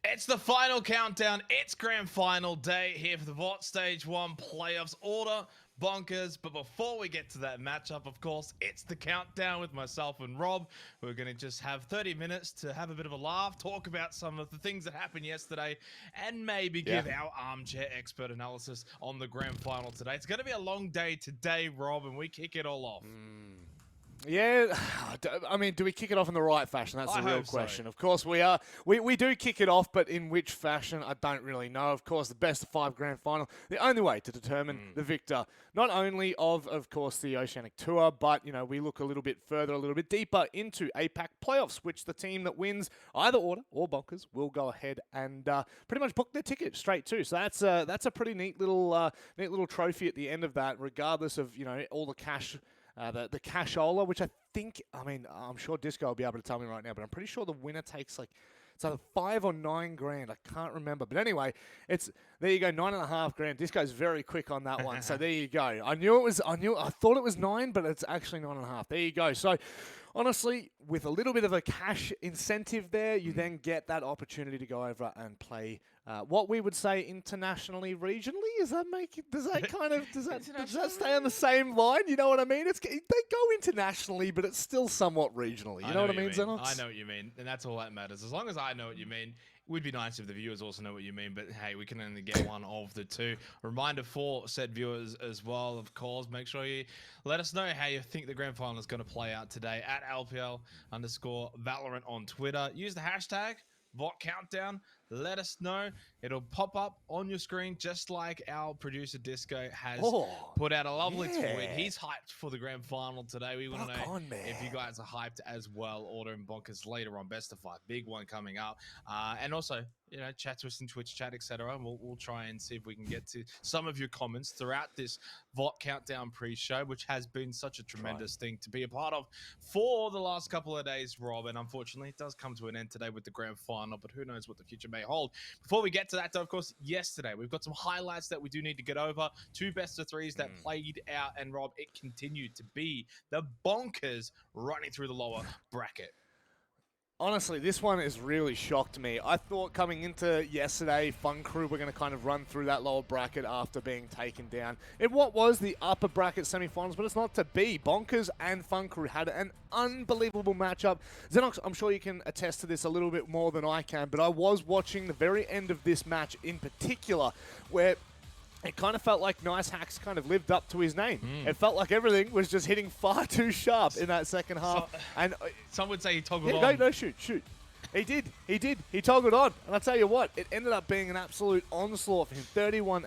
It's the final countdown. It's grand final day here for the VOT Stage 1 playoffs order. Bonkers. But before we get to that matchup, of course, it's the countdown with myself and Rob. We're going to just have 30 minutes to have a bit of a laugh, talk about some of the things that happened yesterday, and maybe give our armchair expert analysis on the grand final today. It's going to be a long day today, Rob, and we kick it all off. Yeah, I mean, do we kick it off in the right fashion? That's the real question. Of course, we do kick it off, but in which fashion, I don't really know. Of course, the best of 5 grand final, the only way to determine the victor, not only of course, the Oceanic Tour, but, you know, we look a little bit further, a little bit deeper into APAC playoffs, which the team that wins either order or Bonkers will go ahead and pretty much book their ticket straight to. So that's a pretty neat little trophy at the end of that, regardless of, you know, all the cash. The cashola, which I'm sure Disco will be able to tell me right now, but I'm pretty sure the winner takes it's either 5 or 9 grand. I can't remember. But anyway, there you go, 9.5 grand. Disco's very quick on that one. So there you go. I thought it was 9, but it's actually 9.5. There you go. So honestly, with a little bit of a cash incentive there, you then get that opportunity to go over and play what we would say internationally, regionally. Does that stay on the same line? You know what I mean? They go internationally, but it's still somewhat regionally. You know what I mean, Xenox? I know what you mean, and that's all that matters. As long as I know what you mean, it would be nice if the viewers also know what you mean, but hey, we can only get one of the two. Reminder for said viewers as well, of course, make sure you let us know how you think the grand final is going to play out today at LPL_Valorant on Twitter. Use the hashtag VOT Countdown. Let us know. It'll pop up on your screen just like our producer Disco has put out a lovely tweet. He's hyped for the grand final today. We want to know if you guys are hyped as well. Ordering Bonkers later on, best of 5, big one coming up. And also, you know, chat to us in Twitch chat, etc. And we'll try and see if we can get to some of your comments throughout this VOT Countdown pre-show, which has been such a tremendous thing to be a part of for the last couple of days, Rob. And unfortunately, it does come to an end today with the grand final, but who knows what the future may hold. Before we get to that, though, of course, yesterday, we've got some highlights that we do need to get over. 2 best of 3s that played out, and Rob, it continued to be the Bonkers running through the lower bracket. Honestly, this one has really shocked me. I thought coming into yesterday, Fun Crew were going to kind of run through that lower bracket after being taken down in what was the upper bracket semifinals, but it's not to be. Bonkers and Fun Crew had an unbelievable matchup. Xenox, I'm sure you can attest to this a little bit more than I can, but I was watching the very end of this match in particular, where it kind of felt like Nice Hacks kind of lived up to his name. It felt like everything was just hitting far too sharp in that second half. And some would say he toggled on. No, shoot. He did. He toggled on. And I'll tell you what, it ended up being an absolute onslaught for him. 31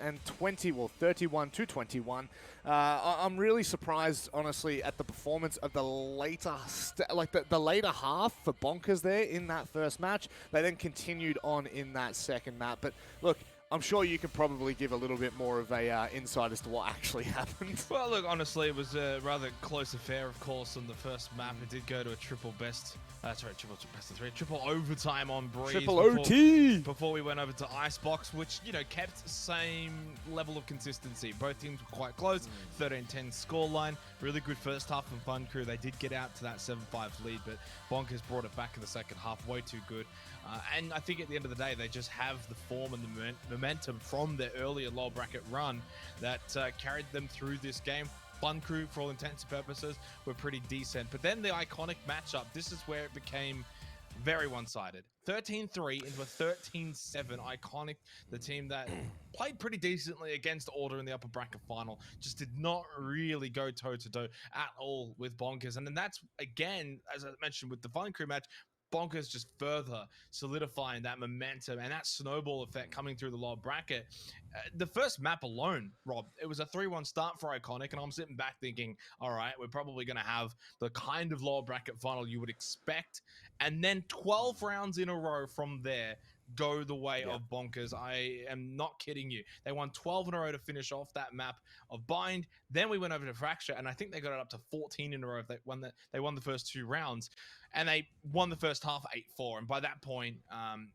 to 21. I'm really surprised, honestly, at the performance of the later, the later half for Bonkers there in that first match. They then continued on in that second map. But look, I'm sure you could probably give a little bit more of a insight as to what actually happened. Well, look, honestly, it was a rather close affair, of course, on the first map. It did go to a triple best of 3, triple overtime on Breeze. Triple OT! Before we went over to Icebox, which, you know, kept the same level of consistency. Both teams were quite close, 13-10 scoreline. Really good first half from Fun Crew. They did get out to that 7-5 lead, but Bonkers brought it back in the second half. Way too good. And I think at the end of the day, they just have the form and the momentum from their earlier lower bracket run that carried them through this game. Fun Crew, for all intents and purposes, were pretty decent. But then the iconic matchup, this is where it became very one-sided. 13-3 into a 13-7. Iconic, the team that played pretty decently against Order in the upper bracket final, just did not really go toe-to-toe at all with Bonkers. And then that's, again, as I mentioned with the Fun Crew match, Bonkers just further solidifying that momentum and that snowball effect coming through the lower bracket. The first map alone, Rob, it was a 3-1 start for Iconic, and I'm sitting back thinking, all right, we're probably going to have the kind of lower bracket final you would expect, and then 12 rounds in a row from there go the way of Bonkers. I am not kidding you. They won 12 in a row to finish off that map of Bind. Then we went over to Fracture, and I think they got it up to 14 in a row. They won the first 2 rounds. and they won the first half 8-4. And by that point,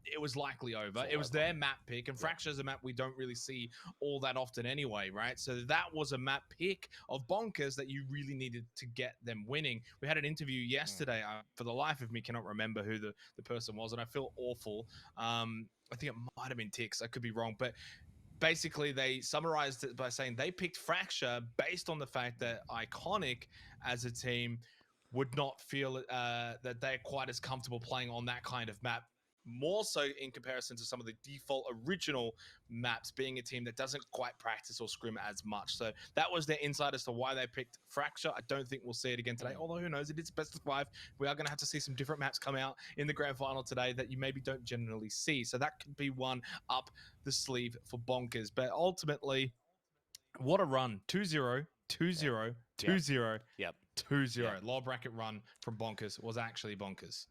it was likely over. It was their map pick, and Fracture's a map we don't really see all that often anyway, right? So that was a map pick of Bonkers that you really needed to get them winning. We had an interview yesterday. For the life of me, cannot remember who the person was, and I feel awful. I think it might have been Tix. I could be wrong, but basically they summarized it by saying they picked Fracture based on the fact that Iconic as a team would not feel that they're quite as comfortable playing on that kind of map, more so in comparison to some of the default original maps, being a team that doesn't quite practice or scrim as much. So that was their insight as to why they picked Fracture. I don't think we'll see it again today, although who knows, it is best of 5. We are going to have to see some different maps come out in the grand final today that you maybe don't generally see. So that could be one up the sleeve for Bonkers. But ultimately, what a run. 2-0, 2-0, 2-0, 2-0. Lower bracket run from Bonkers was actually bonkers.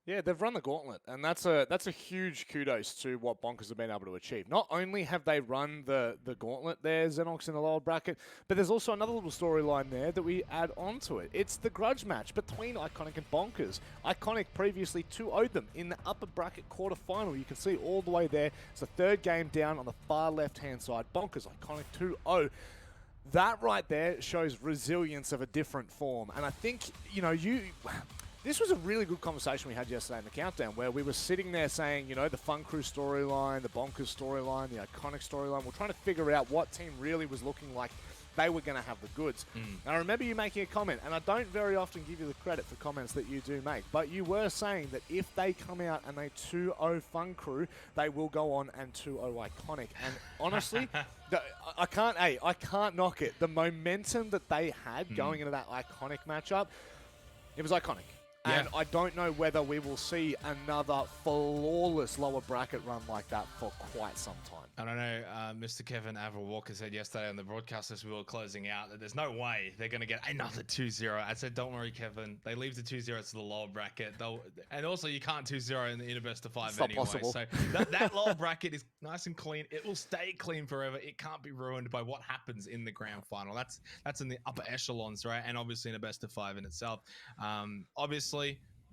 Yeah, they've run the gauntlet, and that's a huge kudos to what Bonkers have been able to achieve. Not only have they run the gauntlet there, Xenox in the lower bracket, but there's also another little storyline there that we add on to it. It's the grudge match between Iconic and Bonkers. Iconic previously 2-0'd them in the upper bracket quarterfinal. You can see all the way there. It's the third game down on the far left-hand side. Bonkers, Iconic 2-0. That right there shows resilience of a different form, and I think, this was a really good conversation we had yesterday in the countdown, where we were sitting there saying, the Fun Crew storyline, the Bonkers storyline, the Iconic storyline. We're trying to figure out what team really was looking like they were going to have the goods. And I remember you making a comment, and I don't very often give you the credit for comments that you do make, but you were saying that if they come out and they 2-0 Fun Crew, they will go on and 2-0 Iconic. And honestly, I can't knock it. The momentum that they had going into that Iconic matchup, it was Iconic. And I don't know whether we will see another flawless lower bracket run like that for quite some time. I don't know, Mr. Kevin Avril Walker said yesterday on the broadcast as we were closing out that there's no way they're going to get another 2-0. I said, don't worry, Kevin. They leave the 2-0 to the lower bracket. And also, you can't 2-0 in the best of 5 it's anyway. Not possible. So that lower bracket is nice and clean. It will stay clean forever. It can't be ruined by what happens in the grand final. That's in the upper echelons, right? And obviously in a best of 5 in itself. Obviously,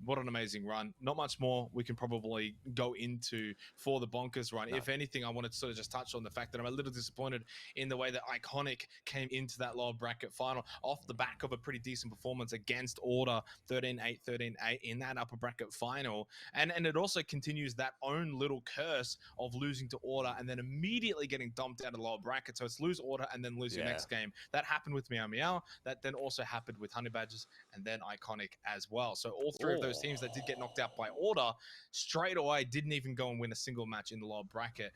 what an amazing run. Not much more we can probably go into for the Bonkers run. No. If anything, I wanted to sort of just touch on the fact that I'm a little disappointed in the way that Iconic came into that lower bracket final off the back of a pretty decent performance against Order 13-8, 13-8 in that upper bracket final. And it also continues that own little curse of losing to Order and then immediately getting dumped out of the lower bracket. So it's lose Order and then lose your next game. That happened with Meow Meow. That then also happened with Honey Badgers and then Iconic as well. So all three of those teams that did get knocked out by Order straight away didn't even go and win a single match in the lower bracket.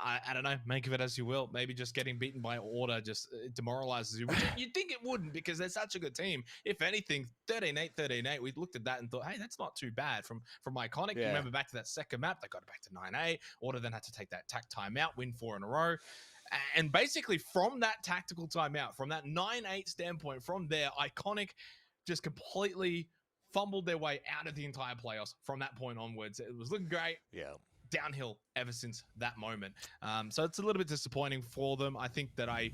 I don't know, make of it as you will. Maybe just getting beaten by Order just demoralizes you, which you'd think it wouldn't because they're such a good team. If anything, 13-8, 13-8, we looked at that and thought, hey, that's not too bad from Iconic. You remember back to that second map, they got it back to 9-8. Order then had to take that timeout, win 4 in a row. And basically from that tactical timeout, from that 9-8 standpoint, from there, Iconic just completely fumbled their way out of the entire playoffs from that point onwards. It was looking great. Yeah. Downhill ever since that moment. So it's a little bit disappointing for them. I think that I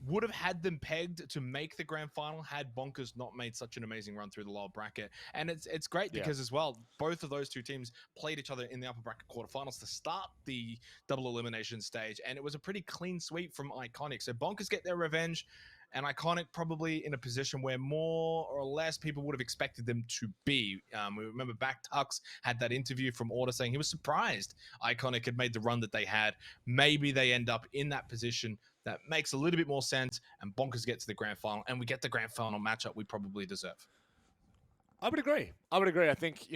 would have had them pegged to make the grand final had Bonkers not made such an amazing run through the lower bracket. And it's great because as well, both of those two teams played each other in the upper bracket quarterfinals to start the double elimination stage. And it was a pretty clean sweep from Iconic. So Bonkers get their revenge. And Iconic probably in a position where more or less people would have expected them to be. We remember back Tux had that interview from Order saying he was surprised Iconic had made the run that they had. Maybe they end up in that position. That makes a little bit more sense. And Bonkers get to the grand final. And we get the grand final matchup we probably deserve. I would agree. I think,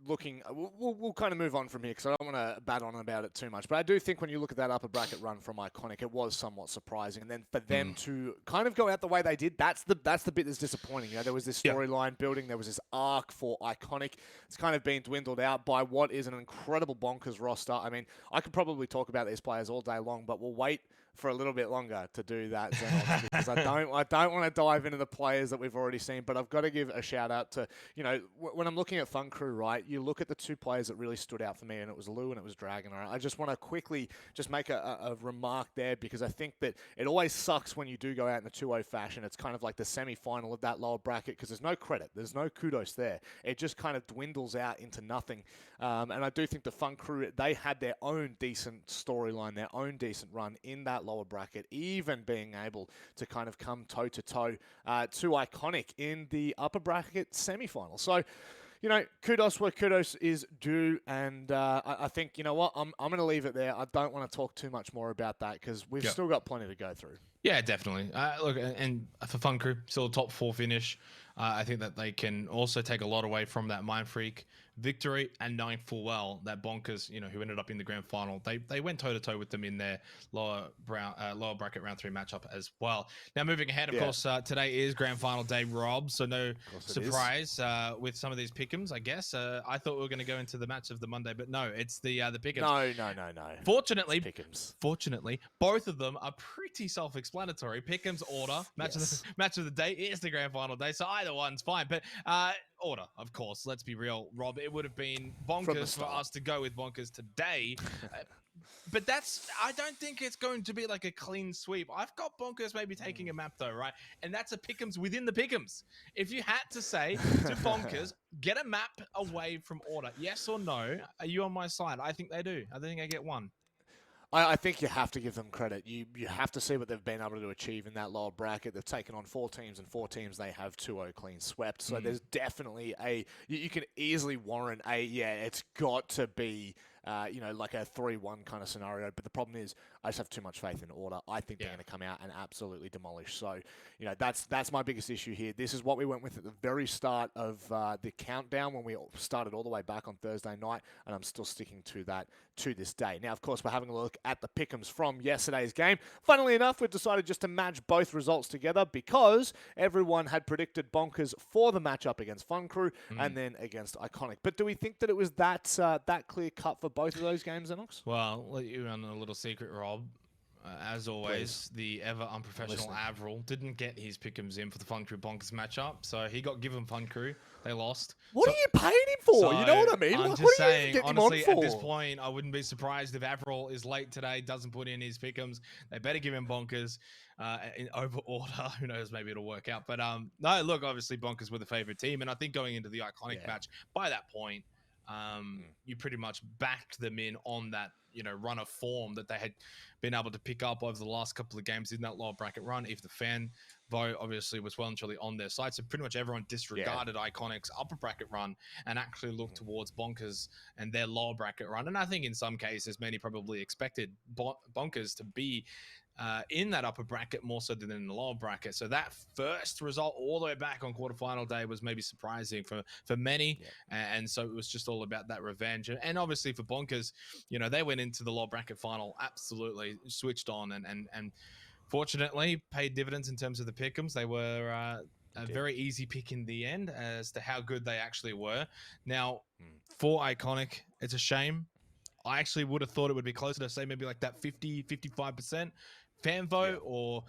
looking, we'll kind of move on from here because I don't want to bat on about it too much. But I do think when you look at that upper bracket run from Iconic, it was somewhat surprising. And then for them to kind of go out the way they did, that's the bit that's disappointing. There was this storyline building. There was this arc for Iconic. It's kind of been dwindled out by what is an incredible Bonkers roster. I mean, I could probably talk about these players all day long, but we'll wait for a little bit longer to do that, Xenox, because I don't want to dive into the players that we've already seen, but I've got to give a shout out to, when I'm looking at Fun Crew, right, you look at the two players that really stood out for me, and it was Lou and it was Dragon. Right? I just want to quickly just make a remark there, because I think that it always sucks when you do go out in the 2-0 fashion. It's kind of like the semi-final of that lower bracket, because there's no credit, there's no kudos there. It just kind of dwindles out into nothing. And I do think the Fun Crew, they had their own decent storyline, their own decent run in that lower bracket, even being able to kind of come toe-to-toe to Iconic in the upper bracket semi-final. So, kudos where kudos is due, and I think, you know what, I'm going to leave it there. I don't want to talk too much more about that, because we've still got plenty to go through. Yeah, definitely. Look, and for Fun Crew, still a top 4 finish. I think that they can also take a lot away from that Mind Freak victory, and knowing full well that Bonkers, who ended up in the grand final, they went toe-to-toe with them in their lower bracket round 3 matchup as well. Now, moving ahead, of course, today is grand final day, Rob, so no surprise with some of these pick'ems, I guess. I thought we were going to go into the match of the Monday, but no, it's the pick'ems. No. Fortunately, both of them are pretty self-explanatory. Pick'ems order, match of the day is the grand final day, so either one's fine. But order, of course, let's be real, Rob. It would have been bonkers for us to go with bonkers today. But I don't think it's going to be like a clean sweep. I've got bonkers maybe taking a map though, right? And that's a pick'ems within the pick'ems. If you had to say to bonkers, get a map away from order, yes or no, are you on my side? I think they do. I think I get one. I think you have to give them credit. You have to see what they've been able to achieve in that lower bracket. They've taken on 4 teams, and 4 teams they have 2-0 clean swept. So there's definitely you can easily warrant it's got to be like a 3-1 kind of scenario. But the problem is, I just have too much faith in order. I think they're going to come out and absolutely demolish. So, that's my biggest issue here. This is what we went with at the very start of the countdown when we started all the way back on Thursday night, and I'm still sticking to that to this day. Now, of course, we're having a look at the pick'ems from yesterday's game. Funnily enough, we've decided just to match both results together, because everyone had predicted bonkers for the matchup against Fun Crew and then against Iconic. But do we think that it was that clear cut for both of those games, Xenox? Well, let you on a little secret, Rob. As always, the ever unprofessional Avril didn't get his pick'ems in for the Fun Crew Bonkers matchup, so he got given Fun Crew. They lost. What are you paying him for? So, you know what I mean? I'm just saying, honestly, at this point, I wouldn't be surprised if Avril is late today, doesn't put in his pick'ems. They better give him Bonkers in over order. Who knows? Maybe it'll work out. But no, look, obviously Bonkers were the favorite team, and I think going into the Iconic match, by that point, you pretty much backed them in on that, run of form that they had been able to pick up over the last couple of games in that lower bracket run. If the fan vote obviously was well and truly on their side, so pretty much everyone disregarded Iconic's upper bracket run and actually looked towards Bonkers and their lower bracket run. And I think in some cases, many probably expected Bonkers to be in that upper bracket more so than in the lower bracket. So that first result all the way back on quarterfinal day was maybe surprising for many. And so it was just all about that revenge. And obviously for Bonkers, they went into the lower bracket final absolutely switched on and fortunately paid dividends in terms of the pick'ems. They were a very easy pick in the end as to how good they actually were. Now, for Iconic, it's a shame. I actually would have thought it would be closer to, say, maybe like that 50-55% fan vote, or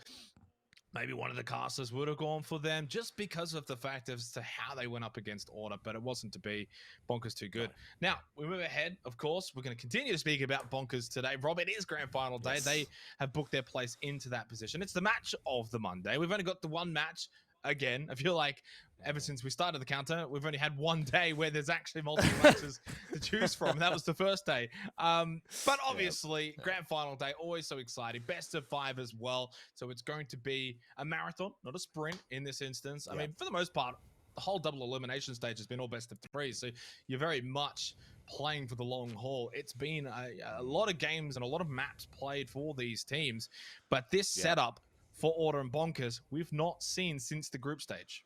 maybe one of the casters would have gone for them just because of the fact as to how they went up against order, but it wasn't to be. Bonkers too good. Now, we move ahead, of course. We're going to continue to speak about Bonkers today. Rob, it is grand final day. They have booked their place into that position. It's the match of the Monday. We've only got the one match. Again, I feel like ever since we started the counter, we've only had one day where there's actually multiple matches to choose from. That was the first day. But obviously, grand final day, always so exciting. Best of 5 as well. So it's going to be a marathon, not a sprint in this instance. I mean, for the most part, the whole double elimination stage has been all best of 3. So you're very much playing for the long haul. It's been a lot of games and a lot of maps played for these teams. But this setup for Order and Bonkers, we've not seen since the group stage.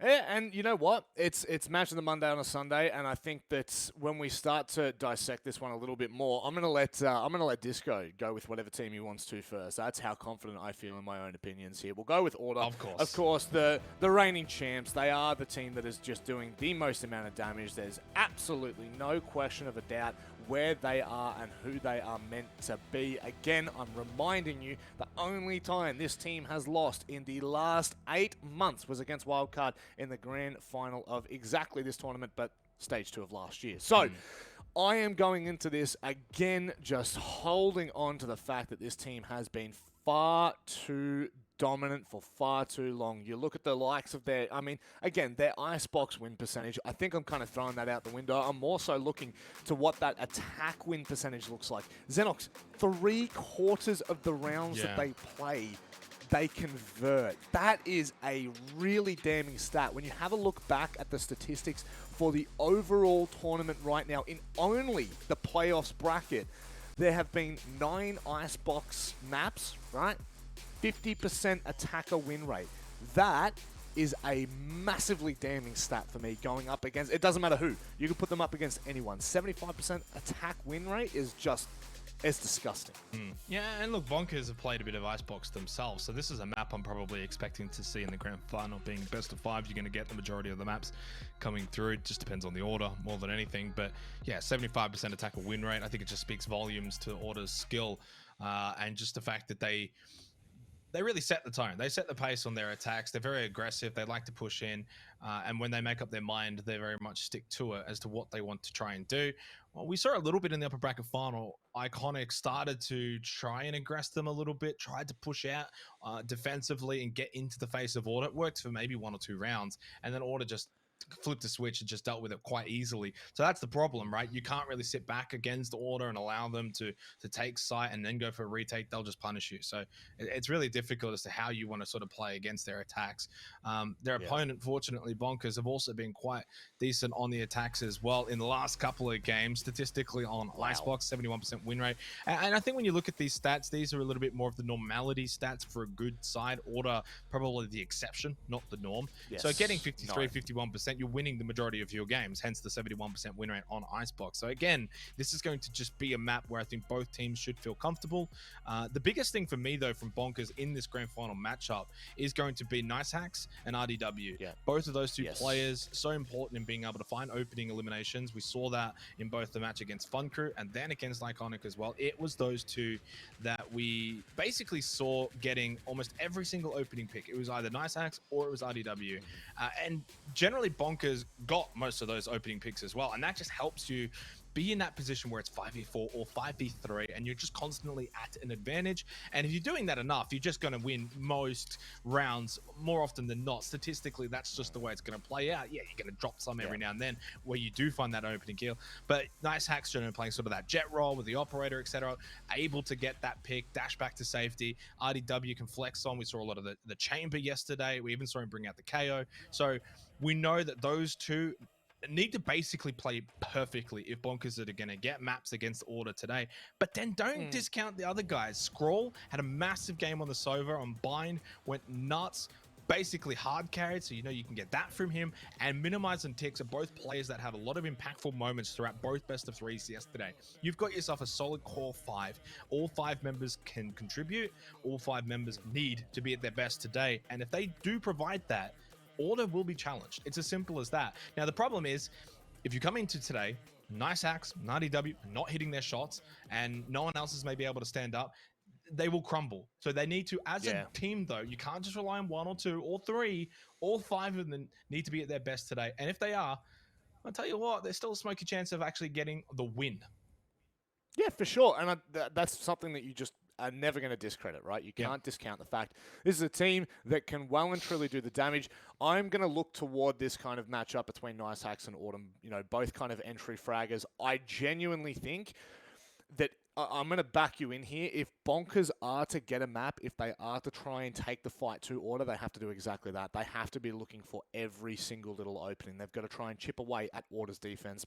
Yeah, and you know what? It's match of the Monday on a Sunday, and I think that when we start to dissect this one a little bit more, I'm gonna let Disco go with whatever team he wants to first. That's how confident I feel in my own opinions here. We'll go with Order. Of course, the reigning champs. They are the team that is just doing the most amount of damage. There's absolutely no question of a doubt where they are and who they are meant to be. Again, I'm reminding you, the only time this team has lost in the last 8 months was against Wildcard in the grand final of exactly this tournament, but stage 2 of last year. So, I am going into this, again, just holding on to the fact that this team has been far too dominant for far too long. You look at the likes of their, I mean, again, their Icebox win percentage, I think I'm kind of throwing that out the window. I'm more so looking to what that attack win percentage looks like. Xenox, 3/4 of the rounds that they play, they convert. That is a really damning stat. When you have a look back at the statistics for the overall tournament right now, in only the playoffs bracket, there have been 9 Icebox maps, right? 50% attacker win rate. That is a massively damning stat for me going up against, it doesn't matter who. You can put them up against anyone. 75% attack win rate is just, it's disgusting. Yeah, and look, Bonkers have played a bit of Icebox themselves, so this is a map I'm probably expecting to see in the grand final. Being best of 5, you're going to get the majority of the maps coming through. It just depends on the order more than anything, but yeah, 75% attacker win rate. I think it just speaks volumes to Order's skill and just the fact that they really set the tone. They set the pace on their attacks. They're very aggressive. They like to push in. And when they make up their mind, they very much stick to it as to what they want to try and do. Well, we saw a little bit in the upper bracket final. Iconic started to try and aggress them a little bit, tried to push out defensively and get into the face of Order. It worked for maybe 1 or 2 rounds. And then Order just flipped a switch and just dealt with it quite easily. So that's the problem, right? You can't really sit back against Order and allow them to take sight and then go for a retake. They'll just punish you. So it's really difficult as to how you want to sort of play against their attacks. Their opponent, fortunately, Bonkers, have also been quite decent on the attacks as well in the last couple of games, statistically on Icebox, 71% win rate. And I think when you look at these stats, these are a little bit more of the normality stats for a good side. Order, probably the exception, not the norm. Yes. So getting 53, 51%, you're winning the majority of your games, hence the 71% win rate on Icebox. So again, this is going to just be a map where I think both teams should feel comfortable. The biggest thing for me, though, from Bonkers in this grand final matchup is going to be Nice Hacks and RDW. Both of those two players, so important in being able to find opening eliminations. We saw that in both the match against Fun Crew and then against Iconic as well. It was those two that we basically saw getting almost every single opening pick. It was either Nice Hacks or it was RDW. And generally, Bonkers got most of those opening picks as well, and that just helps you be in that position where it's 5v4 or 5v3 and you're just constantly at an advantage. And if you're doing that enough, you're just going to win most rounds more often than not. Statistically, that's just the way it's going to play out. Yeah, you're going to drop some every now and then where you do find that opening kill, but Nice Hacks generally playing sort of that jet roll with the operator, etc., able to get that pick, dash back to safety. RDW can flex on. We saw a lot of the chamber yesterday. We even saw him bring out the KO. So we know that those two need to basically play perfectly if Bonkers are going to get maps against Order today. But then don't discount the other guys. Scroll had a massive game on the Sova. On Bind, went nuts. Basically hard carried, so you know you can get that from him. And Minimize and Tix are both players that had a lot of impactful moments throughout both best of 3s yesterday. You've got yourself a solid core 5. All 5 members can contribute. All 5 members need to be at their best today. And if they do provide that, Order will be challenged. It's as simple as that. Now, the problem is, if you come into today, Nice Hacks, RDW, not hitting their shots, and no one else is maybe able to stand up, they will crumble. So they need to, as a team, though, you can't just rely on 1 or 2 or 3. All 5 of them need to be at their best today. And if they are, I'll tell you what, there's still a smoky chance of actually getting the win. Yeah, for sure. And that's something that you just are never going to discredit, right? You can't discount the fact this is a team that can well and truly do the damage. I'm going to look toward this kind of matchup between Nice Hacks and Autumn, you know, both kind of entry fraggers. I genuinely think that I'm going to back you in here. If Bonkers are to get a map, if they are to try and take the fight to Order, they have to do exactly that. They have to be looking for every single little opening. They've got to try and chip away at Order's defense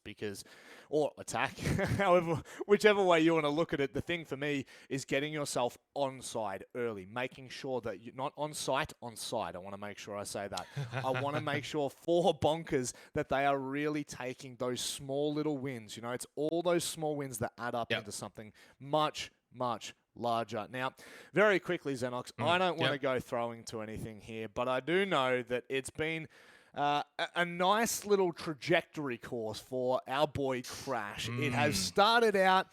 or attack, however, whichever way you want to look at it. The thing for me is getting yourself onside early, making sure that you're not on site, onside. I want to make sure I say that. I want to make sure for Bonkers that they are really taking those small little wins. You know, it's all those small wins that add up into something much, much larger. Now, very quickly, Xenox, I don't want to go throwing to anything here, but I do know that it's been a nice little trajectory course for our boy Crash. It has started out.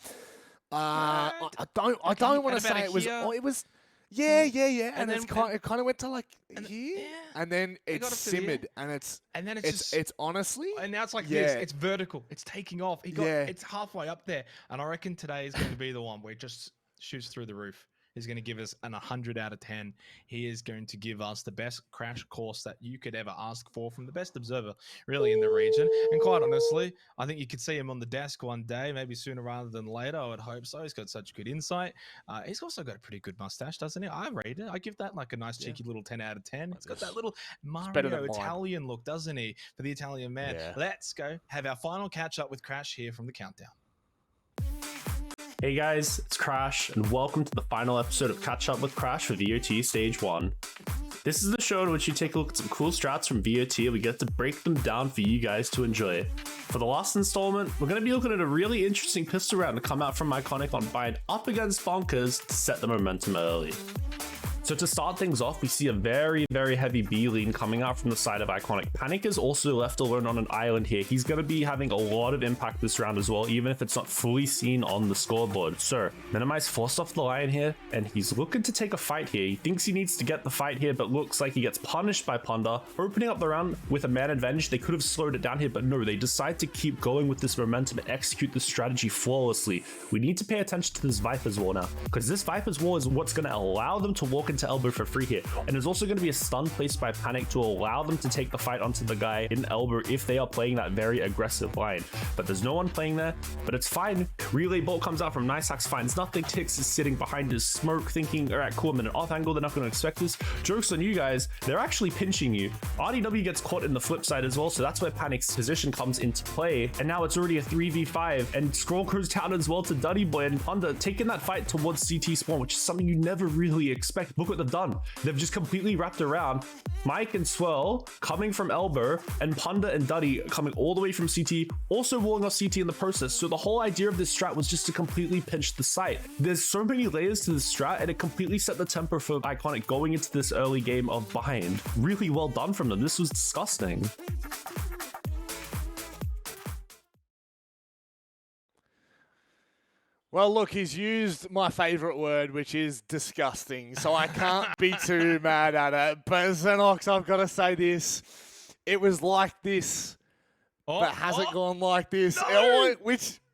I don't want to say it was. It was. Yeah. And then it kind of went to like here, and then it simmered, and it's honestly, and now it's like this. It's vertical. It's taking off. It's halfway up there, and I reckon today is going to be the one where it just shoots through the roof. He's going to give us an 100 out of 10. He is going to give us the best Crash course that you could ever ask for from the best observer, really, in the region. And quite honestly, I think you could see him on the desk one day, maybe sooner rather than later. I would hope so. He's got such good insight. He's also got a pretty good mustache, doesn't he? I rate it. I give that like a nice cheeky little 10 out of 10. It's got that little Mario Italian look, doesn't he, for the Italian man? Yeah. Let's go have our final catch up with Crash here from the countdown. Hey guys, it's Crash, and welcome to the final episode of Catch Up with Crash for VOT Stage 1. This is the show in which we take a look at some cool strats from VOT and we get to break them down for you guys to enjoy. For the last installment, we're going to be looking at a really interesting pistol round to come out from Iconic on buying up against Bonkers to set the momentum early. So to start things off, we see a very, very heavy B lean coming out from the side of Iconic. Panic is also left alone on an island here. He's going to be having a lot of impact this round as well, even if it's not fully seen on the scoreboard. So Minimize forced off the line here, and he's looking to take a fight here. He thinks he needs to get the fight here, but looks like he gets punished by Punda. Opening up the round with a man advantage, they could have slowed it down here, but no, they decide to keep going with this momentum and execute the strategy flawlessly. We need to pay attention to this Viper's Wall now, because this Viper's Wall is what's going to allow them to walk into elbow for free here, and there's also going to be a stun placed by Panic to allow them to take the fight onto the guy in elbow if they are playing that very aggressive line. But there's no one playing there, but it's fine. Relay bolt comes out from Nicehax, finds nothing. Tix is sitting behind his smoke thinking, all right, cool, I'm in an off angle, they're not going to expect this. Joke's on you guys, they're actually pinching you. RDW gets caught in the flip side as well, so that's where Panic's position comes into play, and now it's already a 3v5, and Scroll goes down as well to Duddy Boy, and Punda taking that fight towards CT spawn, which is something you never really expect. Look what they've done. They've just completely wrapped around. Mike and Swell coming from elbow, and Punda and Duddy coming all the way from CT, also walling off CT in the process. So the whole idea of this strat was just to completely pinch the site. There's so many layers to this strat, and it completely set the tempo for Iconic going into this early game of behind. Really well done from them. This was disgusting. Well, look, he's used my favorite word, which is disgusting, so I can't be too mad at it. But Xenox, I've got to say this. It was like this, but hasn't gone like this. No!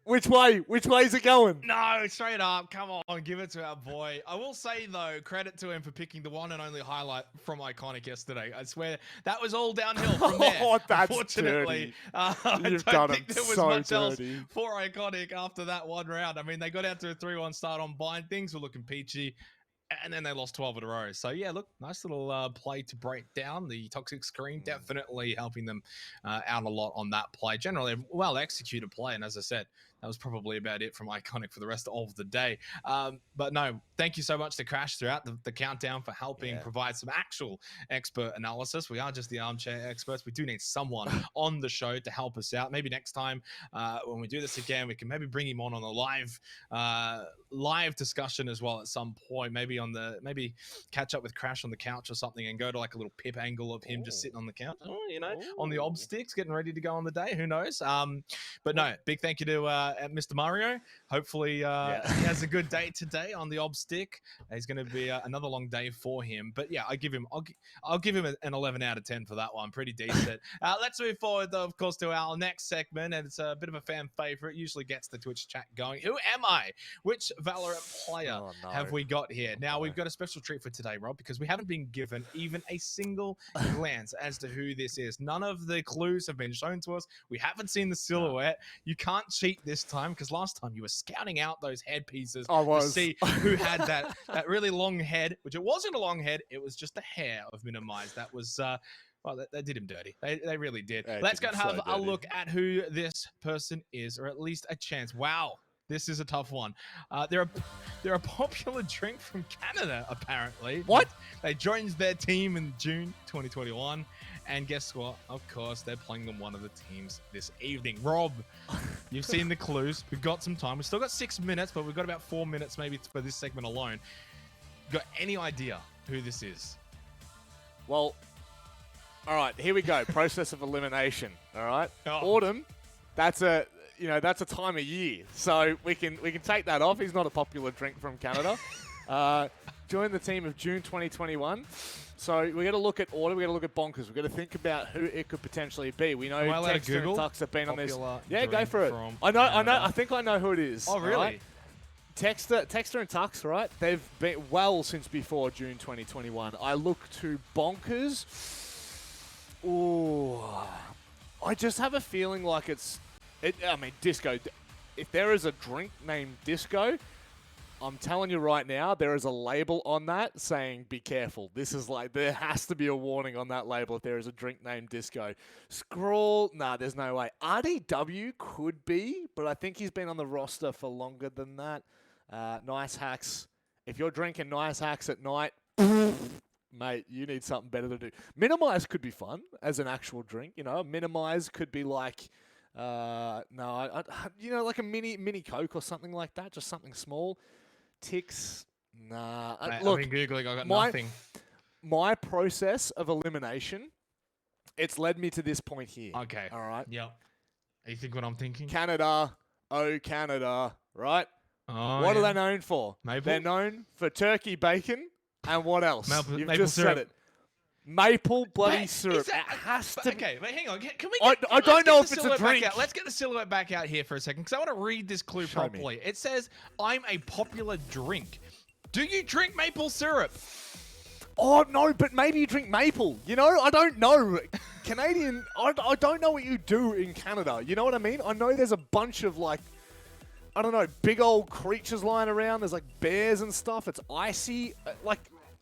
Which way? Which way is it going? No, straight up. Come on, give it to our boy. I will say, though, credit to him for picking the one and only highlight from Iconic yesterday. I swear, that was all downhill from there. Oh, that's Unfortunately, I don't think there was much else for Iconic after that one round. I mean, they got out to a 3-1 start on bind. Things were looking peachy. And then they lost 12 in a row. So, yeah, look, nice little play to break down the toxic screen. Definitely helping them out a lot on that play. Generally, well-executed play. And as I said, that was probably about it from Iconic for the rest of the day. But no, thank you so much to Crash throughout the countdown for helping provide some actual expert analysis. We are just the armchair experts. We do need someone on the show to help us out. Maybe next time when we do this again, we can maybe bring him on a live discussion as well at some point. Maybe catch up with Crash on the couch or something and go to like a little pip angle of him just sitting on the couch, on the ob sticks, getting ready to go on the day. Who knows? But no, big thank you to Mr. Mario. Hopefully he has a good day today on the ob stick. It's going to be another long day for him. But yeah, I'll give him an 11 out of 10 for that one. Pretty decent. Let's move forward, though, of course, to our next segment, and it's a bit of a fan favorite. Usually gets the Twitch chat going. Who am I? Which Valorant player have we got here? Now, we've got a special treat for today, Rob, because we haven't been given even a single glance as to who this is. None of the clues have been shown to us. We haven't seen the silhouette. You can't cheat this time, because last time you were scouting out those headpieces to see who had that really long head, which it wasn't a long head. It was just a hair of Minimize. That was... well, they did him dirty. They really did. Let's go and have a look at who this person is, or at least a chance. Wow. This is a tough one. They're a popular drink from Canada, apparently. What? They joined their team in June 2021. And guess what? Of course, they're playing on one of the teams this evening. Rob, you've seen the clues. We've got some time. We've still got 6 minutes, but we've got about 4 minutes maybe for this segment alone. Got any idea who this is? Well, All right, here we go. Process of elimination. All right. Oh. Autumn, that's a time of year, so we can take that off. He's not a popular drink from Canada. Join the team of June 2021. So we got to look at autumn. We got to look at bonkers. We got to think about who it could potentially be. We know Texter and Tux have been on this. Yeah, go for it. I know. I think I know who it is. Oh, really? Right? Texter and Tux, right? They've been well since before June 2021. I look to bonkers. Ooh, I just have a feeling like disco. If there is a drink named disco, I'm telling you right now, there is a label on that saying, be careful. This is like, there has to be a warning on that label if there is a drink named disco. Scroll, nah, there's no way. RDW could be, but I think he's been on the roster for longer than that. Nice Hacks. If you're drinking Nice Hacks at night, mate, you need something better to do. Minimize could be fun as an actual drink. Minimize could be like, like a mini Coke or something like that. Just something small. Ticks, nah. Look, I've been Googling, I got nothing. My process of elimination, it's led me to this point here. Okay. All right. Yep. You think what I'm thinking? Canada, Canada, right? Oh, what are they known for? Maple? They're known for turkey bacon and what else? You've maple just syrup. Said it. Maple bloody syrup. It has to. Okay, but hang on. Can we? I don't know if it's a drink. Let's get the silhouette back out here for a second, because I want to read this clue properly. It says, "I'm a popular drink." Do you drink maple syrup? Oh no, but maybe you drink maple. I don't know. Canadian. I don't know what you do in Canada. You know what I mean? I know there's a bunch of big old creatures lying around. There's like bears and stuff. It's icy.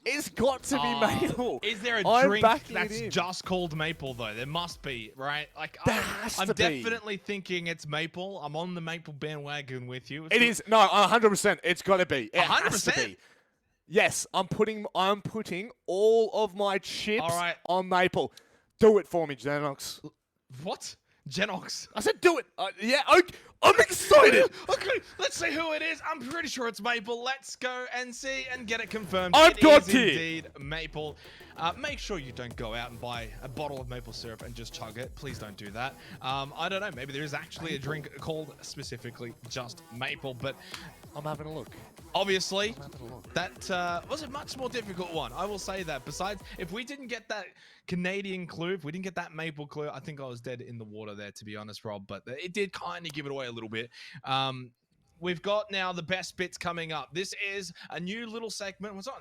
It's got to be maple. Is there a drink that's just called maple, though? There must be, right? I'm definitely thinking it's maple. I'm on the maple bandwagon with you. It is. No, 100%. It's got to be. It 100%? has to be. Yes, I'm putting all of my chips on maple. Do it for me, Genox. What? Genox? I said do it. Yeah, I'm excited. Okay, let's see who it is. I'm pretty sure it's maple. Let's go and see and get it confirmed. I've got it is indeed maple. Make sure you don't go out and buy a bottle of maple syrup and just chug it. Please don't do that. I don't know. Maybe there is actually a drink called specifically just maple, but I'm having a look. Obviously, that was a much more difficult one. I will say that. Besides, if we didn't get that Canadian clue, if we didn't get that maple clue, I think I was dead in the water there, to be honest, Rob. But it did kind of give it away a little bit. We've got now the best bits coming up. This is a new little segment. What's on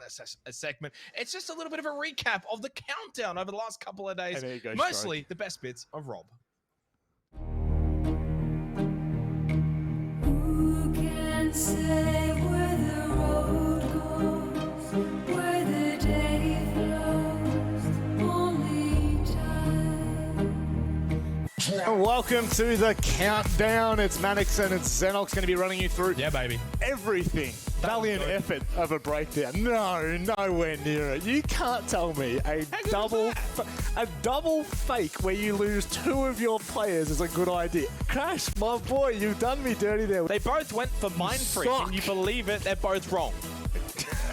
a segment? It's just a little bit of a recap of the countdown over the last couple of days. Hey, mostly the best bits of Rob. Who can say where the road goes, where the day flows, only time. And welcome to the countdown. It's Mannix and it's Xenox going to be running you through everything. Valiant effort of a breakdown. No, nowhere near it. You can't tell me a double fake where you lose two of your players is a good idea. Crash, my boy, you've done me dirty there. They both went for Mind Freak. Can you believe it? They're both wrong.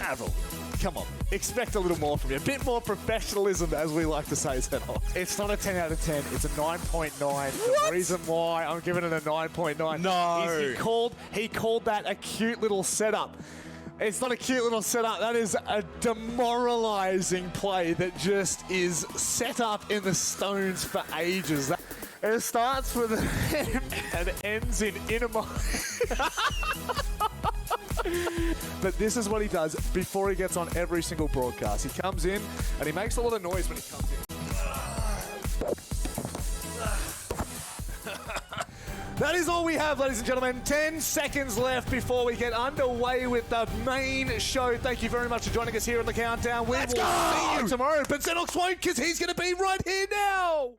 Avril, come on. Expect a little more from you. A bit more professionalism, as we like to say, Xenox. It's not a 10 out of 10. It's a 9.9. The reason why I'm giving it a 9.9 is he called that a cute little setup. It's not a cute little setup. That is a demoralizing play that just is set up in the stones for ages. It starts with an M and ends in Inama. But this is what he does before he gets on every single broadcast. He comes in and he makes a lot of noise when he comes in. That is all we have, ladies and gentlemen. 10 seconds left before we get underway with the main show. Thank you very much for joining us here on the countdown. We will see you tomorrow, but Xenox won't, because he's going to be right here now.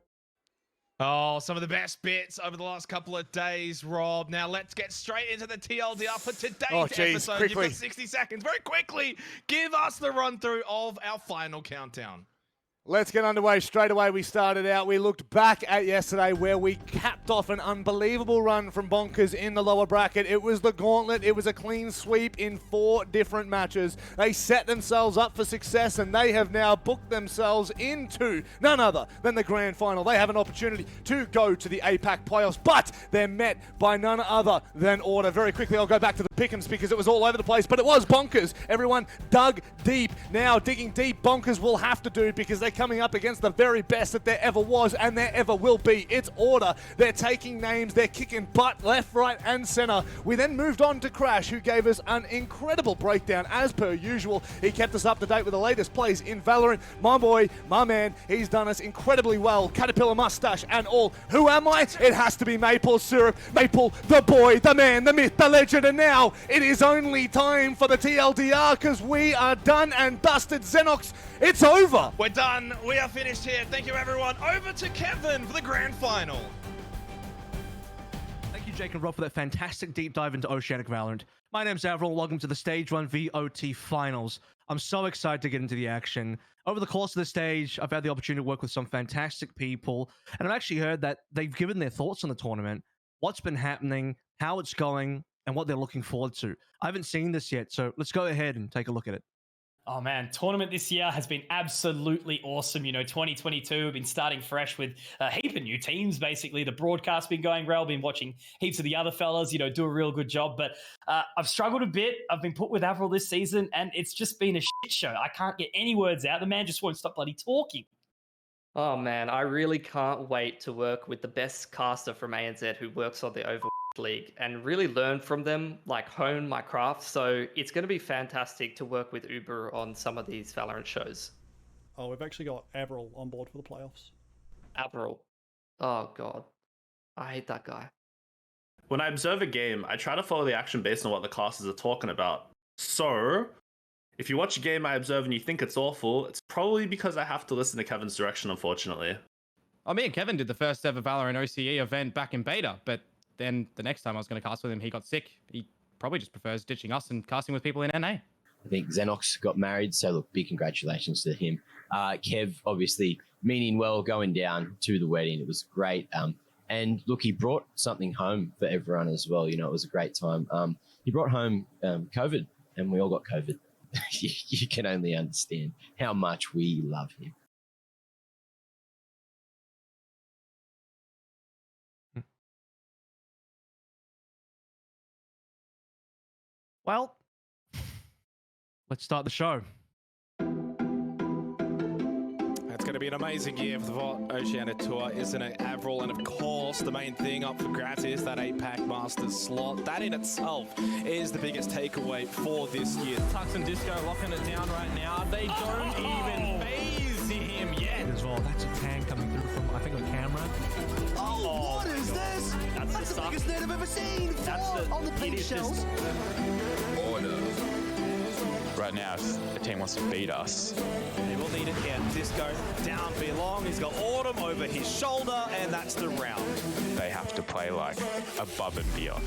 Oh, some of the best bits over the last couple of days, Rob. Now let's get straight into the TLDR for today's episode. Quickly. You've got 60 seconds. Very quickly, give us the run-through of our final countdown. Let's get underway straight away. We started out. We looked back at yesterday where we capped capped off an unbelievable run from Bonkers in the lower bracket. It was the gauntlet. It was a clean sweep in 4 different matches. They set themselves up for success, and they have now booked themselves into none other than the grand final. They have an opportunity to go to the APAC playoffs, but they're met by none other than Order. Very quickly, I'll go back to the pick'ems because it was all over the place, but it was Bonkers. Everyone dug deep. Now, digging deep, Bonkers will have to do because they're coming up against the very best that there ever was and there ever will be. It's Order. They're taking names. They're kicking butt left, right, and center. We then moved on to Crash, who gave us an incredible breakdown as per usual. He kept us up to date with the latest plays in Valorant. My boy, my man, he's done us incredibly well. Caterpillar mustache and all. Who am I? It has to be Maple Syrup. Maple, the boy, the man, the myth, the legend, and now it is only time for the TLDR because we are done and dusted. Xenox, it's over. We're done. We are finished here. Thank you, everyone. Over to Kevin for the grand final. Thank you, Jake and Rob, for that fantastic deep dive into Oceanic Valorant. My name's Avril. Welcome to the Stage 1 VOT Finals. I'm so excited to get into the action. Over the course of the stage, I've had the opportunity to work with some fantastic people, and I've actually heard that they've given their thoughts on the tournament, what's been happening, how it's going, and what they're looking forward to. I haven't seen this yet, so let's go ahead and take a look at it. Oh man, tournament this year has been absolutely awesome. 2022, we've been starting fresh with a heap of new teams, basically. The broadcast's been going well, been watching heaps of the other fellas, do a real good job. But I've struggled a bit. I've been put with Avril this season, and it's just been a shit show. I can't get any words out. The man just won't stop bloody talking. Oh man, I really can't wait to work with the best caster from ANZ who works on the Overwatch League and really learn from them, like hone my craft. So it's going to be fantastic to work with Uber on some of these Valorant shows. Oh, we've actually got Avril on board for the playoffs. Avril. Oh god. I hate that guy. When I observe a game, I try to follow the action based on what the classes are talking about. So, if you watch a game I observe and you think it's awful, it's probably because I have to listen to Kevin's direction, unfortunately. Oh, me and Kevin did the first ever Valorant OCE event back in beta, but then the next time I was going to cast with him, he got sick. He probably just prefers ditching us and casting with people in NA. I think Xenox got married, so look, big congratulations to him. Kev, obviously, meaning well going down to the wedding. It was great. And look, he brought something home for everyone as well. It was a great time. He brought home COVID, and we all got COVID. You can only understand how much we love him. Well, let's start the show. It's going to be an amazing year for the Oceania Tour, isn't it, Avril? And of course, the main thing up for grabs is that APAC Masters slot. That in itself is the biggest takeaway for this year. Tux and Disco locking it down right now. They don't even phase him yet. As well, that's a tan coming through from, I think, a camera. Oh, what is this? That's the biggest net I've ever seen. On the pink shells. Order. Right now, if the team wants to beat us, they will need it here. Disco down belong. He's got Autumn over his shoulder, and that's the round. they have to play like above and beyond.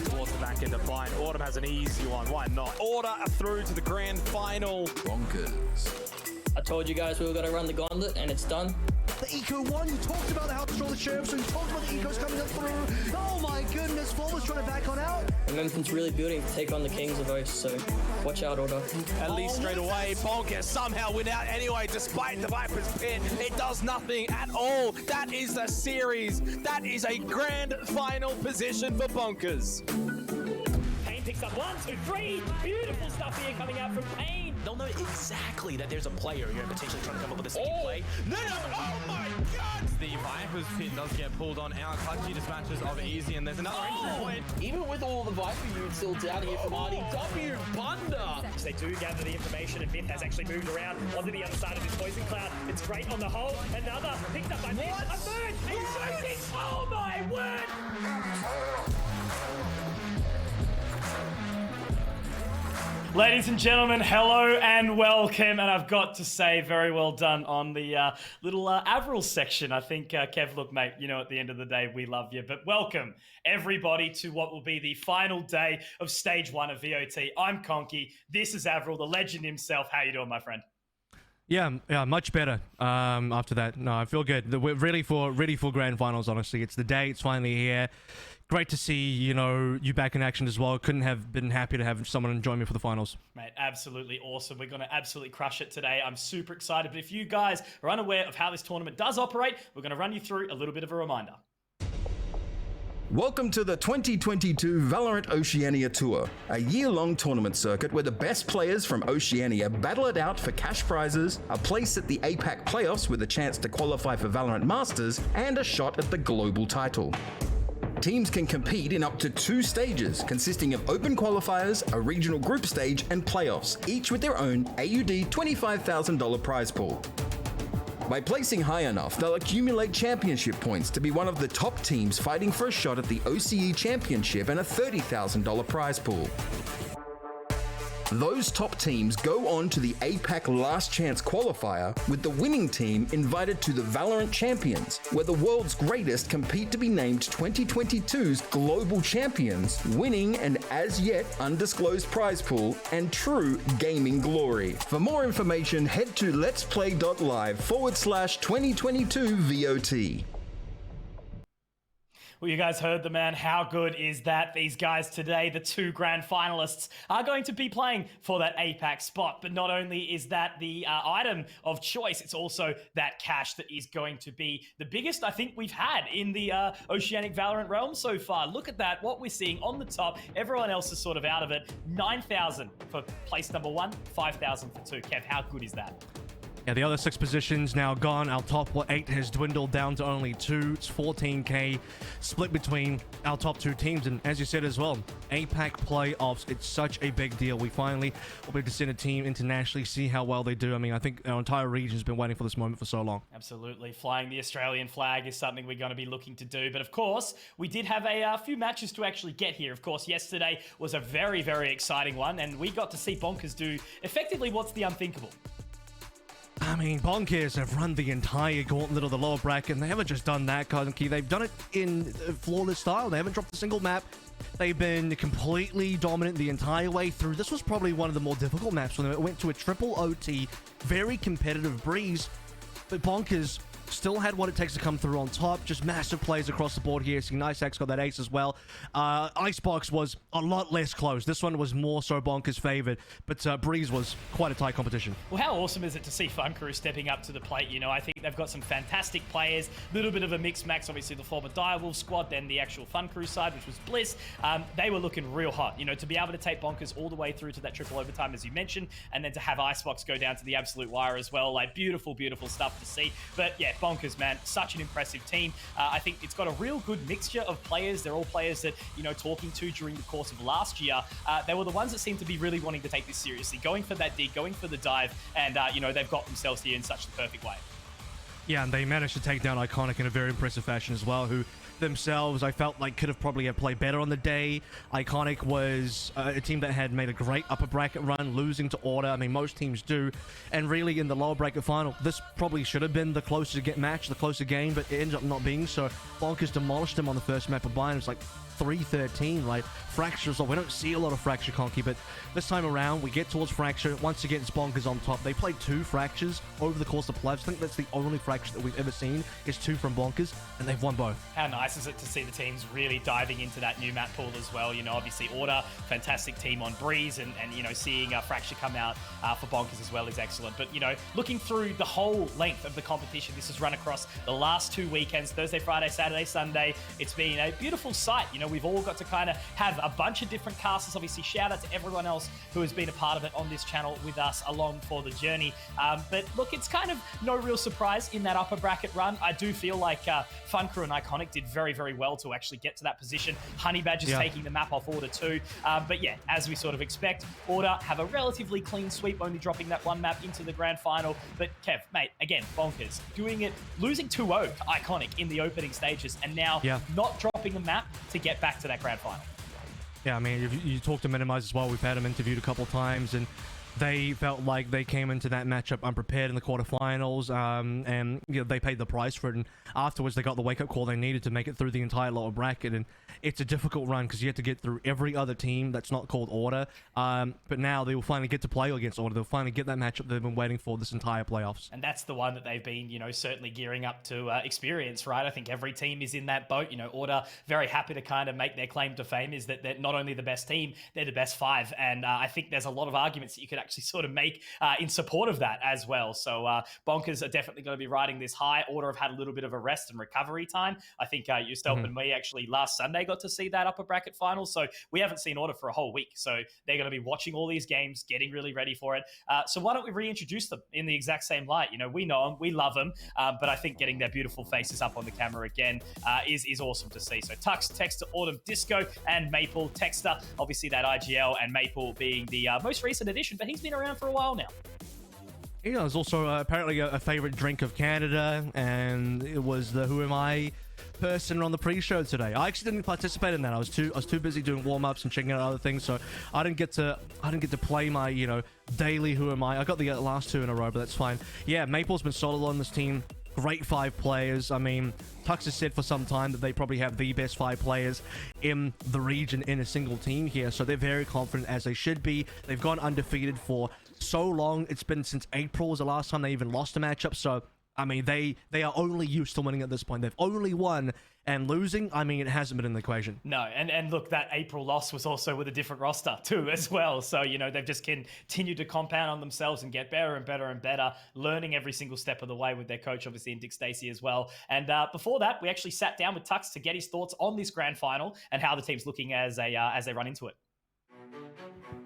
Towards the back end of Blind. Autumn has an easy one. Why not? Order through to the grand final. Bonkers. I told you guys we were going to run the gauntlet, and it's done. The Eco 1, you talked about how to control the sheriff, so you talked about the Ecos coming up through. Oh my goodness, Flawless trying to back on out. And Memphin's really building to take on the Kings of Oce, so watch out, Order. At least straight away, Bonkers somehow win out anyway, despite the Viper's pit. It does nothing at all. That is the series. That is a grand final position for Bonkers. Pain picks up 1, 2, 3. Beautiful stuff here coming out from Pain. They'll know exactly that there's a player here potentially trying to come up with a speed play. No, oh my god! The Viper's pit does get pulled on out. Clutchy dispatches of Easy, and there's another entry point. Even with all the Viper units still down here from RDW, Bunder. They do gather the information, and Myth has actually moved around onto the other side of this poison cloud. It's great on the whole. Another picked up by Myth. A third! A shooting! Oh my word! Ladies and gentlemen, hello and welcome. And I've got to say, very well done on the little Avril section. I think, Kev, look, mate, you know, at the end of the day, we love you. But welcome, everybody, to what will be the final day of Stage 1 of VOT. I'm Conky. This is Avril, the legend himself. How you doing, my friend? Yeah, much better. After that, no, I feel good. We're ready for grand finals. Honestly, it's the day. It's finally here. Great to see you back in action as well. Couldn't have been happier to have someone join me for the finals. Mate, absolutely awesome. We're going to absolutely crush it today. I'm super excited. But if you guys are unaware of how this tournament does operate, we're going to run you through a little bit of a reminder. Welcome to the 2022 Valorant Oceania Tour, a year-long tournament circuit where the best players from Oceania battle it out for cash prizes, a place at the APAC playoffs with a chance to qualify for Valorant Masters, and a shot at the global title. Teams can compete in up to 2 stages, consisting of open qualifiers, a regional group stage, and playoffs, each with their own AUD $25,000 prize pool. By placing high enough, they'll accumulate championship points to be one of the top teams fighting for a shot at the OCE Championship and a $30,000 prize pool. Those top teams go on to the APAC Last Chance qualifier, with the winning team invited to the Valorant Champions, where the world's greatest compete to be named 2022's Global Champions, winning an as yet undisclosed prize pool and true gaming glory. For more information, head to LetsPlay.Live /2022 VOT. Well, you guys heard the man. How good is that? These guys today, the 2 grand finalists, are going to be playing for that APAC spot. But not only is that the item of choice, it's also that cash that is going to be the biggest I think we've had in the Oceanic Valorant realm so far. Look at that. What we're seeing on the top, everyone else is sort of out of it. 9,000 for place number 1, 5,000 for 2. Kev, how good is that? Yeah, the other 6 positions now gone. Our top 8 has dwindled down to only 2. It's 14k split between our top 2 teams. And as you said as well, APAC playoffs, it's such a big deal. We finally will be able to send a team internationally, see how well they do. I mean, I think our entire region has been waiting for this moment for so long. Absolutely. Flying the Australian flag is something we're going to be looking to do. But of course, we did have a few matches to actually get here. Of course, yesterday was a very, very exciting one. And we got to see Bonkers do effectively what's the unthinkable. I mean, Bonkers have run the entire gauntlet of the lower bracket, and they haven't just done that, Key. They've done it in flawless style. They haven't dropped a single map. They've been completely dominant the entire way through. This was probably one of the more difficult maps for them. It went to a triple OT, very competitive breeze, but Bonkers still had what it takes to come through on top. Just massive plays across the board here. See, Nicex got that ace as well. Icebox was a lot less close. This one was more so Bonkers favored, but Breeze was quite a tight competition. Well, how awesome is it to see Fun Crew stepping up to the plate? I think they've got some fantastic players. A little bit of a mix max, obviously the former Direwolf squad, then the actual Fun Crew side, which was Bliss. They were looking real hot. To be able to take Bonkers all the way through to that triple overtime, as you mentioned, and then to have Icebox go down to the absolute wire as well. Like, beautiful, beautiful stuff to see. But yeah, Bonkers, man, such an impressive team. I think it's got a real good mixture of players. They're all players that, talking to during the course of last year, they were the ones that seemed to be really wanting to take this seriously, going for that dig, going for the dive, and, they've got themselves here in such the perfect way. Yeah, and they managed to take down Iconic in a very impressive fashion as well, who themselves, I felt like could have probably have played better on the day. Iconic was a team that had made a great upper bracket run, losing to Order. I mean, most teams do. And really, in the lower bracket final, this probably should have been the closer match, the closer game, but it ended up not being so. Bonkers demolished them on the first map of Bayern. It was like 3-13, right? Fractures, we don't see a lot of Fracture, Conky, but this time around, we get towards Fracture. Once again, it's Bonkers on top. They played 2 Fractures over the course of playoffs. I think that's the only Fracture that we've ever seen is 2 from Bonkers, and they've won both. How nice is it to see the teams really diving into that new map pool as well? Obviously Order, fantastic team on Breeze, and seeing Fracture come out for Bonkers as well is excellent. But, looking through the whole length of the competition, this has run across the last 2 weekends, Thursday, Friday, Saturday, Sunday. It's been a beautiful sight. We've all got to kind of have a bunch of different casters. Obviously, shout out to everyone else who has been a part of it on this channel with us along for the journey. But look, it's kind of no real surprise in that upper bracket run. I do feel like Fun Crew and Iconic did very, very well to actually get to that position. Honey Badger's taking the map off Order too. But yeah, as we sort of expect, Order have a relatively clean sweep, only dropping that 1 map into the grand final. But Kev, mate, again, Bonkers doing it, losing 2-0 to Iconic in the opening stages, and now not dropping a map to get back to that grand final. Yeah, I mean, you talk to Minimize as well. We've had him interviewed a couple of times, and they felt like they came into that matchup unprepared in the quarterfinals, and they paid the price for it. And afterwards, they got the wake-up call they needed to make it through the entire lower bracket. And it's a difficult run because you have to get through every other team that's not called Order. But now they will finally get to play against Order. They'll finally get that matchup they've been waiting for this entire playoffs. And that's the one that they've been, certainly gearing up to experience, right? I think every team is in that boat. Order very happy to kind of make their claim to fame is that they're not only the best team, they're the best 5. And I think there's a lot of arguments that you could actually sort of make in support of that as well. So Bonkers are definitely going to be riding this high. Order have had a little bit of a rest and recovery time. I think yourself and me actually last Sunday got to see that upper bracket final. So we haven't seen Order for a whole week. So they're going to be watching all these games, getting really ready for it. So why don't we reintroduce them in the exact same light? We know them, we love them, but I think getting their beautiful faces up on the camera again is awesome to see. So Tux, Texter, Autumn, Disco, and Maple. Texter, obviously that IGL, and Maple being the most recent addition, but he's been around for a while now. There's also apparently a favorite drink of Canada, and it was the Who Am I person on the pre-show today. I actually didn't participate in that. I was too busy doing warm-ups and checking out other things, so I didn't get to play my daily Who Am I. I got the last 2 in a row, but that's fine. Yeah, Maple's been solid on this team. Great 5 players. I mean, Tux has said for some time that they probably have the best 5 players in the region in a single team here, so they're very confident, as they should be. They've gone undefeated for so long. It's been since April was the last time they even lost a matchup, so I mean, they are only used to winning at this point. They've only won, and losing, I mean, it hasn't been in the equation. No, and look, that April loss was also with a different roster too as well. So, they've just continued to compound on themselves and get better and better and better, learning every single step of the way with their coach, obviously, in Dick Stacey as well. And before that, we actually sat down with Tux to get his thoughts on this grand final and how the team's looking as they run into it.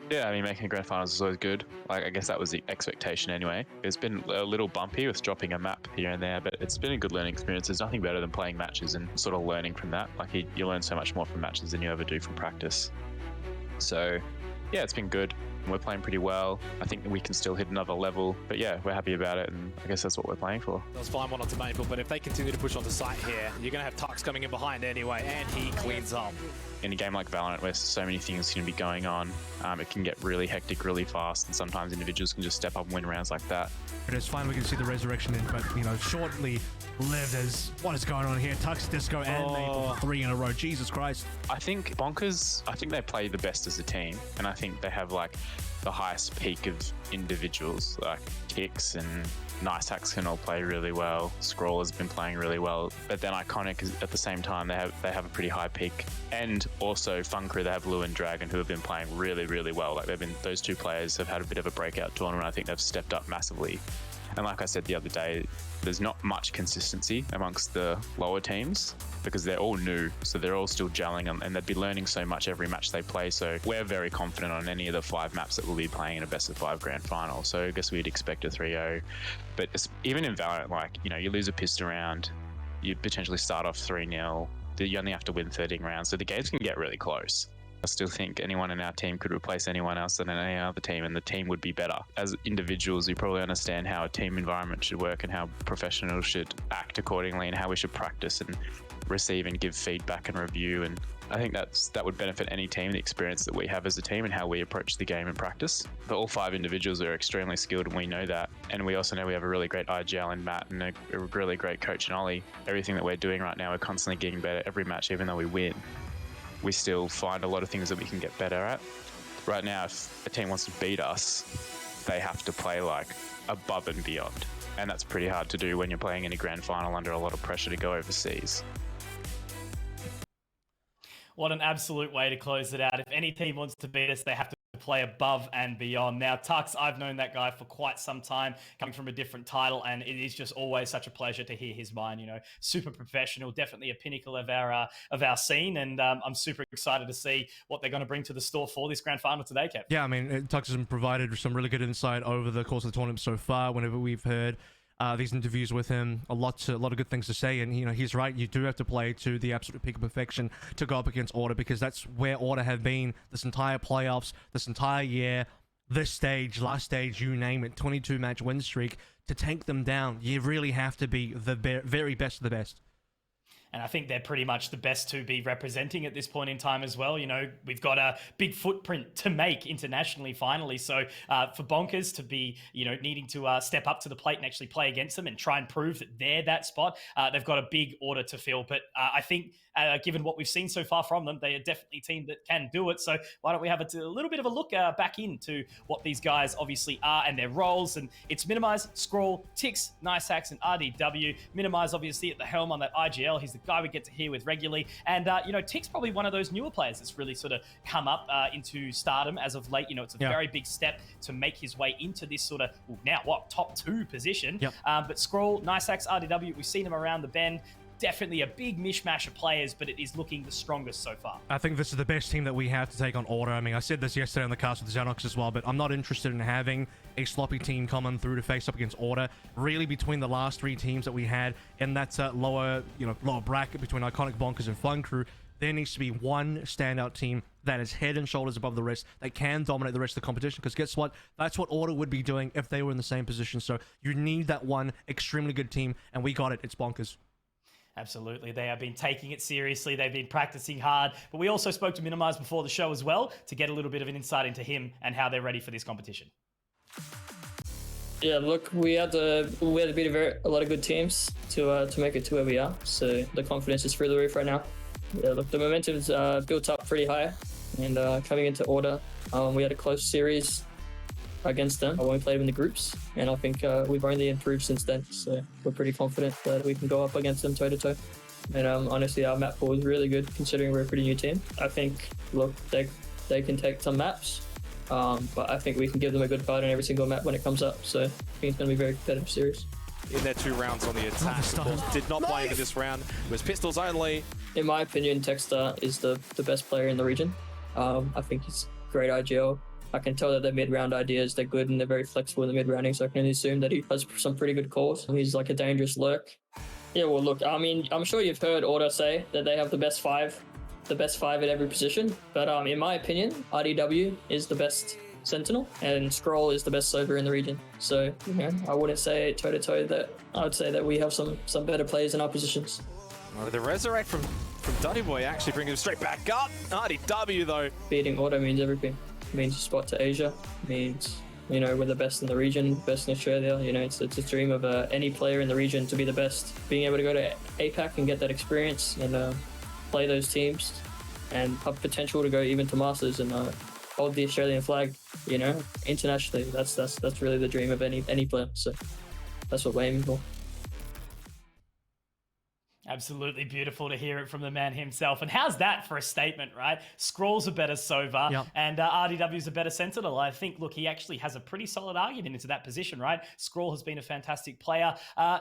Yeah, I mean, making the grand finals is always good. I guess that was the expectation anyway. It's been a little bumpy with dropping a map here and there, but it's been a good learning experience. There's nothing better than playing matches and sort of learning from that. You learn so much more from matches than you ever do from practice. So, yeah, it's been good. We're playing pretty well. I think we can still hit another level, but yeah, we're happy about it, and I guess that's what we're playing for. That was fine one onto Maple, but if they continue to push onto site here, you're going to have Tux coming in behind anyway, and he cleans up. In a game like Valorant, where so many things can be going on, it can get really hectic really fast, and sometimes individuals can just step up and win rounds like that. It is fine, we can see the resurrection in, but, shortly lived as what is going on here. Tux, Disco, and Maple for 3 in a row. Jesus Christ. I think Bonkers, they play the best as a team, and I think they have, the highest peak of individuals, like Kix and Nice Hacks can all play really well. Scroll has been playing really well, but then Iconic is, at the same time, they have a pretty high peak. And also Fun Crew, they have Lou and Dragon, who have been playing really, really well. Those 2 players have had a bit of a breakout tournament. I think they've stepped up massively. And like I said the other day, there's not much consistency amongst the lower teams because they're all new, so they're all still gelling, and they'd be learning so much every match they play. So we're very confident on any of the 5 maps that we'll be playing in a best of 5 grand final. So I guess we'd expect a 3-0. But even in Valorant, you lose a pistol round, you potentially start off 3-0. You only have to win 13 rounds, so the games can get really close. I still think anyone in our team could replace anyone else in any other team, and the team would be better. As individuals, we probably understand how a team environment should work and how professionals should act accordingly and how we should practice and receive and give feedback and review. And I think that would benefit any team, the experience that we have as a team and how we approach the game in practice. But all 5 individuals are extremely skilled, and we know that. And we also know we have a really great IGL in Matt and a really great coach in Ollie. Everything that we're doing right now, we're constantly getting better every match, even though we win. We still find a lot of things that we can get better at. Right now, if a team wants to beat us, they have to play above and beyond. And that's pretty hard to do when you're playing in a grand final under a lot of pressure to go overseas. What an absolute way to close it out. If any team wants to beat us, they have to play above and beyond. Now, Tux, I've known that guy for quite some time, coming from a different title, and it is just always such a pleasure to hear his mind. Super professional, definitely a pinnacle of our scene, and I'm super excited to see what they're going to bring to the store for this grand final today, Kev. Yeah, I mean, Tux has provided some really good insight over the course of the tournament so far. Whenever we've heard these interviews with him, a lot of good things to say, and he's right. You do have to play to the absolute peak of perfection to go up against Order, because that's where Order have been this entire playoffs, this entire year, this stage, last stage, you name it, 22 match win streak. To tank them down, you really have to be the very best of the best. And I think they're pretty much the best to be representing at this point in time as well. You know, we've got a big footprint to make internationally finally. So for Bonkers to be, you know, needing to step up to the plate and actually play against them and try and prove that they're that spot, they've got a big order to fill. But I think given what we've seen so far from them, they are definitely a team that can do it. So why don't we have a little bit of a look back into what these guys obviously are and their roles. And it's Minimize, Scroll, Tix, Nice Hacks, and RDW. Minimize obviously at the helm on that IGL. He's the guy we get to hear with regularly. And, you know, Tix probably one of those newer players that's really sort of come up into stardom as of late. You know, it's a very big step to make his way into this sort of, now what, top 2 position. But Scroll, Nice Hacks, RDW, we've seen him around the bend. Definitely a big mishmash of players, but it is looking the strongest so far. I think this is the best team that we have to take on Order. I mean, I said this yesterday on the cast with Xenox as well, but I'm not interested in having a sloppy team coming through to face up against Order. Really, between the last 3 teams that we had in that lower bracket between Iconic, Bonkers, and Fun Crew, there needs to be one standout team that is head and shoulders above the rest, that can dominate the rest of the competition, because guess what? That's what Order would be doing if they were in the same position. So you need that one extremely good team, and we got it. It's Bonkers. Absolutely. They have been taking it seriously. They've been practicing hard. But we also spoke to Minimize before the show as well to get a little bit of an insight into him and how they're ready for this competition. Yeah, look, we had to beat a lot of good teams to make it to where we are. So the confidence is through the roof right now. Yeah, look, the momentum's built up pretty high. And coming into Order, we had a close series against them when we played them in the groups, and I think we've only improved since then, so we're pretty confident that we can go up against them toe-to-toe. And honestly, our map pool is really good considering we're a pretty new team. I think, look, they can take some maps, but I think we can give them a good fight on every single map when it comes up, so I think it's going to be a very competitive series. In their 2 rounds on the attack, of course, did not play into this round. It was pistols only. In my opinion, Techstar is the best player in the region. I think he's great IGL. I can tell that their mid-round ideas, they're good and they're very flexible in the mid-rounding, so I can assume that he has some pretty good calls. He's like a dangerous lurk. Yeah, well, look, I mean, I'm sure you've heard Order say that they have the best five at every position, but in my opinion, RDW is the best Sentinel and Scroll is the best Sober in the region. So, you know, I wouldn't say toe-to-toe that. I would say that we have some better players in our positions. Oh, the resurrect from Duddy Boy actually brings him straight back up. RDW, though. Beating Order means everything. Means a spot to Asia, means, you know, we're the best in the region, best in Australia. You know, it's a dream of any player in the region to be the best. Being able to go to APAC and get that experience and play those teams and have potential to go even to Masters and hold the Australian flag, you know, internationally. That's really the dream of any player. So that's what we're aiming for. Absolutely beautiful to hear it from the man himself. And how's that for a statement, right? Scroll's a better Sova and RDW's a better Sentinel. I think, look, he actually has a pretty solid argument into that position, right? Scroll has been a fantastic player.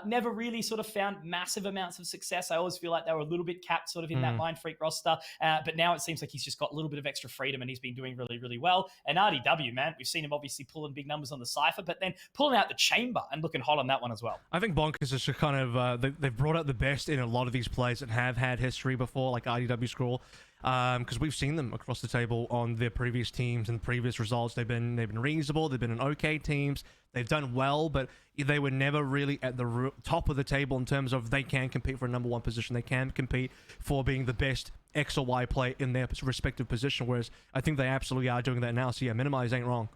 Never really sort of found massive amounts of success. I always feel like they were a little bit capped sort of in that Mind Freak roster. But now it seems like he's just got a little bit of extra freedom and he's been doing really, really well. And RDW, man, we've seen him obviously pulling big numbers on the Cypher, but then pulling out the Chamber and looking hot on that one as well. I think Bonkers is just kind of, they've brought out the best in a lot of these players that have had history before, like RDW Scroll, because we've seen them across the table on their previous teams and previous results. They've been reasonable. They've been in okay teams. They've done well, but they were never really at the top of the table in terms of they can compete for a number 1 position. They can compete for being the best X or Y play in their respective position, whereas I think they absolutely are doing that now. So yeah, Minimize ain't wrong.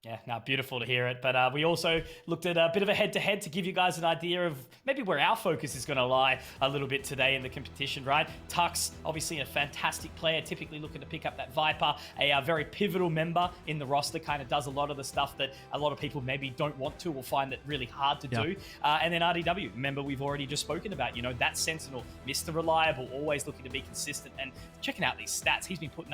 Yeah, no, beautiful to hear it. But we also looked at a bit of a head-to-head to give you guys an idea of maybe where our focus is going to lie a little bit today in the competition, right? Tux, obviously a fantastic player, typically looking to pick up that Viper, a very pivotal member in the roster, kind of does a lot of the stuff that a lot of people maybe don't want to or find it really hard to do. And then RDW, remember we've already just spoken about, you know, that Sentinel, Mr. Reliable, always looking to be consistent. And checking out these stats, he's been putting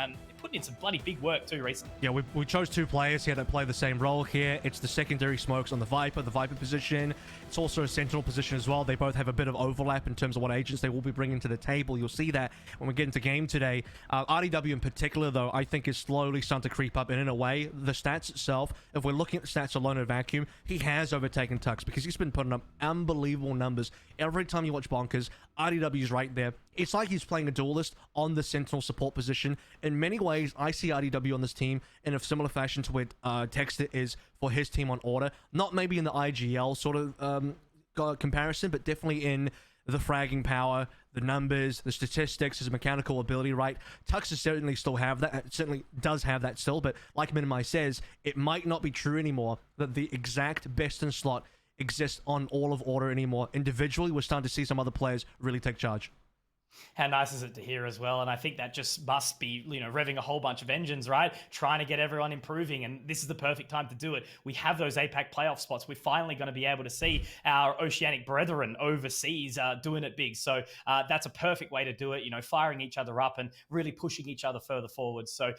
in some bloody big work too recently. Yeah, we chose 2 players here that play the same role here. It's the secondary smokes on the Viper position. It's also a Sentinel position as well. They both have a bit of overlap in terms of what agents they will be bringing to the table. You'll see that when we get into game today. RDW in particular, though, I think is slowly starting to creep up. And in a way, the stats itself, if we're looking at the stats alone in a vacuum, he has overtaken Tux because he's been putting up unbelievable numbers. Every time you watch Bonkers, RDW's right there. It's like he's playing a duelist on the Sentinel support position. In many ways, I see RDW on this team in a similar fashion to where Texter is for his team on Order. Not maybe in the IGL sort of comparison, but definitely in the fragging power, the numbers, the statistics, his mechanical ability, right? Tux certainly still have that, certainly does have that still, but like Minimi says, it might not be true anymore that the exact best in slot exists on all of Order anymore. Individually, we're starting to see some other players really take charge. How nice is it to hear as well? And I think that just must be, revving a whole bunch of engines, right? Trying to get everyone improving. And this is the perfect time to do it. We have those APAC playoff spots. We're finally going to be able to see our Oceanic brethren overseas doing it big. So that's a perfect way to do it, firing each other up and really pushing each other further forward. So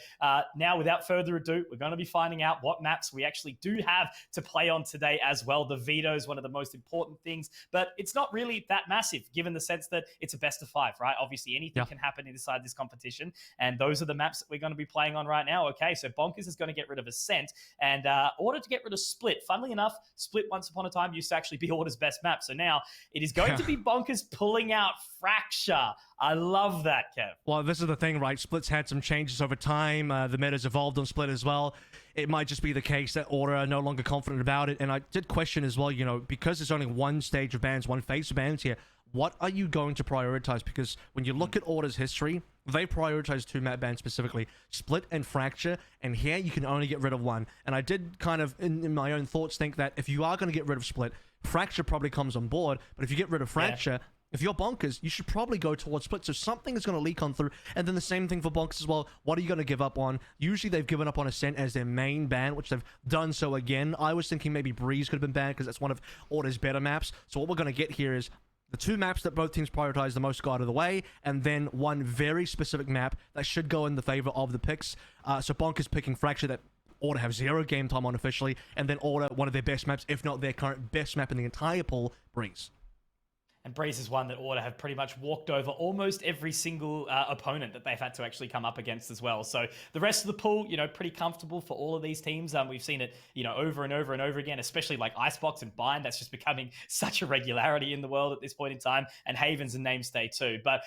now, without further ado, we're going to be finding out what maps we actually do have to play on today as well. The veto is one of the most important things, but it's not really that massive given the sense that it's a best of 5, right? Obviously, anything can happen inside this competition, and those are the maps that we're going to be playing on right now. Okay, so Bonkers is going to get rid of Ascent, and Order to get rid of Split. Funnily enough, Split once upon a time used to actually be Order's best map, so now it is going to be Bonkers pulling out Fracture. I love that, Kev. Well, this is the thing, right? Split's had some changes over time. The meta's evolved on Split as well. It might just be the case that Order are no longer confident about it, and I did question as well, because there's only one stage of bans, one phase of bans here, what are you going to prioritize? Because when you look at Order's history, they prioritize 2 map bans specifically, Split and Fracture, and here you can only get rid of 1. And I did kind of, in my own thoughts, think that if you are going to get rid of Split, Fracture probably comes on board, but if you get rid of Fracture, if you're Bonkers, you should probably go towards Split, so something is going to leak on through. And then the same thing for Bonkers as well. What are you going to give up on? Usually they've given up on Ascent as their main ban, which they've done so again. I was thinking maybe Breeze could have been banned because that's one of Order's better maps. So what we're going to get here is the 2 maps that both teams prioritize the most go out of the way, and then one very specific map that should go in the favor of the picks. So Bonkers picking Fracture, that Order have 0 game time on officially, and then Order, one of their best maps, if not their current best map in the entire pool, Breeze. And Breeze is one that Order have pretty much walked over almost every single opponent that they've had to actually come up against as well. So the rest of the pool, pretty comfortable for all of these teams. We've seen it, over and over and over again, especially like Icebox and Bind. That's just becoming such a regularity in the world at this point in time. And Havens and Namestay too. But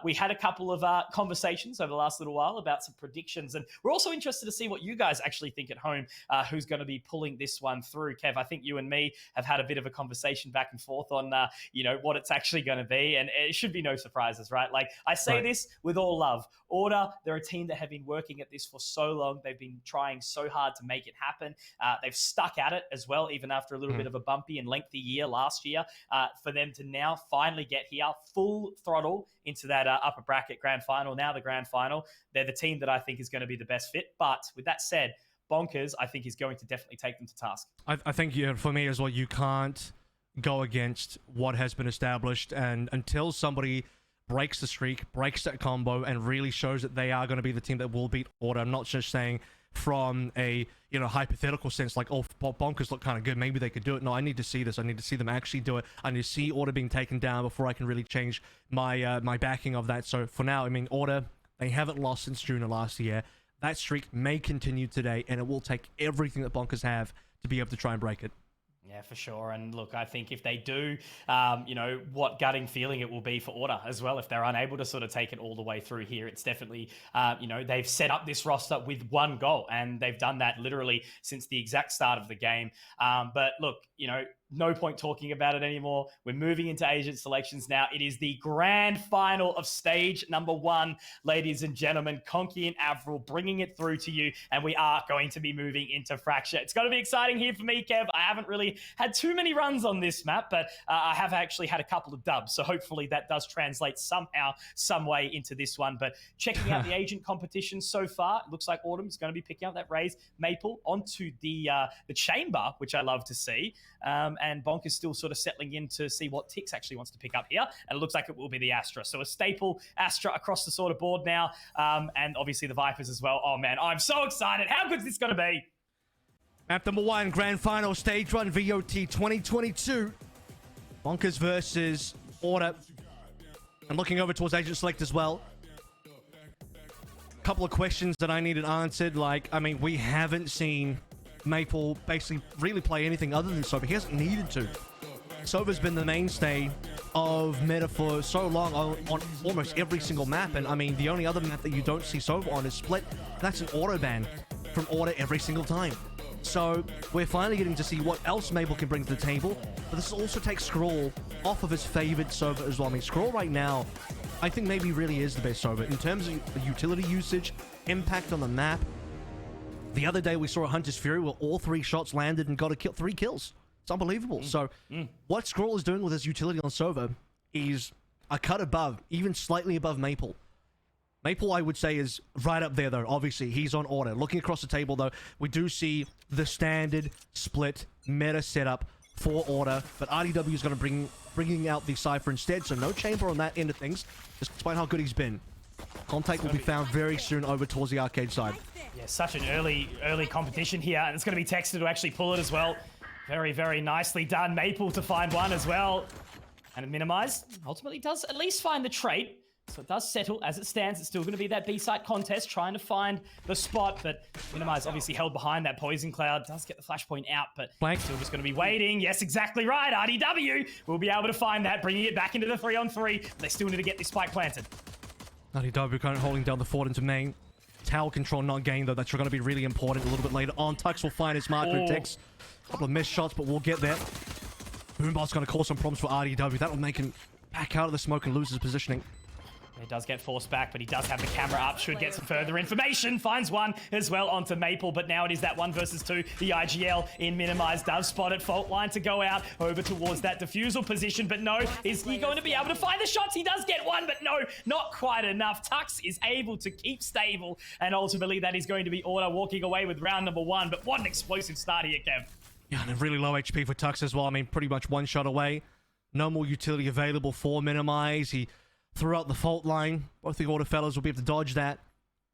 we had a couple of conversations over the last little while about some predictions. And we're also interested to see what you guys actually think at home, who's going to be pulling this one through. Kev, I think you and me have had a bit of a conversation back and forth on, what it's actually going to be, and it should be no surprises, right? Like, I say this with all love. Order, they're a team that have been working at this for so long. They've been trying so hard to make it happen. They've stuck at it as well, even after a little bit of a bumpy and lengthy year last year. For them to now finally get here, full throttle into that upper bracket grand final, now the grand final, they're the team that I think is going to be the best fit. But with that said, Bonkers, I think, is going to definitely take them to task. I think, for me as well, you can't go against what has been established, and until somebody breaks the streak, breaks that combo, and really shows that they are going to be the team that will beat Order. I'm not just saying from a hypothetical sense, like, oh, Bonkers look kind of good, maybe they could do it. No, I need to see this. I need to see them actually do it. I need to see Order being taken down before I can really change my my backing of that. So for now, Order, they haven't lost since June of last year. That streak may continue today, and it will take everything that Bonkers have to be able to try and break it. Yeah, for sure. And look, I think if they do, what gutting feeling it will be for Order as well if they're unable to sort of take it all the way through here. It's definitely, they've set up this roster with 1 goal, and they've done that literally since the exact start of the game. But look, no point talking about it anymore. We're moving into agent selections now. It is the grand final of stage number 1, ladies and gentlemen. Conky and Avril bringing it through to you, and we are going to be moving into Fracture. It's going to be exciting here for me, Kev. I haven't really had too many runs on this map, but I have actually had a couple of dubs, so hopefully that does translate somehow, some way into this one. But checking out the agent competition so far, it looks like Autumn is going to be picking up that Raise Maple onto the chamber, which I love to see. And Bonk is still sort of settling in to see what Tix actually wants to pick up here. And it looks like it will be the Astra. So a staple Astra across the sort of board now. And obviously the Vipers as well. Oh, man, I'm so excited. How good is this going to be? Map number 1, Grand Final, Stage 1, VOT 2022. Bonkers versus Order. And looking over towards Agent Select as well. Couple of questions that I needed answered. We haven't seen Maple basically really play anything other than Sova. He hasn't needed to. Sova's been the mainstay of meta for so long on almost every single map. And the only other map that you don't see Sova on is Split. That's an auto ban from Order every single time. So we're finally getting to see what else Maple can bring to the table. But this also takes Scroll off of his favorite server as well. I mean, Scroll right now, I think maybe really is the best server in terms of utility usage, impact on the map. The other day we saw a Hunter's Fury where all 3 shots landed and got 3 kills. It's unbelievable. So what Scroll is doing with his utility on server is a cut above, even slightly above Maple. Maple, I would say, is right up there, though. Obviously, he's on order. Looking across the table, though, we do see the standard split meta setup for order, but RDW is going to bringing out the Cypher instead, so no Chamber on that end of things, despite how good he's been. Contact will be found very soon over towards the arcade side. Yeah, such an early competition here, and it's going to be Texter to actually pull it as well. Very, very nicely done. Maple to find one as well. And Minimize ultimately does at least find the trait. So it does settle as it stands. It's still going to be that B-site contest, trying to find the spot, but Minimize obviously held behind that poison cloud. Does get the flashpoint out, but still just going to be waiting. Yes, exactly right. RDW will be able to find that, bringing it back into the 3-on-3. But they still need to get this spike planted. RDW kind of holding down the fort into main. Tower control not gained, though. That's going to be really important a little bit later on. Tux will find his mark with Tex. A couple of missed shots, but we'll get there. Boombot's going to cause some problems for RDW. That will make him back out of the smoke and lose his positioning. He does get forced back, but he does have the camera up. Should get some further information. Finds one as well onto Maple, but now it is that 1 versus 2. The IGL in Minimize does spot it. Fault line to go out over towards that defusal position, but no. Is he going to be able to find the shots? He does get one, but no, not quite enough. Tux is able to keep stable, and ultimately that is going to be Order walking away with round number 1. But what an explosive start here, Kev. Yeah, and a really low HP for Tux as well. I mean, pretty much 1 shot away. No more utility available for Minimize. He threw out the fault line. Both the Order fellas will be able to dodge that.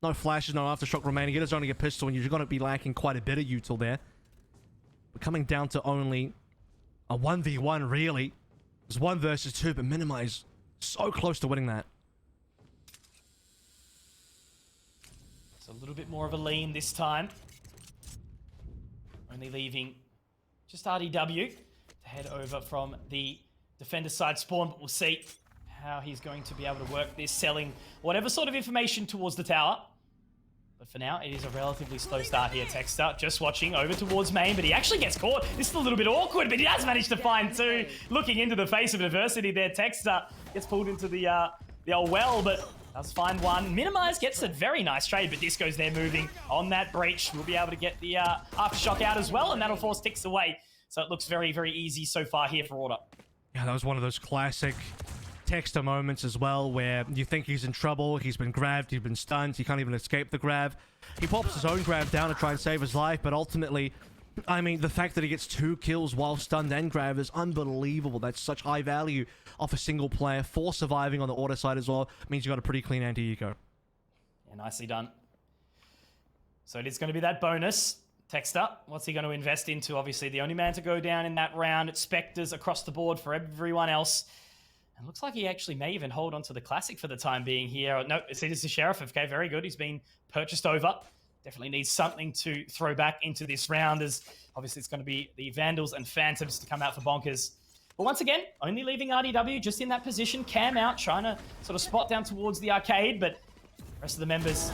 No flashes, no aftershock remaining. It is only a pistol, and you're going to be lacking quite a bit of util there. We're coming down to only a 1v1, really. It's 1 versus 2, but Minimize so close to winning that. It's a little bit more of a lean this time. Only leaving just RDW to head over from the defender side spawn, but we'll see how he's going to be able to work this, selling whatever sort of information towards the tower. But for now, it is a relatively slow start here. Texter just watching over towards main, but he actually gets caught. This is a little bit awkward, but he does manage to find 2. Looking into the face of adversity there, Texter gets pulled into the old well, but does find 1. Minimize gets a very nice trade, but Disco's there moving on that breach. We'll be able to get the aftershock out as well, and that'll force Tix away. So it looks very, very easy so far here for Order. Yeah, that was one of those classic Texter moments as well, where you think he's in trouble, he's been grabbed, he's been stunned, he can't even escape the grab. He pops his own grab down to try and save his life, but ultimately, I mean, the fact that he gets 2 kills while stunned and grabbed is unbelievable. That's such high value off a single player. For surviving on the Order side as well means you got a pretty clean anti-eco. Yeah, nicely done. So it is going to be that bonus. Texter, what's he going to invest into? Obviously, the only man to go down in that round. It's Spectres across the board for everyone else. And looks like he actually may even hold on to the Classic for the time being here. No, it is the Sheriff. Okay, very good. He's been purchased over. Definitely needs something to throw back into this round, as obviously it's going to be the Vandals and Phantoms to come out for Bonkers. But once again, only leaving RDW just in that position. Cam out, trying to sort of spot down towards the arcade, but the rest of the members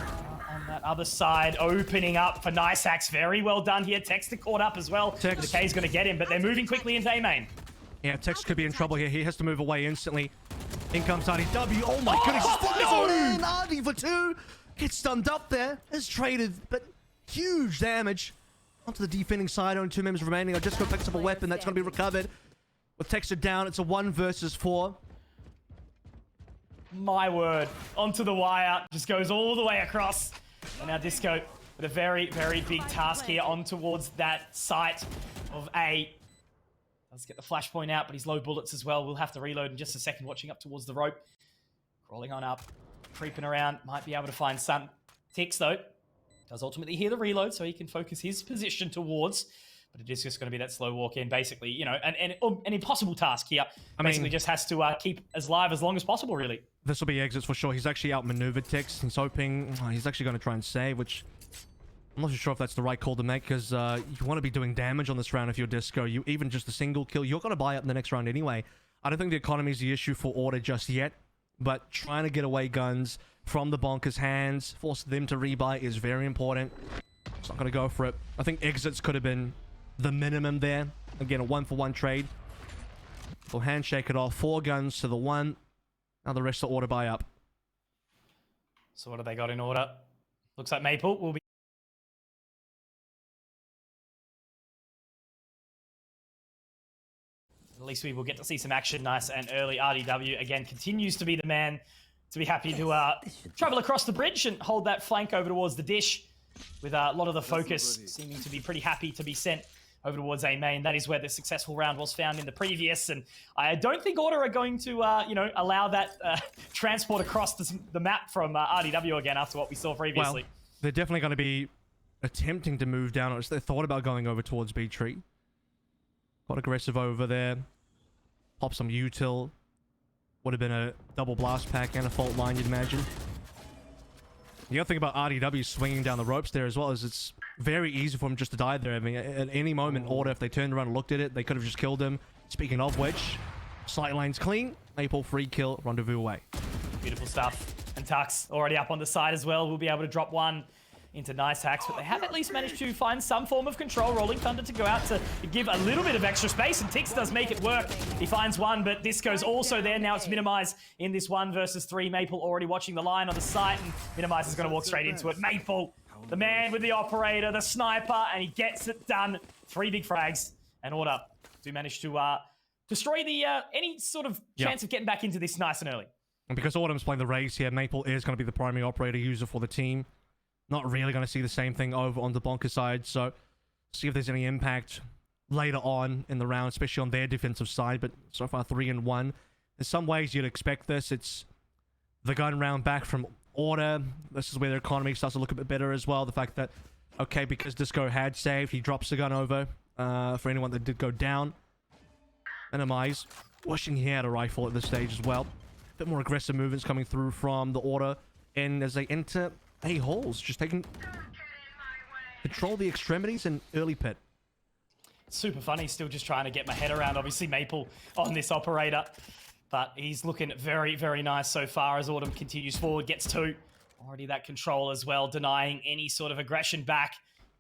on that other side opening up for Nice Hacks. Very well done here. Texter caught up as well. The K's going to get him, but they're moving quickly into A main. Yeah, Tex could be in trouble here. He has to move away instantly. In comes RDW. Oh my goodness. No! RD for 2. Gets stunned up there. Is traded, but huge damage. Onto the defending side. Only 2 members remaining. Just picks up a weapon. That's going to be recovered. With Texter down, it's a 1 versus 4. My word. Onto the wire. Just goes all the way across. And now Disco with a very, very big task here on towards that site of A. Let's get the flashpoint out, but he's low bullets as well. We'll have to reload in just a second, watching up towards the rope. Crawling on up, creeping around. Might be able to find some. Tix, though, does ultimately hear the reload, so he can focus his position towards. But it is just going to be that slow walk in, basically, you know, an impossible task here. Basically just has to keep as live as long as possible, really. This will be exits for sure. He's actually outmaneuvered Tix. He's hoping he's actually going to try and save, which I'm not sure if that's the right call to make, because you want to be doing damage on this round if you're Disco. You even just a single kill, you're going to buy up in the next round anyway. I don't think the economy is the issue for Order just yet, but trying to get away guns from the Bonkers' hands, force them to rebuy is very important. not going to go for it. I think exits could have been the minimum there. Again, a 1-for-1 trade. They'll handshake it off. 4 guns to the 1. Now the rest are order buy up. So what have they got in order? Looks like Maple will be... At least we will get to see some action nice and early. RDW, again, continues to be the man to be happy to travel across the bridge and hold that flank over towards the dish, with a lot of the focus seeming to be pretty happy to be sent over towards A main. That is where the successful round was found in the previous, and I don't think Order are going to, allow that transport across the map from RDW again after what we saw previously. Well, they're definitely going to be attempting to move down. They thought about going over towards B tree. Quite aggressive over there. Pop some util. Would have been a double blast pack and a fault line, you'd imagine. The other thing about RDW swinging down the ropes there as well is it's very easy for him just to die there. I mean, at any moment, Order, if they turned around and looked at it, they could have just killed him. Speaking of which, sight line's clean. Maple free kill, rendezvous away. Beautiful stuff. And Tux already up on the side as well. We'll be able to drop one into Nice Hacks, but they have at least managed to find some form of control. Rolling Thunder to go out to give a little bit of extra space, and Tix does make it work. He finds one, but Disco's also there. Now it's Minimize in this 1 versus 3. Maple already watching the line on the site, and Minimize is going to walk straight into it. Maple, the man with the operator, the sniper, and he gets it done. 3 big frags, and Order do manage to destroy the any sort of chance of getting back into this nice and early. And because Autumn's playing the race here, Maple is going to be the primary operator user for the team. Not really going to see the same thing over on the Bonker side, so see if there's any impact later on in the round, especially on their defensive side, but so far 3-1. In some ways, you'd expect this. It's the gun round back from Order. This is where their economy starts to look a bit better as well. The fact that, okay, because Disco had saved, he drops the gun over for anyone that did go down. Minimize. Wishing he had a rifle at this stage as well. A bit more aggressive movements coming through from the Order, and as they enter A holes, just taking control of the extremities and early pit. Super funny, still just trying to get my head around, obviously, Maple on this operator. But he's looking very, very nice so far as Autumn continues forward, gets 2. Already that control as well, denying any sort of aggression back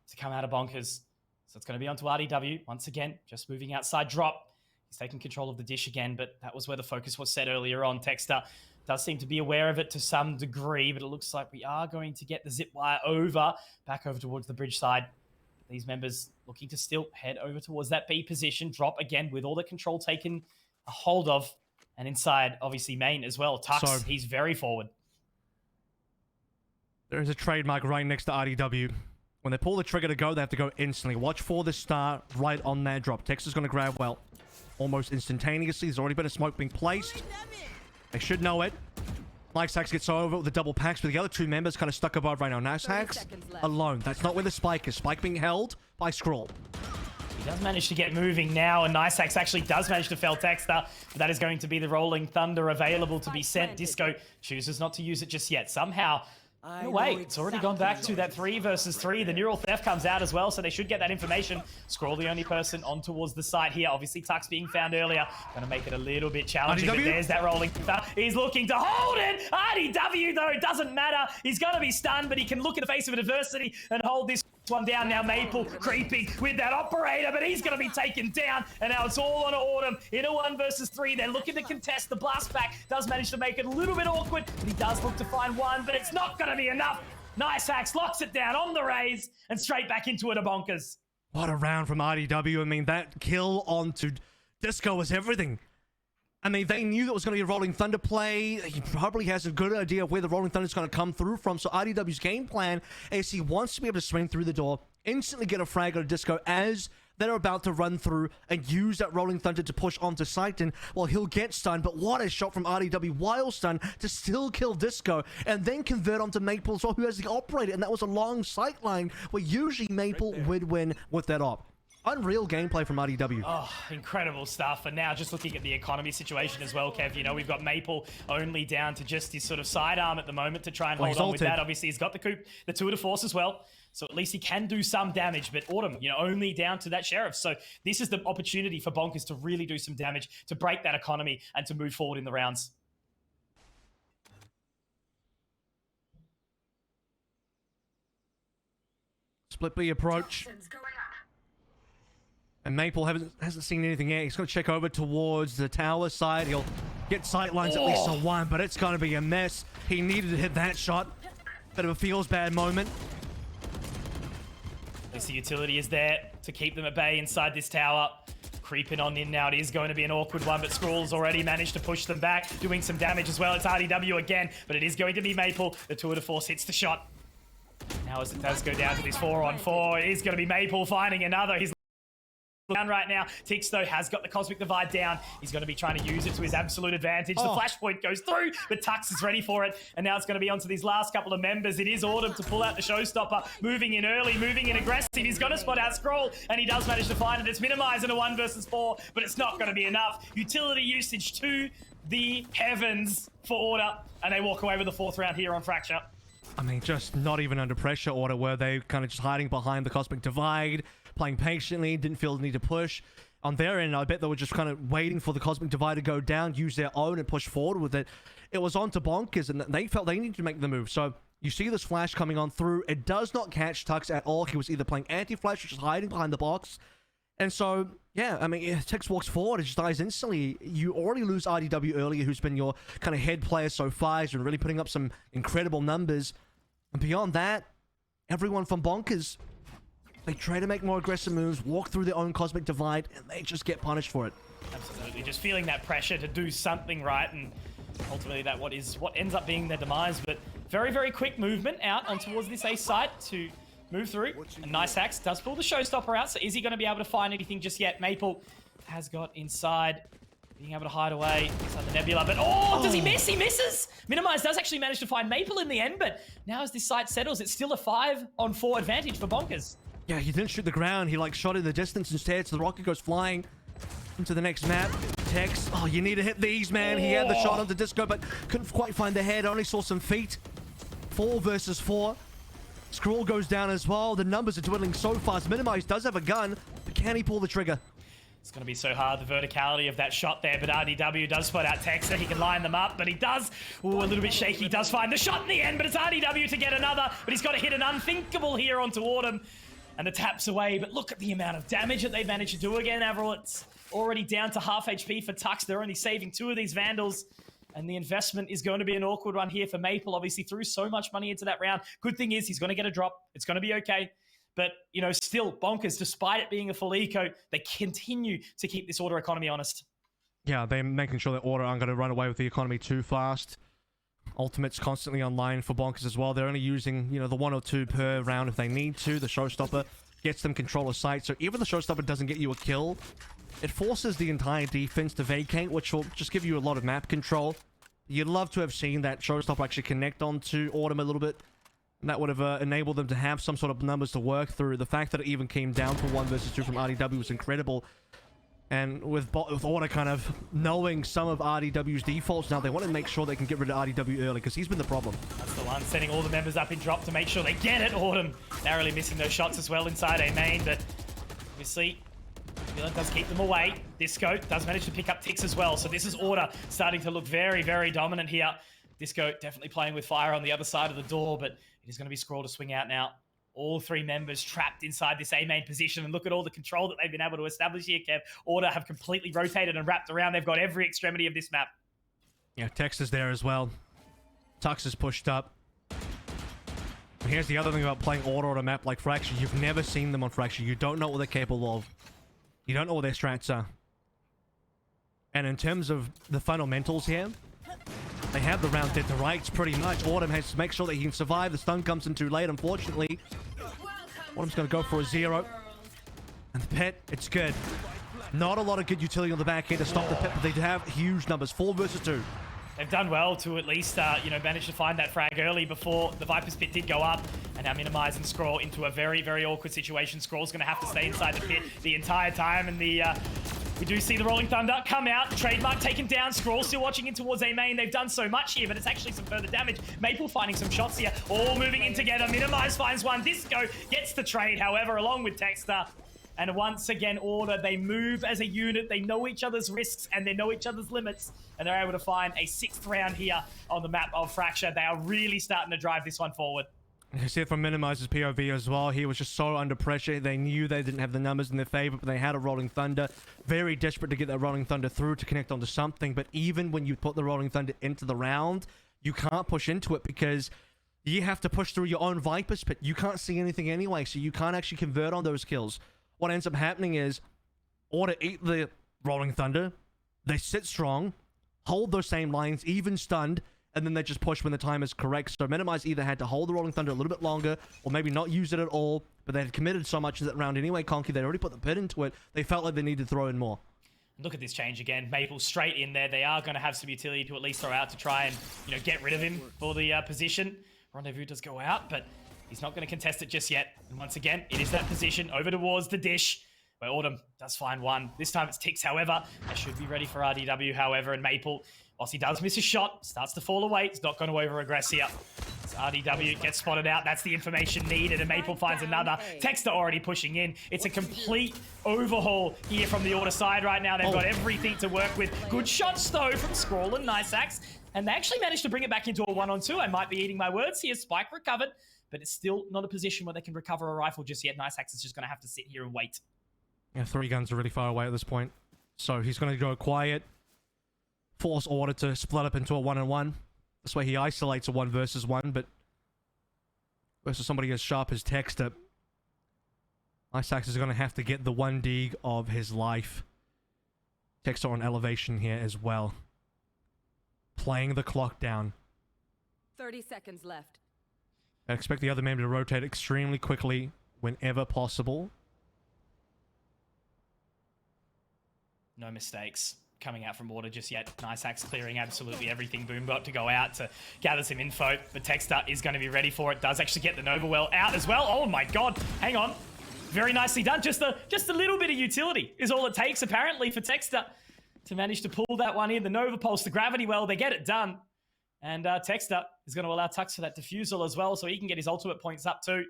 to come out of Bonkers. So it's going to be onto RDW. Once again, just moving outside drop. He's taking control of the dish again, but that was where the focus was set earlier on. Texter does seem to be aware of it to some degree, but it looks like we are going to get the zip wire back over towards the bridge side. These members looking to still head over towards that B position, drop again with all the control taken a hold of, and inside, obviously, main as well. Tux, he's very forward. There is a trademark right next to RDW. When they pull the trigger to go, they have to go instantly. Watch for the star right on that drop. Texter's going to grab well. Almost instantaneously. There's already been a smoke being placed. They should know it. Nice Hacks gets over with the double packs, but the other 2 members kind of stuck above right now. Nice Hacks alone. That's not where the spike is. Spike being held by Scroll. He does manage to get moving now, and Nice Hacks actually does manage to fell Texter. But that is going to be the Rolling Thunder available to be sent. Disco chooses not to use it just yet. Somehow, in a way, it's already gone back to that 3 versus 3. The neural theft comes out as well, so they should get that information. Scroll the only person on towards the site here. Obviously, Tux being found earlier. Going to make it a little bit challenging, but there's that Rolling Thunder. He's looking to hold it. RDW, though, it doesn't matter. He's going to be stunned, but he can look in the face of adversity and hold this one down. Now Maple creeping with that operator, but he's going to be taken down, and now it's all on Autumn in a 1 versus 3. They're looking to contest. The blast back does manage to make it a little bit awkward, but he does look to find one, but it's not going to be enough. Nice Hacks locks it down on the raise and straight back into it, a Bonkers. What a round from RDW. I mean, that kill onto Disco was everything. I mean, they knew that was going to be a Rolling Thunder play. He probably has a good idea of where the Rolling Thunder is going to come through from. So RDW's game plan is he wants to be able to swing through the door, instantly get a frag on Disco as they're about to run through and use that Rolling Thunder to push onto Sighton. Well, he'll get stunned, but what a shot from RDW while stunned to still kill Disco and then convert onto Maple as well, who has the operator, and that was a long sight line where usually Maple would win with that op. Unreal gameplay from RDW. Oh, incredible stuff. And now just looking at the economy situation as well, Kev, you know, we've got Maple only down to just his sort of sidearm at the moment to try and hold on with that. Obviously, he's got the tour de force as well. So at least he can do some damage, but Autumn, you know, only down to that Sheriff. So this is the opportunity for Bonkers to really do some damage, to break that economy and to move forward in the rounds. Split B approach. And Maple hasn't seen anything yet. He's going to check over towards the tower side. He'll get sight lines at least on one, but it's going to be a mess. He needed to hit that shot. Bit of a feels bad moment. At least the utility is there to keep them at bay inside this tower. Creeping on in now. It is going to be an awkward one, but Skrull's already managed to push them back, doing some damage as well. It's RDW again, but it is going to be Maple. The tour de force hits the shot. Now as it does go down to this 4-on-4, it is going to be Maple finding another. He's down right now. Tix, though, has got the Cosmic Divide down. He's going to be trying to use it to his absolute advantage. The flashpoint goes through, but Tux is ready for it. And now it's going to be onto these last couple of members. It is Autumn to pull out the showstopper. Moving in early, moving in aggressive. He's going to spot out Skrull, and he does manage to find it. It's minimized in a 1 versus 4, but it's not going to be enough. Utility usage to the heavens for Order, and they walk away with the 4th round here on Fracture. I mean, just not even under pressure, Order, where they kind of just hiding behind the Cosmic Divide, playing patiently, didn't feel the need to push. On their end, I bet they were just kind of waiting for the Cosmic Divide to go down, use their own, and push forward with it. It was on to Bonkers, and they felt they needed to make the move. So you see this flash coming on through. It does not catch Tux at all. He was either playing anti-flash or just hiding behind the box. And so, yeah, I mean, Tix walks forward, it just dies instantly. You already lose RDW earlier, who's been your kind of head player so far. He's been really putting up some incredible numbers. And beyond that, everyone from Bonkers, they try to make more aggressive moves, walk through their own Cosmic Divide, and they just get punished for it. Absolutely, just feeling that pressure to do something right, and ultimately that what ends up being their demise. But very, very quick movement out on towards this A site to move through. And Nice Axe does pull the showstopper out, so is he going to be able to find anything just yet? Maple has got inside, being able to hide away inside the Nebula, but does he miss? He misses! Minimize does actually manage to find Maple in the end, but now as this site settles, it's still a 5-on-4 advantage for Bonkers. Yeah, he didn't shoot the ground. He like shot in the distance instead, so the rocket goes flying into the next map. Tex, you need to hit these, man. He had the shot on the disco, but couldn't quite find the head. Only saw some feet. 4 versus 4. Skrull goes down as well. The numbers are dwindling so fast. Minimize does have a gun, but can he pull the trigger? It's going to be so hard, the verticality of that shot there, but RDW does spot out Tex, he can line them up, but he does. A little bit shaky, does find the shot in the end, but it's RDW to get another, but he's got to hit an unthinkable here onto Autumn, and the tap's away, but look at the amount of damage that they managed to do again, Avril. It's already down to half HP for Tux. They're only saving 2 of these Vandals, and the investment is going to be an awkward one here for Maple. Obviously threw so much money into that round. Good thing is he's going to get a drop. It's going to be okay. But, you know, still, Bonkers, despite it being a full eco, they continue to keep this Order economy honest. Yeah, they're making sure that Order aren't going to run away with the economy too fast. Ultimate's constantly online for Bonkers as well. They're only using, you know, the 1 or 2 per round if they need to. The Showstopper gets them control of sight. So even the Showstopper doesn't get you a kill, it forces the entire defense to vacate, which will just give you a lot of map control. You'd love to have seen that Showstopper actually connect onto Autumn a little bit. That would have enabled them to have some sort of numbers to work through. The fact that it even came down to 1 versus 2 from RDW was incredible. And with Order kind of knowing some of RDW's defaults now, they want to make sure they can get rid of RDW early, because he's been the problem. That's the one, setting all the members up in drop to make sure they get it. Autumn narrowly missing those shots as well inside A main, but obviously Villain does keep them away. Disco does manage to pick up Tix as well, so this is Order starting to look very, very dominant here. Disco definitely playing with fire on the other side of the door, but it is going to be Skrull to swing out now. All 3 members trapped inside this A main position, and look at all the control that they've been able to establish here, Kev. Order have completely rotated and wrapped around. They've got every extremity of this map. Yeah, Tex is there as well. Tux is pushed up. And here's the other thing about playing Order on a map like Fracture. You've never seen them on Fracture. You don't know what they're capable of. You don't know what their strats are. And in terms of the fundamentals here, they have the round dead to rights pretty much. Autumn has to make sure that he can survive. The stun comes in too late, unfortunately. Autumn's going to go for a 0. And the pet, it's good. Not a lot of good utility on the back end to stop the pet, but they have huge numbers. 4 versus 2. They've done well to at least, manage to find that frag early before the Viper's pit did go up. And now minimizing Skrull into a very, very awkward situation. Skrull's going to have to stay inside the pit the entire time. And we do see the Rolling Thunder come out. Trademark taken down. Skrull still watching in towards A main. They've done so much here, but it's actually some further damage. Maple finding some shots here. All moving in together. Minimize finds one. Disco gets the trade, however, along with Texter. And once again, Order, they move as a unit. They know each other's risks and they know each other's limits. And they're able to find a 6th round here on the map of Fracture. They are really starting to drive this one forward. You see it from Minimize's POV as well. He was just so under pressure. They knew they didn't have the numbers in their favor, but they had a Rolling Thunder. Very desperate to get that Rolling Thunder through to connect onto something. But even when you put the Rolling Thunder into the round, you can't push into it because you have to push through your own Viper's pit. You can't see anything anyway, so you can't actually convert on those kills. What ends up happening is Order eat the Rolling Thunder. They sit strong, hold those same lines, even stunned, and then they just push when the time is correct. So Minimize either had to hold the Rolling Thunder a little bit longer, or maybe not use it at all, but they had committed so much in that round anyway, Conky. They'd already put the pit into it. They felt like they needed to throw in more. Look at this change again. Maple straight in there. They are going to have some utility to at least throw out to try and, get rid of him for the position. Rendezvous does go out, but he's not going to contest it just yet. And once again, it is that position over towards the dish, where Autumn does find one. This time it's Tix, however. They should be ready for RDW, however, and Maple, whilst he does miss a shot, starts to fall away. He's not going to over-aggress here. So RDW gets spotted out. That's the information needed, and Maple finds another. Texter already pushing in. It's a complete overhaul here from the Order side right now. They've got everything to work with. Good shots, though, from Scrawl and Nice Axe, and they actually managed to bring it back into a 1-on-2. I might be eating my words here. Spike recovered, but it's still not a position where they can recover a rifle just yet. Nice Axe is just going to have to sit here and wait. Yeah, 3 guns are really far away at this point. So he's going to go quiet, force Order to split up into a 1-on-1. This way he isolates a 1 versus 1, but versus somebody as sharp as Texter, Nice Axe is going to have to get the 1 dig of his life. Texter on elevation here as well. Playing the clock down. 30 seconds left. I expect the other member to rotate extremely quickly whenever possible. No mistakes coming out from Order just yet. Nice Axe clearing absolutely everything. Boombot to go out to gather some info. But Texter is going to be ready for it. Does actually get the Nova Well out as well. Oh my god. Hang on. Very nicely done. Just a little bit of utility is all it takes, apparently, for Texter to manage to pull that one in. The Nova Pulse, the Gravity Well, they get it done. And Texter is going to allow Tux for that defusal as well, so he can get his ultimate points up too.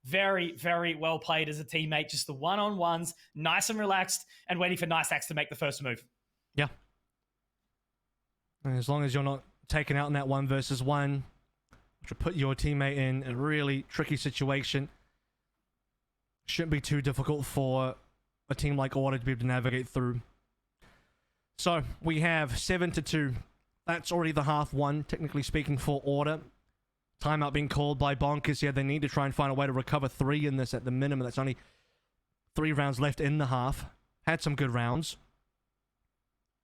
Very, very well played as a teammate. Just the one-on-ones, nice and relaxed, and waiting for Nice Axe to make the first move. Yeah. And as long as you're not taken out in that 1 versus 1, which will put your teammate in a really tricky situation, shouldn't be too difficult for a team like Order to be able to navigate through. So we have 7-2. That's already the half won, technically speaking, for Order. Timeout being called by Bonkers here. They need to try and find a way to recover 3 in this at the minimum. That's only 3 rounds left in the half. Had some good rounds.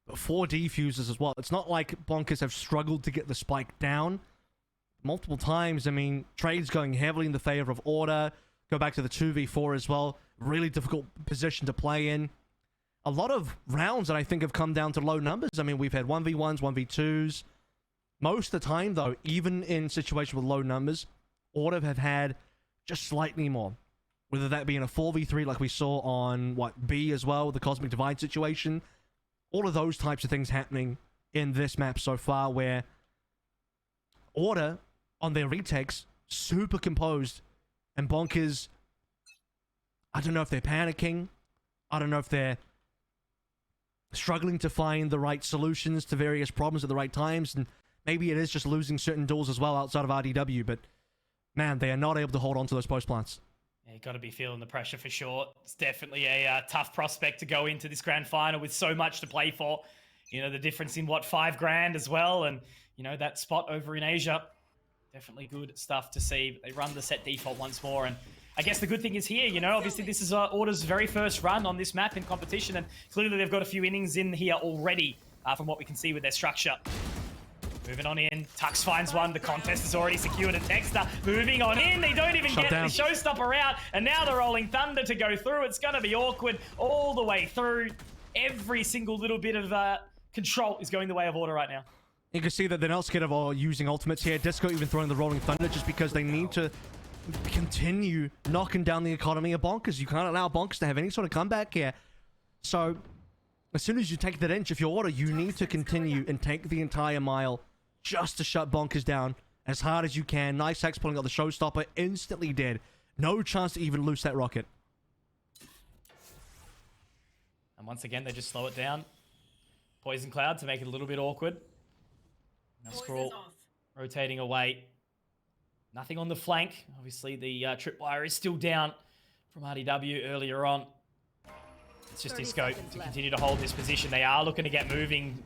But 4 defuses as well. It's not like Bonkers have struggled to get the spike down multiple times. I mean, trades going heavily in the favor of Order. Go back to the 2v4 as well. Really difficult position to play in. A lot of rounds that I think have come down to low numbers. I mean, we've had 1v1s, 1v2s. Most of the time, though, even in situations with low numbers, Order have had just slightly more. Whether that be in a 4v3 like we saw on, B as well, the Cosmic Divide situation. All of those types of things happening in this map so far, where Order, on their retakes, super composed, and Bonkers, I don't know if they're panicking. I don't know if they're struggling to find the right solutions to various problems at the right times, and maybe it is just losing certain duels as well outside of RDW, but man, they are not able to hold on to those post plants. Yeah, you got to be feeling the pressure for sure. It's definitely a tough prospect to go into this grand final with so much to play for. You know, the difference in $5 grand as well, and that spot over in Asia. Definitely good stuff to see. They run the set default once more, and I guess the good thing is here, obviously this is Order's very first run on this map in competition, and clearly they've got a few innings in here already from what we can see with their structure. Moving on in, Tux finds one, the contest is already secured, and Texter moving on in, they don't even get the showstopper out, and now the Rolling Thunder to go through. It's going to be awkward all the way through. Every single little bit of control is going the way of Order right now. You can see that they're not scared of using ultimates here. Disco even throwing the Rolling Thunder just because they need to continue knocking down the economy of Bonkers. You can't allow Bonkers to have any sort of comeback here. So, as soon as you take that inch, if you're Order, you need to continue and take the entire mile just to shut Bonkers down as hard as you can. Nice Axe pulling out the showstopper, instantly dead. No chance to even loose that rocket. And once again, they just slow it down. Poison Cloud to make it a little bit awkward. Now Scrawl rotating away. Nothing on the flank. Obviously, the tripwire is still down from RDW earlier on. It's just Disco to continue to hold this position. They are looking to get moving.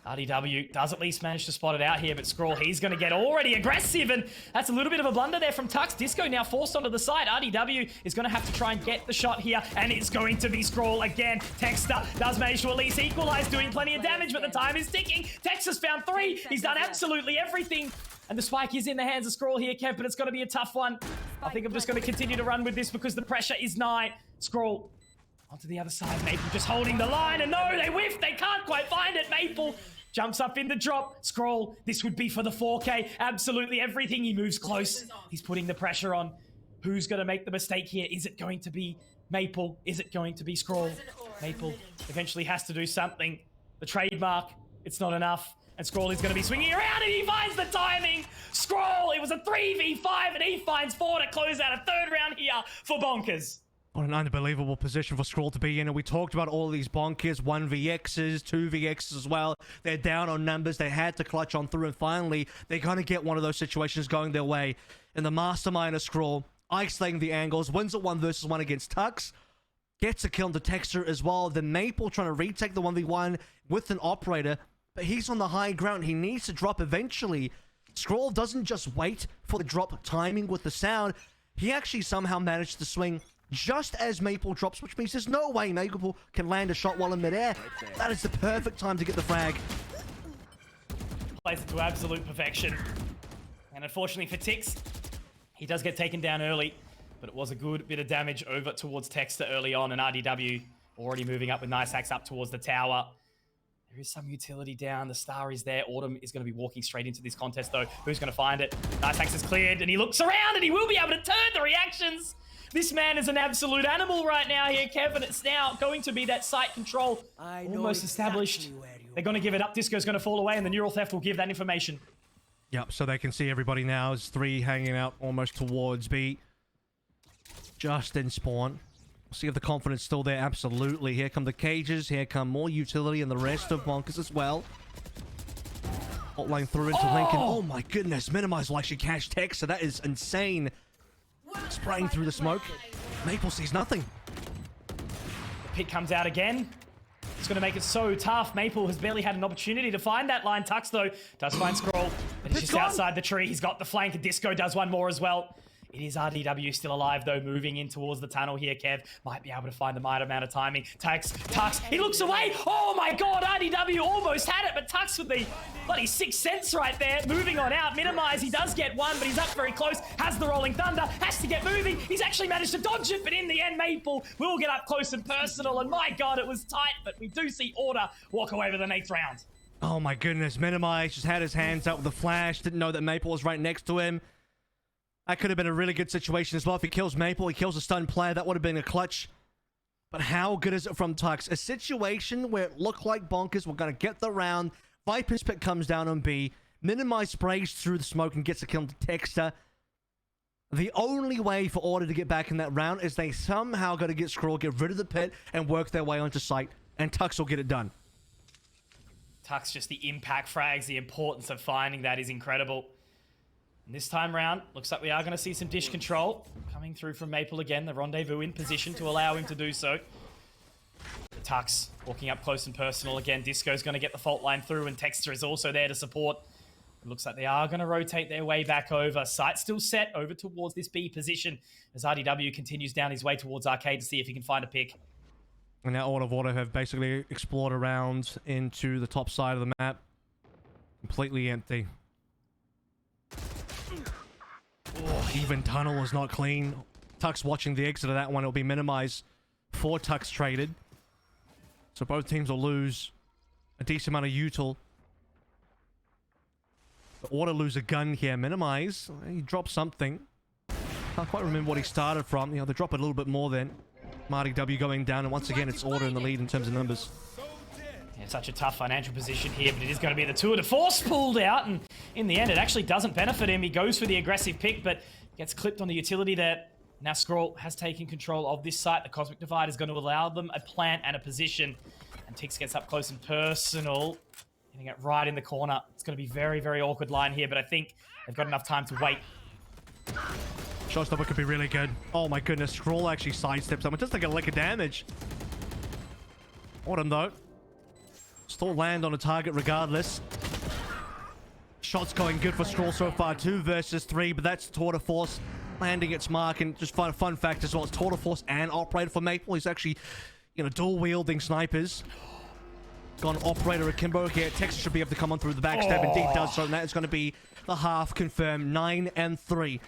RDW does at least manage to spot it out here, but Scrawl, he's going to get already aggressive, and that's a little bit of a blunder there from Tux. Disco now forced onto the side. RDW is going to have to try and get the shot here, and it's going to be Scrawl again. Texter does manage to at least equalize, doing plenty of damage, but the time is ticking. Tex has found 3. He's done absolutely everything, and the spike is in the hands of Scrawl here, Kev, but it's going to be a tough one. I think I'm just going to continue to run with this because the pressure is nigh. Scrawl onto the other side. Maple just holding the line, and no, they whiffed. They can't quite find it. Maple jumps up in the drop. Scroll, this would be for the 4K. Absolutely everything. He moves close. He's putting the pressure on. Who's going to make the mistake here? Is it going to be Maple? Is it going to be Scroll? Maple eventually has to do something. The trademark, it's not enough. And Scroll is going to be swinging around, and he finds the timing. Scroll, it was a 3v5, and he finds 4 to close out a third round here for Bonkers. What an unbelievable position for Scroll to be in. And we talked about all these bonkers, 1vx's, 2vx's as well. They're down on numbers. They had to clutch on through, and finally, they're going to get one of those situations going their way. And the mastermind of Scroll, isolating the angles, wins it 1 versus 1 against Tux, gets a kill on the Texter as well. Then Maple trying to retake the 1v1 with an operator, but he's on the high ground. He needs to drop eventually. Scroll doesn't just wait for the drop timing with the sound. He actually somehow managed to swing just as Maple drops, which means there's no way Maple can land a shot while in midair. That is the perfect time to get the frag. Plays it to absolute perfection. And unfortunately for Tix, he does get taken down early, but it was a good bit of damage over towards Texter early on, and RDW already moving up with nice hacks up towards the tower. There is some utility down. The star is there. Autumn is going to be walking straight into this contest, though. Who's going to find it? Nice hacks is cleared, and he looks around, and he will be able to turn the reactions. This man is an absolute animal right now here, Kevin. It's now going to be that site control almost established. They're going to give it up. Disco's going to fall away, and the neural theft will give that information. Yep, so they can see everybody now. There's 3 hanging out almost towards B. Just in spawn. See if the confidence still there. Absolutely. Here come the cages. Here come more utility and the rest of Bonkers as well. Hotline through into Lincoln. Oh my goodness. Minimize will actually catch Tex, so that is insane. Spraying through the smoke. Maple sees nothing. The pit comes out again. It's going to make it so tough. Maple has barely had an opportunity to find that line. Tux, though, does find Scroll. But he's just outside the tree. He's got the flank, and Disco does one more as well. It is RDW still alive, though, moving in towards the tunnel here. Kev might be able to find the right amount of timing. Tux, he looks away. Oh, my God, RDW almost had it, but Tux with the bloody 6th sense right there. Moving on out. Minimize, he does get one, but he's up very close. Has the Rolling Thunder, has to get moving. He's actually managed to dodge it, but in the end, Maple will get up close and personal. And my God, it was tight, but we do see Order walk away with an 8th round. Oh, my goodness. Minimize just had his hands out with the flash. Didn't know that Maple was right next to him. That could have been a really good situation as well. If he kills Maple, he kills a stunned player. That would have been a clutch. But how good is it from Tux? A situation where it looked like Bonkers were going to get the round. Viper's pick comes down on B. Minimize sprays through the smoke and gets a kill on Texter. The only way for Order to get back in that round is they somehow got to get Scroll, get rid of the pit, and work their way onto site. And Tux will get it done. Tux, just the impact frags, the importance of finding that is incredible. And this time round, looks like we are going to see some dish control coming through from Maple again. The rendezvous in position to allow him to do so. Tux walking up close and personal again. Disco's going to get the fault line through, and Texter is also there to support. It looks like they are going to rotate their way back over. Sight still set over towards this B position as RDW continues down his way towards Arcade to see if he can find a pick. And now all of Order have basically explored around into the top side of the map. Completely empty. Oh, even tunnel is not clean. Tux watching the exit of that one. It'll be minimized for Tux traded. So both teams will lose a decent amount of util. The Order lose a gun here. Minimize. He dropped something. Can't quite remember what he started from. You know, they drop it a little bit more then. RDW going down, and once again, it's Order in the lead in terms of numbers. Yeah, such a tough financial position here, but it is going to be the tour de force pulled out, and in the end, it actually doesn't benefit him. He goes for the aggressive pick, but gets clipped on the utility there. Now Scroll has taken control of this site. The Cosmic Divide is going to allow them a plant and a position, and Tix gets up close and personal, hitting it right in the corner. It's going to be very, very awkward line here, but I think they've got enough time to wait Showstopper could be really good. Oh my goodness, Scroll actually sidesteps him. It does take a lick of damage. Autumn though. Still land on a target regardless. Shots going good for Scroll so far. 2 versus 3, but that's Tour de Force landing its mark. And just fun fact as well, it's Tour de Force and Operator for Maple. He's actually, you know, dual wielding snipers. Gone Operator Akimbo here. Texas should be able to come on through the backstab. Indeed does so, and that is going to be the half confirmed. 9-3.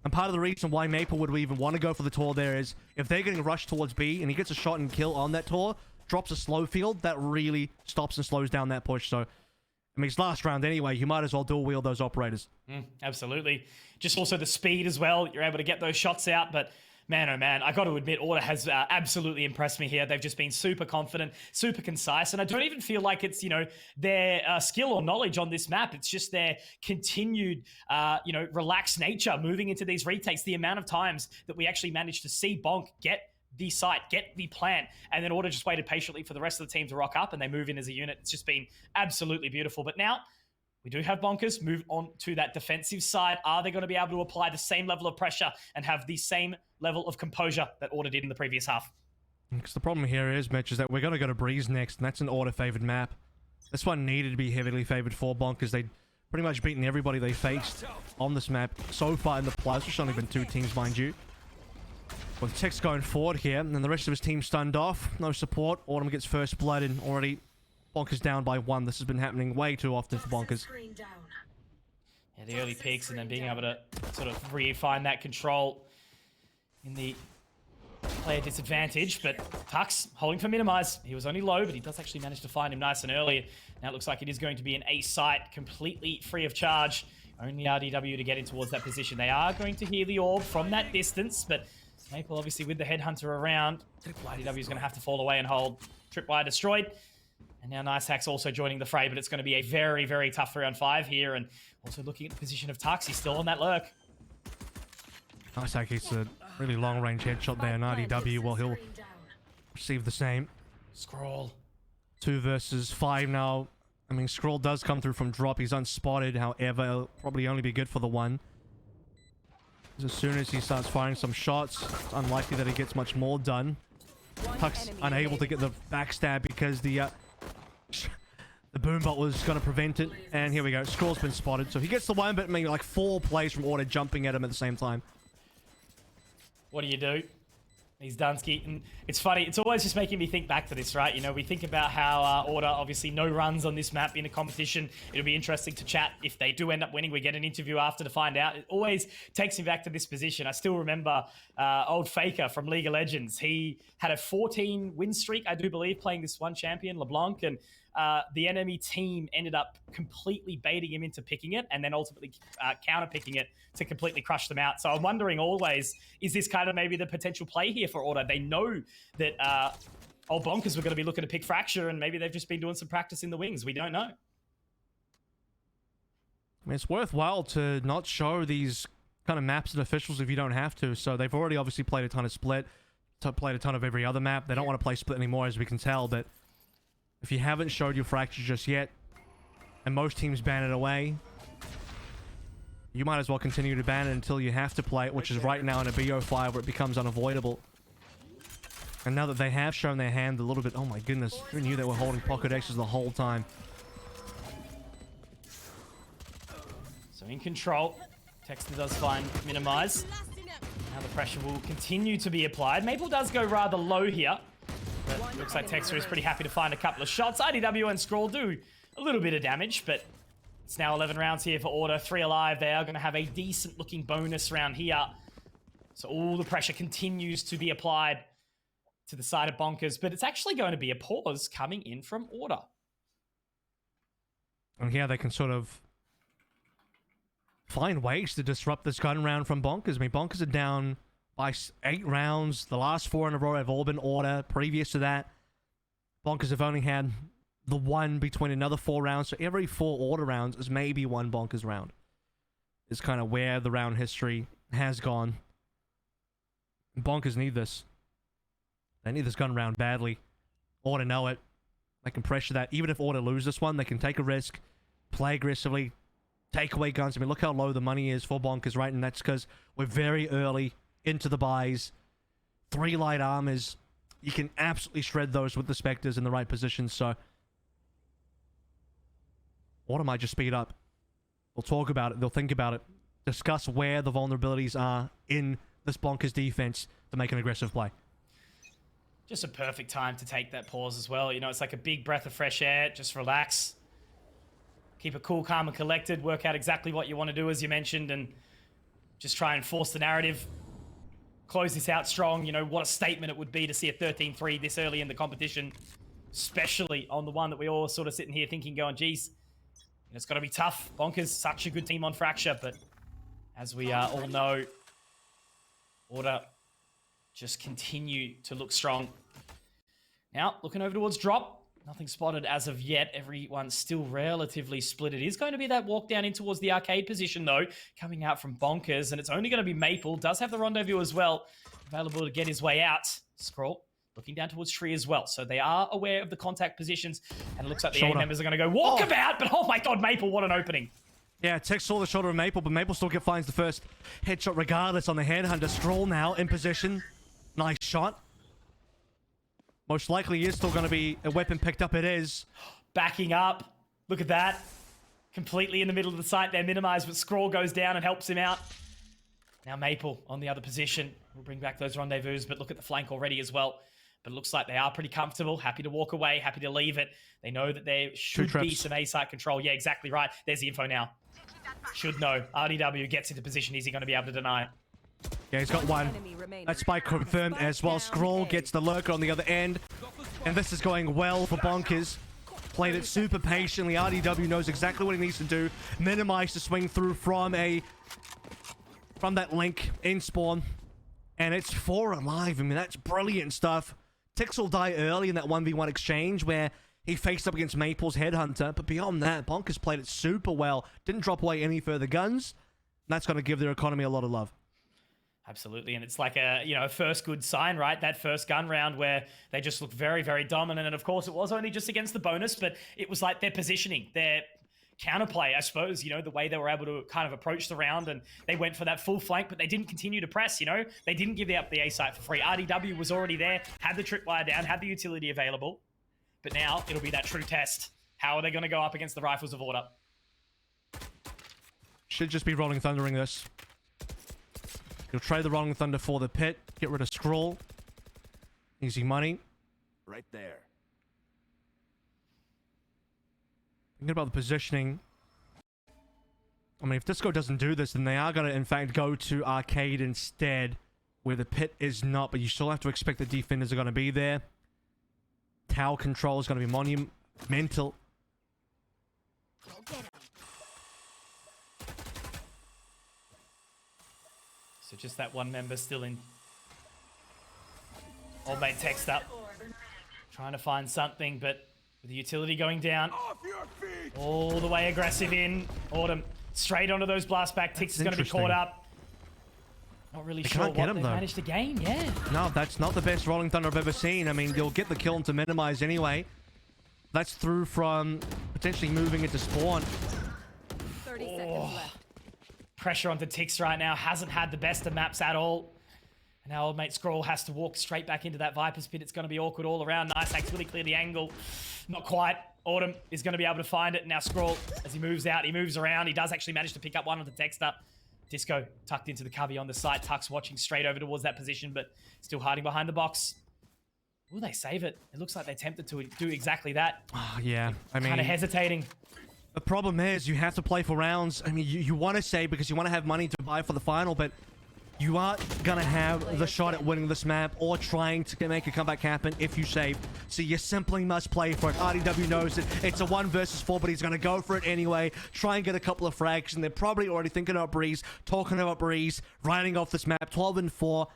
And part of the reason why Maple would even want to go for the Tour there is if they're getting rushed towards B and he gets a shot and kill on that Tour, drops a slow field, that really stops and slows down that push. So, I mean, it's last round anyway. You might as well dual wield those operators. Absolutely. Just also the speed as well. You're able to get those shots out, but man, oh man, I got to admit, Order has absolutely impressed me here. They've just been super confident, super concise, and I don't even feel like it's, you know, their skill or knowledge on this map. It's just their continued, you know, relaxed nature moving into these retakes. The amount of times that we actually managed to see Bonk get the site, get the plant, and then Order just waited patiently for the rest of the team to rock up and they move in as a unit. It's just been absolutely beautiful. But now we do have Bonkers move on to that defensive side. Are they going to be able to apply the same level of pressure and have the same level of composure that Order did in the previous half? Because the problem here is, Mitch, is that we're going to go to Breeze next, and that's an Order-favored map. This one needed to be heavily favored for Bonkers. They'd pretty much beaten everybody they faced on this map so far in the plus, which only been 2 teams, mind you. With Tex going forward here, and then the rest of his team stunned off. No support. Autumn gets first blood, and already Bonkers down by 1. This has been happening way too often for Bonkers. Yeah, the early peaks and then being able to sort of refine that control in the player disadvantage. But Tux holding for minimize. He was only low, but he does actually manage to find him nice and early. Now it looks like it is going to be an A site, completely free of charge. Only RDW to get in towards that position. They are going to hear the orb from that distance, but Maple obviously with the headhunter around. RDW is going to have to fall away and hold. Tripwire destroyed. And now Nice Hack's also joining the fray, but it's going to be a very, very tough 3-on-5 here. And also looking at the position of Tux, he's still on that lurk. Nice Hack gets a really long-range headshot there, and RDW, well, he'll receive the same. Scroll. 2 versus 5 now. I mean, Scroll does come through from drop. He's unspotted, however, it'll probably only be good for the 1. As soon as he starts firing some shots, it's unlikely that he gets much more done. Tux unable to get the backstab because the boombot was going to prevent it. And here we go. Scroll's been spotted. So he gets the 1, but maybe like 4 plays from Order jumping at him at the same time. What do you do? He's Dunsky. And it's funny. It's always just making me think back to this, right? You know, we think about how Order, obviously no runs on this map in a competition. It'll be interesting to chat. If they do end up winning, we get an interview after to find out. It always takes me back to this position. I still remember old Faker from League of Legends. He had a 14 win streak, I do believe, playing this one champion, LeBlanc, and the enemy team ended up completely baiting him into picking it and then ultimately counter-picking it to completely crush them out. So I'm wondering always, is this kind of maybe the potential play here for Order? They know that old Bonkers were going to be looking to pick Fracture, and maybe they've just been doing some practice in the wings. We don't know. I mean, it's worthwhile to not show these kind of maps and officials if you don't have to. So they've already obviously played a ton of Split, played a ton of every other map. They don't want to play Split anymore, as we can tell, but if you haven't showed your Fracture just yet, and most teams ban it away, you might as well continue to ban it until you have to play it, which is right now in a BO5 where it becomes unavoidable. And now that they have shown their hand a little bit, oh my goodness, who knew they were holding Pocket X's the whole time? So in control, Texter does find minimize. Now the pressure will continue to be applied. Maple does go rather low here, but looks like Texter is pretty happy to find a couple of shots. IDW and Scroll do a little bit of damage, but it's now 11 rounds here for Order. 3 alive. They are going to have a decent looking bonus round here. So all the pressure continues to be applied to the side of Bonkers, but it's actually going to be a pause coming in from Order. And here they can sort of find ways to disrupt this gun round from Bonkers. I mean, Bonkers are down by 8 rounds. The last 4 in a row have all been Order. Previous to that, Bonkers have only had the 1 between another 4 rounds. So every 4 Order rounds is maybe 1 Bonkers round. Is kind of where the round history has gone. Bonkers need this. They need this gun round badly. Order know it. They can pressure that. Even if Order lose this one, they can take a risk, play aggressively, takeaway guns. I mean, look how low the money is for Bonkers, right? And that's because we're very early into the buys. 3 light armors. You can absolutely shred those with the Spectres in the right position, so... Order might just speed up. They'll talk about it, they'll think about it, discuss where the vulnerabilities are in this Bonkers defense to make an aggressive play. Just a perfect time to take that pause as well. You know, it's like a big breath of fresh air. Just relax. Keep it cool, calm, and collected. Work out exactly what you want to do, as you mentioned, and just try and force the narrative. Close this out strong. You know, what a statement it would be to see a 13-3 this early in the competition, especially on the one that we all sort of sitting here thinking, going, geez, it's got to be tough. Bonkers, such a good team on Fracture, but as we all know, Order just continue to look strong. Now, looking over towards Drop. Nothing spotted as of yet. Everyone's still relatively split. It is going to be that walk down in towards the arcade position, though, coming out from Bonkers, and it's only going to be Maple. Does have the rendezvous as well, available to get his way out. Scroll looking down towards Tree as well. So they are aware of the contact positions, and it looks like the A members are going to go walkabout, but oh my god, Maple, what an opening. Yeah, Tech saw the shoulder of Maple, but Maple still finds the first headshot regardless on the Headhunter. Scroll now in position. Nice shot. Most likely is still going to be a weapon picked up. It is. Backing up. Look at that. Completely in the middle of the site there, minimized, but Scroll goes down and helps him out. Now Maple on the other position. We'll bring back those rendezvous, but look at the flank already as well. But it looks like they are pretty comfortable, happy to walk away, happy to leave it. They know that there should be some A-site control. Yeah, exactly right. There's the info now. Should know. RDW gets into position. Is he going to be able to deny it? Yeah, he's got one. That spike confirmed as well. Scroll gets the lurker on the other end. And this is going well for Bonkers. Played it super patiently. RDW knows exactly what he needs to do. Minimize the swing through from that link in spawn. And it's 4 alive. I mean, that's brilliant stuff. Tix will die early in that 1v1 exchange where he faced up against Maple's Headhunter. But beyond that, Bonkers played it super well. Didn't drop away any further guns. That's going to give their economy a lot of love. Absolutely, and it's like a first good sign, right? That first gun round where they just looked very, very dominant, and of course it was only just against the bonus, but it was like their positioning, their counterplay, I suppose, the way they were able to kind of approach the round, and they went for that full flank, but they didn't continue to press, They didn't give up the A site for free. RDW was already there, had the tripwire down, had the utility available, but now it'll be that true test. How are they going to go up against the Rifles of Order? Should just be Rolling Thundering this. He'll trade the Rolling Thunder for the pit. Get rid of Scroll. Easy money. Right there. Thinking about the positioning. I mean, if Disco doesn't do this, then they are going to, in fact, go to Arcade instead, where the pit is not, but you still have to expect the defenders are going to be there. Tower control is going to be monumental. So just that one member still in. Old mate text up. Trying to find something, but with the utility going down. All the way aggressive in. Autumn straight onto those blast back. Tix is going to be caught up. Not really sure what they managed to gain, yeah. No, that's not the best Rolling Thunder I've ever seen. I mean, they'll get the kill to minimize anyway. That's through from potentially moving into spawn. 30 seconds left. Pressure onto Tix right now. Hasn't had the best of maps at all. And now old mate Scroll has to walk straight back into that Viper's pit. It's going to be awkward all around. Nice hacks really clear the angle. Not quite. Autumn is going to be able to find it. Now Scroll, as he moves out, he moves around. He does actually manage to pick up one on the Texter. Disco tucked into the cubby on the side. Tuck's watching straight over towards that position, but still hiding behind the box. Will they save it? It looks like they're tempted to do exactly that. Oh, yeah. I mean, kind of hesitating. The problem is you have to play for rounds. I mean, you want to save because you want to have money to buy for the final, but you aren't going to have the shot at winning this map or trying to make a comeback happen if you save. So you simply must play for it. RDW knows it. It's a 1 versus 4, but he's going to go for it anyway. Try and get a couple of frags, and they're probably already thinking about Breeze, talking about Breeze, riding off this map, 12-4.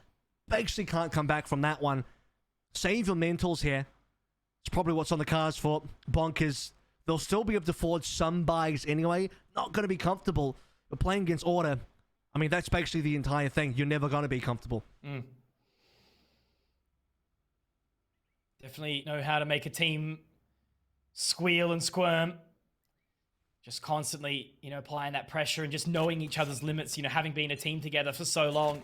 Basically can't come back from that one. Save your mentals here. It's probably what's on the cards for Bonkers. They'll still be able to afford some buys anyway. Not going to be comfortable. But playing against Order, I mean, that's basically the entire thing. You're never going to be comfortable. Definitely know how to make a team squeal and squirm. just constantly, you know, applying that pressure and just knowing each other's limits, you know, having been a team together for so long.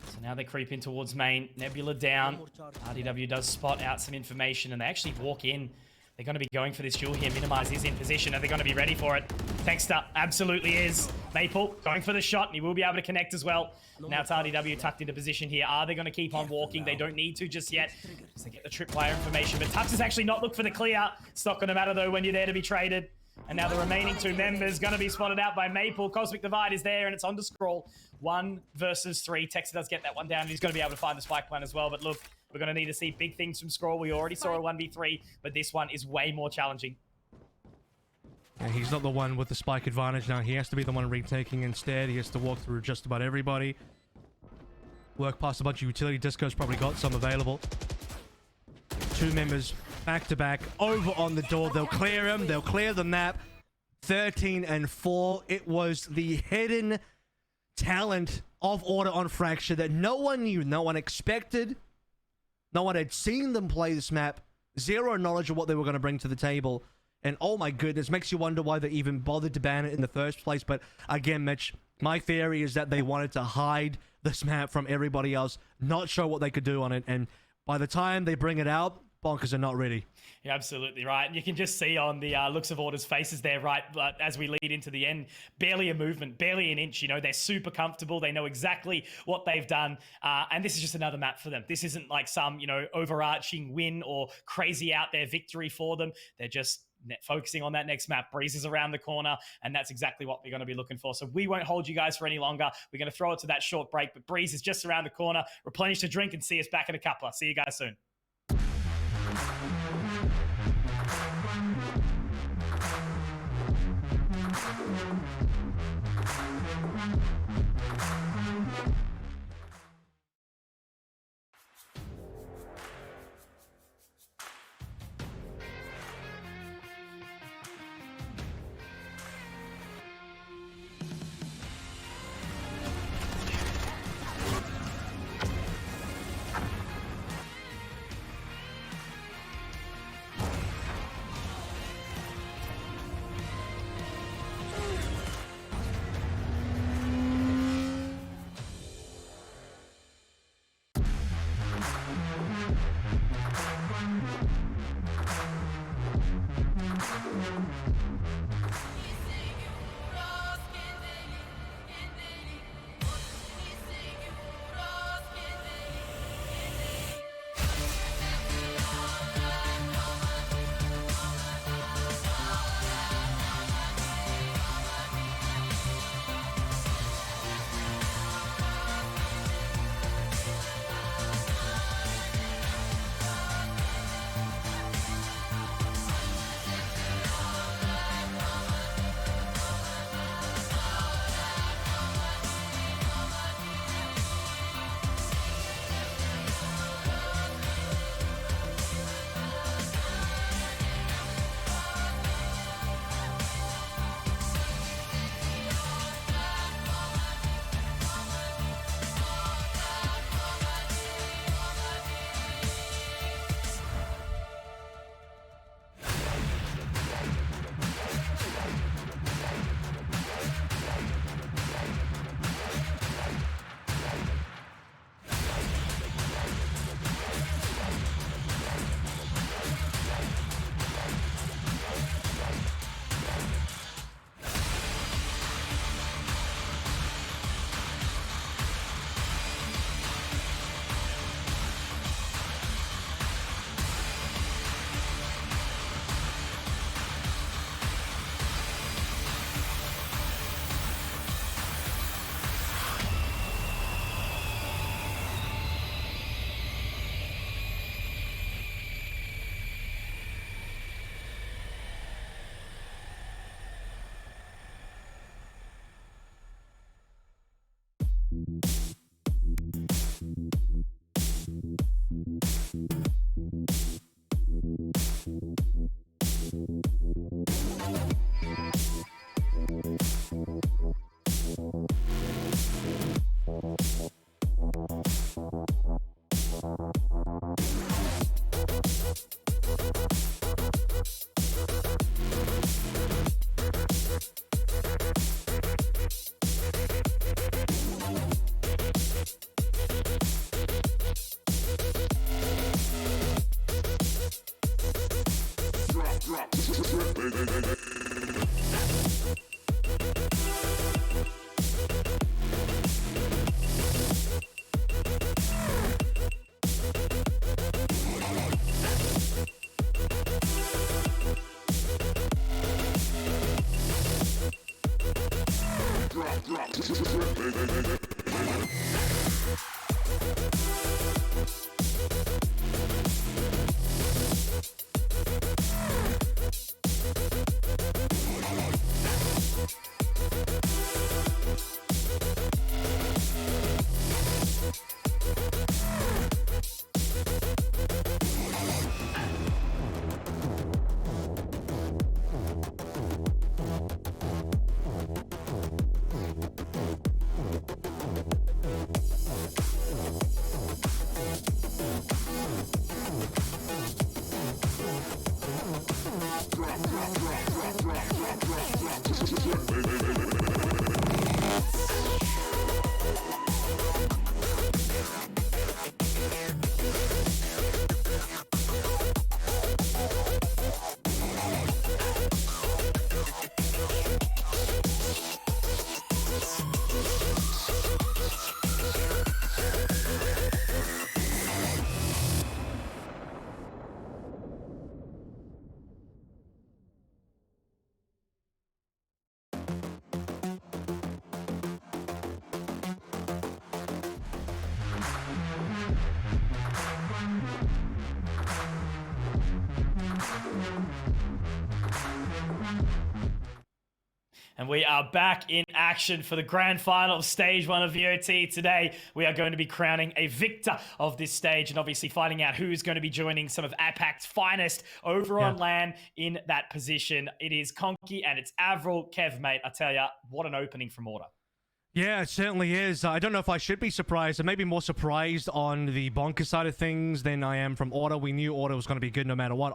So now they creep in towards main. Nebula down. RDW does spot out some information and they actually walk in. They're going to be going for this duel here. Minimize is in position. Are they going to be ready for it? Texter absolutely is. Maple going for the shot, and he will be able to connect as well. Now it's RDW tucked into position here. Are they going to keep on walking? They don't need to just yet. So they get the tripwire information, but Tux has actually not looked for the clear. It's not going to matter, though, when you're there to be traded. And now the remaining two members going to be spotted out by Maple. Cosmic Divide is there, and it's on to Scroll. 1 versus 3. Texter does get that one down, and he's going to be able to find the spike plan as well. But look, we're going to need to see big things from Scroll. We already saw a 1v3, but this one is way more challenging. And he's not the one with the spike advantage now. He has to be the one retaking instead. He has to walk through just about everybody. Work past a bunch of utility. Disco's probably got some available. 2 members back to back over on the door. They'll clear him. They'll clear the map. 13 and 4. It was the hidden talent of Order on Fracture that no one knew, no one expected. No one had seen them play this map. Zero knowledge of what they were going to bring to the table. And oh my goodness, makes you wonder why they even bothered to ban it in the first place. But again, Mitch, my theory is that they wanted to hide this map from everybody else, not show what they could do on it. And by the time they bring it out, bonkers are not ready. You're absolutely right. And you can just see on the looks of Order's faces there, right? But as we lead into the end, barely a movement, barely an inch. You know, they're super comfortable. They know exactly what they've done. And this is just another map for them. This isn't like some, you know, overarching win or crazy out there victory for them. They're just focusing on that next map. Breeze is around the corner, and that's exactly what we're going to be looking for. So we won't hold you guys for any longer. We're going to throw it to that short break, but Breeze is just around the corner. Replenish the drink and see us back in a couple. See you guys soon. And we are back in action for the grand final of stage 1 of VOT. Today, we are going to be crowning a victor of this stage and obviously finding out who's going to be joining some of APAC's finest over on LAN in that position. It is Conky and it's Avril. Kev, mate, I tell ya, what an opening from Order. Yeah, it certainly is. I don't know if I should be surprised. I may be more surprised on the Bonker side of things than I am from Order. We knew Order was going to be good no matter what.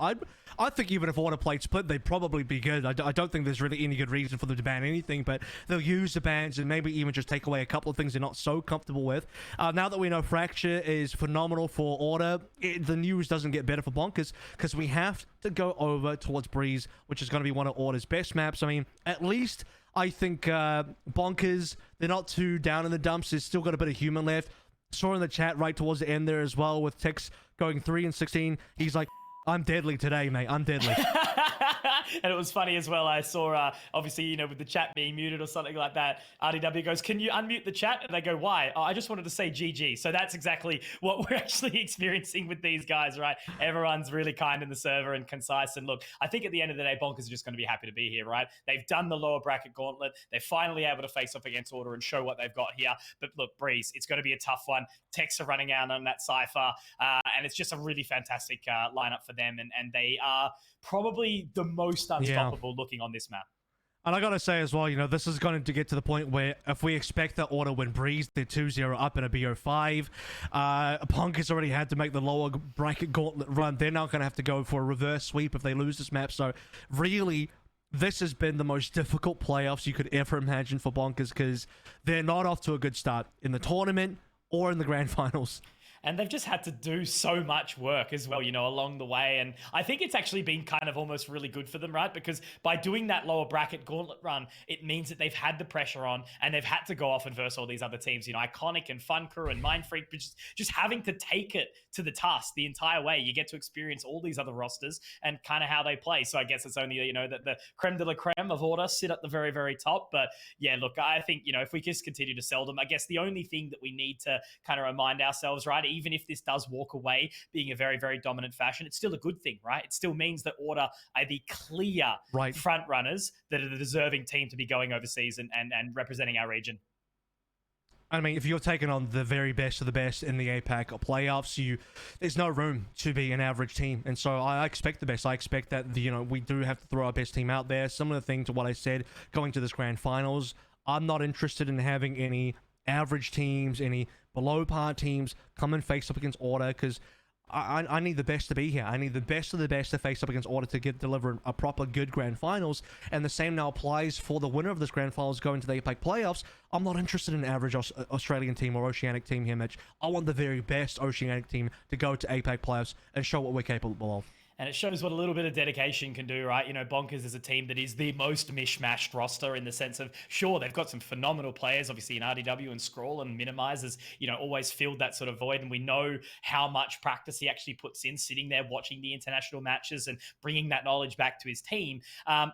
I think even if Order played Split, they'd probably be good. I don't think there's really any good reason for them to ban anything, but they'll use the bans and maybe even just take away a couple of things they're not so comfortable with. Now that we know Fracture is phenomenal for Order, the news doesn't get better for Bonkers because we have to go over towards Breeze, which is going to be one of Order's best maps. I mean, at least I think Bonkers, they're not too down in the dumps. There's still got a bit of human left. Saw in the chat right towards the end there as well with Tex going 3-16. He's like, I'm deadly today, mate. I'm deadly. And it was funny as well. I saw, obviously, you know, with the chat being muted or something like that, RDW goes, can you unmute the chat? And they go, why? Oh, I just wanted to say GG. So that's exactly what we're actually experiencing with these guys, right? Everyone's really kind in the server and concise. And look, I think at the end of the day, Bonkers are just going to be happy to be here, right? They've done the lower bracket gauntlet. They're finally able to face off against Order and show what they've got here. But look, Breeze, it's going to be a tough one. Techs are running out on that Cypher. And it's just a really fantastic lineup for them. And they are probably the most unstoppable looking on this map. And I gotta say as well, you know, this is going to get to the point where if we expect that Order win Breeze, they're 2-0 up in a BO5. Punk has already had to make the lower bracket gauntlet run. They're now going to have to go for a reverse sweep if they lose this map. So really, this has been the most difficult playoffs you could ever imagine for Bonkers because they're not off to a good start in the tournament or in the grand finals. And they've just had to do so much work as well, you know, along the way. And I think it's actually been kind of almost really good for them, right? Because by doing that lower bracket gauntlet run, it means that they've had the pressure on and they've had to go off and verse all these other teams, you know, Iconic and Fun Crew and Mind Freak, but just having to take it to the task the entire way. You get to experience all these other rosters and kind of how they play. So I guess it's only, you know, that the creme de la creme of Order sit at the very, very top. But yeah, look, I think, you know, if we just continue to sell them, I guess the only thing that we need to kind of remind ourselves, right, even if this does walk away being a very, very dominant fashion, it's still a good thing, right? It still means that Order are the clear front runners that are the deserving team to be going overseas and representing our region. I mean, if you're taking on the very best of the best in the APAC playoffs, there's no room to be an average team. And so I expect the best. I expect that, you know, we do have to throw our best team out there. Similar thing to what I said going to this grand finals. I'm not interested in having any average teams, any below par teams come and face up against Order because I need the best to be here. I need the best of the best to face up against Order to deliver a proper good grand finals. And the same now applies for the winner of this grand finals going to the APAC playoffs. I'm not interested in an average Australian team or Oceanic team here, Mitch. I want the very best Oceanic team to go to APAC playoffs and show what we're capable of. And it shows what a little bit of dedication can do, right? You know, Bonkers is a team that is the most mishmashed roster in the sense of, sure, they've got some phenomenal players, obviously in RDW and Scroll, and Minimize has, you know, always filled that sort of void. And we know how much practice he actually puts in, sitting there watching the international matches and bringing that knowledge back to his team.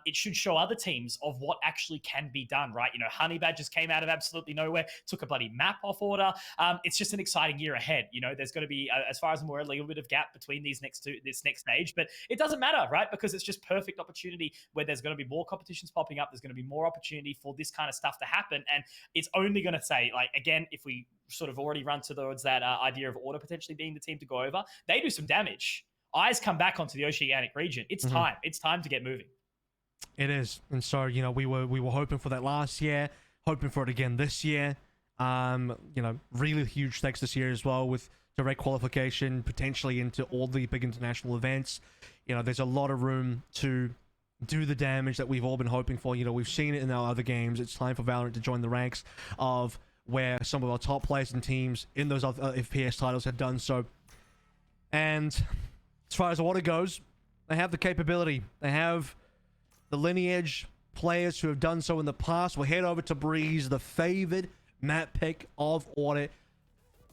It should show other teams of what actually can be done, right? You know, Honey Badgers came out of absolutely nowhere, took a bloody map off Order. It's just an exciting year ahead. You know, there's going to be, as far as I'm aware, a little bit of gap between this next stage. But it doesn't matter, right? Because it's just perfect opportunity where there's going to be more competitions popping up. There's going to be more opportunity for this kind of stuff to happen. And it's only going to say, like, again, if we sort of already run towards that idea of Order potentially being the team to go over, they do some damage. Eyes come back onto the Oceanic region. It's time. It's time to get moving. It is. And so, you know, we were hoping for that last year, hoping for it again this year. You know, really huge stakes this year as well with direct qualification, potentially into all the big international events. You know, there's a lot of room to do the damage that we've all been hoping for. You know, we've seen it in our other games. It's time for Valorant to join the ranks of where some of our top players and teams in those other FPS titles have done so. And as far as Order goes, they have the capability. They have the lineage players who have done so in the past. We'll head over to Breeze, the favored map pick of Order.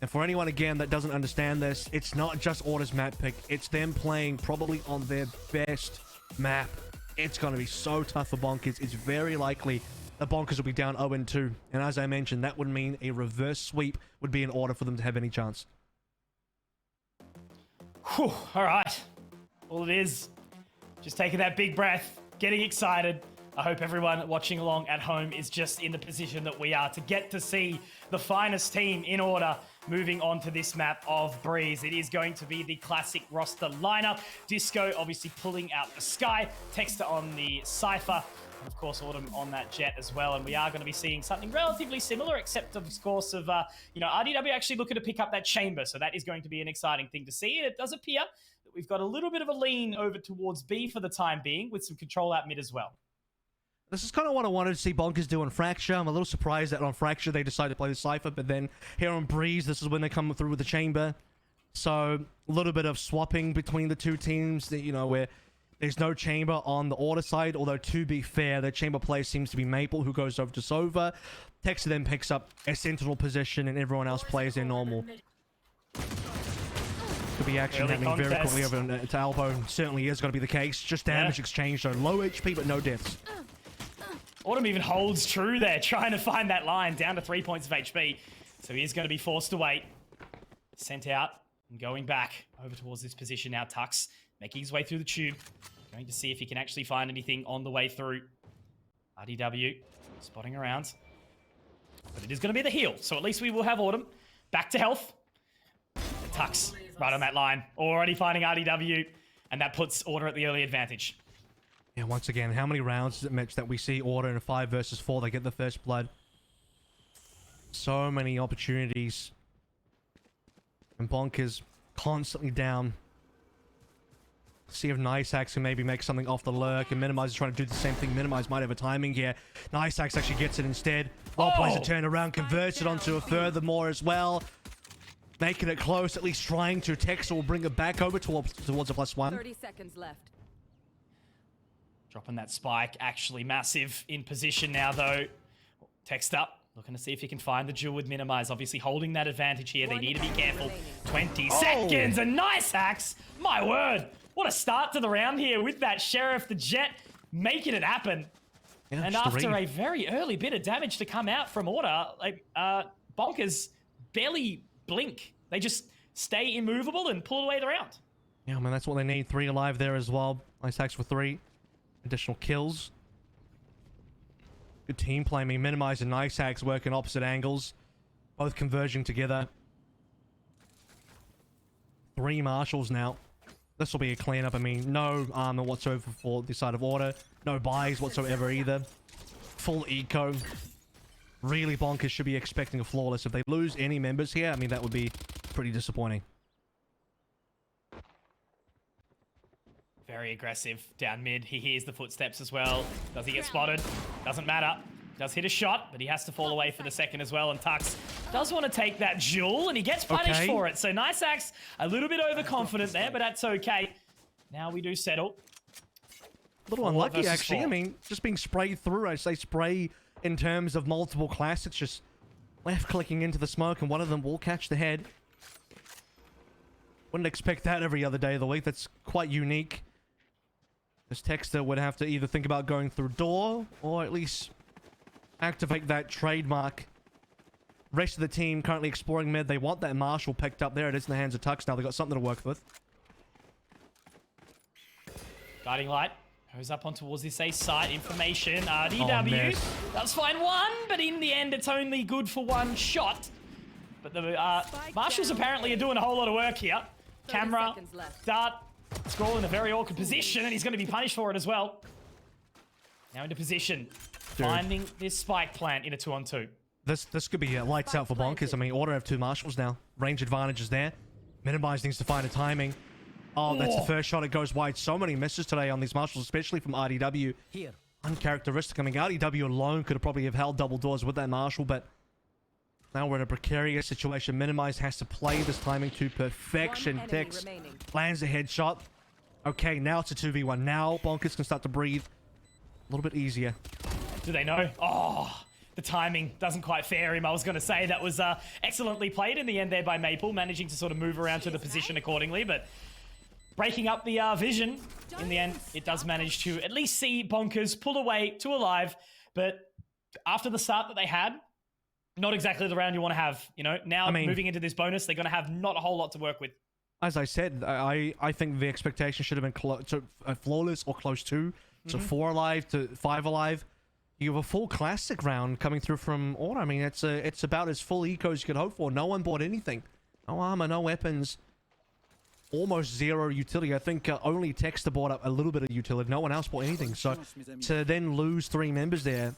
And for anyone, again, that doesn't understand this, it's not just Order's map pick. It's them playing probably on their best map. It's going to be so tough for Bonkers. It's very likely that Bonkers will be down 0-2. And as I mentioned, that would mean a reverse sweep would be in order for them to have any chance. Whew, all right. All it is, just taking that big breath, getting excited. I hope everyone watching along at home is just in the position that we are to get to see the finest team in Order moving on to this map of Breeze. It is going to be the classic roster lineup. Disco obviously pulling out the Sky, Texter on the Cypher, and of course Autumn on that Jet as well. And we are going to be seeing something relatively similar, except of course of, you know, RDW actually looking to pick up that Chamber. So that is going to be an exciting thing to see. And it does appear that we've got a little bit of a lean over towards B for the time being, with some control out mid as well. This is kind of what I wanted to see Bonkers do on Fracture. I'm a little surprised that on Fracture they decided to play the Cypher, but then here on Breeze, this is when they come through with the Chamber. So a little bit of swapping between the two teams, that, you know, where there's no Chamber on the Order side, although to be fair, the Chamber player seems to be Maple, who goes over to Sova. Texter then picks up a Sentinel position, and everyone else plays their normal. Could be action happening very quickly over to Elbow. Certainly is going to be the case. Just damage exchange, so low HP, but no deaths. Autumn even holds true there, trying to find that line, down to 3 points of HP. So he is going to be forced to wait. Sent out and going back over towards this position now. Tux making his way through the tube. Going to see if he can actually find anything on the way through. RDW spotting around. But it is going to be the heal, so at least we will have Autumn back to health. And Tux right on that line, already finding RDW, and that puts Order at the early advantage. Yeah, once again, how many rounds does it match that we see Order in a 5 versus 4? They get the first blood. So many opportunities. And Bonkers constantly down. See if Niceax can maybe make something off the lurk, and Minimize is trying to do the same thing. Minimize might have a timing here. Niceax actually gets it instead. Well plays a turnaround, converts it onto a furthermore as well. Making it close, at least trying to. Texter will bring it back over towards a +1. 30 seconds left. Dropping that spike, actually massive in position now though. Text up, looking to see if he can find the duel with Minimize. Obviously holding that advantage here, they need to be careful. 20 seconds, a nice axe! My word, what a start to the round here with that Sheriff, the Jet, making it happen. Yeah, and after a very early bit of damage to come out from Order, like Bonkers barely blink. They just stay immovable and pull away the round. Yeah, man, that's what they need. 3 alive there as well. Nice hacks for 3. Additional kills. Good team play. I mean, Minimize and Nice hacks work in opposite angles. Both converging together. 3 marshals now. This will be a cleanup. I mean, no armor whatsoever for the side of Order. No buys whatsoever either. Full eco. Really, Bonkers should be expecting a flawless. If they lose any members here, I mean, that would be pretty disappointing. Very aggressive down mid. He hears the footsteps as well. Does he get spotted? Doesn't matter. Does hit a shot, but he has to fall away for the second as well. And Tux does want to take that duel, and he gets punished for it. So Niceax, a little bit overconfident there, but that's okay. Now we do settle. A little unlucky, actually. I mean, just being sprayed through. I say spray in terms of multiple classics, just left-clicking into the smoke, and one of them will catch the head. Wouldn't expect that every other day of the week. That's quite unique. This Texter would have to either think about going through door, or at least activate that trademark. Rest of the team currently exploring mid. They want that Marshall picked up. There it is in the hands of Tux now. They've got something to work with. Guiding Light goes up on towards this A site. Information. RDW does find one, but in the end, it's only good for one shot. But the Marshals apparently are doing a whole lot of work here. Camera, dart, Scroll in a very awkward position, and he's going to be punished for it as well. Now into position. Dude. Finding this spike plant in a 2-on-2. This could be lights out for Bonkers. I mean, Order have 2 Marshals now. Range advantage is there. Minimize needs to find a timing. Oh, that's the first shot. It goes wide. So many misses today on these Marshals, especially from RDW. Here. Uncharacteristic. I mean, RDW alone could have probably have held double doors with that Marshal, but now we're in a precarious situation. Minimize has to play this timing to perfection. Tix lands a headshot. Okay, now it's a 2v1. Now Bonkers can start to breathe a little bit easier. Do they know? Oh, the timing doesn't quite fare him. I was going to say that was excellently played in the end there by Maple, managing to sort of move around to the position accordingly, but breaking up the vision. In the end, it does manage to at least see Bonkers pull away to alive, but after the start that they had, not exactly the round you want to have. You know, now moving into this bonus, they're going to have not a whole lot to work with. As I said, I think the expectation should have been flawless or close to. So 4 alive to 5 alive. You have a full classic round coming through from Order. I mean, it's about as full eco as you could hope for. No one bought anything. No armor, no weapons. Almost 0 utility. I think only Texter bought up a little bit of utility. No one else bought anything. So to then lose 3 members there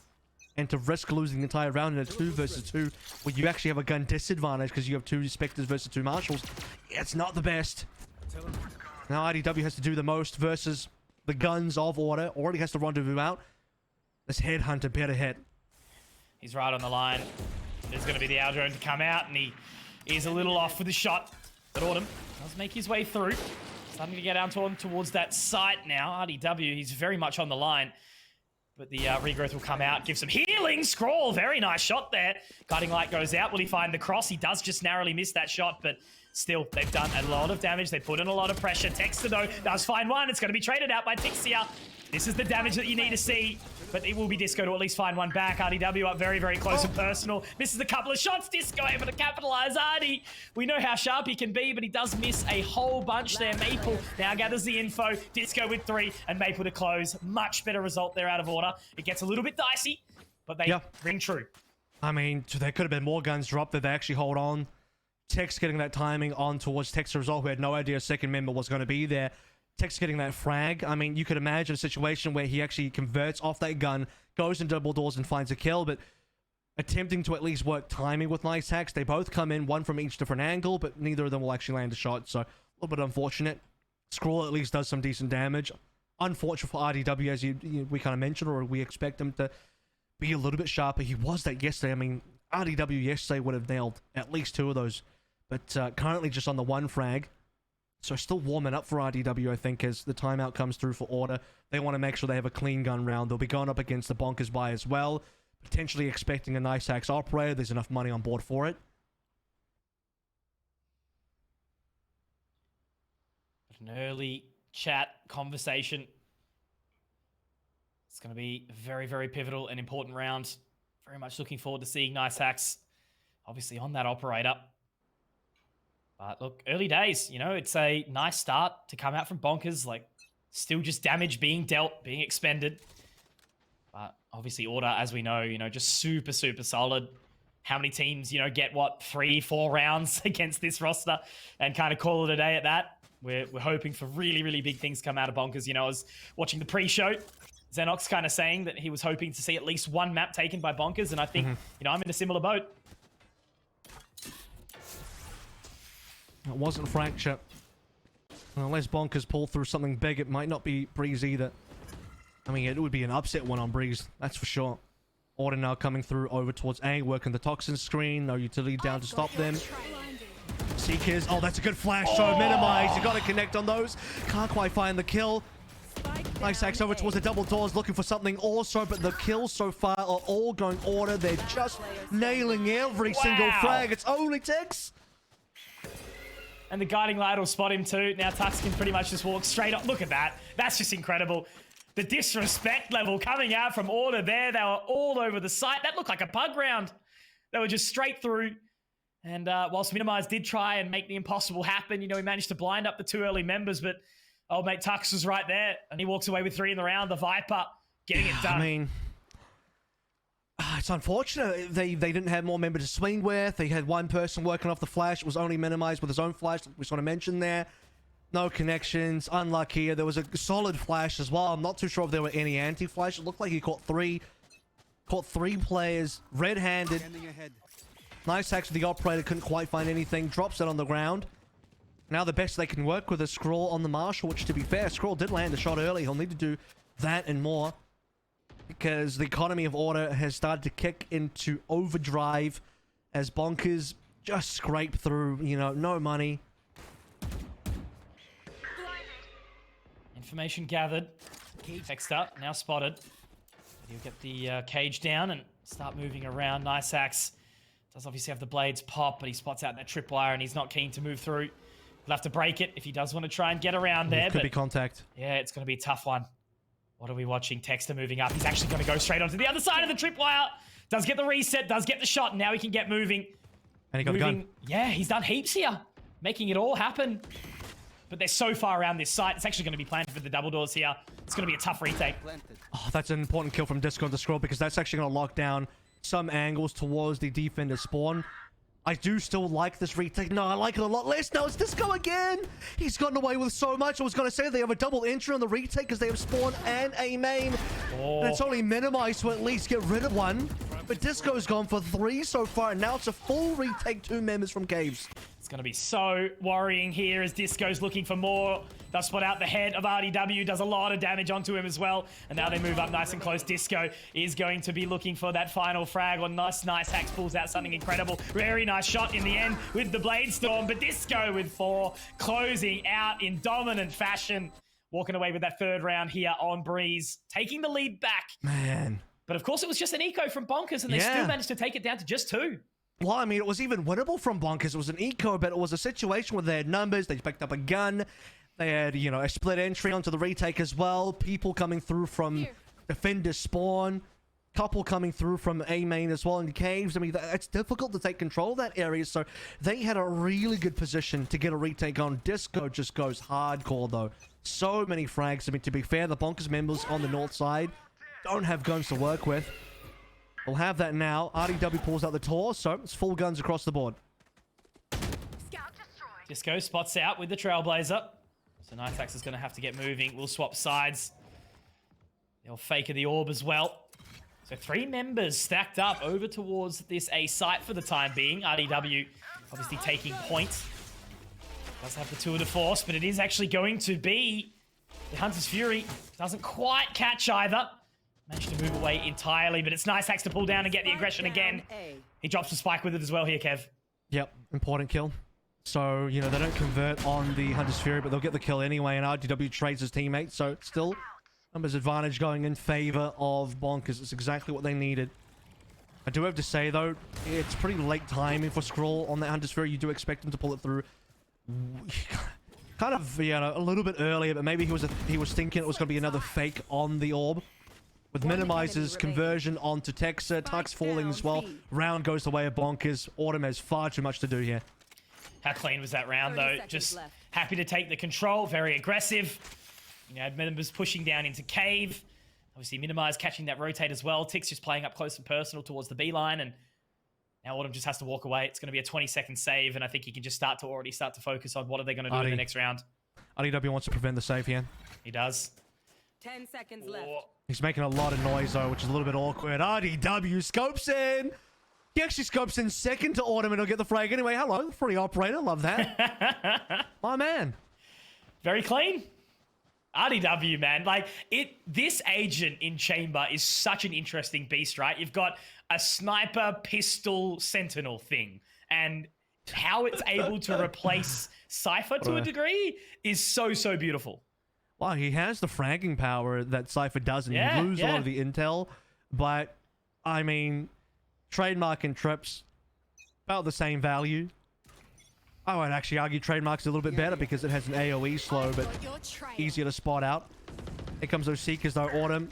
and to risk losing the entire round in a 2 versus 2 where you actually have a gun disadvantage because you have 2 Spectres versus 2 Marshals, it's not the best. Now IDW has to do the most versus the guns of Order. Already has to rendezvous out. This Headhunter better hit. He's right on the line. There's going to be the Aldrone to come out, and he is a little off with the shot. But Autumn does make his way through. Starting to get down towards that site now. RDW, he's very much on the line. But the regrowth will come out, give some healing. Scroll, very nice shot there. Guiding Light goes out. Will he find the cross? He does just narrowly miss that shot, but still, they've done a lot of damage. They put in a lot of pressure. Texter, though, does find one. It's going to be traded out by Tixia. This is the damage that you need to see, but it will be Disco to at least find one back. RDW up very, very close and personal. Misses a couple of shots. Disco able to capitalize. Ardy, we know how sharp he can be, but he does miss a whole bunch there. Maple now gathers the info. Disco with 3 and Maple to close. Much better result there out of Order. It gets a little bit dicey, but they ring true. I mean, there could have been more guns dropped that they actually hold on. Tex getting that timing on towards Texter as well, who had no idea a second member was going to be there. Tex getting that frag. I mean, you could imagine a situation where he actually converts off that gun, goes in double doors and finds a kill, but attempting to at least work timing with nice hacks. They both come in, one from each different angle, but neither of them will actually land a shot, so a little bit unfortunate. Scroll at least does some decent damage. Unfortunate for RDW, as we kind of mentioned, or we expect him to be a little bit sharper. He was that yesterday. I mean, RDW yesterday would have nailed at least 2 of those, but currently just on the 1 frag. So still warming up for RDW, I think, as the timeout comes through for Order. They want to make sure they have a clean gun round. They'll be going up against the Bonkers buy as well. Potentially expecting a nice axe operator. There's enough money on board for it. An early chat conversation. It's going to be a very, very pivotal and important round. Very much looking forward to seeing nice hacks, obviously, on that operator. But look, early days, you know, it's a nice start to come out from Bonkers, like still just damage being dealt, being expended. But obviously Order, as we know, you know, just super, super solid. How many teams, you know, get what, 3-4 rounds against this roster and kind of call it a day at that? We're hoping for really, really big things come out of Bonkers. You know, I was watching the pre-show, Xenox kind of saying that he was hoping to see at least 1 map taken by Bonkers, and I think, you know, I'm in a similar boat. It wasn't Fracture. Unless Bonkers pull through something big, it might not be Breeze either. I mean, it would be an upset one on Breeze, that's for sure. Order now coming through over towards A, working the Toxin screen. No utility down to stop them. Seekers. Oh, that's a good flash. So minimized. You got to connect on those. Can't quite find the kill. Nice axe over towards the double doors, looking for something also, but the kills so far are all going order. They're just nailing every single frag. It's only Tix. And the guiding light will spot him too. Now Tux can pretty much just walk straight up. Look at that. That's just incredible. The disrespect level coming out from order there. They were all over the site. That looked like a pug round. They were just straight through. And whilst Minimize did try and make the impossible happen, you know, he managed to blind up the two early members, but old mate Tux was right there. And he walks away with 3 in the round. The Viper getting it done. I mean, it's unfortunate they didn't have more members to swing with. They had one person working off the flash. It was only minimized with his own flash, like we sort of mentioned there. No connections. Unlucky. There was a solid flash as well. I'm not too sure if there were any anti-flash. It looked like he caught three players red-handed. Nice hacks with the operator. Couldn't quite find anything. Drops it on the ground. Now the best they can work with is Scroll on the Marshal, which, to be fair, Scroll did land a shot early. He'll need to do that and more, because the economy of order has started to kick into overdrive as Bonkers just scrape through, you know, no money. Information gathered. Text up, now spotted. He'll get the cage down and start moving around. Nice axe. Does obviously have the blades pop, but he spots out that tripwire and he's not keen to move through. He'll have to break it if he does want to try and get around there. Could be contact. Yeah, it's going to be a tough one. What are we watching? Texter moving up. He's actually going to go straight onto the other side of the tripwire. Does get the reset, does get the shot. Now he can get moving. And he got a gun. Yeah, he's done heaps here. Making it all happen. But they're so far around this site. It's actually going to be planted for the double doors here. It's going to be a tough retake. Oh, that's an important kill from Disco to Scroll, because that's actually going to lock down some angles towards the defender spawn. I do still like this retake. No, I like it a lot less. No, it's Disco again. He's gotten away with so much. I was going to say they have a double entry on the retake because they have spawn and a main. And it's only minimized to at least get rid of one. But Disco's gone for 3 so far, and now it's a full retake. 2 members from Caves. It's going to be so worrying here as Disco's looking for more. Does spot out the head of RDW, does a lot of damage onto him as well. And now they move up nice and close. Disco is going to be looking for that final frag. Or nice hacks, pulls out something incredible. Very nice shot in the end with the Blade Storm. But Disco with 4, closing out in dominant fashion. Walking away with that 3rd round here on Breeze. Taking the lead back. Man. But of course it was just an eco from Bonkers and they still managed to take it down to just 2. Well, I mean, it was even winnable from Bonkers. It was an eco, but it was a situation where they had numbers. They picked up a gun. They had, you know, a split entry onto the retake as well. People coming through from defender spawn. Couple coming through from A main as well in Caves. I mean, it's difficult to take control of that area. So they had a really good position to get a retake on. Disco just goes hardcore, though. So many frags. I mean, to be fair, the Bonkers members on the north side don't have guns to work with. We'll have that now. RDW pulls out the Tor, so it's full guns across the board. Disco spots out with the Trailblazer. So Nitax is going to have to get moving. We'll swap sides. They'll fake the orb as well. So 3 members stacked up over towards this A site for the time being. RDW obviously taking point. Does have the tour de force, but it is actually going to be the Hunter's Fury. Doesn't quite catch either. Managed to move away entirely, but it's nice hacks to pull down and get the aggression again. He drops the spike with it as well here, Kev. Yep, important kill. So, you know, they don't convert on the Hunter's Fury, but they'll get the kill anyway, and RDW trades his teammate, so still numbers advantage going in favor of Bonkers. It's exactly what they needed. I do have to say, though, it's pretty late timing for Scroll on that Hunter's Fury. You do expect him to pull it through kind of, you know, a little bit earlier, but maybe he was thinking it was going to be another fake on the orb. With minimizes conversion onto Texer, Tux falling as well. Round goes the way of Bonkers. Autumn has far too much to do here. How clean was that round, though? Just happy to take the control. Very aggressive. You know, members pushing down into Cave. Obviously, Minimize catching that rotate as well. Tix just playing up close and personal towards the B line. And now Autumn just has to walk away. It's going to be a 20-second save. And I think he can just already start to focus on what are they going to do in the next round. RDW wants to prevent the save here. He does. 10 seconds left. He's making a lot of noise, though, which is a little bit awkward. RDW scopes in. He actually scopes in second to Autumn, and he'll get the frag anyway. Hello, free operator. Love that. My man. Very clean. RDW, man. Like, this agent in Chamber is such an interesting beast, right? You've got a sniper, pistol, sentinel thing. And how it's able to replace Cypher to a degree is so beautiful. Wow, he has the fragging power that Cypher doesn't. Yeah, You lose a yeah. lot of the intel, but I mean, trademark and trips about the same value. I would actually argue trademark's a little bit better because it has an AoE slow, but easier to spot out. Here comes those Seekers though. Autumn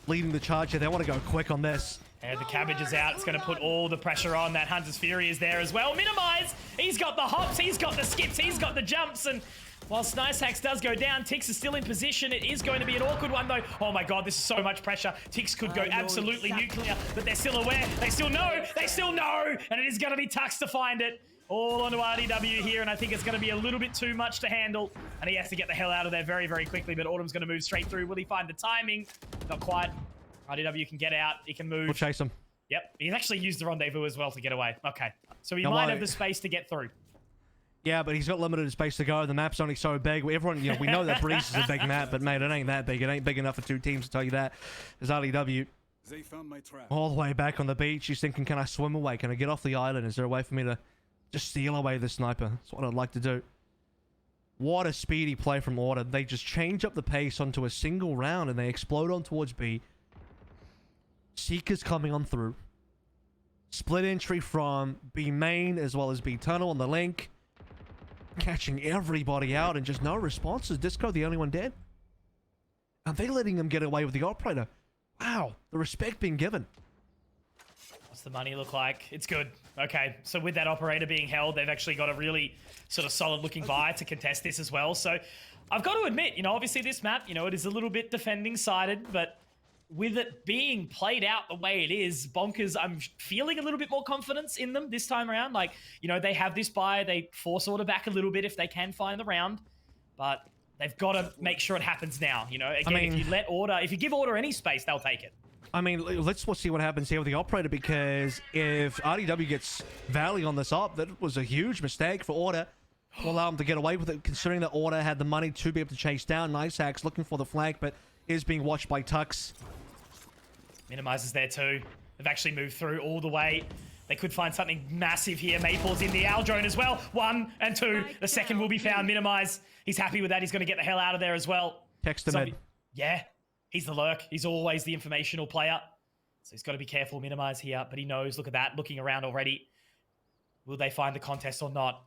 leading the charge here. They want to go quick on this. And the cabbage is out. It's going to put all the pressure on. That Hunter's Fury is there as well. Minimize. He's got the hops. He's got the skips. He's got the jumps. And whilst Nicehax does go down, Tix is still in position. It is going to be an awkward one, though. Oh, my God. This is so much pressure. Tix could go absolutely nuclear, but they're still aware. They still know. They still know. And it is going to be Tux to find it. All onto RDW here, and I think it's going to be a little bit too much to handle. And he has to get the hell out of there very quickly, but Autumn's going to move straight through. Will he find the timing? Not quite. RDW can get out. He can move. We'll chase him. Yep. He's actually used the rendezvous as well to get away. Okay. So he Now, might why- have the space to get through. Yeah, but he's got limited space to go. The map's only so big. Everyone, we know that Breeze is a big map, but mate, it ain't that big. It ain't big enough for two teams to tell you that. There's RDW They found my trap. all the way back on the beach. He's thinking, can I swim away? Can I get off the island? Is there a way for me to just steal away the sniper? That's what I'd like to do. What a speedy play from Order. They just change up the pace onto a single round and they explode on towards B. Seekers coming on through. Split entry from B main as well as B tunnel on the link. Catching everybody out and just no responses. Disco the only one dead. Are they letting him get away with the operator? Wow, the respect being given. What's the money look like? It's good. Okay, so with that operator being held, they've actually got a really sort of solid looking buy to contest this as well. So I've got to admit, obviously this map, it is a little bit defending sided, but with it being played out the way it is, Bonkers, I'm feeling a little bit more confidence in them this time around. Like, they have this buy, they force Order back a little bit if they can find the round, but they've got to make sure it happens now. Again, if you give Order any space, they'll take it. I mean, let's see what happens here with the operator, because if RDW gets Valley on this op, that was a huge mistake for Order to allow him to get away with it, considering that Order had the money to be able to chase down Nicehax looking for the flank, but is being watched by Tux. Minimizes there too. They've actually moved through all the way. They could find something massive here. Maple's in the owl drone as well. 1 and 2. The second will be found. Minimize. He's happy with that. He's going to get the hell out of there as well. Text him in. Yeah. He's the lurk. He's always the informational player. So he's got to be careful. Minimize here. But he knows. Look at that. Looking around already. Will they find the contest or not?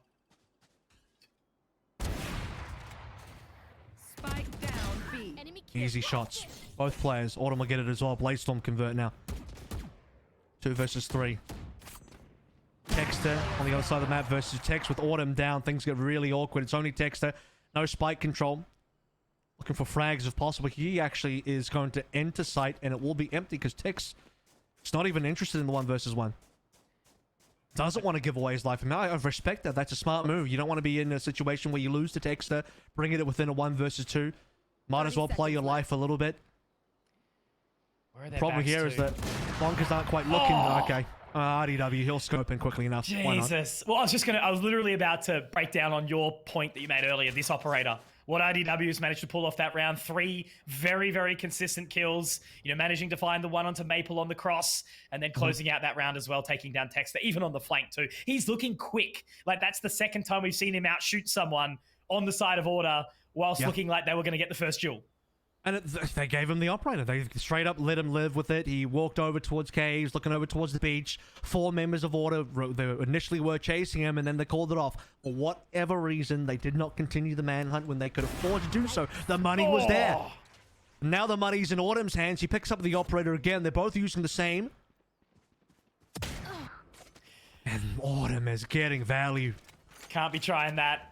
Spike down B. Easy shots. Both players. Autumn will get it as well. Bladestorm convert now. 2 versus 3. Texter on the other side of the map versus Tex with Autumn down. Things get really awkward. It's only Texter. No spike control. Looking for frags if possible. He actually is going to enter site and it will be empty because Tex is not even interested in the 1 versus 1. Doesn't want to give away his life. I mean, I respect that. That's a smart move. You don't want to be in a situation where you lose to Texter, bring it within a 1 versus 2. Might as well play your life a little bit. Problem here is that Bonkers aren't quite looking. Okay. RDW, he'll scope in quickly enough. Jesus. Well, I was literally about to break down on your point that you made earlier, this operator. What RDW has managed to pull off that round. 3 very consistent kills. Managing to find the one onto Maple on the cross and then closing out that round as well, taking down Texter, even on the flank too. He's looking quick. Like, that's the second time we've seen him outshoot someone on the side of Order whilst looking like they were going to get the first duel. And they gave him the operator. They straight up let him live with it. He walked over towards caves, looking over towards the beach. 4 members of Order, they initially were chasing him, and then they called it off. For whatever reason, they did not continue the manhunt when they could afford to do so. The money was there. Now the money's in Autumn's hands. He picks up the operator again. They're both using the same. And Autumn is getting value. Can't be trying that.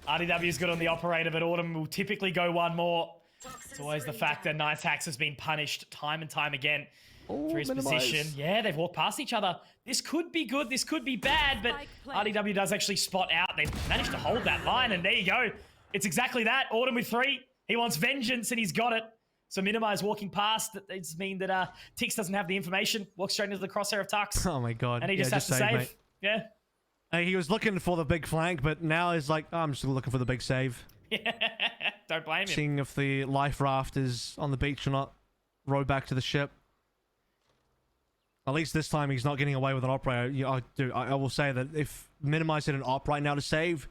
RDW's good on the operator, but Autumn will typically go 1 more. It's always the fact that Nicehax has been punished time and time again for his position. Yeah, they've walked past each other. This could be good, this could be bad, but RDW does actually spot out. They've managed to hold that line, and there you go. It's exactly that. Autumn with 3. He wants vengeance, and he's got it. So Minimize walking past. It's mean that Tix doesn't have the information. Walks straight into the crosshair of Tux. Oh my god. And he just has to save. Mate. Yeah. He was looking for the big flank, but now he's like, I'm just looking for the big save. Don't blame him. Seeing if the life raft is on the beach or not. Row back to the ship. At least this time he's not getting away with an operator. I will say that if Minimize hit an op right now to save,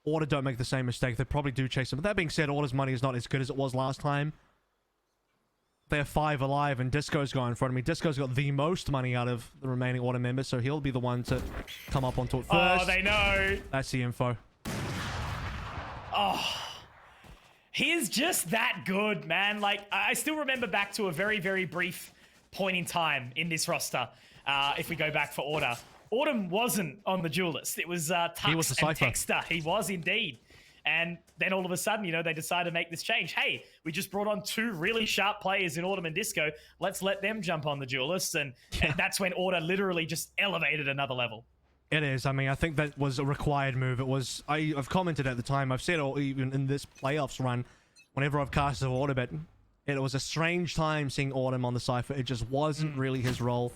Order don't make the same mistake. They probably do chase him. But that being said, Order's money is not as good as it was last time. They're 5 alive, and Disco's going in front of me. Disco's got the most money out of the remaining Order members, so he'll be the one to come up onto it first. Oh, they know. That's the info. Oh, he is just that good, man. Like, I still remember back to a very, very brief point in time in this roster. If we go back for Order, Autumn wasn't on the duelist. It was Tux He was the and Cypher. Texter. He was indeed. And then all of a sudden, you know, they decided to make this change. Hey, we just brought on 2 really sharp players in Autumn and Disco. Let's let them jump on the duelists. And that's when Order literally just elevated another level. It is. I mean, I think that was a required move. It was. I've commented at the time. I've said even in this playoffs run, whenever I've casted Order bet, it was a strange time seeing Autumn on the Cypher. It just wasn't really his role.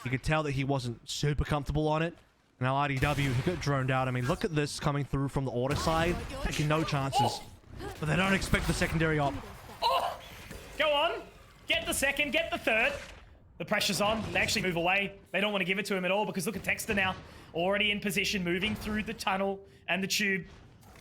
You could tell that he wasn't super comfortable on it. Now RDW, he got droned out. I mean, look at this coming through from the Order side. Taking no chances. But they don't expect the secondary op. Oh! Go on. Get the second, get the third. The pressure's on. They actually move away. They don't want to give it to him at all because look at Texter now. Already in position, moving through the tunnel and the tube.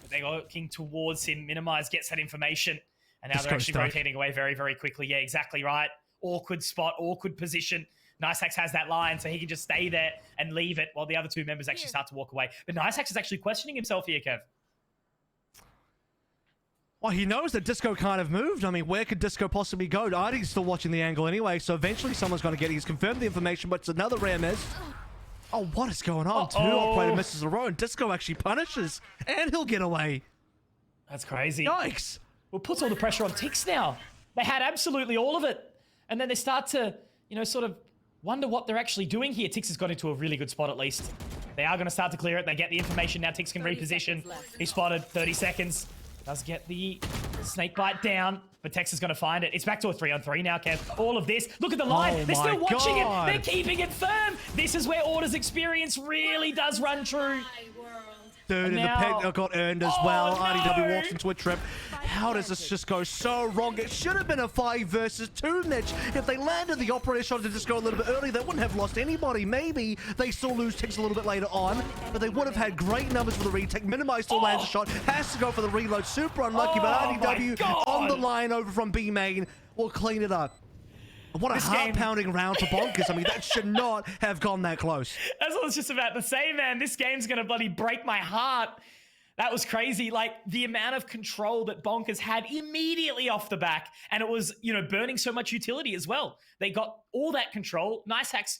They're looking towards him. Minimize gets that information. And now they're actually rotating away very, very quickly. Yeah, exactly right. Awkward spot, awkward position. NiceHax has that line, so he can just stay there and leave it while the other 2 members actually start to walk away. But NiceHax is actually questioning himself here, Kev. Well, he knows that Disco kind of moved. I mean, where could Disco possibly go? Artie's still watching the angle anyway, so eventually someone's going to get it. He's confirmed the information, but it's another rare miss. Oh, what is going on? 2 operator misses in a row, and Disco actually punishes, and he'll get away. That's crazy. Yikes. Well, puts all the pressure on Tix now. They had absolutely all of it. And then they start to, you know, sort of wonder what they're actually doing here. Tix has got into a really good spot at least. They are going to start to clear it. They get the information. Now Tix can reposition. He's spotted. 30 seconds. Does get the snake bite down, but Tex is going to find it. It's back to a 3-on-3 now, Kev. All of this. Look at the line. Oh They're still my watching God. it. They're keeping it firm. This is where Order's experience really does run true. Dude, and the pick got earned as well. RDW walks into a trip. How does this just go so wrong? It should have been a 5 versus 2 match. If they landed the operator shot to just go a little bit early, they wouldn't have lost anybody. Maybe they still lose Tix a little bit later on, but they would have had great numbers for the retake. Minimize still lands a shot. Has to go for the reload. Super unlucky, but RDW on the line over from B main will clean it up. What a heart-pounding round for Bonkers. I mean, that should not have gone that close. That's what I was just about to say, man. This game's going to bloody break my heart. That was crazy. Like, the amount of control that Bonkers had immediately off the back. And it was, you know, burning so much utility as well. They got all that control. NiceHax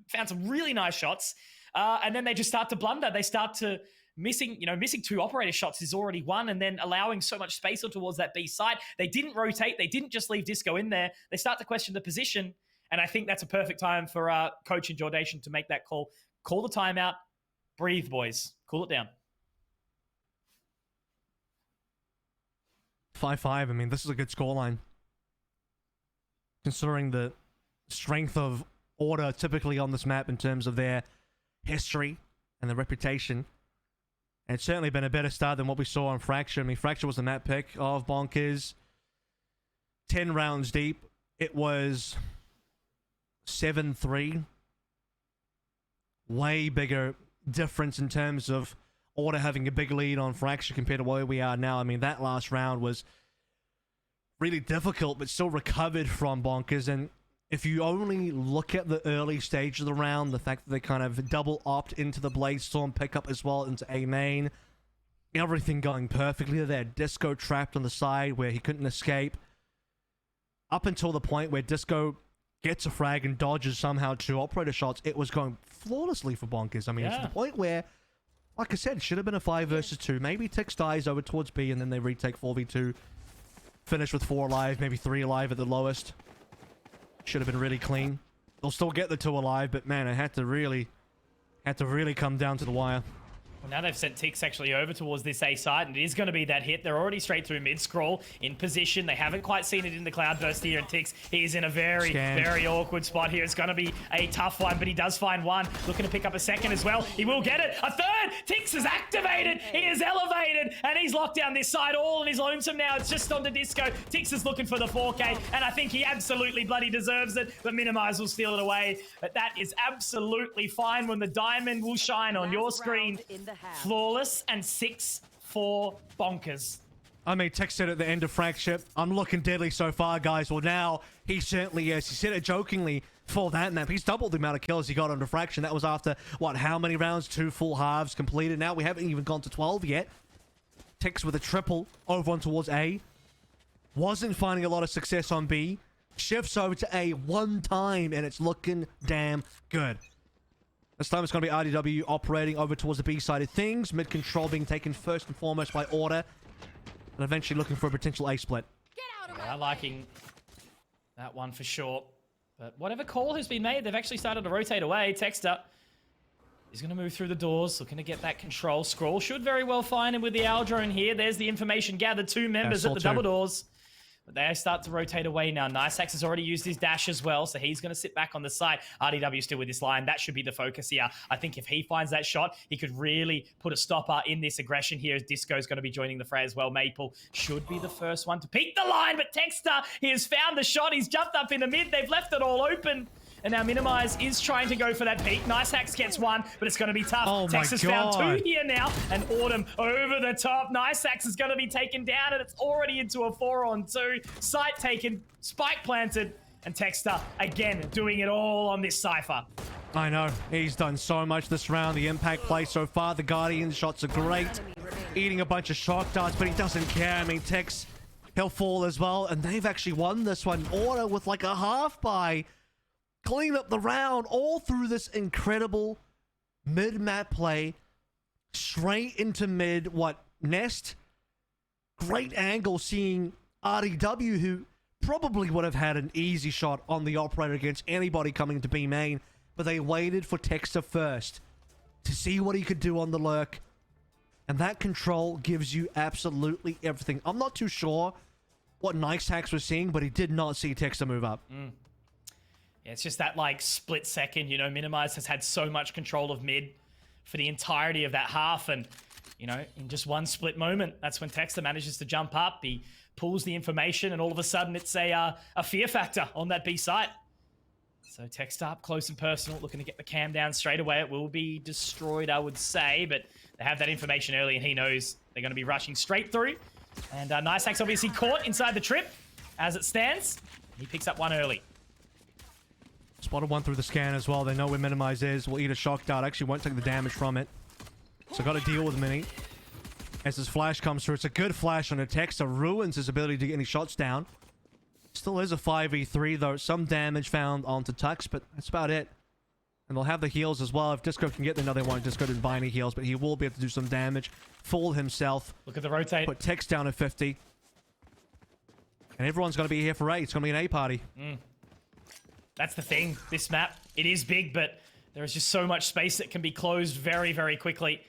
found some really nice shots. And then they just start to blunder. They start to missing 2 operator shots is already 1, and then allowing so much space towards that B side. They didn't rotate. They didn't just leave Disco in there. They start to question the position, and I think that's a perfect time for Coach and Jordation to make that call. Call the timeout. Breathe, boys. Cool it down. 5-5. I mean, this is a good scoreline. Considering the strength of Order typically on this map in terms of their history and their reputation. And it's certainly been a better start than what we saw on Fracture. I mean, Fracture was the map pick of Bonkers. 10 rounds deep. It was 7-3. Way bigger difference in terms of Order having a big lead on Fracture compared to where we are now. I mean, that last round was really difficult, but still recovered from Bonkers. And if you only look at the early stage of the round, the fact that they kind of double opt into the Blade Storm pickup as well into A main, everything going perfectly there. Disco trapped on the side where he couldn't escape. Up until the point where Disco gets a frag and dodges somehow 2 operator shots, it was going flawlessly for Bonkers. I mean, it's to the point where, like I said, it should have been a 5 versus 2. Maybe Tix dies over towards B and then they retake 4v2. Finish with 4 alive, maybe 3 alive at the lowest. Should have been really clean. They'll still get the 2 alive, but man, it had to really come down to the wire. Well, now they've sent Tix actually over towards this A side, and it is going to be that hit. They're already straight through mid-scroll in position. They haven't quite seen it in the cloudburst here, and Tix, he's in a very awkward spot here. It's going to be a tough one, but he does find one. Looking to pick up a second as well. He will get it. A third! Tix is activated. He is elevated, and he's locked down this side all on his lonesome now. It's just on the disco. Tix is looking for the 4K, and I think he absolutely bloody deserves it, but Minimize will steal it away. But that is absolutely fine when the diamond will shine on your screen. Flawless and 6-4 bonkers. I mean, Tech said at the end of Fragship, I'm looking deadly so far, guys. Well, now he certainly is. He said it jokingly for that map. He's doubled the amount of kills he got on Diffraction. That was after, what, how many rounds? 2 full halves completed. Now we haven't even gone to 12 yet. Tech's with a triple over on towards A. Wasn't finding a lot of success on B. Shifts over to A one time, and it's looking damn good. This time it's going to be RDW operating over towards the B side of things. Mid control being taken first and foremost by Order. And eventually looking for a potential A split. They are liking that one for sure. But whatever call has been made, they've actually started to rotate away. Texter is going to move through the doors, looking to get that control. Scroll should very well find him with the owl drone here. There's the information gathered. 2 members at the double doors. But they start to rotate away now. Niceax has already used his dash as well, so he's going to sit back on the side. RDW still with this line. That should be the focus here. I think if he finds that shot, he could really put a stopper in this aggression here as Disco's going to be joining the fray as well. Maple should be the first one to peek the line, but Texter, he has found the shot. He's jumped up in the mid. They've left it all open. And now Minimize is trying to go for that peak. Niceax gets one, but it's going to be tough. Oh Texas found 2 here now, and Autumn over the top. Niceax is going to be taken down, and it's already into a 4-on-2. Site taken, spike planted, and Texter again doing it all on this Cypher. I know. He's done so much this round. The impact play so far. The Guardian shots are great. Eating a bunch of shock darts, but he doesn't care. I mean, Tex, he'll fall as well, and they've actually won this one. Order with like a half buy. Clean up the round all through this incredible mid-map play. Straight into mid. Nest? Great angle seeing RDW, who probably would have had an easy shot on the operator against anybody coming to B main. But they waited for Texter first to see what he could do on the lurk. And that control gives you absolutely everything. I'm not too sure what Niceax was seeing, but he did not see Texter move up. Yeah, it's just that like split second, you know, Minimize has had so much control of mid for the entirety of that half. And, you know, in just one split moment, that's when Texter manages to jump up. He pulls the information and all of a sudden it's a fear factor on that B site. So Texter up close and personal, looking to get the cam down straight away. It will be destroyed, I would say, but they have that information early and he knows they're going to be rushing straight through. And Niceax obviously caught inside the trip as it stands. He picks up one early. Spotted one through the scan as well. They know where Minimize is. Will eat a shock dart. Actually won't take the damage from it. So got to deal with Mini. As his flash comes through. It's a good flash on a Texter. Ruins his ability to get any shots down. Still is a 5v3 though. Some damage found onto Tux, but that's about it. And they'll have the heals as well. If Disco can get them, no, they won't. Disco didn't buy any heals, but he will be able to do some damage. Fool himself. Look at the rotate. Put Tex down at 50. And everyone's going to be here for A. It's going to be an A party. That's the thing. This map, it is big, but there is just so much space that can be closed very, very quickly.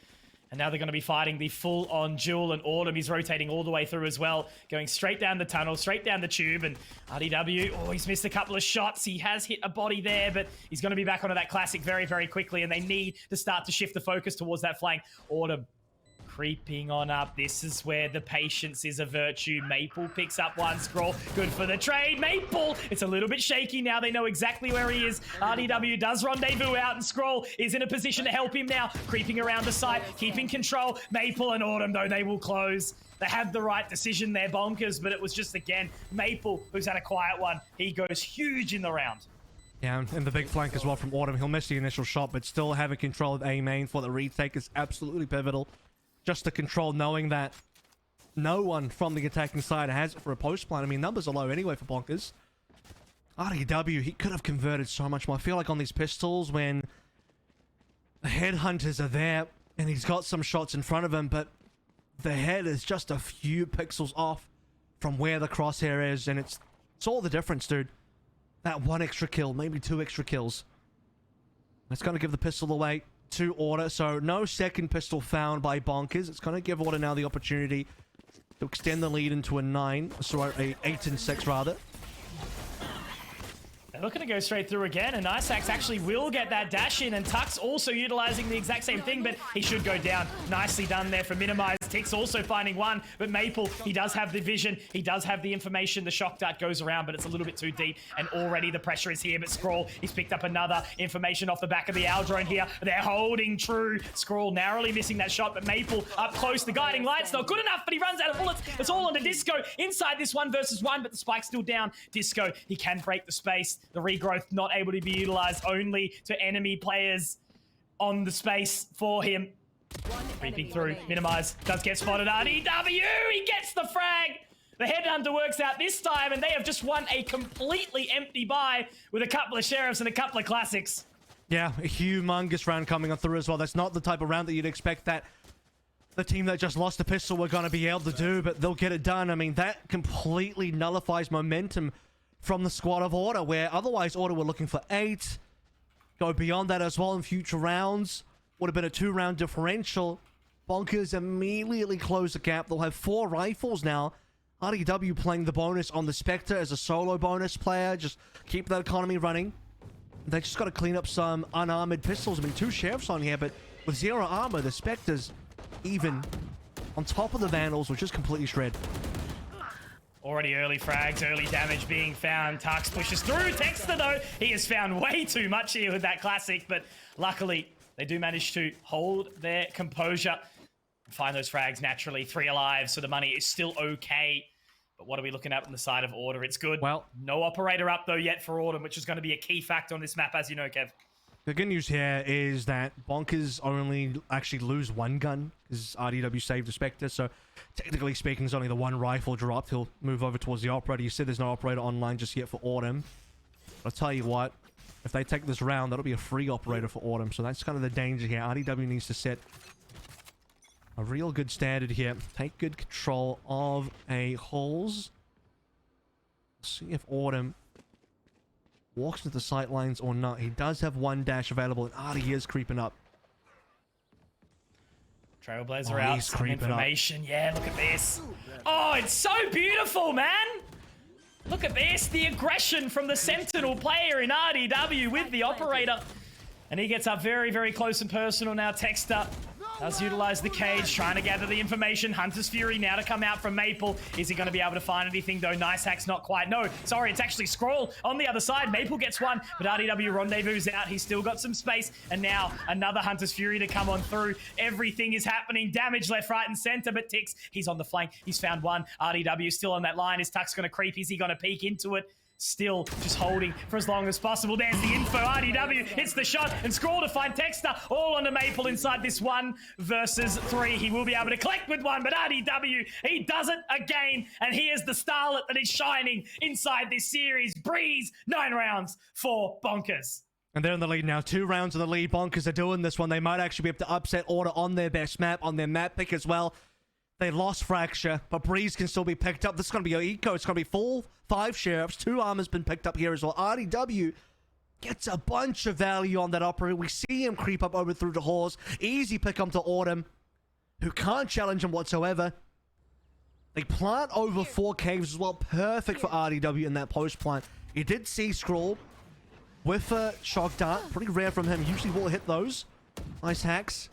And now they're going to be fighting the full-on duel, and Autumn is rotating all the way through as well, going straight down the tunnel, straight down the tube, and RDW, oh, he's missed a couple of shots. He has hit a body there, but he's going to be back onto that classic very, very quickly, and they need to start to shift the focus towards that flank. Autumn creeping on up. This is where the patience is a virtue. Maple picks up one. Scroll, good for the trade. Maple, it's a little bit shaky now. They know exactly where he is. RDW does rendezvous out, and Scroll is in a position to help him now. Creeping around the site, keeping control. Maple and Autumn, though, they will close. They had the right decision there, bonkers, but it was just, again, Maple, who's had a quiet one. He goes huge in the round. Yeah, and the big flank as well from Autumn. He'll miss the initial shot, but still having control of A main for the retake is absolutely pivotal. Just to control, knowing that no one from the attacking side has it for a post plan. I mean, numbers are low anyway for Bonkers. RDW, he could have converted so much more. I feel like on these pistols, when the headhunters are there and he's got some shots in front of him, but the head is just a few pixels off from where the crosshair is, and it's all the difference, dude. That one extra kill, maybe 2 extra kills. It's going to give the pistol away. to Order. So no second pistol found by Bonkers. It's going to give Order now the opportunity to extend the lead into a 9. Sorry, a 8 and 6 rather. They're looking to go straight through again, and Isaac's actually will get that dash in, and Tux also utilizing the exact same thing, but he should go down. Nicely done there for Minimize. Tix also finding one, but Maple, he does have the vision, he does have the information. The shock dart goes around, but it's a little bit too deep, and already the pressure is here, but Scroll, he's picked up another information off the back of the Owl drone here. They're holding true. Scroll narrowly missing that shot, but Maple up close. The guiding light's not good enough, but he runs out of bullets. It's all on the Disco inside this 1 versus 1, but the spike's still down. Disco, he can break the space. The regrowth not able to be utilized, only to enemy players on the space for him. Creeping through, Minimize, does get spotted. RDW, he gets the frag! The headhunter works out this time, and they have just won a completely empty buy with a couple of sheriffs and a couple of classics. Yeah, a humongous round coming on through as well. That's not the type of round that you'd expect that the team that just lost the pistol were going to be able to do, but they'll get it done. I mean, that completely nullifies momentum from the squad of Order, where otherwise Order were looking for 8. Go beyond that as well in future rounds. Would have been a 2-round differential. Bonkers immediately close the gap. They'll have 4 rifles now. RDW playing the bonus on the Spectre as a solo bonus player. Just keep that economy running. They just got to clean up some unarmored pistols. I mean, 2 sheriffs on here, but with 0 armor, the Spectre's even on top of the Vandals, which is completely shred. Already early frags, early damage being found. Tux pushes through. Texter, though, he has found way too much here with that classic, but luckily they do manage to hold their composure and find those frags naturally. 3 alive, so the money is still okay. But what are we looking at on the side of Order? It's good. Well, no operator up, though, yet for Order, which is going to be a key factor on this map, as you know, Kev. The good news here is that Bonkers only actually lose 1 gun because RDW saved the Spectre, so technically speaking, it's only the 1 rifle dropped. He'll move over towards the operator. You said there's no operator online just yet for Autumn. But I'll tell you what, if they take this round, that'll be a free operator for Autumn, so that's kind of the danger here. RDW needs to set a real good standard here. Take good control of a holes. See if Autumn walks into the sight lines or not. He does have 1 dash available, and Artie is creeping up. Trailblazer out, some information. Yeah, look at this. Oh, it's so beautiful, man. Look at this, the aggression from the Sentinel player in RDW with the operator. And he gets up very, very close and personal now. Texter does utilize the cage, trying to gather the information. Hunter's Fury now to come out from Maple. Is he going to be able to find anything, though? Nice Hack's not quite. No, sorry, it's actually Scroll on the other side. Maple gets 1, but RDW rendezvous out. He's still got some space. And now another Hunter's Fury to come on through. Everything is happening. Damage left, right, and center, but Tix, he's on the flank. He's found 1. RDW still on that line. Is Tux going to creep? Is he going to peek into it? Still just holding for as long as possible. There's the info. RDW hits the shot, and Scroll to find Texter all on the Maple inside this 1 versus 3. He will be able to collect with 1, but RDW, he does it again, and he is the starlet that is shining inside this series. Breeze, 9 rounds for Bonkers. And they're in the lead now. 2 rounds in the lead. Bonkers are doing this one. They might actually be able to upset Order on their best map, on their map pick as well. They lost Fracture, but Breeze can still be picked up. This is going to be an eco. It's going to be full 5 sheriffs. 2 armors been picked up here as well. RDW gets a bunch of value on that operator. We see him creep up over through the halls. Easy pick up to Autumn, who can't challenge him whatsoever. They plant over 4 caves as well. Perfect for RDW in that post plant. You did see Scroll with a shock dart. Pretty rare from him. Usually will hit those. Nice hacks.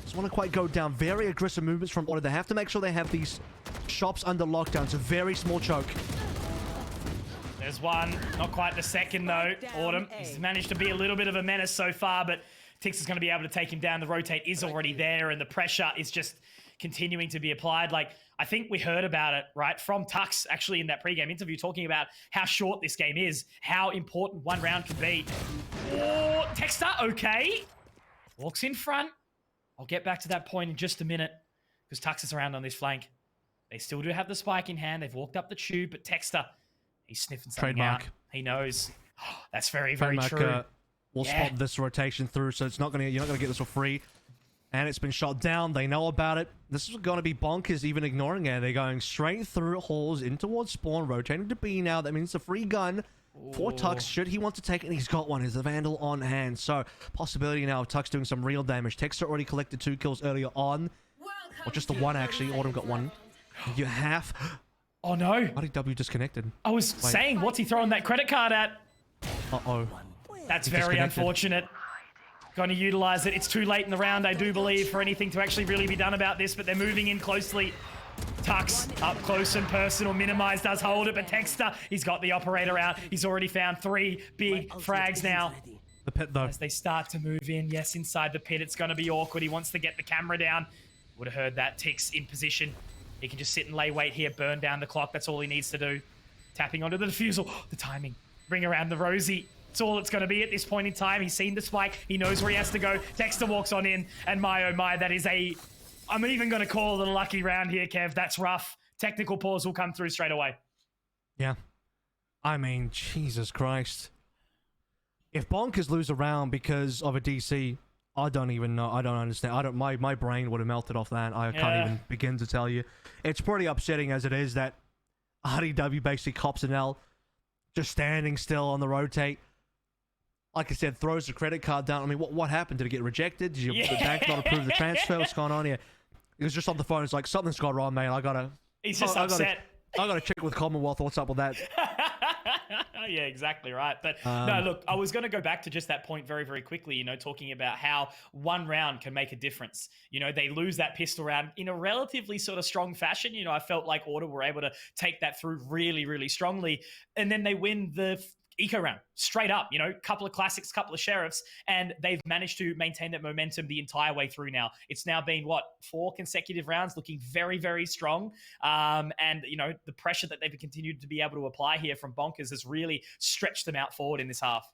Just want to quite go down. Very aggressive movements from Order. They have to make sure they have these shops under lockdown. It's a very small choke. There's 1. Not quite the second, though. Autumn, he's managed to be a little bit of a menace so far, but Tix is going to be able to take him down. The rotate is already there, and the pressure is just continuing to be applied. Like, I think we heard about it, right, from Tux, actually, in that pregame interview, talking about how short this game is, how important 1 round can be. Oh, Texter, okay. Walks in front. I'll get back to that point in just a minute, because Tux is around on this flank. They still do have the spike in hand. They've walked up the tube, but Texter, he's sniffing something Trademark. out. He knows. That's very, very Trademark, true. We'll spot this rotation through, so it's not gonna. You're not gonna get this for free. And it's been shot down. They know about it. This is going to be Bonkers even ignoring it. They're going straight through halls in towards spawn, rotating to B now. That means it's a free gun. for Tux, should he want to take it, and he's got one. Is the Vandal on hand? So, possibility now of Tux doing some real damage. Texter already collected 2 kills earlier on. Or just the 1, actually. Autumn got 1. You have... Oh, no. RDW disconnected. I was saying, what's he throwing that credit card at? Uh-oh. That's very unfortunate. Going to utilize it. It's too late in the round, I do believe, for anything to actually really be done about this, but they're moving in closely. Tux up close and personal. Minimize does hold it, but Texter, he's got the operator out. He's already found 3 big frags now. The pit, though. As they start to move in, yes, inside the pit, it's going to be awkward. He wants to get the camera down. Would have heard that. Tix in position. He can just sit and lay wait here, burn down the clock. That's all he needs to do. Tapping onto the defusal. The timing. Bring around the Rosie. It's all it's going to be at this point in time. He's seen the spike. He knows where he has to go. Texter walks on in, and my oh my, that is a... I'm even going to call it a lucky round here, Kev. That's rough. Technical pause will come through straight away. Yeah. I mean, Jesus Christ. If Bonkers lose a round because of a DC, I don't even know. I don't understand. My brain would have melted off that. I can't even begin to tell you. It's pretty upsetting as it is that RDW basically cops an L, just standing still on the rotate. Like I said, throws the credit card down. I mean, what happened? Did it get rejected? Did the bank not approve the transfer? What's going on here? He was just on the phone. It's like, something's gone wrong, man. He's just upset. I gotta check with Commonwealth. What's up with that? Yeah, exactly right. But no, look, I was going to go back to just that point very, very quickly, you know, talking about how 1 round can make a difference. You know, they lose that pistol round in a relatively sort of strong fashion. You know, I felt like Order were able to take that through really, really strongly. And then they win the eco round straight up, you know, couple of classics, couple of sheriffs, and they've managed to maintain that momentum the entire way through now. It's now been, 4 consecutive rounds, looking very, very strong. And, you know, the pressure that they've continued to be able to apply here from Bonkers has really stretched them out forward in this half.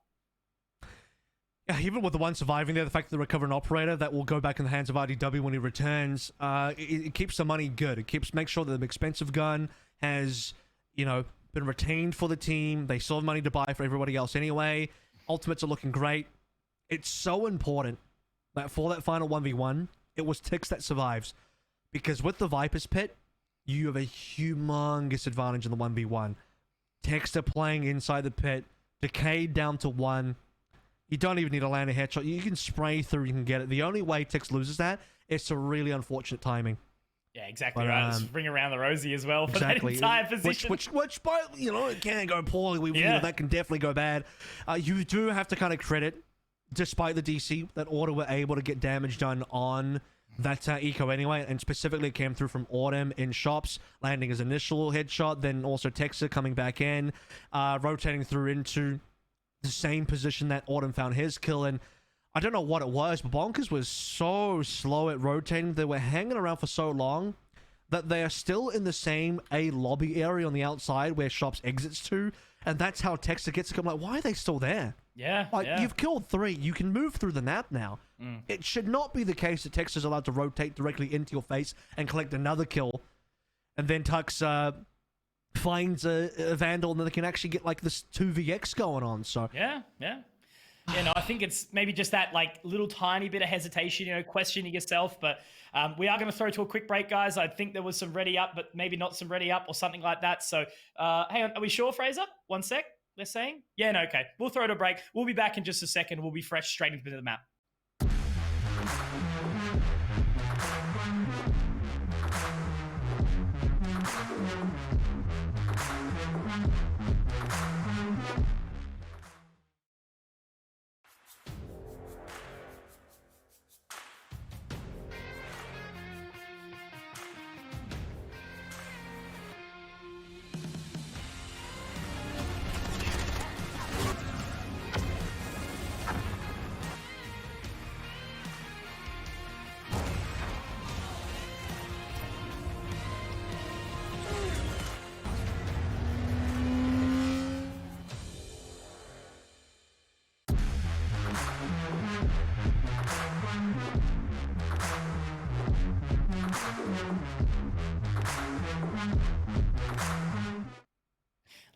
Yeah, even with the 1 surviving there, the fact that they recover an operator that will go back in the hands of RDW when he returns, it keeps the money good. It makes sure that the expensive gun has, you know, been retained for the team. They still have money to buy for everybody else anyway. Ultimates are looking great. It's so important that for that final 1v1, it was Tix that survives. Because with the Viper's Pit, you have a humongous advantage in the 1v1. Texter playing inside the pit, Decayed down to 1. You don't even need to land a headshot. You can spray through, you can get it. The only way Tix loses that is to really unfortunate timing. Yeah, exactly right. Just bring around the Rosie as well for that entire position. Which, you know, it can go poorly. You know, that can definitely go bad. You do have to kind of credit, despite the DC, that Order were able to get damage done on that eco anyway, and specifically it came through from Autumn in shops, landing his initial headshot, then also Texter coming back in, rotating through into the same position that Autumn found his kill in. I don't know what it was, but Bonkers was so slow at rotating. They were hanging around for so long that they are still in the same lobby area on the outside where shops exits to, and that's how Texter gets to come. Like, why are they still there? Yeah, You've killed 3. You can move through the map now. It should not be the case that Texter's allowed to rotate directly into your face and collect another kill, and then Tux finds a Vandal, and then they can actually get like this 2vx going on. So yeah. Yeah, no, I think it's maybe just that like little tiny bit of hesitation, you know, questioning yourself. But we are going to throw to a quick break, guys. I think there was some ready up, but maybe not some ready up or something like that. So hang on, are we sure, Fraser? 1 sec, they're saying? Yeah, no, okay. We'll throw to a break. We'll be back in just a second. We'll be fresh straight into the map.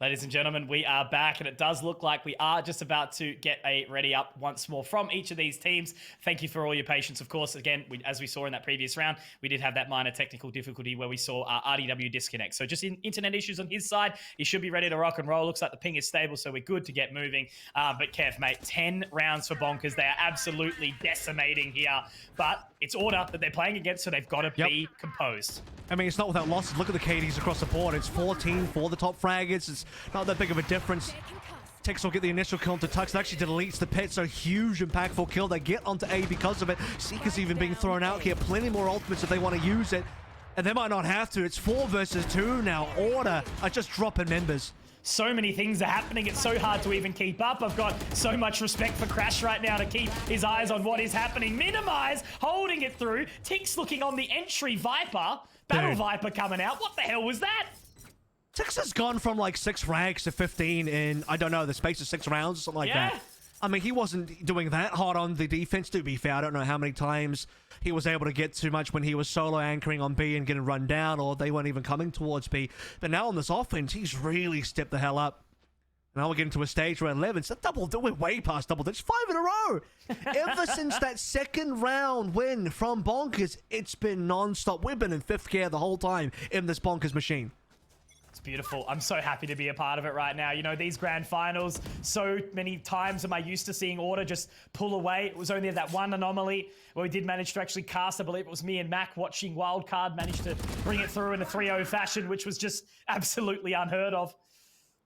Ladies and gentlemen, we are back, and it does look like we are just about to get a ready up once more from each of these teams. Thank you for all your patience. Of course, again, as we saw in that previous round, we did have that minor technical difficulty where we saw RDW disconnect. So just internet issues on his side. He should be ready to rock and roll. Looks like the ping is stable, so we're good to get moving. But Kev, mate, 10 rounds for Bonkers. They are absolutely decimating here. But it's Order that they're playing against, so they've got to be composed. I mean, it's not without losses. Look at the KDs across the board. It's 14 for the top fraggers. It's not that big of a difference. Tix will get the initial kill to Tux. It actually deletes the pit, so huge, impactful kill. They get onto A because of it. Seeker's even being thrown out here. Plenty more ultimates if they want to use it. And they might not have to. It's 4 versus 2 now. Order are just dropping members. So many things are happening. It's so hard to even keep up. I've got so much respect for Crash right now to keep his eyes on what is happening. Minimize, holding it through. Tix looking on the entry Viper. Battle Viper coming out. What the hell was that? Tix has gone from like 6 ranks to 15 in, I don't know, the space of 6 rounds or something like that. I mean, he wasn't doing that hard on the defense, to be fair. I don't know how many times he was able to get too much when he was solo anchoring on B and getting run down, or they weren't even coming towards B. But now on this offense, he's really stepped the hell up. Now we're getting to a stage where 11, so we're way past double digits, 5 in a row. Ever since that second round win from Bonkers, it's been non-stop. We've been in 5th gear the whole time in this Bonkers machine. It's beautiful. I'm so happy to be a part of it right now. You know, these grand finals, so many times am I used to seeing Order just pull away. It was only that one anomaly where we did manage to actually cast. I believe it was me and Mac watching Wildcard managed to bring it through in a 3-0 fashion, which was just absolutely unheard of.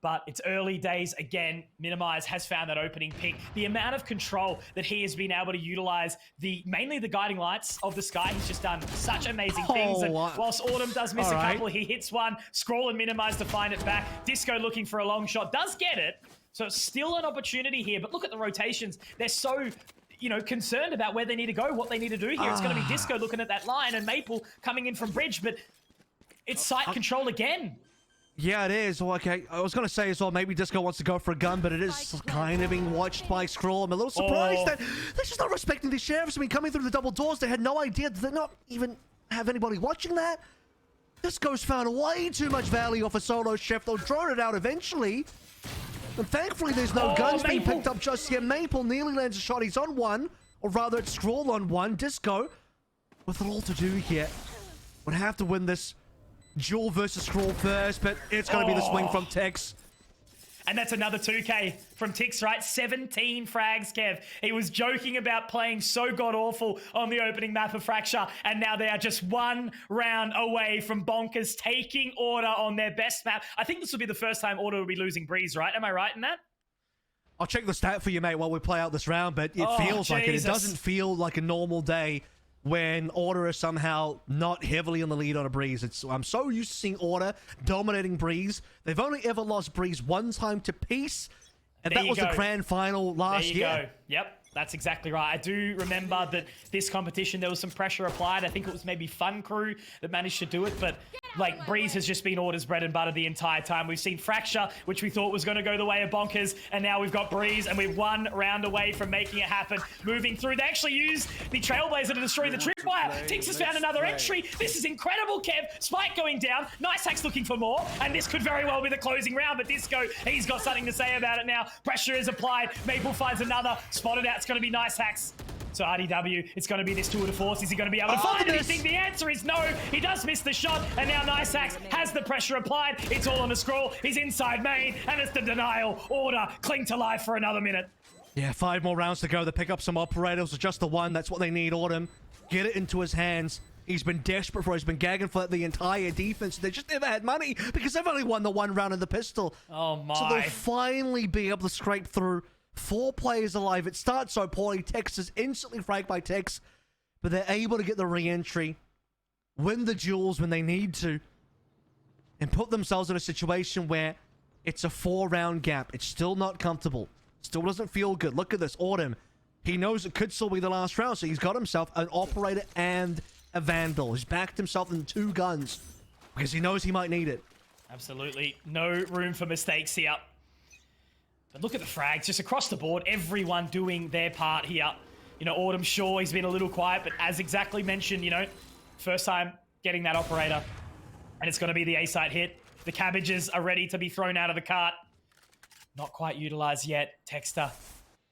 But it's early days again. Minimize has found that opening pick. The amount of control that he has been able to utilize, mainly the guiding lights of the sky, he's just done such amazing things. And whilst Autumn does miss a couple, he hits one. Scroll and Minimize to find it back. Disco looking for a long shot, does get it. So it's still an opportunity here. But look at the rotations. They're so, you know, concerned about where they need to go, what they need to do here. It's going to be Disco looking at that line and Maple coming in from Bridge. But it's site control again. Yeah, it is. Well, okay, I was going to say as well, maybe Disco wants to go for a gun, but it is kind of being watched by Scroll. I'm a little surprised that they're just not respecting the sheriffs. I mean, coming through the double doors, they had no idea. Did they not even have anybody watching that? Disco's found way too much value off a solo chef. They'll drone it out eventually. And thankfully, there's no guns being picked up just yet. Maple nearly lands a shot. He's on one, or rather, it's Scroll on one. Disco, with it all to do here, would have to win this duel versus Scroll first, but it's going to be the swing from Tix. And that's another 2K from Tix, right? 17 frags, Kev. He was joking about playing so god-awful on the opening map of Fracture, and now they are just 1 round away from Bonkers taking Order on their best map. I think this will be the first time Order will be losing Breeze, right? Am I right in that? I'll check the stat for you, mate, while we play out this round, but it feels like it. It doesn't feel like a normal day when Order is somehow not heavily in the lead on a Breeze. I'm so used to seeing Order dominating Breeze. They've only ever lost Breeze one time to Peace, and that was the grand final last year. There you go. Yep. That's exactly right. I do remember that this competition, there was some pressure applied. I think it was maybe Fun Crew that managed to do it, but like Breeze has just been Order's bread and butter the entire time. We've seen Fracture, which we thought was going to go the way of Bonkers, and now we've got Breeze, and we're 1 round away from making it happen. Moving through, they actually used the Trailblazer to destroy the tripwire. Tix has found another entry. This is incredible, Kev. Spike going down. Nice Hack's looking for more, and this could very well be the closing round, but Disco, he's got something to say about it now. Pressure is applied. Maple finds another. Spotted out. It's going to be Nice Hacks. So RDW, it's going to be this tour de force. Is he going to be able to find anything? The answer is no. He does miss the shot, and now Nice Hacks has the pressure applied. It's all on the Scroll. He's inside main, and it's the denial. Order, cling to life for another minute. Yeah, 5 more rounds to go. They pick up some operators, just the one. That's what they need. Autumn, get it into his hands. He's been desperate for it. He's been gagging for the entire defense. They just never had money because they've only won the 1 round of the pistol. Oh, my. So they'll finally be able to scrape through. 4 players alive. It starts so poorly. Tex is instantly fragged by Tex, but they're able to get the re-entry, win the duels when they need to, and put themselves in a situation where it's a 4-round gap. It's still not comfortable. Still doesn't feel good. Look at this. Autumn. He knows it could still be the last round, so he's got himself an operator and a vandal. He's backed himself in 2 guns because he knows he might need it. Absolutely. No room for mistakes here. But look at the frags, just across the board, everyone doing their part here. You know, Autumn, sure, he's been a little quiet, but as exactly mentioned, you know, first time getting that operator, and it's going to be the A-site hit. The cabbages are ready to be thrown out of the cart. Not quite utilized yet. Texter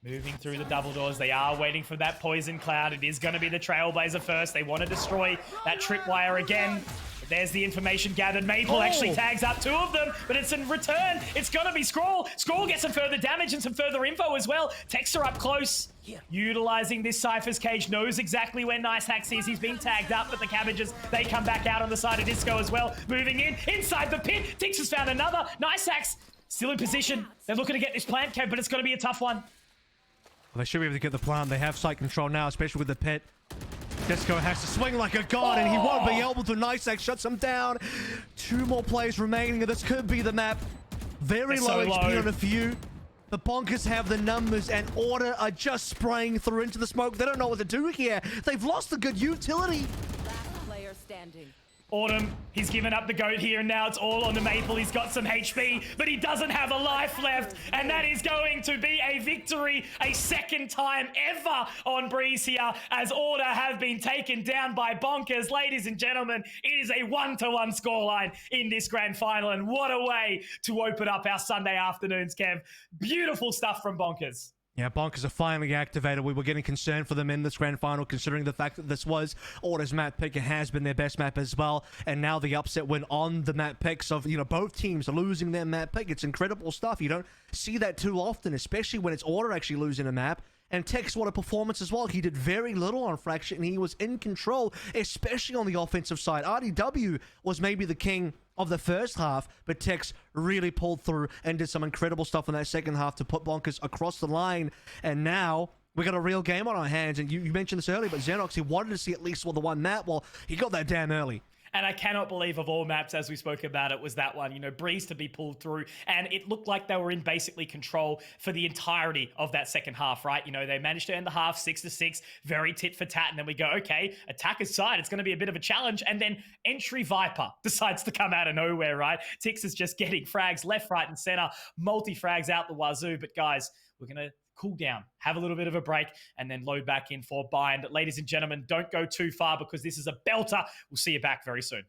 moving through the double doors. They are waiting for that poison cloud. It is going to be the Trailblazer first. They want to destroy that tripwire again. But there's the information gathered. Maple actually tags up 2 of them, but it's in return. It's going to be Scrawl. Scrawl gets some further damage and some further info as well. Texter up close. Utilizing this Cypher's cage, knows exactly where Nice Hacks is. He's being tagged up, but the cabbages, they come back out on the side of Disco as well. Moving in, inside the pit. Tix has found another. Nice Hacks still in position. They're looking to get this plant, Kev, but it's going to be a tough one. Well, they should be able to get the plant. They have site control now, especially with the pit. Disco has to swing like a god, and he won't be able to. Nice Hacks shuts him down. 2 more players remaining. This could be the map. Very low HP on a few. The Bonkers have the numbers, and Order are just spraying through into the smoke. They don't know what to do here. They've lost a good utility. Last player standing. Autumn, he's given up the goat here, and now it's all on the Maple. He's got some HP, but he doesn't have a life left, and that is going to be a victory, a second time ever on Breeze here, as Order have been taken down by Bonkers. Ladies and gentlemen, it is a 1-1 scoreline in this grand final, and what a way to open up our Sunday afternoons, Kev. Beautiful stuff from Bonkers. Yeah, Bonkers are finally activated. We were getting concerned for them in this grand final, considering the fact that this was Order's map pick. It has been their best map as well. And now the upset win on the map picks of, both teams losing their map pick. It's incredible stuff. You don't see that too often, especially when it's Order actually losing a map. And Tex, what a performance as well. He did very little on Fraction, and he was in control, especially on the offensive side. RDW was maybe the king of the first half, but Tex really pulled through and did some incredible stuff in that second half to put Bonkers across the line. And now we got a real game on our hands. And you mentioned this earlier, but Xenox, he wanted to see at least the one map. Well, he got that damn early. And I cannot believe of all maps, as we spoke about, it was that one, Breeze to be pulled through. And it looked like they were in basically control for the entirety of that second half, right? They managed to end the half 6-6, very tit for tat. And then we go, okay, attacker's side, it's going to be a bit of a challenge. And then Entry Viper decides to come out of nowhere, right? Tix is just getting frags left, right, and center, multi-frags out the wazoo. But guys, we're going to cool down, have a little bit of a break, and then load back in for Bind. Ladies and gentlemen, don't go too far because this is a belter. We'll see you back very soon.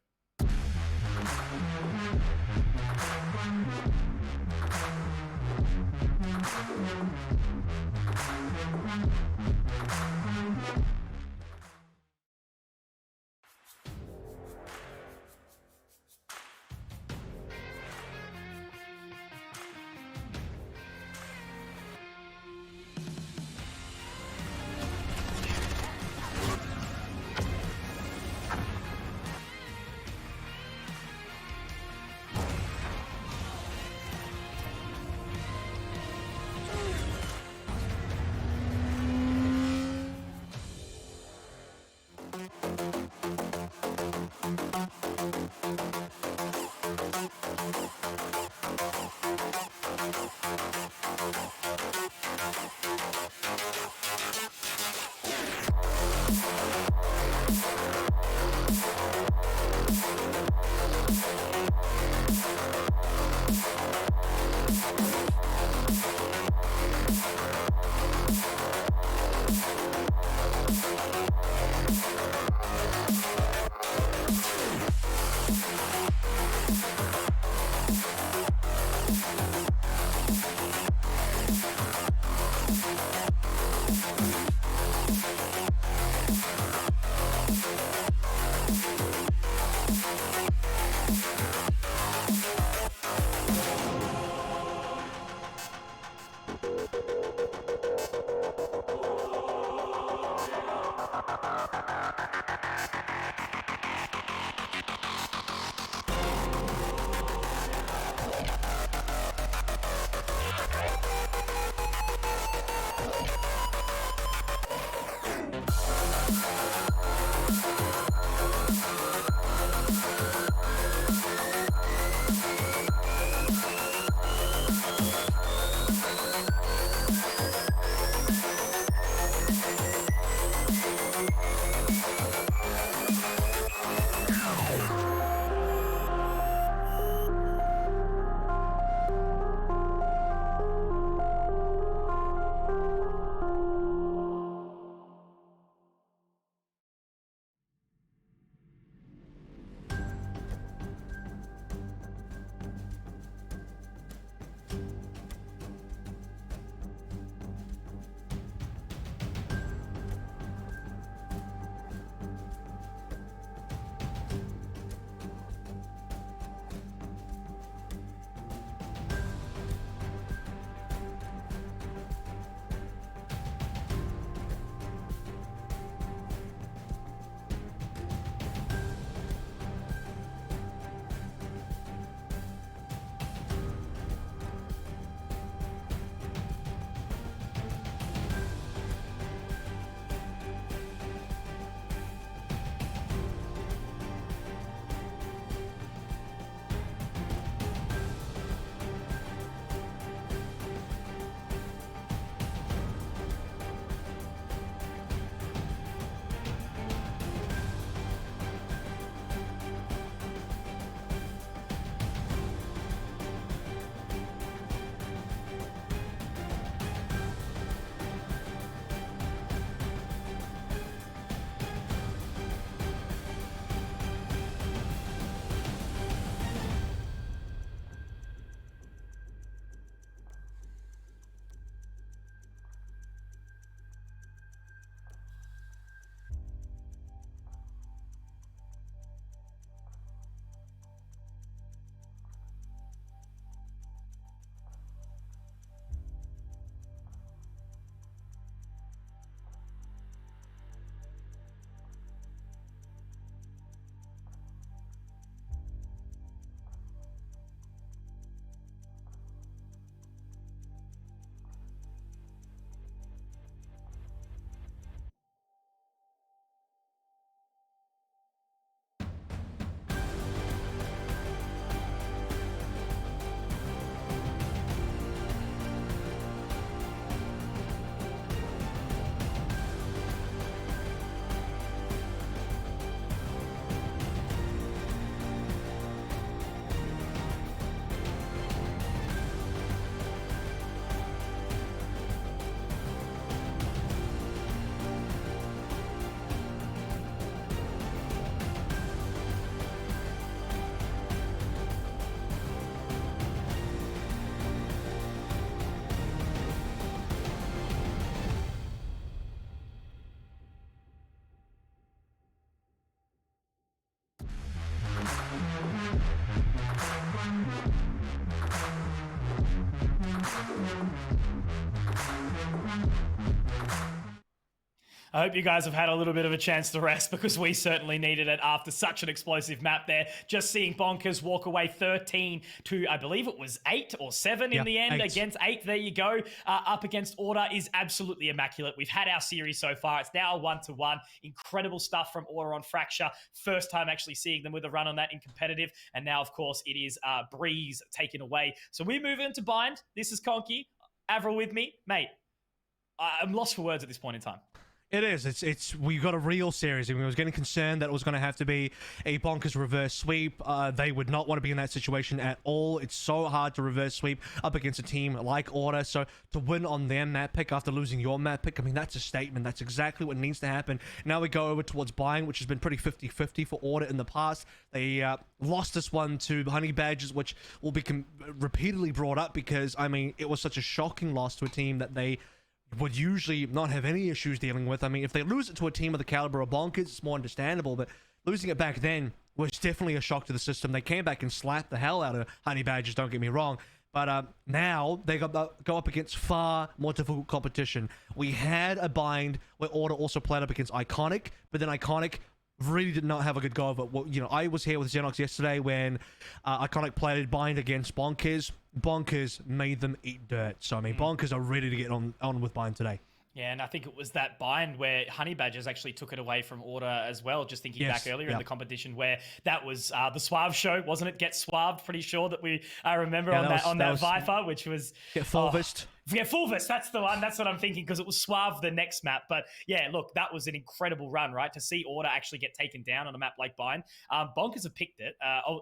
I hope you guys have had a little bit of a chance to rest because we certainly needed it after such an explosive map there. Just seeing Bonkers walk away 13 to, I believe it was 8 or 7 in the end 8. against 8. There you go. Up against Order is absolutely immaculate. We've had our series so far. It's now a 1-1. Incredible stuff from Order on Fracture. First time actually seeing them with a run on that in competitive. And now, of course, it is Breeze taken away. So we move into Bind. This is Conky. Avril with me. Mate, I'm lost for words at this point in time. It is. It's. We got a real series. I mean, I was getting concerned that it was going to have to be a Bonkers reverse sweep. They would not want to be in that situation at all. It's so hard to reverse sweep up against a team like Order. So to win on their map pick after losing your map pick, I mean, that's a statement. That's exactly what needs to happen. Now we go over towards buying, which has been pretty 50-50 for Order in the past. They lost this one to Honey Badgers, which will be repeatedly brought up because, I mean, it was such a shocking loss to a team that they would usually not have any issues dealing with. I mean, if they lose it to a team of the caliber of Bonkers, it's more understandable, but losing it back then was definitely a shock to the system. They came back and slapped the hell out of Honey Badgers, don't get me wrong, but now they go up against far more difficult competition. We had a bind where Order also played up against Iconic, but then Iconic really did not have a good go of it. Well, you know, I was here with Xenox yesterday when Iconic played bind against Bonkers. Bonkers made them eat dirt. So, I mean, Bonkers are ready to get on with bind today. Yeah, and I think it was that bind where Honey Badgers actually took it away from Order as well. Just thinking back earlier in the competition where that was the Suave show, wasn't it? Get Suaved, pretty sure that I remember on that Viper, which was... Get Fulvist. Yeah, Fulvist, that's the one. That's what I'm thinking because it was Suave the next map. But yeah, look, that was an incredible run, right? To see Order actually get taken down on a map like Bind. Bonkers have picked it.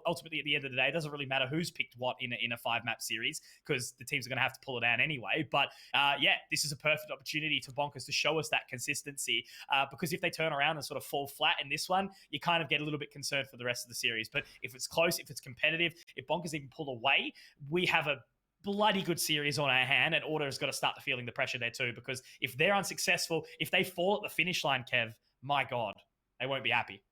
Ultimately, at the end of the day, it doesn't really matter who's picked what in a 5-map series because the teams are going to have to pull it down anyway. But yeah, this is a perfect opportunity to Bonkers to show us that consistency because if they turn around and sort of fall flat in this one, you kind of get a little bit concerned for the rest of the series. But if it's close, if it's competitive, if Bonkers even pull away, we have a bloody good series on our hand, and Order has got to start feeling the pressure there too, because if they're unsuccessful, if they fall at the finish line, Kev, my God, they won't be happy.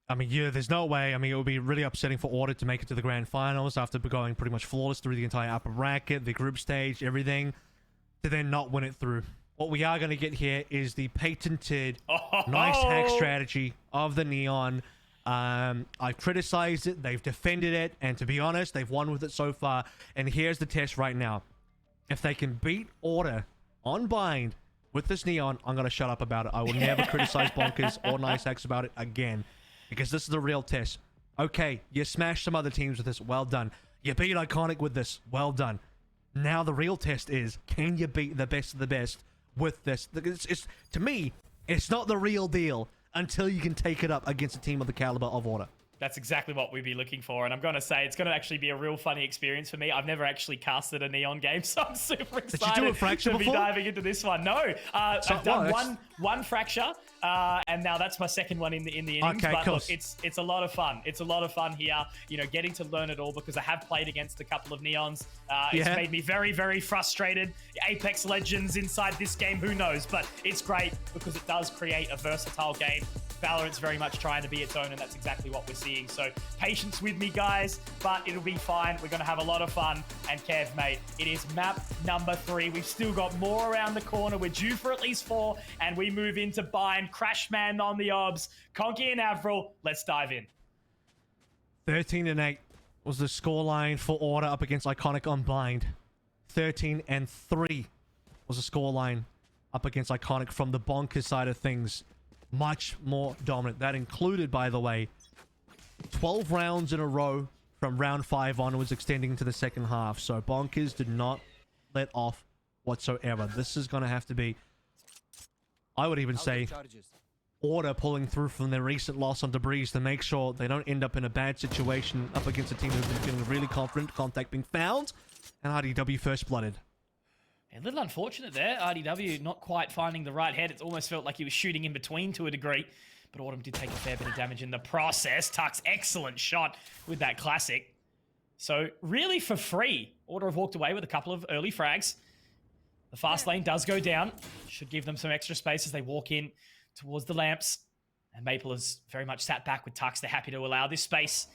I mean, yeah, there's no way. I mean, it would be really upsetting for Order to make it to the grand finals after going pretty much flawless through the entire upper bracket, the group stage, everything, to then not win it through. What we are going to get here is the patented nice hack strategy of the Neon. I've criticized it, they've defended it, and to be honest, they've won with it so far. And here's the test right now. If they can beat Order on bind with this Neon, I'm going to shut up about it. I will never criticize Bonkers or Nice Hacks about it again, because this is the real test. Okay, you smashed some other teams with this, well done. You beat Iconic with this, well done. Now the real test is, can you beat the best of the best with this? It's to me, it's not the real deal until you can take it up against a team of the caliber of Order. That's exactly what we'd be looking for. And I'm going to say it's going to actually be a real funny experience for me. I've never actually casted a Neon game, so I'm super excited to be diving into this one. No, I've done one Fracture, and now that's my second one in the innings. Okay, but cool. look, it's a lot of fun. It's a lot of fun here, you know, getting to learn it all because I have played against a couple of Neons. It's made me very, very frustrated. Apex Legends inside this game, who knows? But it's great because it does create a versatile game. Valorant's very much trying to be its own, and that's exactly what we're seeing. So patience with me, guys, but it'll be fine. We're going to have a lot of fun. And Kev, mate, it is map number 3. We've still got more around the corner. We're due for at least 4, and we move into Bind. Crashman on the obs. Conky and Avril, let's dive in. 13-8 was the scoreline for Order up against Iconic on Bind. 13-3 was the scoreline up against Iconic from the Bonkers side of things. Much more dominant. That included, by the way, 12 rounds in a row from round 5 onwards, extending into the second half. So Bonkers did not let off whatsoever. This is going to have to be, I would even say, Order pulling through from their recent loss on Debris to make sure they don't end up in a bad situation up against a team who've been feeling really confident, contact being found, and RDW first blooded. A little unfortunate there. RDW not quite finding the right head. It almost felt like he was shooting in between to a degree. But Autumn did take a fair bit of damage in the process. Tuck's excellent shot with that classic. So really for free, Order have walked away with a couple of early frags. The fast lane does go down. Should give them some extra space as they walk in towards the lamps. And Maple has very much sat back with Tux. They're happy to allow this space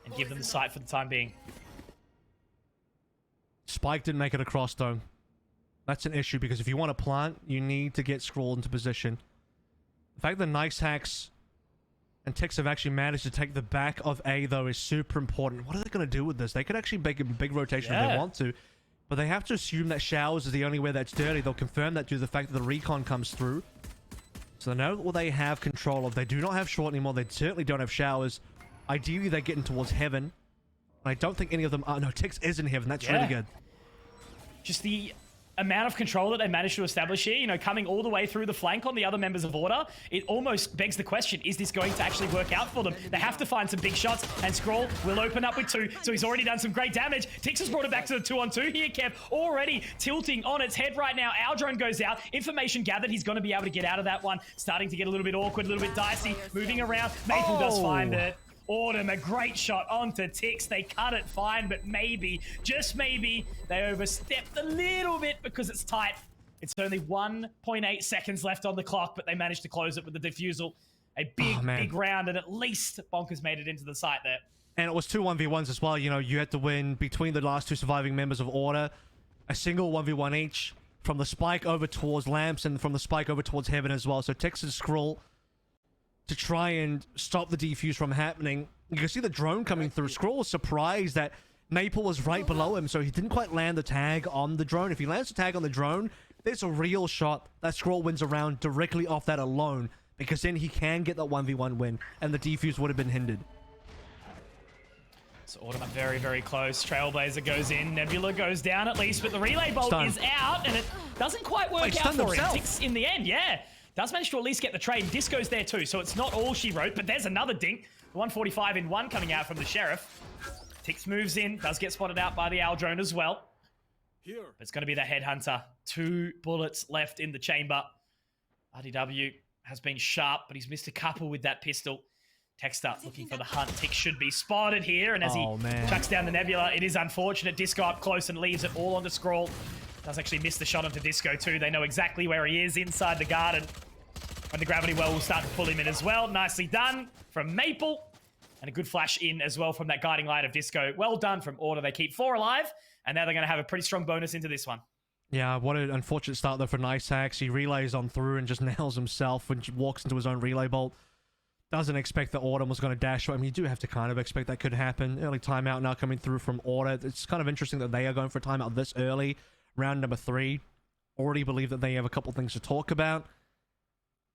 and give them the sight for the time being. Spike didn't make it across though. That's an issue because if you want to plant, you need to get Scroll into position. The fact that Nice Hacks and Tix have actually managed to take the back of A, though, is super important. What are they going to do with this? They could actually make a big rotation if they want to, but they have to assume that Showers is the only way that's dirty. They'll confirm that due to the fact that the recon comes through. So they know what they have control of. They do not have Short anymore. They certainly don't have Showers. Ideally, they're getting towards Heaven. I don't think any of them are. No, Tix is in Heaven. That's really good. Just the amount of control that they managed to establish here, you know, coming all the way through the flank on the other members of Order, it almost begs the question, is this going to actually work out for them? They have to find some big shots, and Scroll will open up with 2, so he's already done some great damage. Tix has brought it back to the 2-on-2 here, Kev, already tilting on its head right now. Our drone goes out, information gathered, he's going to be able to get out of that one, starting to get a little bit awkward, a little bit dicey, moving around. Maple does find it. Autumn, a great shot onto Tix. They cut it fine, but maybe, just maybe, they overstepped a little bit because it's tight. It's only 1.8 seconds left on the clock, but they managed to close it with the defusal. A big round, and at least Bonkers made it into the site there. And it was 2 1v1s as well. You know, you had to win between the last 2 surviving members of Order. A single 1v1 each from the spike over towards Lamps and from the spike over towards Heaven as well. So Tix and Scroll to try and stop the defuse from happening. You can see the drone coming through. Scroll was surprised that Maple was right below him, so he didn't quite land the tag on the drone. If he lands the tag on the drone, there's a real shot that Scroll wins a round directly off that alone, because then he can get that 1v1 win, and the defuse would have been hindered. So Autumn very, very close. Trailblazer goes in. Nebula goes down at least, but the relay bolt is out, and it doesn't quite work out for him. Tix in the end, does manage to at least get the trade. Disco's there too, so it's not all she wrote, but there's another dink. 145 in 1 coming out from the Sheriff. Tix moves in, does get spotted out by the Owl drone as well. But it's going to be the Headhunter. 2 bullets left in the chamber. RDW has been sharp, but he's missed a couple with that pistol. Texter looking for the hunt. Tix should be spotted here, and as he chucks down the Nebula, it is unfortunate. Disco up close and leaves it all on the Scroll. Does actually miss the shot onto Disco too. They know exactly where he is inside the garden. And the gravity well will start to pull him in as well. Nicely done from Maple. And a good flash in as well from that guiding light of Disco. Well done from Order. They keep 4 alive, and now they're going to have a pretty strong bonus into this one. Yeah, what an unfortunate start though for Nice Hacks. He relays on through and just nails himself and walks into his own relay bolt. Doesn't expect that Autumn was going to dash. I mean, you do have to kind of expect that could happen. Early timeout now coming through from Order. It's kind of interesting that they are going for a timeout this early. Round number 3. Already believe that they have a couple things to talk about.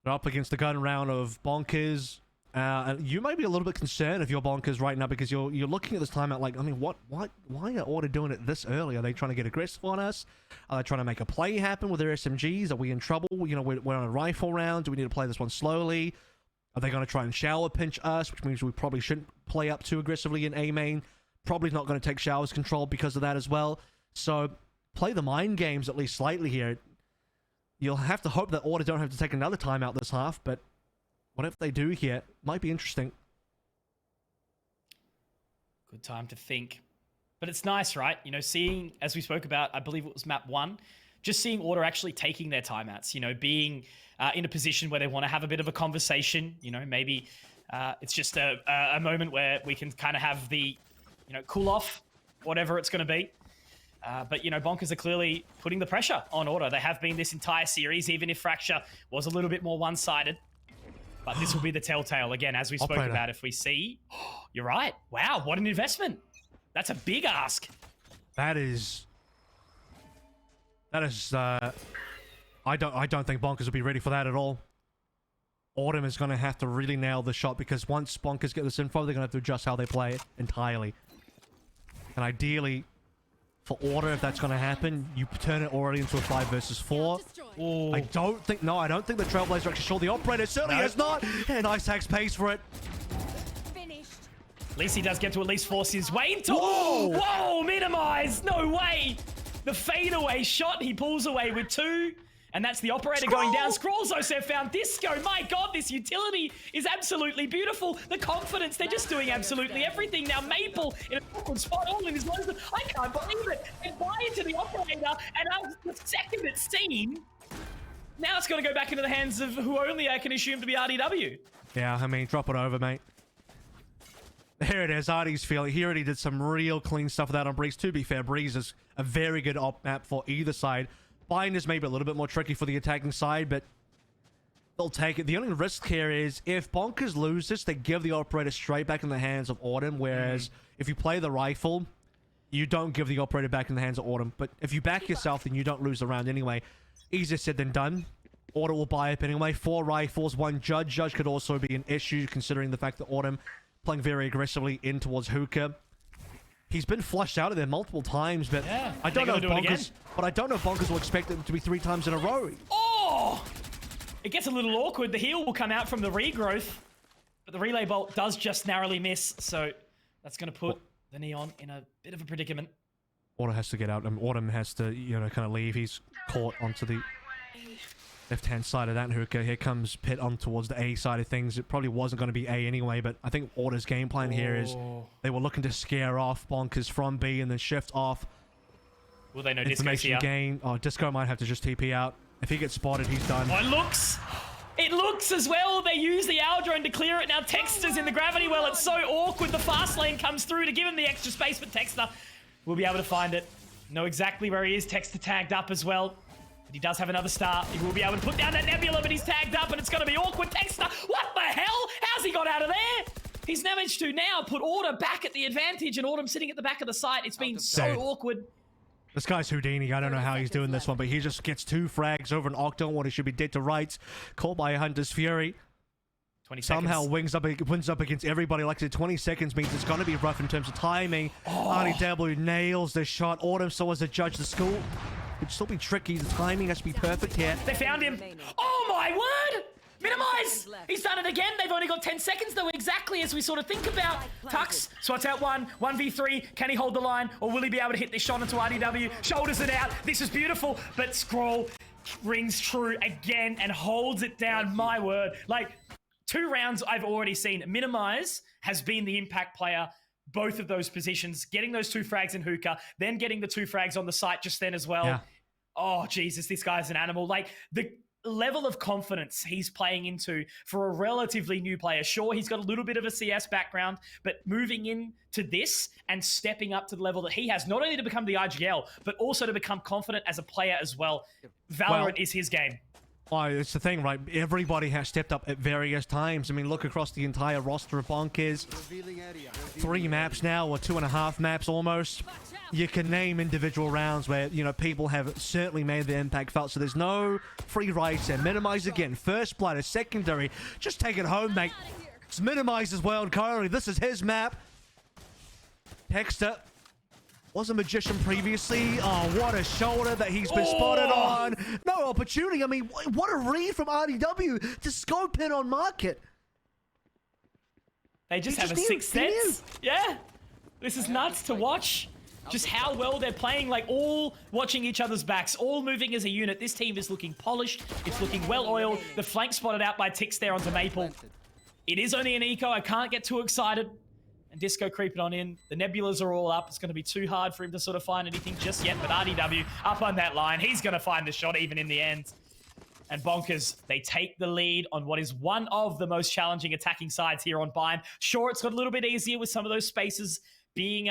They're up against the gun round of Bonkers. And you might be a little bit concerned if you're Bonkers right now, because you're looking at this timeout like, I mean, why are Order doing it this early? Are they trying to get aggressive on us? Are they trying to make a play happen with their SMGs? Are we in trouble? You know, we're on a rifle round. Do we need to play this one slowly? Are they going to try and shower pinch us, which means we probably shouldn't play up too aggressively in A main? Probably not going to take Showers control because of that as well. So play the mind games at least slightly here. You'll have to hope that Order don't have to take another timeout this half, but what if they do here? Might be interesting. Good time to think. But it's nice, right? You know, seeing, as we spoke about, I believe it was map 1, just seeing Order actually taking their timeouts, you know, being in a position where they want to have a bit of a conversation, you know, maybe it's just a moment where we can kind of have the, you know, cool off, whatever it's going to be. But, you know, Bonkers are clearly putting the pressure on Order. They have been this entire series, even if Fracture was a little bit more one-sided. But this will be the telltale, again, as we spoke about. If we see... You're right. Wow, what an investment. That's a big ask. That is... I don't think Bonkers will be ready for that at all. Autumn is going to have to really nail the shot, because once Bonkers get this info, they're going to have to adjust how they play it entirely. And ideally... For Order, if that's going to happen, you turn it already into a 5 versus 4. Ooh. I don't think the Trailblazer actually showed the operator. Certainly has not. And Ice Hacks pays for it. At least he does get to at least force his way into... Whoa, minimize. No way. The fadeaway shot, he pulls away with 2. And that's the operator going down. Scrolls also found Disco. My God, this utility is absolutely beautiful. The confidence, they're just doing absolutely everything. Now Maple in an awkward spot, all in his nose. I can't believe it. They buy into the operator, and as the second it's seen, now it's going to go back into the hands of who only I can assume to be RDW. Yeah, I mean, drop it over, mate. There it is, Artie's feeling. He already did some real clean stuff with that on Breeze. To be fair, Breeze is a very good op map for either side. Bind is maybe a little bit more tricky for the attacking side, but they'll take it. The only risk here is if Bonkers lose this, they give the operator straight back in the hands of Autumn, whereas if you play the rifle, you don't give the operator back in the hands of Autumn. But if you back yourself, then you don't lose the round anyway. Easier said than done. Autumn will buy up anyway. 4 rifles, 1 Judge. Judge could also be an issue considering the fact that Autumn playing very aggressively in towards Hookah. He's been flushed out of there multiple times, but I don't know if Bonkers. But I don't know if Bonkers will expect it to be 3 times in a row. Oh! It gets a little awkward. The heal will come out from the regrowth, but the relay bolt does just narrowly miss. So that's going to put the Neon in a bit of a predicament. Autumn has to get out, and Autumn has to, kind of leave. He's caught onto the left-hand side of that Hookah. Here comes Pit on towards the A side of things. It probably wasn't going to be A anyway, but I think Autumn's game plan here is they were looking to scare off Bonkers from B and then shift off. Will they know Disco's here? Gain. Oh, Disco might have to just TP out. If he gets spotted, he's done. Oh, it looks as well. They use the owl drone to clear it. Now Texter's in the gravity well. It's so awkward. The fast lane comes through to give him the extra space, but Texter will be able to find it. Know exactly where he is. Texter tagged up as well. But he does have another star. He will be able to put down that Nebula, but he's tagged up and it's going to be awkward. Texter, what the hell? How's he got out of there? He's managed to now put Order back at the advantage and Autumn sitting at the back of the site. It's been so awkward. This guy's Houdini. I don't know how he's doing this one, but he just gets 2 frags over an Octo when he should be dead to rights. Caught by a Hunter's Fury. 20 Somehow seconds. wins up against everybody. Like I said, 20 seconds means it's going to be rough in terms of timing. RDW nails the shot. Autumn, so as a judge, the school would still be tricky. The timing has to be perfect here. They found him. Oh my word! Minimize! He's done it again. They've only got 10 seconds though, exactly as we sort of think about. Tux swats out 1v3. Can he hold the line or will he be able to hit this shot into RDW? Shoulders it out. This is beautiful, but Scroll rings true again and holds it down. My word. Like, 2 rounds I've already seen. Minimize has been the impact player, both of those positions, getting those 2 frags in Hookah, then getting the 2 frags on the site just then as well. Yeah. Oh, Jesus, this guy's an animal. Like, the level of confidence he's playing into for a relatively new player. Sure, he's got a little bit of a CS background, but moving into this and stepping up to the level that he has, not only to become the IGL, but also to become confident as a player as well. Valorant is his game. Oh, it's the thing, right? Everybody has stepped up at various times. I mean, look across the entire roster of Bonkers. 3 maps now, or 2.5 maps almost. You can name individual rounds where, people have certainly made their impact felt. So there's no free rides there. Minimize again. First blood, a secondary. Just take it home, mate. It's Minimize's world currently. This is his map. Texter was a magician previously. Oh, what a shoulder that he's been spotted on. No opportunity. I mean, what a read from RDW to scope in on market. They just have a 6th sense. Yeah. This is nuts to watch. Just how well they're playing, like all watching each other's backs, all moving as a unit. This team is looking polished. It's looking well-oiled. The flank spotted out by Tix there onto Maple. It is only an eco. I can't get too excited. And Disco creeping on in. The Nebulas are all up. It's going to be too hard for him to sort of find anything just yet. But RDW up on that line. He's going to find the shot even in the end. And Bonkers, they take the lead on what is one of the most challenging attacking sides here on Bind. Sure, it's got a little bit easier with some of those spaces being,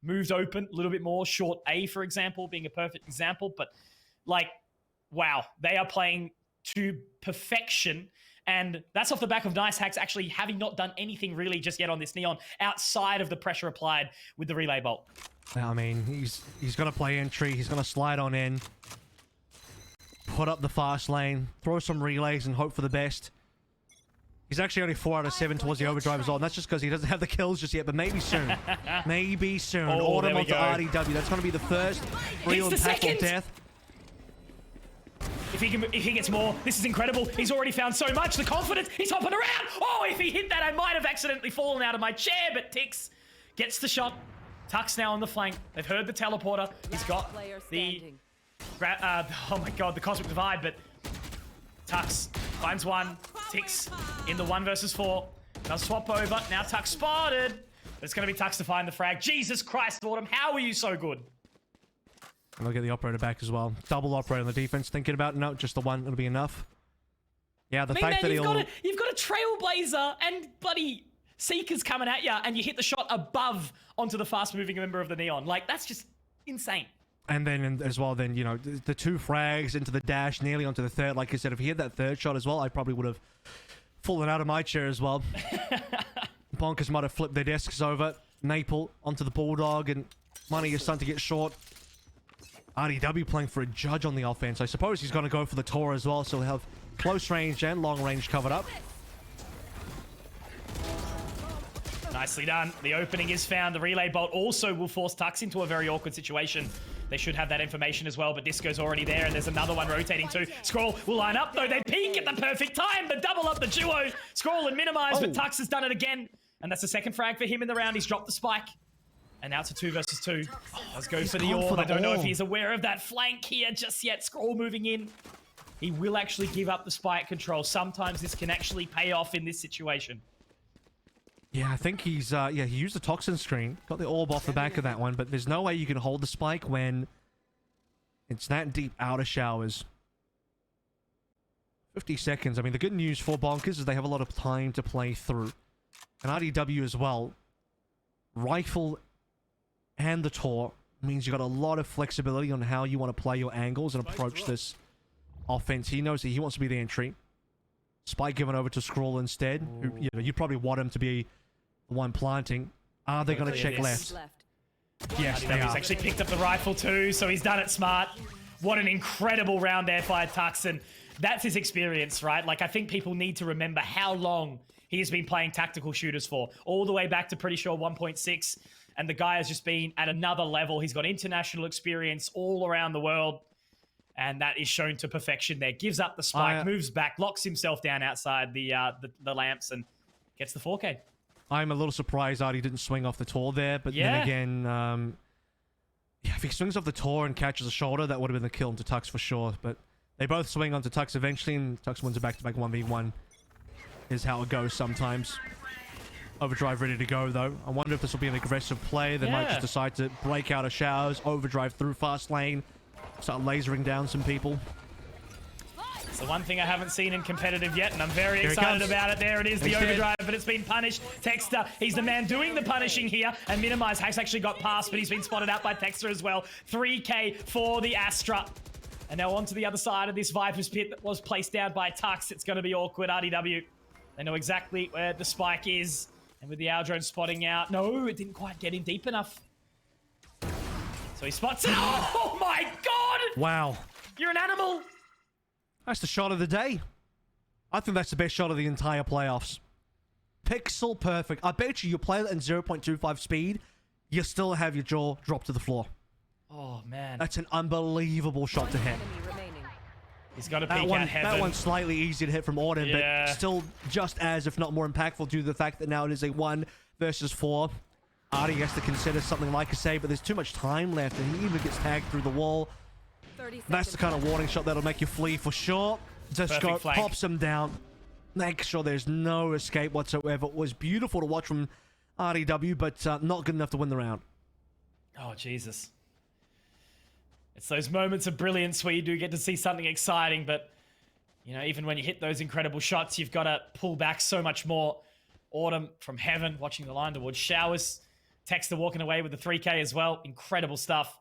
moved open a little bit more. Short A, for example, being a perfect example. But, wow, they are playing to perfection. And that's off the back of Nice Hacks actually having not done anything really just yet on this Neon outside of the pressure applied with the relay bolt. I mean, he's going to play entry. He's going to slide on in. Put up the fast lane. Throw some relays and hope for the best. He's actually only 4 out of 7 towards the overdrive as well. And that's just because he doesn't have the kills just yet. But maybe soon. Maybe soon. Autumn onto RDW. That's going to be the first real impactful death. If he gets more, this is incredible. He's already found so much. The confidence, he's hopping around. Oh, if he hit that, I might have accidentally fallen out of my chair, but Tix gets the shot. Tux now on the flank. They've heard the teleporter. He's got the, oh my God, the Cosmic Divide, but Tux finds one. Tix in the 1 versus 4. Now swap over. Now Tux spotted. But it's going to be Tux to find the frag. Jesus Christ, Autumn, how are you so good? And they'll get the operator back as well. Double operator on the defense. Thinking about, no, just the one. It'll be enough. Yeah, the fact that you've got a Trailblazer and bloody Seeker's coming at you and you hit the shot above onto the fast-moving member of the Neon. Like, that's just insane. And then as well, then, you know, the 2 frags into the dash, nearly onto the third. Like I said, if he had that third shot as well, I probably would have fallen out of my chair as well. Bonkers might have flipped their desks over. Maple onto the Bulldog, and money is starting to get short. RDW playing for a judge on the offense. I suppose he's going to go for the Tor as well, so he'll have close range and long range covered up. Nicely done. The opening is found. The relay bolt also will force Tux into a very awkward situation. They should have that information as well, but Disco's already there, and there's another one rotating too. Scroll will line up, though. They peek at the perfect time. The double up the duo. Scroll and minimize, but Tux has done it again. And that's the second frag for him in the round. He's dropped the spike. And now it's a 2 versus 2. Let's go for the orb. I don't know if he's aware of that flank here just yet. Scroll moving in. He will actually give up the spike control. Sometimes this can actually pay off in this situation. Yeah, I think he's, he used the toxin screen. Got the orb off the back of that one, but there's no way you can hold the spike when it's that deep out of showers. 50 seconds. I mean, the good news for Bonkers is they have a lot of time to play through. And RDW as well. Rifle and the Tor means you got a lot of flexibility on how you want to play your angles and approach this offense. He knows that he wants to be the entry. Spike given over to Scroll instead. Who, you know, you'd probably want him to be the one planting. Are they going to check left? Yes, they are. He's actually picked up the rifle too, so he's done it smart. What an incredible round there by Tux, and that's his experience, right? Like, I think people need to remember how long he has been playing tactical shooters for. All the way back to pretty sure 1.6, and the guy has just been at another level. He's got international experience all around the world, and that is shown to perfection there. Gives up the spike, moves back, locks himself down outside the lamps, and gets the 4K. I'm a little surprised Artie didn't swing off the Tor there, but then again, if he swings off the Tor and catches a shoulder, that would have been the kill into Tux for sure. But they both swing onto Tux eventually, and Tux wins a back-to-back 1v1. Is how it goes sometimes. Overdrive ready to go, though. I wonder if this will be an aggressive play. They might just decide to break out of showers, overdrive through fast lane, start lasering down some people. It's the one thing I haven't seen in competitive yet, and I'm very excited about it. There it is, the overdrive, but it's been punished. Texter, he's the man doing the punishing here, and Minimize has actually got past, but he's been spotted out by Texter as well. 3K for the Astra. And now on to the other side of this Viper's Pit that was placed down by Tux. It's going to be awkward, RDW. They know exactly where the spike is, and with the Aldrone spotting out, no, it didn't quite get in deep enough. So he spots it. Oh my God! Wow. You're an animal. That's the shot of the day. I think that's the best shot of the entire playoffs. Pixel perfect. I bet you play that in 0.25 speed, you still have your jaw drop to the floor. Oh, man. That's an unbelievable shot to hit. He's got to peek at heaven. That one's slightly easier to hit from Auden, but still just as, if not more impactful, due to the fact that now it is a 1 versus 4. Artie has to consider something like a save, but there's too much time left, and he even gets tagged through the wall. That's the kind of warning shot that'll make you flee for sure. Disco pops him down. Make sure there's no escape whatsoever. It was beautiful to watch from RDW, but not good enough to win the round. Oh, Jesus. It's those moments of brilliance where you do get to see something exciting, but, you know, even when you hit those incredible shots, you've got to pull back so much more. Autumn from heaven, watching the line towards showers. Texter walking away with the 3K as well. Incredible stuff.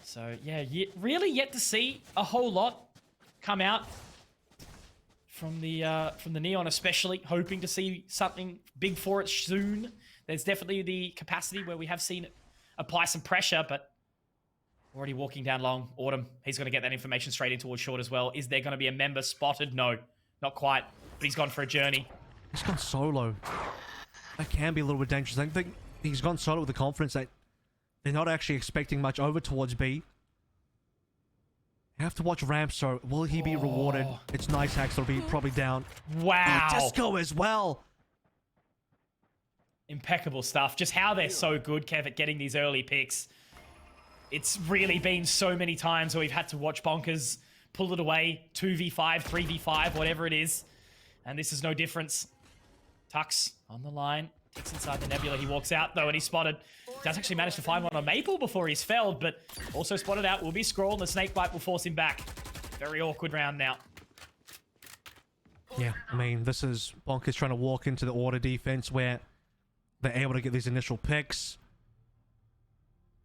So, yeah, really yet to see a whole lot come out from the Neon, especially. Hoping to see something big for it soon. There's definitely the capacity where we have seen it apply some pressure, but already walking down long. Autumn, he's going to get that information straight in towards short as well. Is there going to be a member spotted? No, not quite. But he's gone for a journey. He's gone solo. That can be a little bit dangerous. I think he's gone solo with the confidence that they're not actually expecting much over towards B. You have to watch ramp, so will he be rewarded? It's nice hacks that'll be probably down. Wow. Oh, Disco as well. Impeccable stuff. Just how they're so good, Kev, at getting these early picks. It's really been so many times where we've had to watch Bonkers pull it away. 2v5, 3v5, whatever it is. And this is no difference. Tux on the line. Kicks inside the Nebula. He walks out, though, and he's spotted. Does actually manage to find one on Maple before he's felled, but also spotted out will be Scroll, and the Snakebite will force him back. Very awkward round now. Yeah, I mean, this is Bonkers trying to walk into the order defense where they're able to get these initial picks.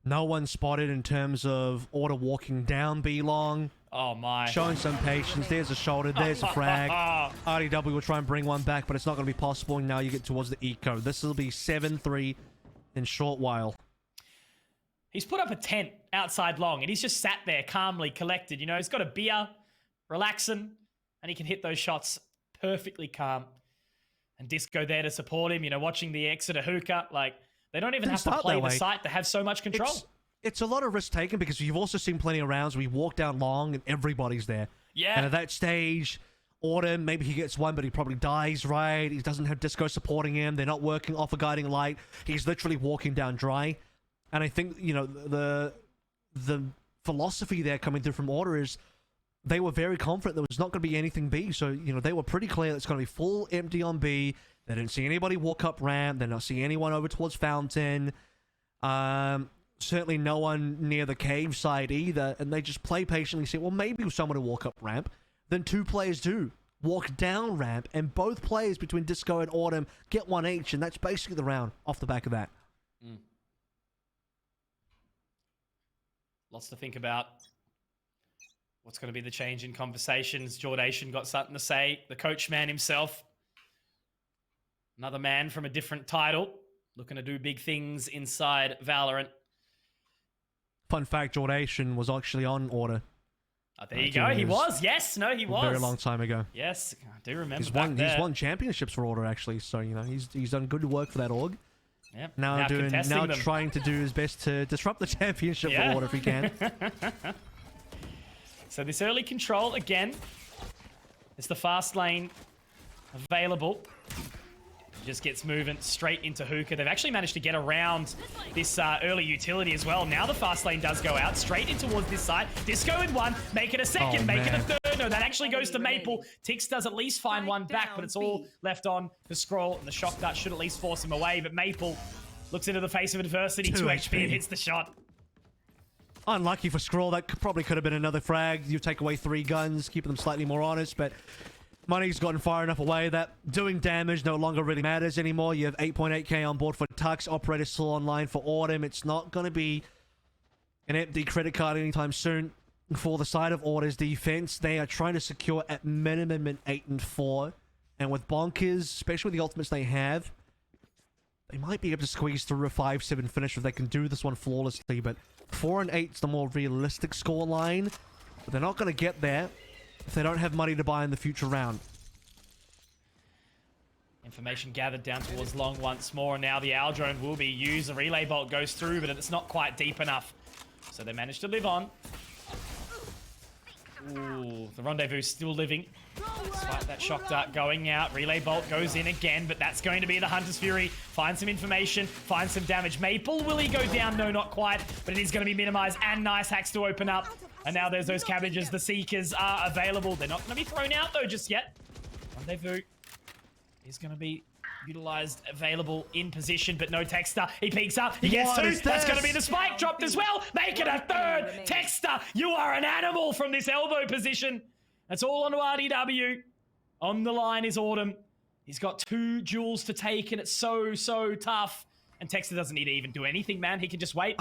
No one spotted in terms of Order walking down B long. Oh my. Showing some patience. There's a shoulder. There's a frag. RDW will try and bring one back, but it's not going to be possible. And now you get towards the eco. This will be 7-3 in short while. He's put up a tent outside long, and he's just sat there calmly collected. You know, he's got a beer, relaxing, and he can hit those shots perfectly calm. And Disco there to support him, you know, watching the Exeter hookah. Like, they don't even have to play the site. They have so much control. It's a lot of risk taken because you've also seen plenty of rounds where you walk down long and everybody's there. Yeah. And at that stage, Autumn, maybe he gets one, but he probably dies, right? He doesn't have Disco supporting him. They're not working off a guiding light. He's literally walking down dry. And I think, you know, the philosophy there coming through from Order is they were very confident there was not going to be anything B. So, you know, they were pretty clear that it's going to be full empty on B. They didn't see anybody walk up ramp. They didn't see anyone over towards Fountain. Certainly no one near the cave side either. And they just play patiently, say, well, maybe someone will walk up ramp. Then two players do walk down ramp. And both players between Disco and Autumn get one each. And that's basically the round off the back of that. Lots to think about. What's going to be the change in conversations? Jordation got something to say. The coach man himself. Another man from a different title. Looking to do big things inside Valorant. Fun fact, Jordation was actually on Order. Oh, there you go. He was. Yes. No, he was. A very long time ago. Yes. I do remember He's that. won championships for Order, actually. So, you know, he's done good work for that org. Yep. Now trying to do his best to disrupt the championship for Order if he can. So this early control, again, it's the fast lane available. Just gets moving straight into hookah. They've actually managed to get around this early utility as well. Now the fast lane does go out straight in towards this side. Disco with one, make it a second, make it a third. No, that actually goes to Maple. Tix does at least find one back, but it's all left on the Scroll, and the shock dart should at least force him away. But Maple looks into the face of adversity, 2 HP, and hits the shot. Unlucky for Scroll. That probably could have been another frag. You take away 3 guns, keeping them slightly more honest, but money's gotten far enough away that doing damage no longer really matters anymore. You have 8.8k on board for Tux. Operator still online for Autumn. It's not going to be an empty credit card anytime soon for the side of Order's defense. They are trying to secure at minimum an 8 and 4. And with Bonkers, especially with the ultimates they have, they might be able to squeeze through a 5-7 finish if they can do this one flawlessly. But 4 and 8 is the more realistic scoreline. But they're not going to get there if they don't have money to buy in the future round. Information gathered down towards long once more. And now the Owl Drone will be used. The relay bolt goes through, but it's not quite deep enough. So they managed to live on. Ooh, the Rendezvous still living. Despite that shock dart going out. Relay bolt goes in again, but that's going to be the Hunter's Fury. Find some information, find some damage. Maple, will he go down? No, not quite, but it is going to be minimized, and Nice hacks to open up. And now there's those cabbages. The Seekers are available. They're not going to be thrown out, though, just yet. Rendezvous is going to be utilized, available in position, but no Texter. He peeks up. He gets 2. That's going to be the spike dropped as well. Make it a 3rd. Texter, you are an animal from this elbow position. That's all on to RDW. On the line is Autumn. He's got 2 jewels to take, and it's so, so tough. And Texter doesn't need to even do anything, man. He can just wait.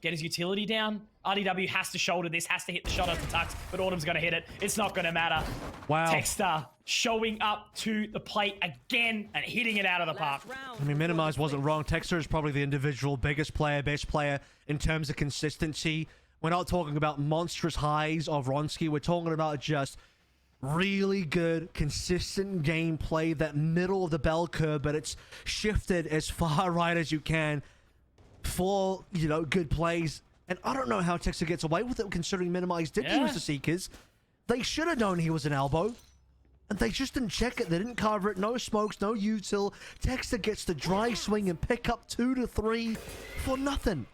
Get his utility down. RDW has to shoulder this, has to hit the shot off the Tux, but Autumn's going to hit it. It's not going to matter. Wow. Texter showing up to the plate again and hitting it out of the park. I mean, Minimize wasn't wrong. Texter is probably the individual biggest player, best player in terms of consistency. We're not talking about monstrous highs of Ronsky. We're talking about just really good, consistent gameplay, that middle of the bell curve, but it's shifted as far right as you can for, you know, good plays. And I don't know how Texter gets away with it, considering Minimize did use the Seekers. They should have known he was an elbow, and they just didn't check it. They didn't cover it. No smokes, no util. Texter gets the dry swing and pick up 2 to 3 for nothing.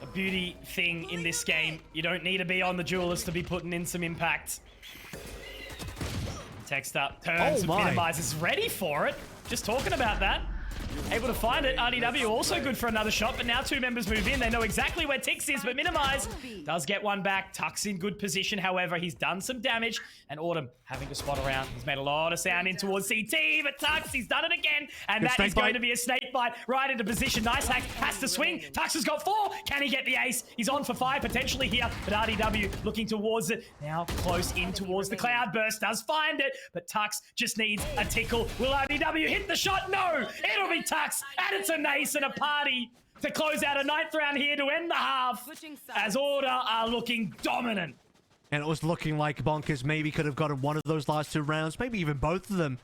A beauty thing in this game. You don't need to be on the Jewelers to be putting in some impact. Texter turns and minimizes, ready for it. Just talking about that. able to find it. RDW also good for another shot, but now two members move in. They know exactly where Tix is, but Minimize does get one back. Tuck's in good position, however. He's done some damage, and Autumn having to spot around. He's made a lot of sound in towards CT, but Tux, he's done it again, and that is going to be a snake bite right into position. Nice hack, has to swing. Tux has got 4. Can he get the ace? He's on for 5 potentially here, but RDW looking towards it. Now close in towards the Cloudburst, does find it, but Tux just needs a tickle. Will RDW hit the shot? No! It'll be Tux, and it's a Nace and a party to close out a 9th round here to end the half, as Order are looking dominant. And it was looking like Bonkers maybe could have gotten one of those last 2 rounds, maybe even both of them.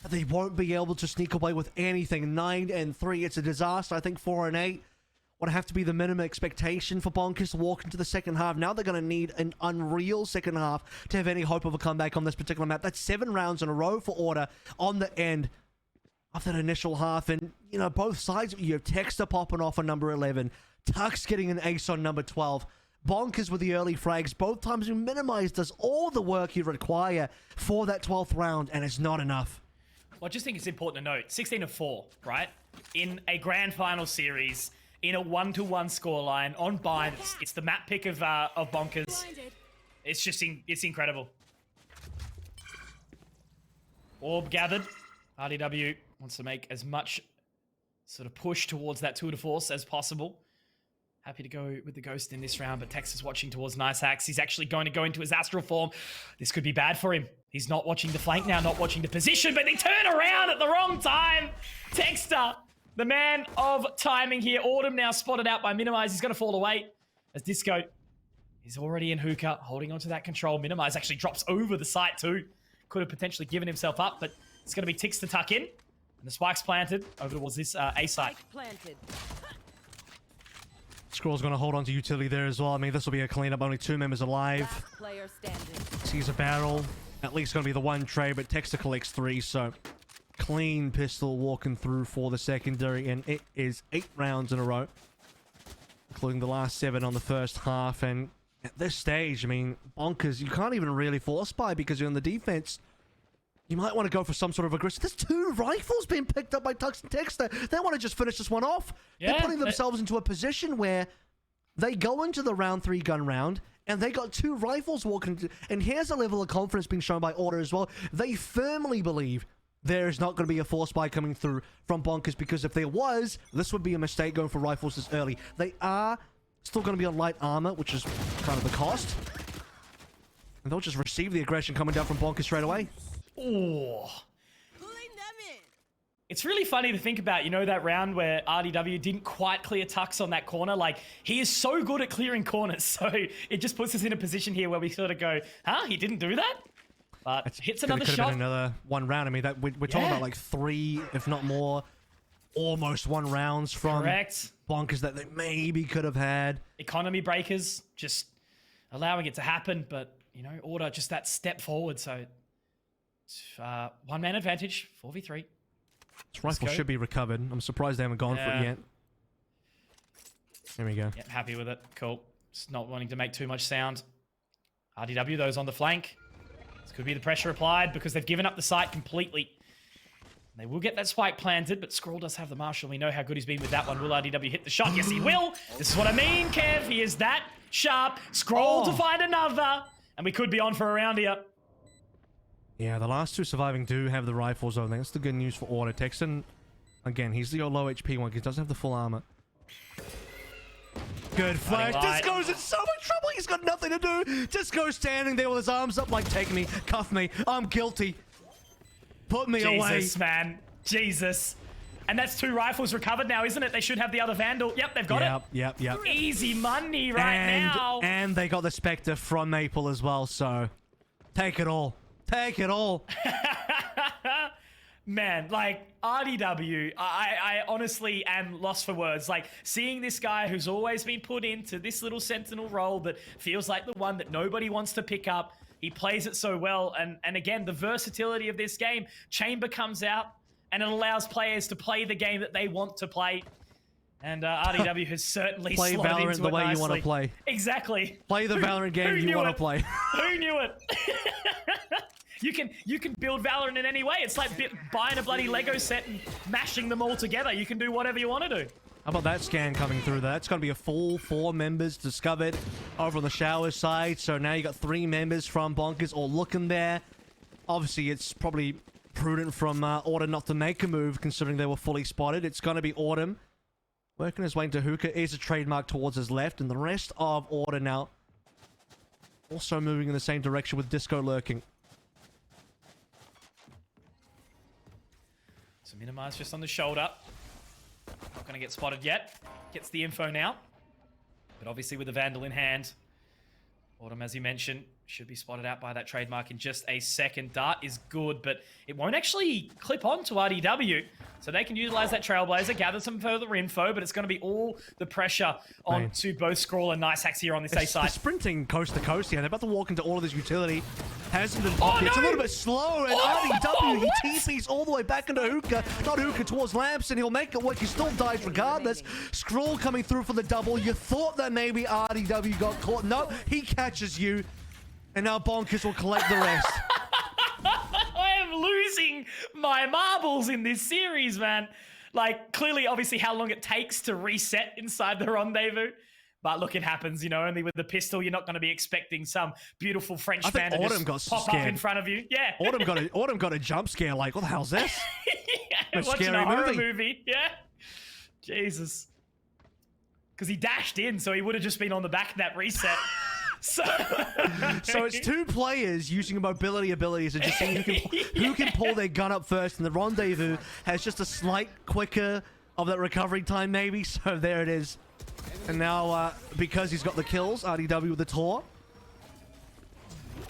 But they won't be able to sneak away with anything. 9 and 3, it's a disaster. I think 4 and 8 would have to be the minimum expectation for Bonkers to walk into the second half. Now they're going to need an unreal second half to have any hope of a comeback on this particular map. That's 7 rounds in a row for Order on the end of that initial half. And, you know, both sides, you have Texter popping off on number 11, Tux getting an ace on number 12. Bonkers with the early frags. Both times Minimize does all the work you require for that 12th round, and it's not enough. Well, I just think it's important to note, 16 of 4, right? In a grand final series, in a 1-1 scoreline, on bind, it's the map pick of Bonkers. It's just, it's incredible. Orb gathered. RDW wants to make as much sort of push towards that tour de force as possible. Happy to go with the Ghost in this round, but Tex is watching towards Nice Axe. He's actually going to go into his Astral form. This could be bad for him. He's not watching the flank now, not watching the position, but they turn around at the wrong time. Texter, the man of timing here. Autumn now spotted out by Minimize. He's going to fall away as Disco is already in hookah, holding onto that control. Minimize actually drops over the site too. Could have potentially given himself up, but it's going to be Tix to tuck in. And the spike's planted over towards this A site. Scroll's going to hold on to utility there as well. I mean, this will be a cleanup. Only 2 members alive. Sees a barrel. At least going to be the 1 trade, but Texter collects 3, so clean pistol walking through for the secondary, and it is 8 rounds in a row, including the last 7 on the first half. And at this stage, I mean, Bonkers, you can't even really force buy because you're on the defense. You might want to go for some sort of aggressive. There's 2 rifles being picked up by Tux and Texter. They want to just finish this one off. Yeah, they're putting themselves into a position where they go into the round 3 gun round, and they got 2 rifles walking. And here's a level of confidence being shown by Order as well. They firmly believe there is not going to be a force buy coming through from Bonkers, because if there was, this would be a mistake going for rifles this early. They are still going to be on light armor, which is kind of the cost. And they'll just receive the aggression coming down from Bonkers straight away. Oh. It's really funny to think about, you know, that round where RDW didn't quite clear Tux on that corner. Like, he is so good at clearing corners, so it just puts us in a position here where we sort of go, huh, he didn't do that? But It's hits gonna- another could have shot. been another 1 round. I mean, that we're talking about like 3, if not more, almost 1 rounds from Correct. Bonkers that they maybe could have had. Economy breakers, just allowing it to happen, but, you know, Order just that step forward, so 1-man advantage, 4v3. This rifle should be recovered. I'm surprised they haven't gone for Yeah. it yet. There we go. Yeah, happy with it. Cool. Just not wanting to make too much sound. RDW, those on the flank. This could be the pressure applied because they've given up the site completely. They will get that spike planted, but Scroll does have the Marshal. We know how good he's been with that one. Will RDW hit the shot? Yes, he will. This is what I mean, Kev. He is that sharp. Scroll to find another. And we could be on for a round here. Yeah, the last 2 surviving do have the rifles, though. That's the good news for Order. Texan, again, he's the low HP one. He doesn't have the full armor. Good flash. Disco's in so much trouble. He's got nothing to do. Disco's standing there with his arms up like, take me, cuff me. I'm guilty. Put me away. Jesus, man. Jesus. And that's 2 rifles recovered now, isn't it? They should have the other Vandal. Yep, they've got it. Yep. Easy money now. And they got the Spectre from Maple as well, so take it all. Take it all. Man, like, RDW, I honestly am lost for words. Like, seeing this guy who's always been put into this little Sentinel role that feels like the one that nobody wants to pick up. He plays it so well. And again, the versatility of this game. Chamber comes out, and it allows players to play the game that they want to play. And RDW has certainly Play slotted Valorant into the it way you want to nicely. play. Exactly. Play the Valorant game you want to play. Who knew it? You can build Valorant in any way. It's like buying a bloody Lego set and mashing them all together. You can do whatever you want to do. How about that scan coming through there? It's going to be a full 4 members discovered over on the shower side. So now you got 3 members from Bonkers all looking there. Obviously, it's probably prudent from Order not to make a move considering they were fully spotted. It's going to be Autumn working his way into Hookah. Is a trademark towards his left, and the rest of Order now also moving in the same direction with Disco lurking. So Minimize just on the shoulder. Not going to get spotted yet. Gets the info now. But obviously with the Vandal in hand, Autumn, as you mentioned, should be spotted out by that trademark in just a second. Dart is good, but it won't actually clip on to RDW. So they can utilize that Trailblazer, gather some further info, but it's going to be all the pressure onto both Scrawl and Nice Hacks here on this A side. They're sprinting coast to coast here. They're about to walk into all of this utility. Hasn't been popped. It's a little bit slow, and RDW, he TPs all the way back into Hookah. Not Hookah, towards Lamps, and he'll make it work. He still dies regardless. Scrawl coming through for the double. You thought that maybe RDW got caught. No, he catches you, and now Bonkers will collect the rest. I am losing my marbles in this series, man. Like, clearly, obviously, how long it takes to reset inside the rendezvous. But look, it happens, you know, only with the pistol, you're not going to be expecting some beautiful French man to just pop up in front of you. Yeah. Autumn got a jump scare, like, what the hell's this? Yeah, watching a horror movie. Yeah. Jesus. Because he dashed in, so he would have just been on the back of that reset. So it's 2 players using mobility abilities and just seeing who can pull their gun up first, and the rendezvous has just a slight quicker of that recovery time, maybe. So there it is. And now, because he's got the kills, RDW with the Tor.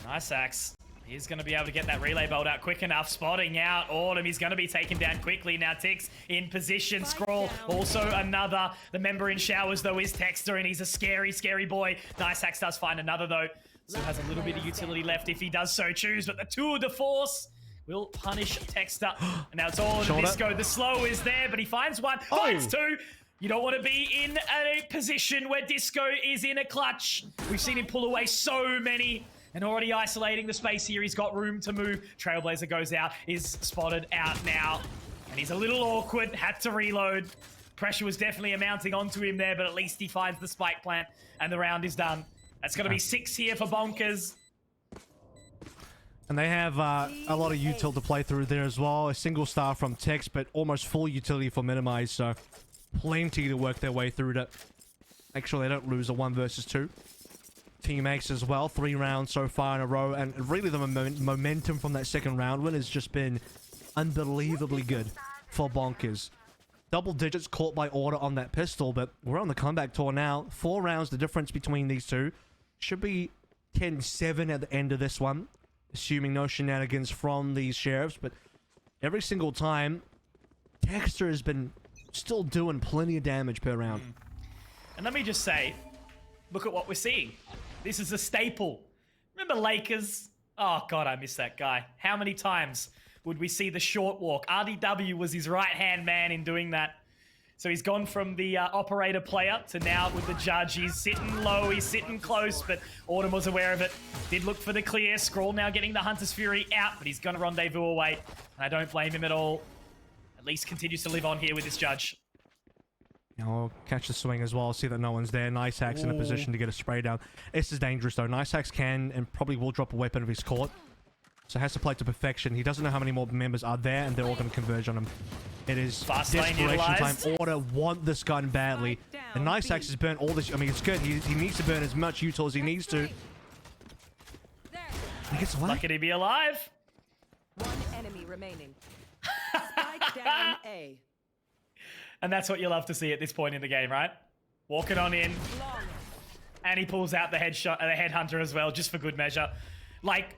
Nice axe. He's going to be able to get that relay bolt out quick enough. Spotting out Autumn. He's going to be taken down quickly. Now Tix in position. Scroll. Also another. The member in showers, though, is Texter, and he's a scary, scary boy. Nice Axe does find another, though. Still has a little bit of utility left if he does so choose, but the tour de force will punish Texter. And now it's all in Disco. The slow is there, but he finds one. Finds 2. You don't want to be in a position where Disco is in a clutch. We've seen him pull away so many. And already isolating the space here. He's got room to move. Trailblazer goes out. Is spotted out now. And he's a little awkward. Had to reload. Pressure was definitely mounting onto him there, but at least he finds the spike plant. And the round is done. That's going to be 6 here for Bonkers. And they have a lot of util to play through there as well. A single star from Tex, but almost full utility for Minimize. So plenty to work their way through to make sure they don't lose a 1 versus 2. Team X as well, 3 rounds so far in a row, and really the momentum from that second round win has just been unbelievably good for Bonkers. Double digits caught by Order on that pistol, but we're on the comeback tour now. 4 rounds, the difference between these two. Should be 10-7 at the end of this one, assuming no shenanigans from these sheriffs, but every single time, Texter has been still doing plenty of damage per round. And let me just say, look at what we're seeing. This is a staple. Remember Lakers? Oh, God, I miss that guy. How many times would we see the short walk? RDW was his right-hand man in doing that. So he's gone from the operator player to now with the judge. He's sitting low, he's sitting close, but Autumn was aware of it. Did look for the clear. Scroll now getting the Hunter's Fury out, but he's going to rendezvous away. And I don't blame him at all. At least continues to live on here with this judge. I'll catch the swing as well. See that no one's there. Nice Hacks in a position to get a spray down. This is dangerous though. Nice Hacks can and probably will drop a weapon if he's caught. So has to play to perfection. He doesn't know how many more members are there, and they're all going to converge on him. It is fast lane desperation time. utilized. Order want this gun badly. And Nice Hacks has burnt all this. I mean, it's good. He needs to burn as much util as he needs to. He gets away. Lucky to be alive. 1 enemy remaining. Spike down A. And that's what you love to see at this point in the game, right? Walking on in. And he pulls out the headhunter as well, just for good measure. Like,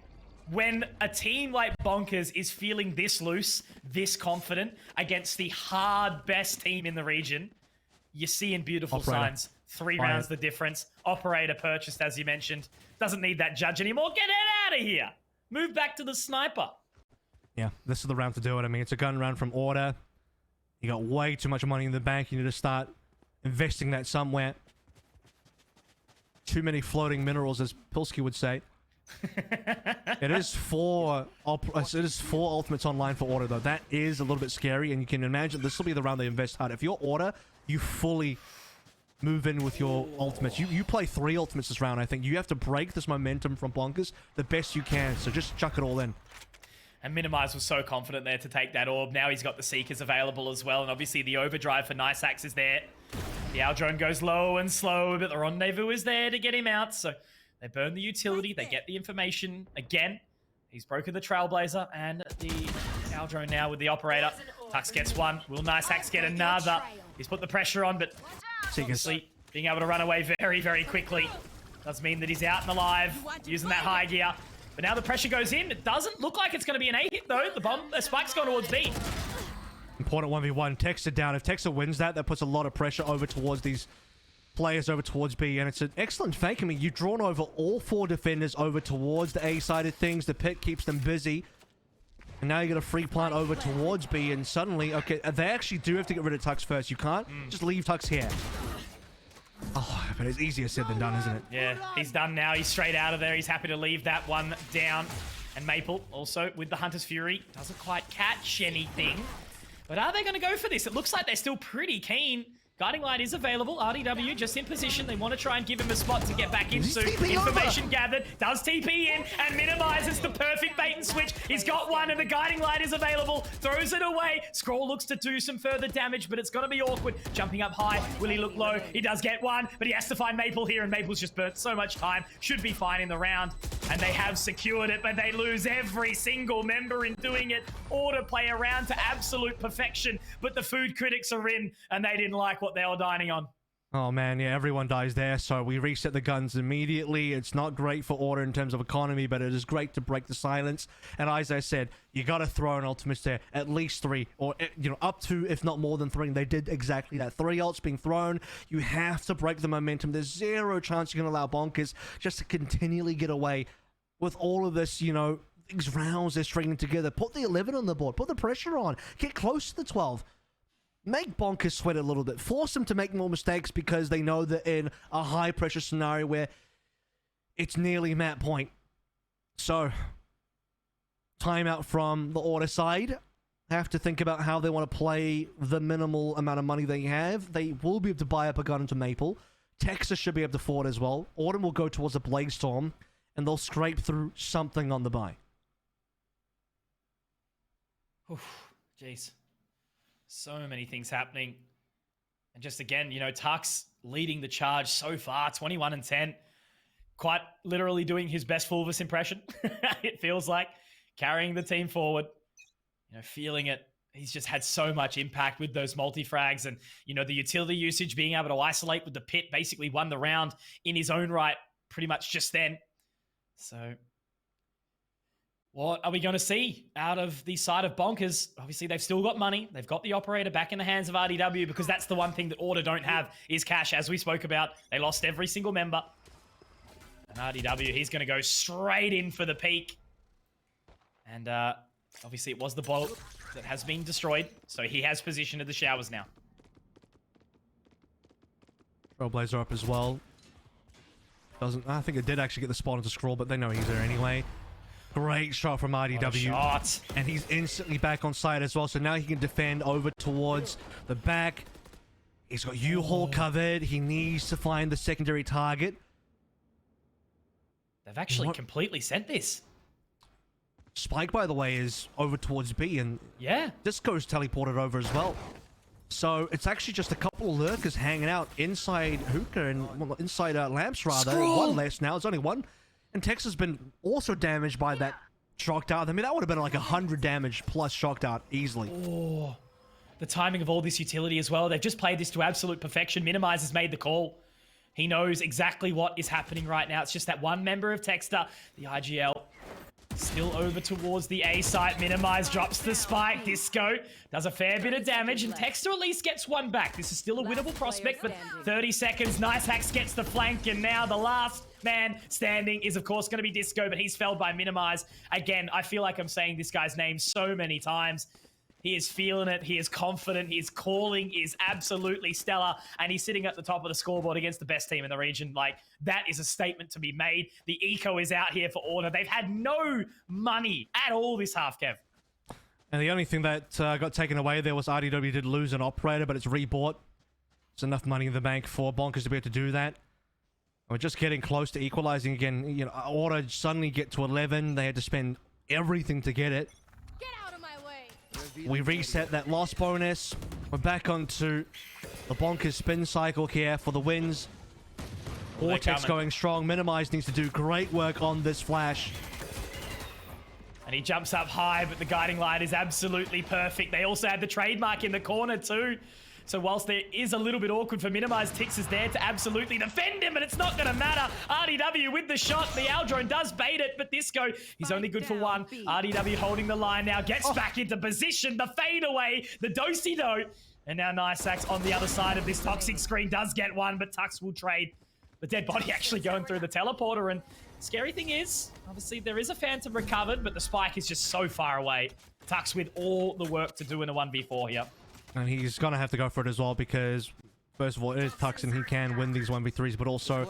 when a team like Bonkers is feeling this loose, this confident, against the hard best team in the region, you're seeing beautiful Operator. signs. 3 rounds the difference. Operator purchased, as you mentioned. Doesn't need that judge anymore. Get it out of here. Move back to the sniper. Yeah, this is the round to do it. I mean, it's a gun round from Order. You got way too much money in the bank. You need to start investing that somewhere. Too many floating minerals, as Pilsky would say. It is four ultimates online for Order, though. That is a little bit scary, and you can imagine this will be the round they invest hard. If you're Order, you fully move in with your ultimates. You play 3 ultimates this round, I think. You have to break this momentum from Bonkers the best you can, so just chuck it all in. And Minimize was so confident there to take that orb. Now he's got the Seekers available as well, and obviously the overdrive for Nice Axe is there. The Owl Drone goes low and slow, but the Rendezvous is there to get him out, so they burn the utility, they get the information. Again, he's broken the Trailblazer, and the Owl Drone now with the Operator. Tux gets one. Will Nice Axe get another? He's put the pressure on, but obviously being able to run away very, very quickly does mean that he's out and alive, using that high gear. But now the pressure goes in. It doesn't look like it's going to be an A hit, though. The spike's gone towards B. Important 1v1. Texter down. If Texter wins that puts a lot of pressure over towards these players over towards B, and it's an excellent fake. I mean, you've drawn over all 4 defenders over towards the A side of things. The pit keeps them busy. And now you get a free plant over towards B, and suddenly, okay, they actually do have to get rid of Tux first. You can't just leave Tux here. Oh, but it's easier said than done, isn't it? Yeah, he's done now. He's straight out of there. He's happy to leave that one down. And Maple, also with the Hunter's Fury, doesn't quite catch anything. But are they going to go for this? It looks like they're still pretty keen. Guiding Light is available. RDW just in position. They want to try and give him a spot to get back into. Information gathered. Does TP in and minimizes the perfect bait and switch. He's got one and the Guiding Light is available. Throws it away. Scroll looks to do some further damage, but it's going to be awkward. Jumping up high. Will he look low? He does get one, but he has to find Maple here, and Maple's just burnt so much time. Should be fine in the round. And they have secured it, but they lose every single member in doing it. Order play around to absolute perfection, but the food critics are in, and they didn't like what they were dining on. Oh man, yeah, everyone dies there, so we reset the guns immediately. It's not great for Order in terms of economy, but it is great to break the silence. And as I said, you gotta throw an ultimates there, at least 3, or up to, if not more than 3. And they did exactly that. 3 ults being thrown. You have to break the momentum. There's 0 chance you can allow Bonkers just to continually get away with all of this, these rounds they're stringing together. Put the 11 on the board. Put the pressure on. Get close to the 12. Make Bonkers sweat a little bit. Force them to make more mistakes because they know that in a high-pressure scenario where it's nearly map point. So, timeout from the Order side. Have to think about how they want to play the minimal amount of money they have. They will be able to buy up a gun into Maple. Texas should be able to afford as well. Order will go towards a Blade Storm, and they'll scrape through something on the buy. Jeez. So many things happening. And just again, Tux leading the charge so far, 21-10. Quite literally doing his best Fulvis impression. It feels like carrying the team forward. Feeling it. He's just had so much impact with those multi-frags, and, the utility usage, being able to isolate with the pit, basically won the round in his own right pretty much just then. So what are we going to see out of the side of Bonkers? Obviously, they've still got money. They've got the Operator back in the hands of RDW, because that's the one thing that Order don't have is cash. As we spoke about, they lost every single member. And RDW, he's going to go straight in for the peak. And obviously, it was the bolt that has been destroyed. So he has position of the showers now. Trailblazer up as well. I think it did actually get the spawn into Scroll, but they know he's there anyway. Great shot from RDW. And he's instantly back on site as well, so now he can defend over towards the back. He's got U-Haul covered. He needs to find the secondary target. They've actually completely sent this. Spike, by the way, is over towards B, and Disco's teleported over as well. So it's actually just a couple of lurkers hanging out inside Hookah and inside Lamps, rather. Scroll. One less now. It's only one. And Tex has been also damaged by that shock dart. I mean, that would have been like 100 damage plus shock dart easily. Oh, the timing of all this utility as well. They've just played this to absolute perfection. Minimize has made the call. He knows exactly what is happening right now. It's just that one member of Texter, the IGL, still over towards the A site. Minimize drops the spike. Disco does a fair bit of damage, and Texter at least gets one back. This is still a winnable prospect, but 30 seconds. Nice Hacks gets the flank, and now the last man standing is, of course, going to be Disco, but he's felled by Minimize. Again, I feel like I'm saying this guy's name so many times. He is feeling it. He is confident. His calling is absolutely stellar. And he's sitting at the top of the scoreboard against the best team in the region. Like, that is a statement to be made. The eco is out here for Order. They've had no money at all this half, Kev. And the only thing that got taken away there was RDW did lose an operator, but it's rebought. There's enough money in the bank for Bonkers to be able to do that. We're just getting close to equalizing again. You know, Order suddenly get to 11. They had to spend everything to get it. We reset that loss bonus. We're back onto the Bonkers spin cycle here for the wins. Vortex going strong. Minimize needs to do great work on this flash. And he jumps up high, but the guiding light is absolutely perfect. They also had the trademark in the corner too. So whilst there is a little bit awkward for Minimize, Tix is there to absolutely defend him, but it's not going to matter. RDW with the shot. The Aldrone does bait it, but Disco, he's only good for one. RDW holding the line now, gets back into position. The fade away, the do-si-do. And now Niceax on the other side of this toxic screen does get one, but Tux will trade. The dead body actually going through the teleporter. And scary thing is, obviously there is a Phantom recovered, but the spike is just so far away. Tux with all the work to do in a 1v4 here. And he's going to have to go for it as well because, first of all, it is Tux and he can win these 1v3s, but also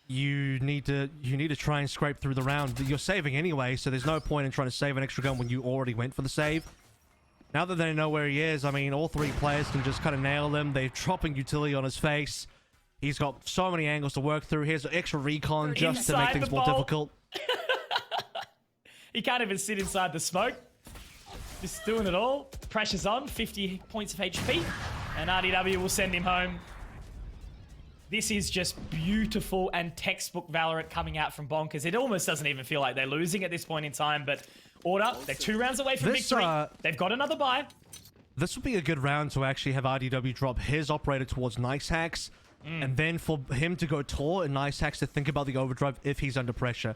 you need to try and scrape through the round. You're saving anyway, so there's no point in trying to save an extra gun when you already went for the save. Now that they know where he is, I mean, all three players can just kind of nail him. They're dropping utility on his face. He's got so many angles to work through. Here's extra recon just to make things more difficult. He can't even sit inside the smoke. Just doing it all. Pressure's on. 50 points of HP. And RDW will send him home. This is just beautiful and textbook Valorant coming out from Bonkers. It almost doesn't even feel like they're losing at this point in time. But Order, they're 2 rounds away from victory. They've got another bye. This would be a good round to actually have RDW drop his operator towards Niceax. And then for him to go Tor and Niceax to think about the overdrive if he's under pressure.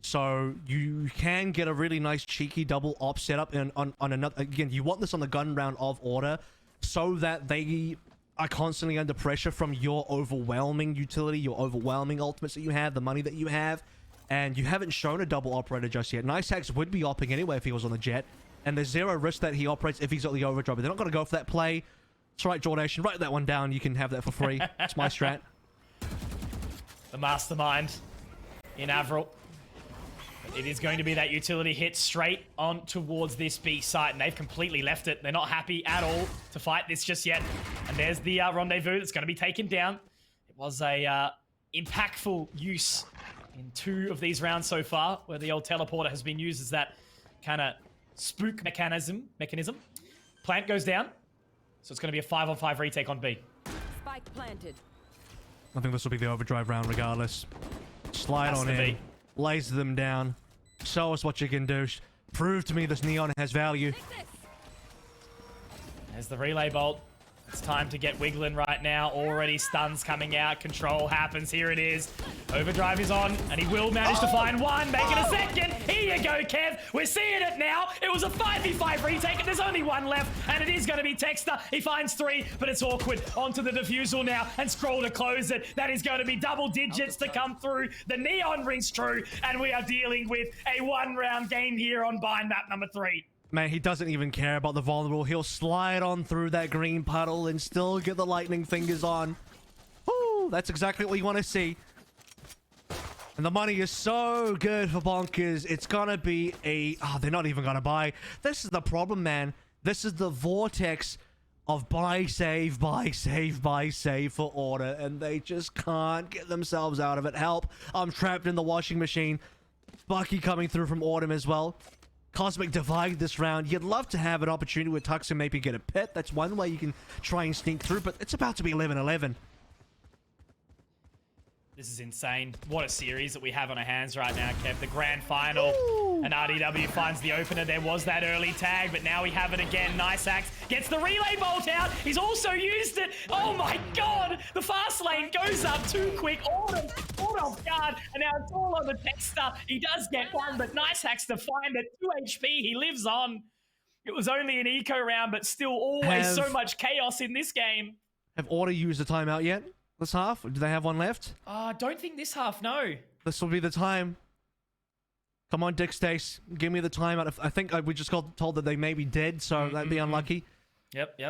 So you can get a really nice cheeky double op setup on another. Again, you want this on the gun round of Order so that they are constantly under pressure from your overwhelming utility, your overwhelming ultimates that you have, the money that you have. And you haven't shown a double operator just yet. Niceax would be opping anyway if he was on the jet. And there's zero risk that he operates if he's got the overdrive. But they're not going to go for that play. That's right, Jordan. Write that one down. You can have that for free. It's my strat. The mastermind in Avril. It is going to be that utility hit straight on towards this B site, and they've completely left it. They're not happy at all to fight this just yet. And there's the rendezvous that's going to be taken down. It was a impactful use in 2 of these rounds so far, where the old teleporter has been used as that kind of spook mechanism. Plant goes down, so it's going to be a 5-on-5 retake on B. Spike planted. I think this will be the overdrive round regardless. Slide on in. Laser them down. Show us what you can do. Prove to me this neon has value. There's the relay bolt. It's time to get wiggling right now. Already stuns coming out. Control happens. Here it is. Overdrive is on, and he will manage to find one. Make it a second. Here you go, Kev. We're seeing it now. It was a 5v5 retake, and there's only one left, and it is going to be Texter. He finds 3, but it's awkward. Onto the defusal now, and Scroll to close it. That is going to be double digits to come through. The neon rings true, and we are dealing with a 1-round game here on bind map number 3. Man, he doesn't even care about the vulnerable. He'll slide on through that green puddle and still get the lightning fingers on. Woo! That's exactly what you want to see. And the money is so good for Bonkers. It's gonna be a... Oh, they're not even gonna buy. This is the problem, man. This is the vortex of buy, save for Order. And they just can't get themselves out of it. Help. I'm trapped in the washing machine. Bucky coming through from Autumn as well. Cosmic Divide this round. You'd love to have an opportunity with Tux and maybe get a pit. That's one way you can try and sneak through, but it's about to be 11-11. This is insane. What a series that we have on our hands right now, Kev. The grand final. Ooh. And RDW finds the opener. There was that early tag, but now we have it again. Niceax gets the relay bolt out. He's also used it. Oh my god! The fast lane goes up too quick. Order off guard. And now it's all on the Texter. He does get one, but Niceax to find it. 2 HP. He lives on. It was only an eco round, but still always so much chaos in this game. Have Order used the timeout yet? This half? Do they have one left? Don't think this half, no. This will be the time. Come on, Dick Stace. Give me the timeout. I think we just got told that they may be dead, so that'd be unlucky. Yep.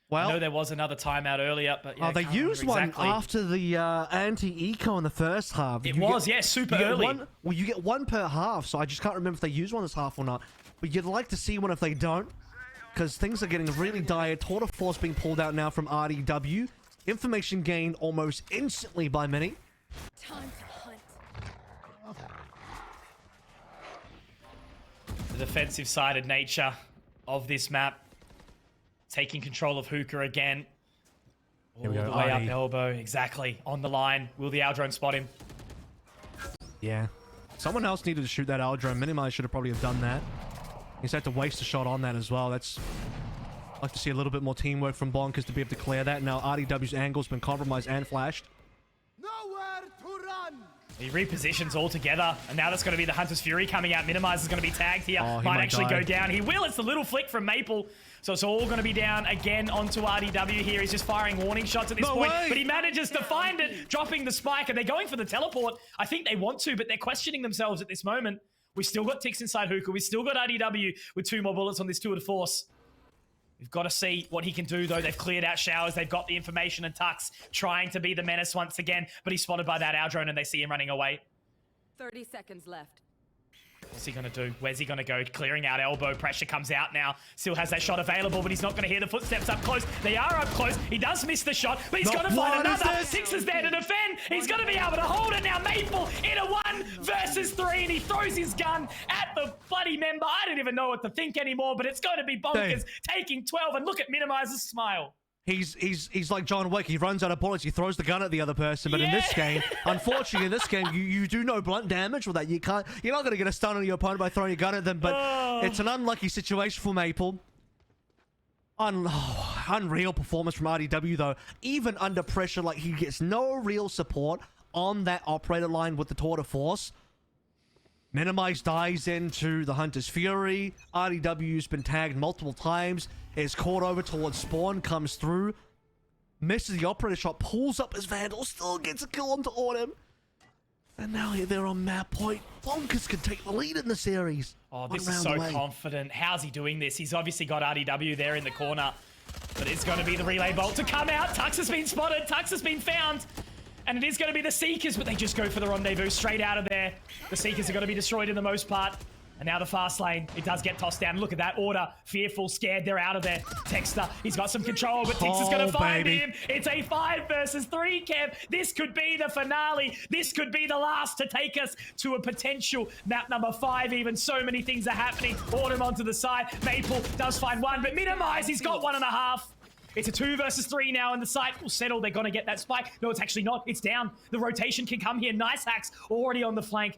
Well, I know there was another timeout earlier, but yeah, they can't used remember one exactly. after the anti-eco in the first half. It was, super you get early. Well, you get one per half, so I just can't remember if they use one this half or not. But you'd like to see one if they don't, because things are getting really dire. Tour de Force being pulled out now from RDW. Information gained almost instantly by many. Time to hunt. The defensive-sided nature of this map. Taking control of Hookah again. Here we go, All the way up Artie. elbow, exactly. On the line. Will the Aldrone spot him? Yeah. Someone else needed to shoot that Aldrone. Minimize should have probably have done that. He's had to waste a shot on that as well. I'd like to see a little bit more teamwork from Bonkers to be able to clear that. Now RDW's angle's been compromised and flashed. Nowhere to run. He repositions all together, and now that's going to be the Hunter's Fury coming out. Minimize is going to be tagged here. Oh, he might might actually die. go down. He will. It's the little flick from Maple. So it's all going to be down again onto RDW here. He's just firing warning shots at this point, but he manages to find it, dropping the spike, and they're going for the teleport. I think they want to, but they're questioning themselves at this moment. We've still got Tix inside Hookah. We've still got RDW with 2 more bullets on this Tour de Force. We've got to see what he can do, though. They've cleared out Showers. They've got the information, and Tux trying to be the menace once again, but he's spotted by that Aldrone, and they see him running away. 30 seconds left. What's he going to do? Where's he going to go? Clearing out elbow. Pressure comes out now. Still has that shot available, but he's not going to hear the footsteps up close. They are up close. He does miss the shot, but he's going to find another. Tix is there to defend. He's going to be able to hold it now. Maple in a 1 versus 3, and he throws his gun at the bloody member. I don't even know what to think anymore, but it's going to be Bonkers taking 12, and look at Minimizer's smile. He's like John Wick. He runs out of bullets. He throws the gun at the other person. But in this game, unfortunately, in this game, you do no blunt damage with that. You're not going to get a stun on your opponent by throwing a gun at them. But it's an unlucky situation for Maple. Unreal performance from RDW though. Even under pressure, like he gets no real support on that operator line with the Tour de Force. Minimize dives into the Hunter's Fury. RDW's been tagged multiple times. Is caught over towards Spawn, comes through, misses the operator shot, pulls up his Vandal, still gets a kill onto Autumn. And now they're on map point. Bonkers can take the lead in the series. Oh, this is so confident. How's he doing this? He's obviously got RDW there in the corner. But it's going to be the relay bolt to come out. Tux has been spotted. Tux has been found. And it is going to be the Seekers, but they just go for the rendezvous straight out of there. The Seekers are going to be destroyed in the most part. And now the fast lane, it does get tossed down. Look at that order. Fearful, scared, they're out of there. Texter, he's got some control, but Tix is going to find him. It's a 5 versus 3, Kev. This could be the finale. This could be the last to take us to a potential map number 5 even. So many things are happening. Autumn onto the side. Maple does find 1, but Minimize, he's got 1.5. It's a 2 versus 3 now, and the site will settle. They're going to get that spike. No, it's actually not. It's down. The rotation can come here. Nice hacks already on the flank.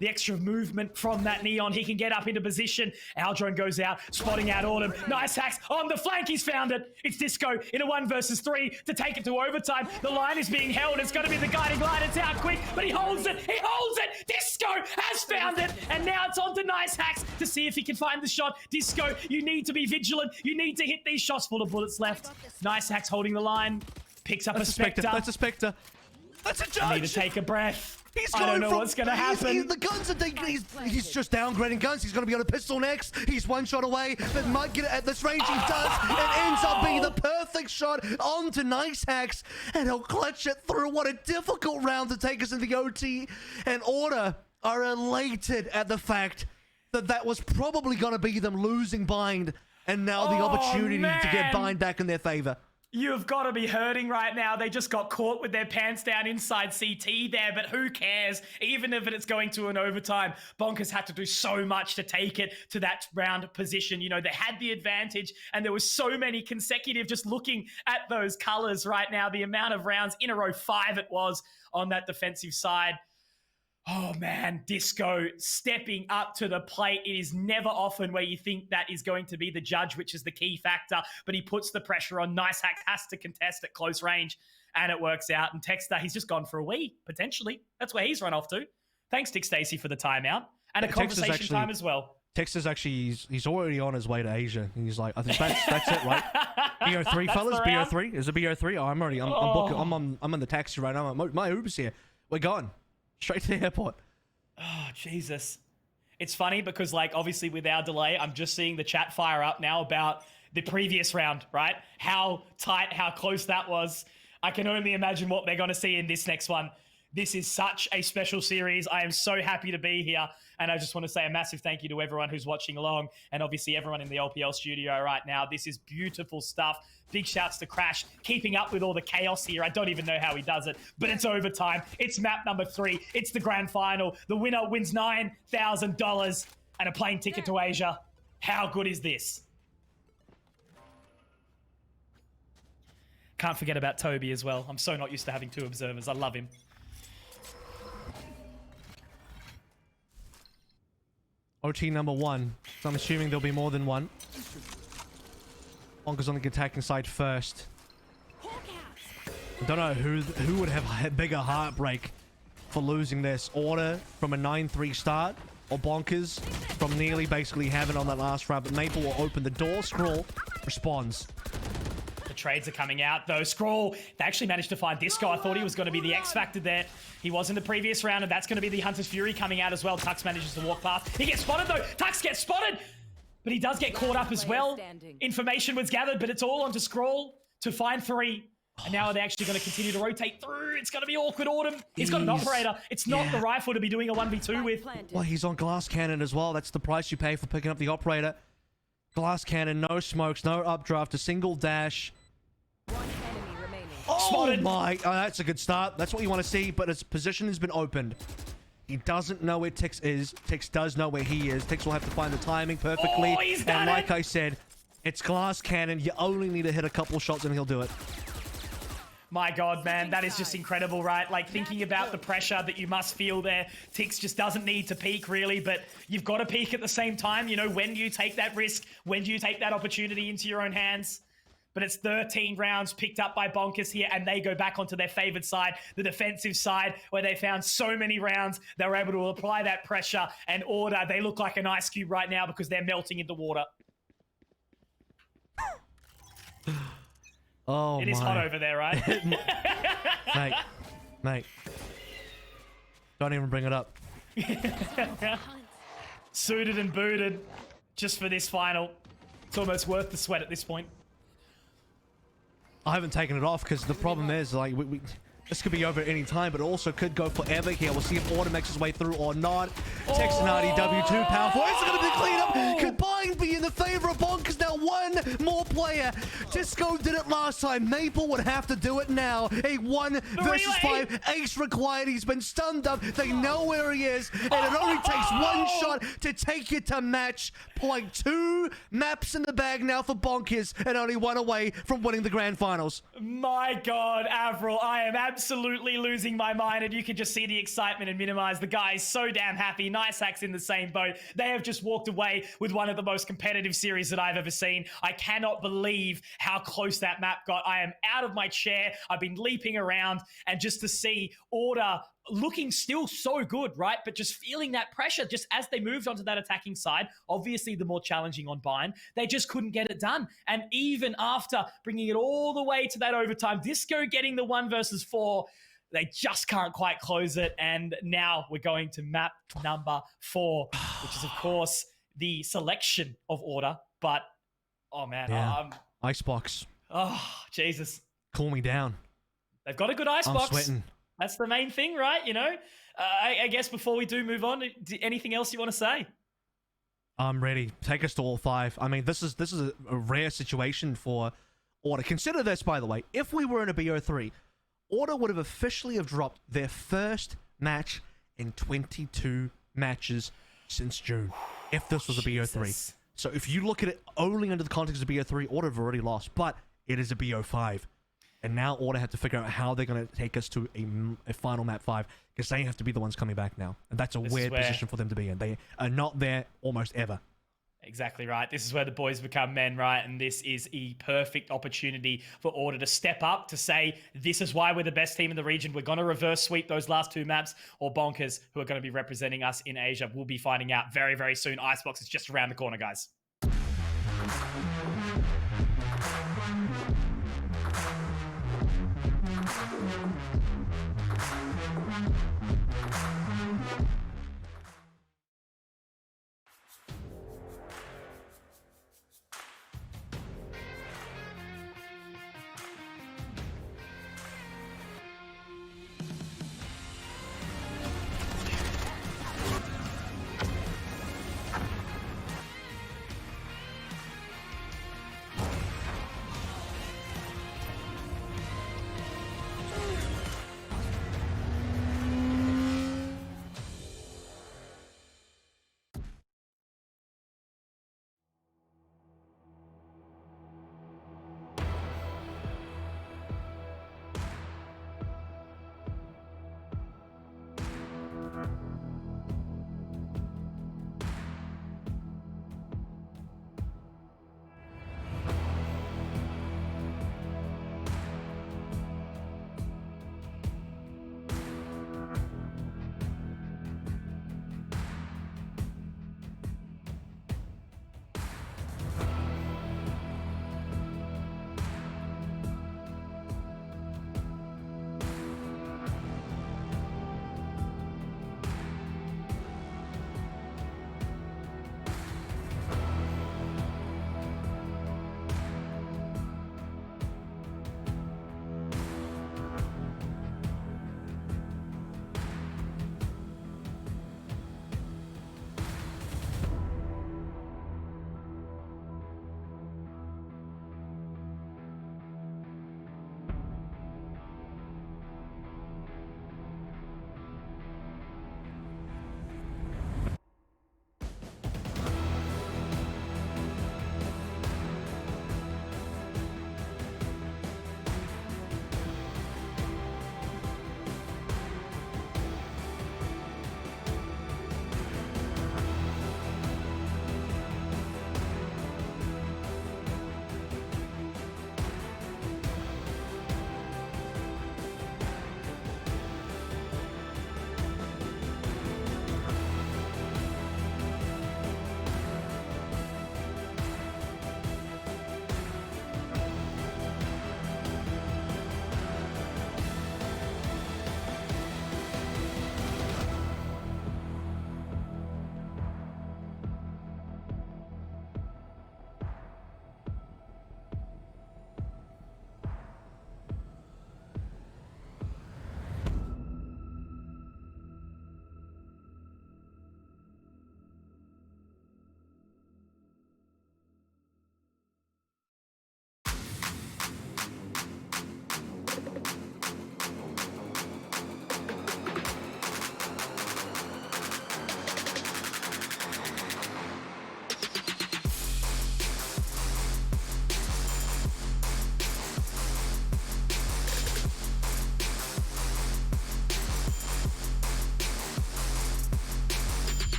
The extra movement from that Neon. He can get up into position. Aldrone goes out, spotting out Autumn. Nice hacks on the flank. He's found it. It's Disco in a 1 versus 3 to take it to overtime. The line is being held. It's going to be the guiding line. It's out quick, but he holds it. He holds it. Disco has found it. And now it's on to Nice hacks to see if he can find the shot. Disco, you need to be vigilant. You need to hit these shots. Full of bullets left. Nice hacks holding the line. Picks up a Spectre. That's a Spectre. That's a judge. I need to take a breath. I don't know what's going to happen. The guns are he's just downgrading guns. He's going to be on a pistol next. He's 1 shot away, but might get it at this range. He does. It ends up being the perfect shot onto Nice Hacks, and he'll clutch it through. What a difficult round to take us into the OT. And Order are elated at the fact that that was probably going to be them losing Bind, and now the opportunity to get Bind back in their favor. You've got to be hurting right now. They just got caught with their pants down inside CT there, but who cares? Even if it's going to an overtime, Bonkers had to do so much to take it to that round position. You know, they had the advantage, and there was so many consecutive, just looking at those colors right now, the amount of rounds in a row, 5 it was on that defensive side. Oh man, Disco stepping up to the plate. It is never often where you think that is going to be the judge, which is the key factor, but he puts the pressure on. Nice Hack has to contest at close range, and it works out. And Texter, he's just gone for a wee, potentially. That's where he's run off to. Thanks, Dick Stacey, for the timeout. And a conversation time as well. Texas actually, he's already on his way to Asia. And he's like, I think that's it, right? BO3, fellas, BO3. Is it BO3? Oh, I'm on the taxi right now. My Uber's here. We're gone. Straight to the airport. Oh, Jesus. It's funny because, like, obviously with our delay, I'm just seeing the chat fire up now about the previous round, right? How tight, how close that was. I can only imagine what they're going to see in this next one. This is such a special series. I am so happy to be here. And I just want to say a massive thank you to everyone who's watching along and obviously everyone in the LPL studio right now. This is beautiful stuff. Big shouts to Crash, keeping up with all the chaos here. I don't even know how he does it, but it's overtime. It's map number 3. It's the grand final. The winner wins $9,000 and a plane ticket to Asia. How good is this? Can't forget about Toby as well. I'm so not used to having 2 observers. I love him. OT number 1. So I'm assuming there'll be more than one. Bonkers on the attacking side first. I don't know who would have a bigger heartbreak for losing this. Order from a 9-3 start, or Bonkers from nearly basically having on that last round. But Maple will open the door. Scroll responds. The trades are coming out, though. Scroll, they actually managed to find Disco. I thought he was going to be the X Factor there. He was in the previous round, and that's going to be the Hunter's Fury coming out as well. Tux manages to walk past. He gets spotted, though. Tux gets spotted, but he does get caught up as well. Information was gathered, but it's all onto Scroll to find 3. And now are they actually going to continue to rotate through? It's going to be awkward, Autumn. He's got an operator. It's not the rifle to be doing a 1v2 with. Well, he's on Glass Cannon as well. That's the price you pay for picking up the operator. Glass Cannon, no smokes, no updraft, a single dash. Oh Spotted. my! Oh, that's a good start. That's what you want to see, but his position has been opened. He doesn't know where Tix is. Tix does know where he is. Tix will have to find the timing perfectly. Oh, he's done and like it. I said, it's Glass Cannon. You only need to hit a couple shots and he'll do it. My God, man, that is just incredible, right? Like, thinking about the pressure that you must feel there. Tix just doesn't need to peak, really, but you've got to peak at the same time. You know, when do you take that risk? When do you take that opportunity into your own hands? But it's 13 rounds picked up by Bonkers here, and they go back onto their favored side, the defensive side, where they found so many rounds. They were able to apply that pressure and order. They look like an ice cube right now because they're melting into water. Oh, it is hot over there, right? Mate. Don't even bring it up. Suited and booted just for this final. It's almost worth the sweat at this point. I haven't taken it off because the problem is, like, this could be over at any time, but it also could go forever here. We'll see if Order makes his way through or not. Texanati W2 powerful. It's going to be clean up. Combined be in the favor of Bonkers. Now one more player. Disco did it last time. Maple would have to do it now. A 1 versus 5 ace required. He's been stunned up. They know where he is. And it only takes one shot to take you to match point. 2 maps in the bag now for Bonkers and only 1 away from winning the grand finals. My God, Avril, I am absolutely losing my mind, and you can just see the excitement and minimize. The guy is so damn happy. Nice Hacks in the same boat. They have just walked away with one of the most competitive series that I've ever seen. I cannot believe how close that map got. I am out of my chair. I've been leaping around, and just to see Order looking still so good, right? But just feeling that pressure just as they moved onto that attacking side, obviously the more challenging on Bind, they just couldn't get it done. And even after bringing it all the way to that overtime, Disco getting the 1 versus 4, they just can't quite close it. And now we're going to map number 4, which is, of course, the selection of Order. But, oh, man. Yeah. Icebox. Oh, Jesus. Cool me down. They've got a good icebox. I'm sweating. That's the main thing, right? You know, I guess before we do move on, anything else you want to say? I'm ready. Take us to all 5. I mean, this is a rare situation for Order. Consider this, by the way. If we were in a BO3, Order would have officially dropped their first match in 22 matches since June. If this was a BO3. So if you look at it only under the context of BO3, Order have already lost. But it is a BO5. And now Order have to figure out how they're going to take us to a final map 5, because they have to be the ones coming back now. And that's a weird position for them to be in. They are not there almost ever. Exactly right. This is where the boys become men, right? And this is a perfect opportunity for Order to step up, to say, this is why we're the best team in the region. We're going to reverse sweep those last 2 maps, or Bonkers, who are going to be representing us in Asia. We'll be finding out very, very soon. Icebox is just around the corner, guys.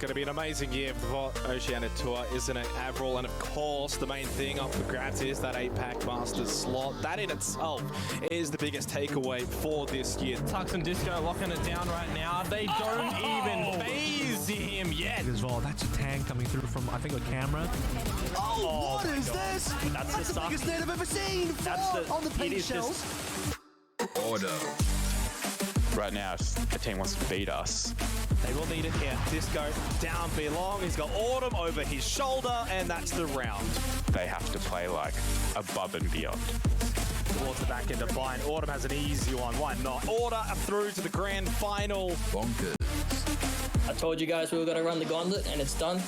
going to be an amazing year for the Oceania Tour, isn't it, Avril? And of course, the main thing up for grabs is that 8-pack Masters slot. That in itself is the biggest takeaway for this year. Tux and Disco locking it down right now. They don't even phase him yet. As well, that's a tag coming through from, I think, a camera. Oh, what is this? That's the biggest net I've ever seen. Four on the pink shells. Order. Right now, if a team wants to beat us, they will need it here. Disco down belong. He's got Autumn over his shoulder, and that's the round. they have to play like above and beyond. Towards the back end of Bind. Autumn has an easy one. Why not? Order through to the grand final. Bonkers. I told you guys we were going to run the gauntlet, and it's done.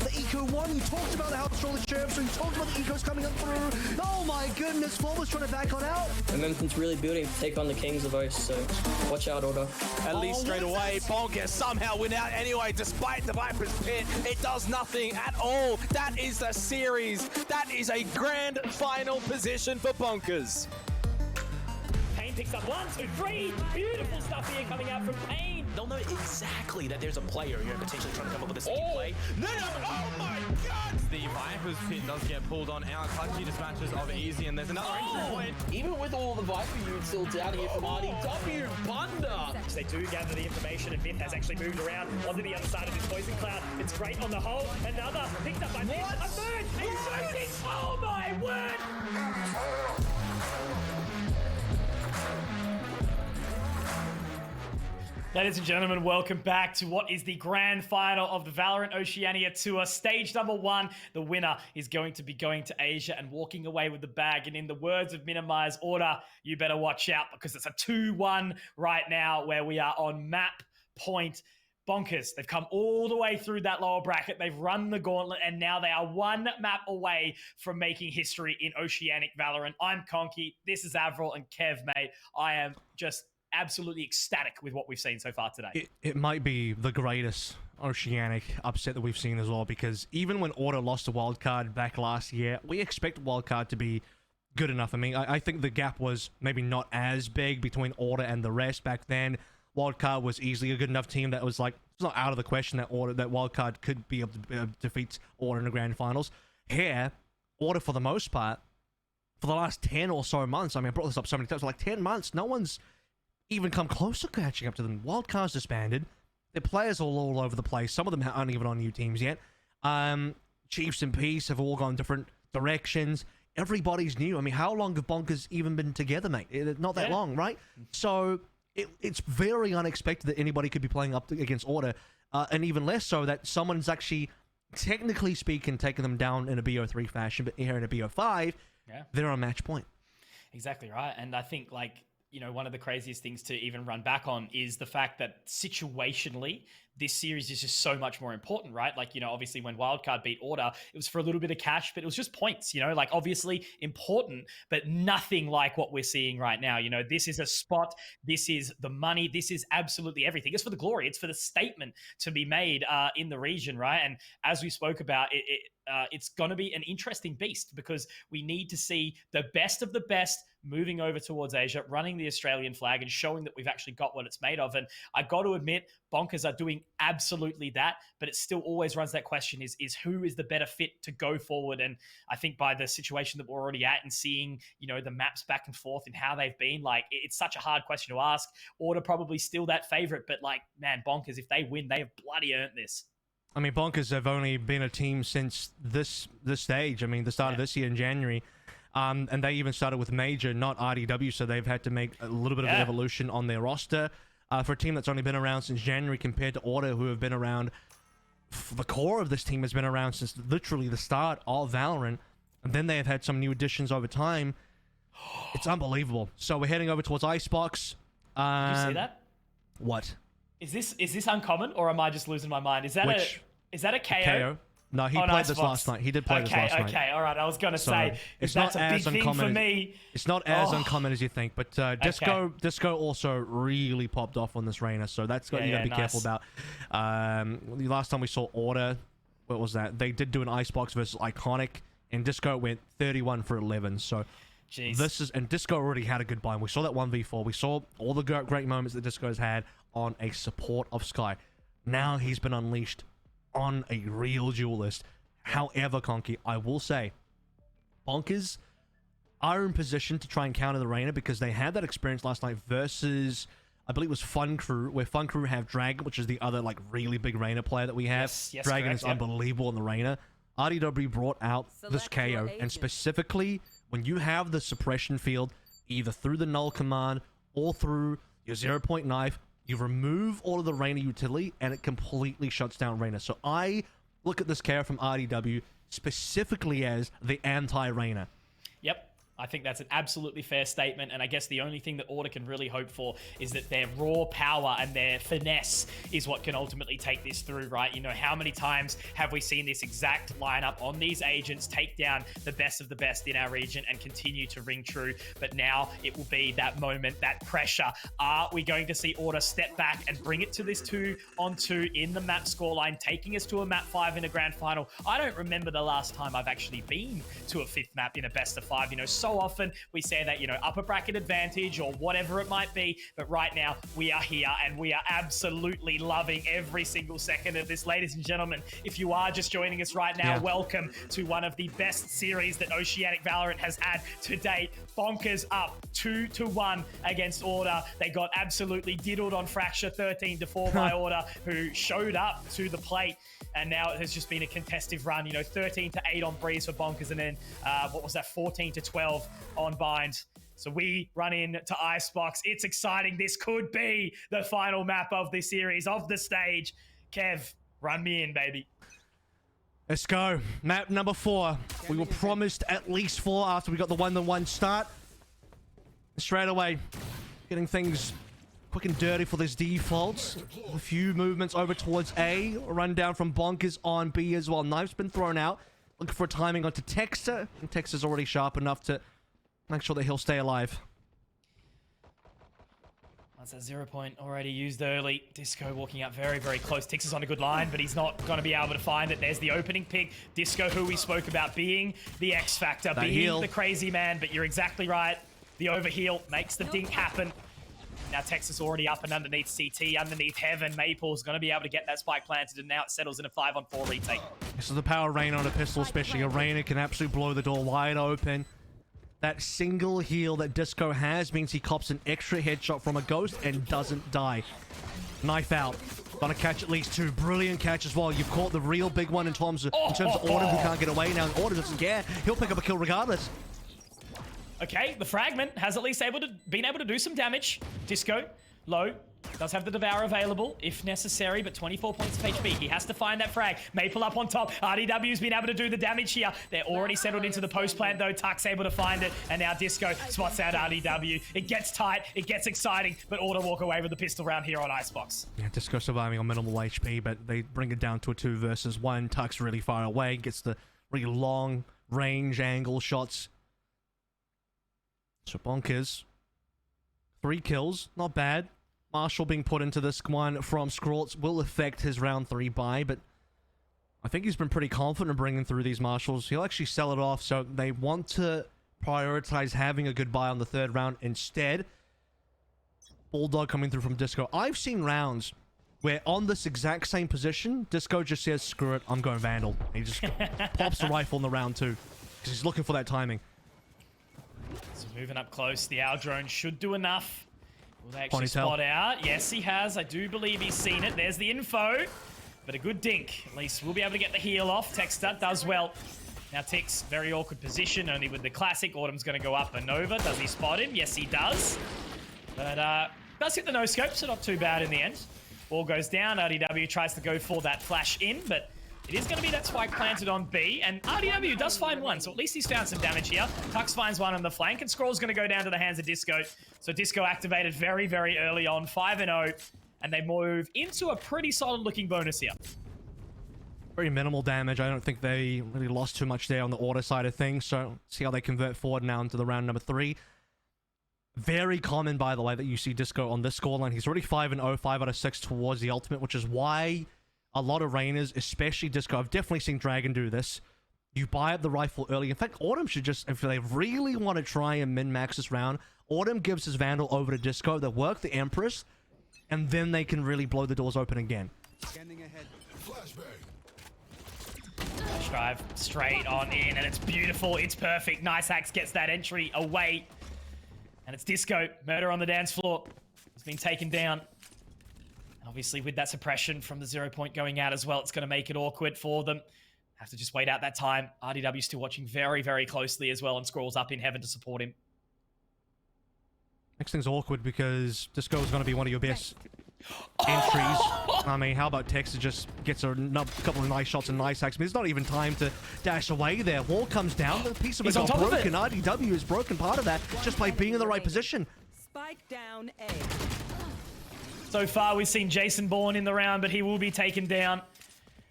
The Eco 1, you talked about how to control the sheriff, so you talked about the Ecos coming up through. Oh my goodness, Fulmer's trying to back on out. Momentum's really building to take on the Kings of Oce, so watch out, Order. At least straight away, Bonkers somehow win out anyway, despite the Viper's Pit. It does nothing at all. That is the series. That is a grand final position for Bonkers. Payne picks up 1, 2, 3. Beautiful stuff here coming out from Payne. They'll know exactly that there's a player you're potentially trying to come up with a sneaky play. No, oh my God! The Viper's Pit does get pulled on out. Clutchy dispatches of Easy, and there's another extra point. Even with all the Viper units still down here from RDW, Bunda. So they do gather the information, and Myth has actually moved around onto the other side of this poison cloud. It's great on the whole. Another picked up by Myth. A third. A shooting. Oh my word! Ladies and gentlemen, welcome back to what is the grand final of the Valorant Oceania Tour. Stage number 1, the winner is going to be going to Asia and walking away with the bag. And in the words of Minimize Order, you better watch out because it's a 2-1 right now where we are on map point. Bonkers. They've come all the way through that lower bracket. They've run the gauntlet, and now they are one map away from making history in Oceanic Valorant. I'm Conky. This is Avril and Kev, mate. I am just absolutely ecstatic with what we've seen so far today. It might be the greatest Oceanic upset that we've seen as well, because even when Order lost a wildcard back last year, we expect wildcard to be good enough. I mean, I think the gap was maybe not as big between Order and the rest back then. Wildcard was easily a good enough team that was like, it's not out of the question that Wildcard could be able to defeat Order in the grand finals. Here, Order for the most part, for the last 10 or so months, I mean, I brought this up so many times, like 10 months, no one's even come close to catching up to them. Wildcard's disbanded. Their players are all over the place. Some of them aren't even on new teams yet. Chiefs and Peace have all gone different directions. Everybody's new. I mean, how long have Bonkers even been together, mate? Not that long, right? So it's very unexpected that anybody could be playing up against Order, and even less so that someone's actually, technically speaking, taking them down in a BO3 fashion, but here in a BO5, they're on match point. Exactly right. And I think, like, you know, one of the craziest things to even run back on is the fact that situationally, this series is just so much more important, right? Like, you know, obviously when Wildcard beat Order, it was for a little bit of cash, but it was just points, you know, like obviously important, but nothing like what we're seeing right now. You know, this is a spot, this is the money, this is absolutely everything. It's for the glory, it's for the statement to be made in the region, right? And as we spoke about, it's going to be an interesting beast because we need to see the best of the best moving over towards Asia, running the Australian flag and showing that we've actually got what it's made of. And I got to admit, Bonkers are doing absolutely that, but it still always runs that question is who is the better fit to go forward? And I think by the situation that we're already at and seeing, you know, the maps back and forth and how they've been, like, it's such a hard question to ask. Order probably still that favorite, but like, man, Bonkers, if they win, they have bloody earned this. I mean, Bonkers have only been a team since this stage. I mean, the start of this year in January. And they even started with Major, not RDW, so they've had to make a little bit of an evolution on their roster. For a team that's only been around since January compared to Order, who have been around, the core of this team has been around since literally the start of Valorant. And then they have had some new additions over time. It's unbelievable. So we're heading over towards Icebox. Did you see that? What? Is this uncommon, or am I just losing my mind? Is that a KO? KO? No, he played this last night. He did play this last night. Okay, all right. I was going to say, it's that's not a big as thing uncommon for me. It's not as uncommon as you think, but Disco also really popped off on this Reyna, so that's got you got to be careful about. The last time we saw Order, what was that? They did do an Icebox versus Iconic, and Disco went 31 for 11. So jeez. And Disco already had a good buy. We saw that 1v4. We saw all the great moments that Disco's had on a support of Sky. Now he's been unleashed on a real duelist. However, Conky, I will say, Bonkers are in position to try and counter the Reyna because they had that experience last night versus, I believe it was Fun Crew, where Fun Crew have Dragon, which is the other like really big Reyna player that we have. Yes, Dragon correct, is unbelievable in the Reyna. RDW brought out this KO, and specifically when you have the suppression field, either through the null command or through your 0-point knife, you remove all of the Reyna utility and it completely shuts down Reyna. So I look at this KO from RDW specifically as the anti-Reyna. Yep. I think that's an absolutely fair statement, and I guess the only thing that Order can really hope for is that their raw power and their finesse is what can ultimately take this through, right? You know, how many times have we seen this exact lineup on these agents take down the best of the best in our region and continue to ring true? But now it will be that moment, that pressure. Are we going to see Order step back and bring it to this 2-on-2 in the map scoreline, taking us to a map 5 in a grand final? I don't remember the last time I've actually been to a 5th map in a best of 5. You know, so often we say that, you know, upper bracket advantage or whatever it might be, but right now we are here and we are absolutely loving every single second of this. Ladies and gentlemen, if you are just joining us right now, welcome to one of the best series that Oceanic Valorant has had to date. Bonkers up 2-1 against Order. They got absolutely diddled on Fracture 13-4 by Order, who showed up to the plate. And now it has just been a contestive run, you know, 13-8 on Breeze for Bonkers, and then, what was that, 14-12 on Bind. So we run in to Icebox. It's exciting. This could be the final map of the series, of the stage. Kev, run me in, baby. Let's go. Map number 4. We were promised at least 4 after we got the 1-1 start. Straight away, getting things quick and dirty for this default. A few movements over towards A. A run down from Bonkers on B as well. Knife's been thrown out. Looking for a timing onto Texter. And Texter's already sharp enough to make sure that he'll stay alive. That's a 0-point already used early. Disco walking out very, very close. Tix is on a good line, but he's not going to be able to find it. There's the opening pick. Disco, who we spoke about being the X Factor, That being heal. the crazy man, but you're exactly right. The overheal makes the dink happen. Now Texas already up and underneath CT, underneath Heaven. Maple's going to be able to get that spike planted, and now it settles in a 5-on-4 retake. This is the power of Reyna on a pistol, especially. A Reyna can absolutely blow the door wide open. That single heal that Disco has means he cops an extra headshot from a ghost and doesn't die. Knife out. Gonna catch at least 2. Brilliant catch as well. You've caught the real big one in terms of Autumn, who can't get away. Now Autumn doesn't care. He'll pick up a kill regardless. Okay, the fragment has at least been able to do some damage. Disco, low, does have the Devour available if necessary, but 24 points of HP. He has to find that frag. Maple up on top. RDW's been able to do the damage here. They're already settled into the post plant though. Tuck's able to find it, and now Disco spots out RDW. It gets tight, it gets exciting, but Order walk away with the pistol round here on Icebox. Yeah, Disco surviving on minimal HP, but they bring it down to a 2 versus 1. Tuck's really far away, gets the really long range angle shots. So Bonkers, 3 kills, not bad. Marshall being put into this one from Scrawlz will affect his round 3 buy, but I think he's been pretty confident in bringing through these Marshalls. He'll actually sell it off, so they want to prioritize having a good buy on the 3rd round instead. Bulldog coming through from Disco. I've seen rounds where on this exact same position, Disco just says, screw it, I'm going Vandal. He just pops the rifle in the round 2 because he's looking for that timing. So moving up close, the Owl drone should do enough. Will they actually Ponytail. spot out? Yes, he has. I do believe he's seen it. There's the info. But a good dink. At least we'll be able to get the heal off. Texter does well. Now Tix, very awkward position, only with the classic. Autumn's going to go up and over. Does he spot him? Yes, he does. But does hit the no-scope, so not too bad in the end. Ball goes down. RDW tries to go for that flash in, but it is going to be that spike planted on B, and RDW does find one, so at least he's found some damage here. Tux finds one on the flank, and Scroll's going to go down to the hands of Disco. So Disco activated very, very early on, 5-0, and they move into a pretty solid-looking bonus here. Very minimal damage. I don't think they really lost too much there on the Order side of things, so see how they convert forward now into the round number 3. Very common, by the way, that you see Disco on this scoreline. He's already 5-0, 5 out of 6 towards the ultimate, which is why a lot of Reynas, especially Disco, I've definitely seen Dragon do this. You buy up the rifle early. In fact, Autumn should just, if they really want to try and min-max this round, Autumn gives his Vandal over to Disco. They work the Empress, and then they can really blow the doors open again. Scanning ahead. Flashbang. Flash drive straight on in, and it's beautiful. It's perfect. Nice Axe gets that entry away. And it's Disco. Murder on the dance floor. He's been taken down. And obviously, with that suppression from the 0 point going out as well, it's going to make it awkward for them. Have to just wait out that time. RDW still watching very, very closely as well, and Scrawl's up in heaven to support him. Next thing's awkward because Disco is going to be one of your best entries. I mean, how about Texas just gets a couple of nice shots and nice hacks? I mean, there's not even time to dash away there. Wall comes down, the piece of it got broken. RDW has broken part of that just by being in the right position. Spike down A. So far, we've seen Jason Bourne in the round, but he will be taken down.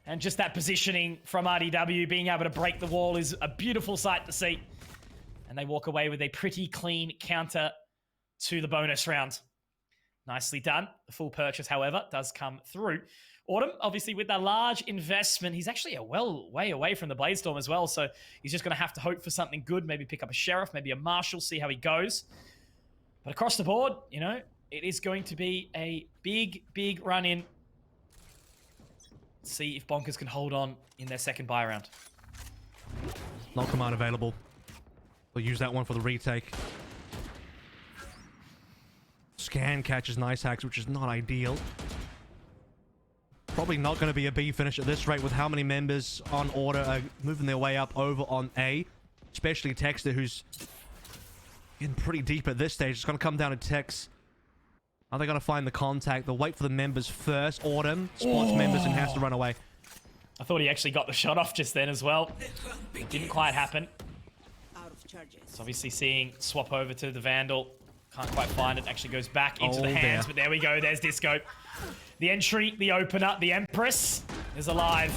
And just that positioning from RDW, being able to break the wall, is a beautiful sight to see. And they walk away with a pretty clean counter to the bonus round. Nicely done. The full purchase, however, does come through. Autumn, obviously, with that large investment, he's actually a way away from the Bladestorm as well, so he's just going to have to hope for something good, maybe pick up a Sheriff, maybe a Marshal, see how he goes. But across the board, you know, it is going to be a big run-in. See if Bonkers can hold on in their second buy round. No command available. They'll use that one for the retake. Scan catches nice hacks, which is not ideal. Probably not going to be a B finish at this rate with how many members on order are moving their way up over on A. Especially Texter, who's getting pretty deep at this stage. It's going to come down to Tex. Are they going to find the contact? They'll wait for the members first. Autumn spots members and has to run away. I thought he actually got the shot off just then as well. It didn't quite happen. It's obviously seeing swap over to the Vandal. Can't quite find it. Actually goes back into the hands, but there we go. There's Disco. The entry, the opener, the Empress is alive.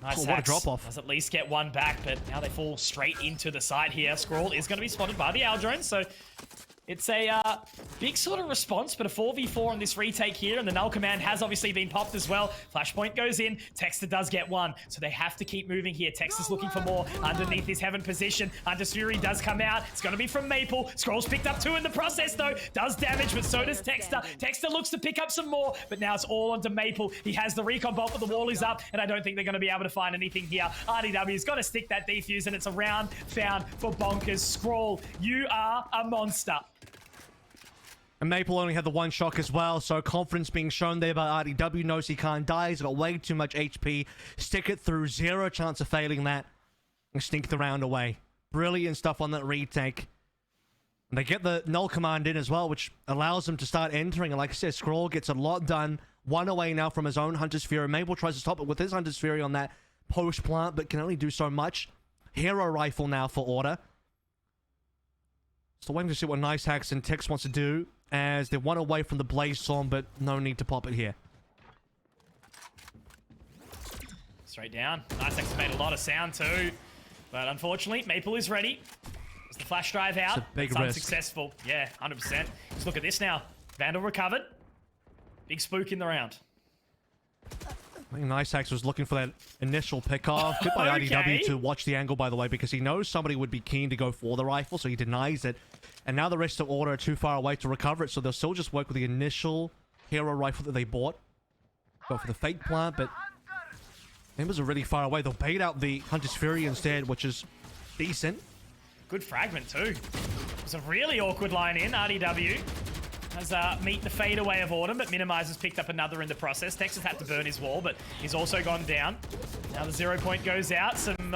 Nice what a hacks. drop off. Does at least get one back, but now they fall straight into the side here. Scrawl is going to be spotted by the Owl drone, so it's a big sort of response, but a 4v4 on this retake here, and the null command has obviously been popped as well. Flashpoint goes in, Texter does get one, so they have to keep moving here. Texter's looking for more underneath his heaven position. Hunter's Fury does come out. It's going to be from Maple. Scroll's picked up 2 in the process, though. Does damage, but so does Texter. Texter looks to pick up some more, but now it's all onto Maple. He has the recon bolt, but the wall is up, and I don't think they're going to be able to find anything here. RDW's got to stick that defuse, and it's a round found for Bonkers. Scroll, you are a monster. And Maple only had the one shock as well, so confidence being shown there by RDW. Knows he can't die. He's got way too much HP. Stick it through. 0 chance of failing that. And stink the round away. Brilliant stuff on that retake. And they get the null command in as well, which allows them to start entering. And like I said, Scroll gets a lot done. 1 away now from his own Hunter's Fury. Maple tries to stop it with his Hunter's Fury on that post plant, but can only do so much. Hero rifle now for order. So waiting to see what Nice Hacks and Tex wants to do, as they're 1 away from the Bladestorm, but no need to pop it here. Straight down. Nice Hacks made a lot of sound too, but unfortunately, Maple is ready. As the flash drive out, it's unsuccessful. Yeah, 100%. Just look at this now. Vandal recovered. Big spook in the round. I think Nice Hacks was looking for that initial pick-off. Good by RDW to watch the angle, by the way, because he knows somebody would be keen to go for the rifle, so he denies it. And now the rest of order are too far away to recover it, so they'll still just work with the initial hero rifle that they bought. Go for the fake plant, but members are really far away. They'll bait out the Hunter's Fury instead, which is decent. Good fragment too. It was a really awkward line in. RDW has meet the fadeaway of Autumn, but Minimize has picked up another in the process. Texas had to burn his wall, but he's also gone down. Now the 0 point goes out. Some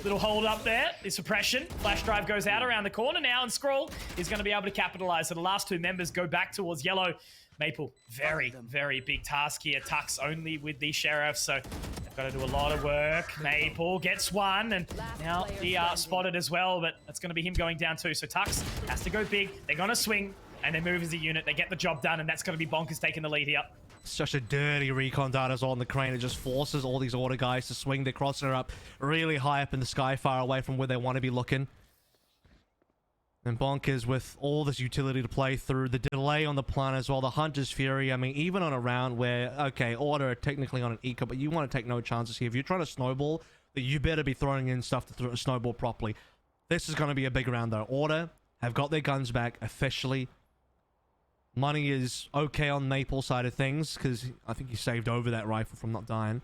little hold up there. The suppression. Flash drive goes out around the corner now, and Scroll is going to be able to capitalize. So the last 2 members go back towards yellow. Maple, very big task here. Tux only with the Sheriff, so they've got to do a lot of work. Maple gets 1, and now he spotted as well, but that's going to be him going down too. So Tux has to go big. They're going to swing, and they move as a unit. They get the job done, and that's going to be Bonkers taking the lead here. Such a dirty recon dart as well on the crane. It just forces all these order guys to swing their crosser up really high up in the sky, far away from where they want to be looking. And Bonkers with all this utility to play through, the delay on the plant as well, the Hunter's Fury. I mean, even on a round where, okay, order are technically on an eco, but you want to take no chances here. If you're trying to snowball, you better be throwing in stuff to snowball properly. This is going to be a big round though. Order have got their guns back officially. Money is okay on Maple side of things, because I think he saved over that rifle from not dying.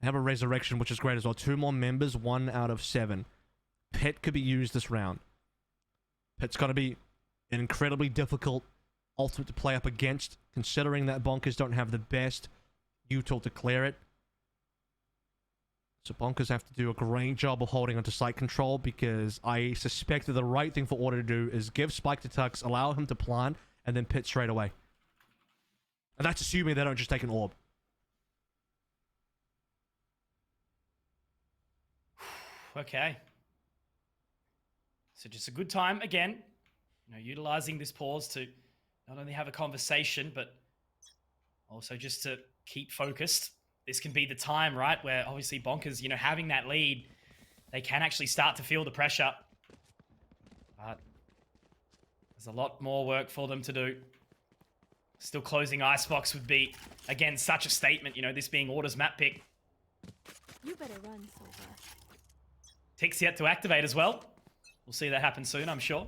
They have a resurrection, which is great as well. 2 more members, 1 out of 7. Pit could be used this round. Pit's going to be an incredibly difficult ultimate to play up against, considering that Bonkers don't have the best util to clear it. So Bonkers have to do a great job of holding onto site control, because I suspect that the right thing for Order to do is give Spike to Tux, allow him to plant, and then pit straight away. And that's assuming they don't just take an orb. Okay. So just a good time, again, utilizing this pause to not only have a conversation, but also just to keep focused. This can be the time, right, where obviously Bonkers, having that lead, they can actually start to feel the pressure. But there's a lot more work for them to do. Still closing Icebox would be, again, such a statement, this being Order's map pick. You better run, Silver. Tick's yet to activate as well. We'll see that happen soon, I'm sure.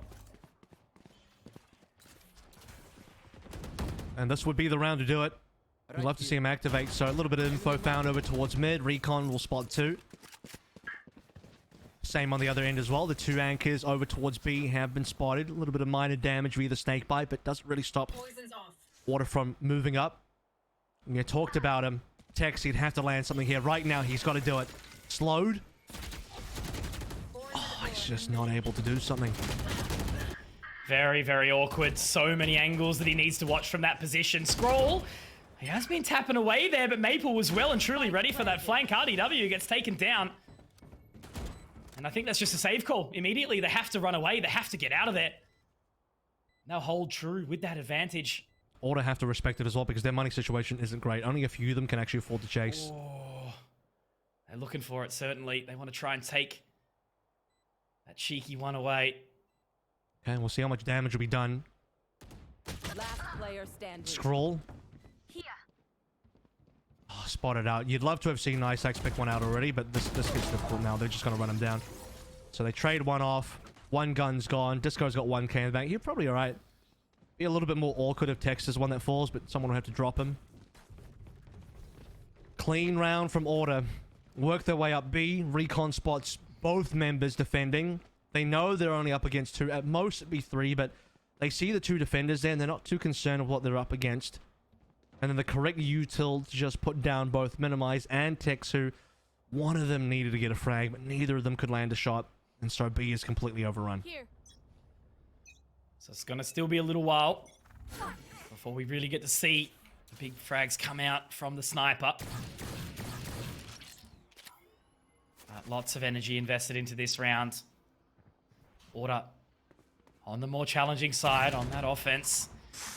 And this would be the round to do it. We'd love to see him activate. So a little bit of info found over towards mid. Recon will spot 2. Same on the other end as well. The 2 anchors over towards B have been spotted. A little bit of minor damage via the snake bite, but doesn't really stop Order from moving up. We talked about him. Tex, he'd have to land something here. Right now, he's got to do it. Slowed. Oh, he's just not able to do something. Very, very awkward. So many angles that he needs to watch from that position. Scroll, he has been tapping away there, but Maple was well and truly ready for that flank. RDW gets taken down. And I think that's just a save call. Immediately, they have to run away. They have to get out of there. Now hold true with that advantage. Order have to respect it as well, because their money situation isn't great. Only a few of them can actually afford to chase. Oh, they're looking for it, certainly. They want to try and take that cheeky one away. Okay, we'll see how much damage will be done. Last player standing. Scroll. Here. Oh, spotted out. You'd love to have seen Niceax pick one out already, but this gets difficult now. They're just going to run him down. So they trade one off. One gun's gone. Disco's got 1K in the bank. You're probably all right. Be a little bit more awkward if Tex is one that falls, but someone will have to drop him. Clean round from Order. Work their way up B. Recon spots both members defending. They know they're only up against 2. At most, it'd be 3, but they see the 2 defenders there, and they're not too concerned with what they're up against. And then the correct util to just put down both Minimize and Tex, who one of them needed to get a frag, but neither of them could land a shot. And so B is completely overrun. Here. So it's going to still be a little while before we really get to see the big frags come out from the sniper. Lots of energy invested into this round. Order on the more challenging side on that offense.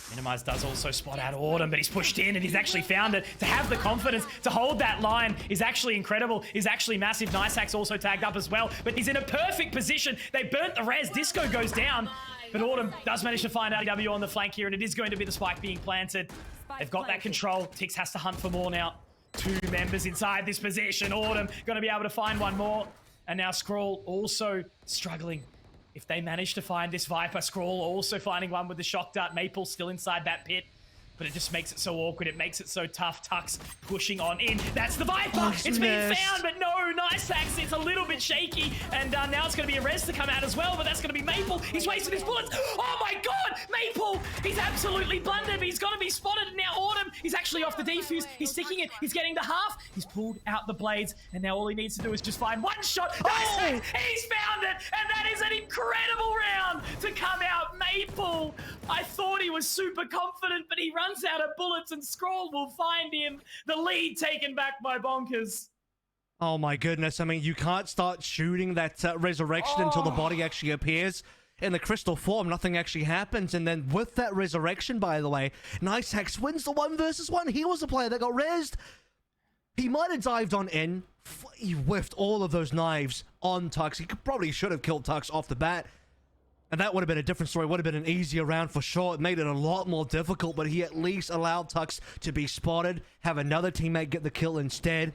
Minimize does also spot out Autumn, but he's pushed in and he's actually found it. To have the confidence to hold that line is actually incredible, is actually massive. Niceax also tagged up as well, but he's in a perfect position. They burnt the res. Disco goes down, but Autumn does manage to find RDW on the flank here, and it is going to be the spike being planted. They've got that control. Tix has to hunt for more now. 2 members inside this position. Autumn going to be able to find one more. And now Scroll also struggling. If they manage to find this Viper, Scroll also finding one with the shock dart. Maple still inside that pit. But it just makes it so awkward. It makes it so tough. Tux pushing on in. That's the Viper. Oh, it's been found, but no, Niceax. It's a little bit shaky. And now it's going to be a res to come out as well, but that's going to be Maple. He's wasted his bullets. Oh my God, Maple. He's absolutely blundered, but he's going to be spotted. And now Autumn, he's actually off the defuse. He's sticking it. He's getting the half. He's pulled out the blades. And now all he needs to do is just find one shot. Niceax, he's found it. And that is an incredible round to come out. Maple, I thought he was super confident, but he runs out of bullets and Scroll will find him. The lead taken back by Bonkers. Oh my goodness. I mean, you can't start shooting that resurrection until the body actually appears. In the crystal form, nothing actually happens. And then with that resurrection, by the way, Niceax wins the 1 versus 1. He was the player that got rezzed. He might have dived on in. He whiffed all of those knives on Tux. He probably should have killed Tux off the bat. And that would have been a different story. Would have been an easier round for sure. It made it a lot more difficult, but he at least allowed Tux to be spotted, have another teammate get the kill instead.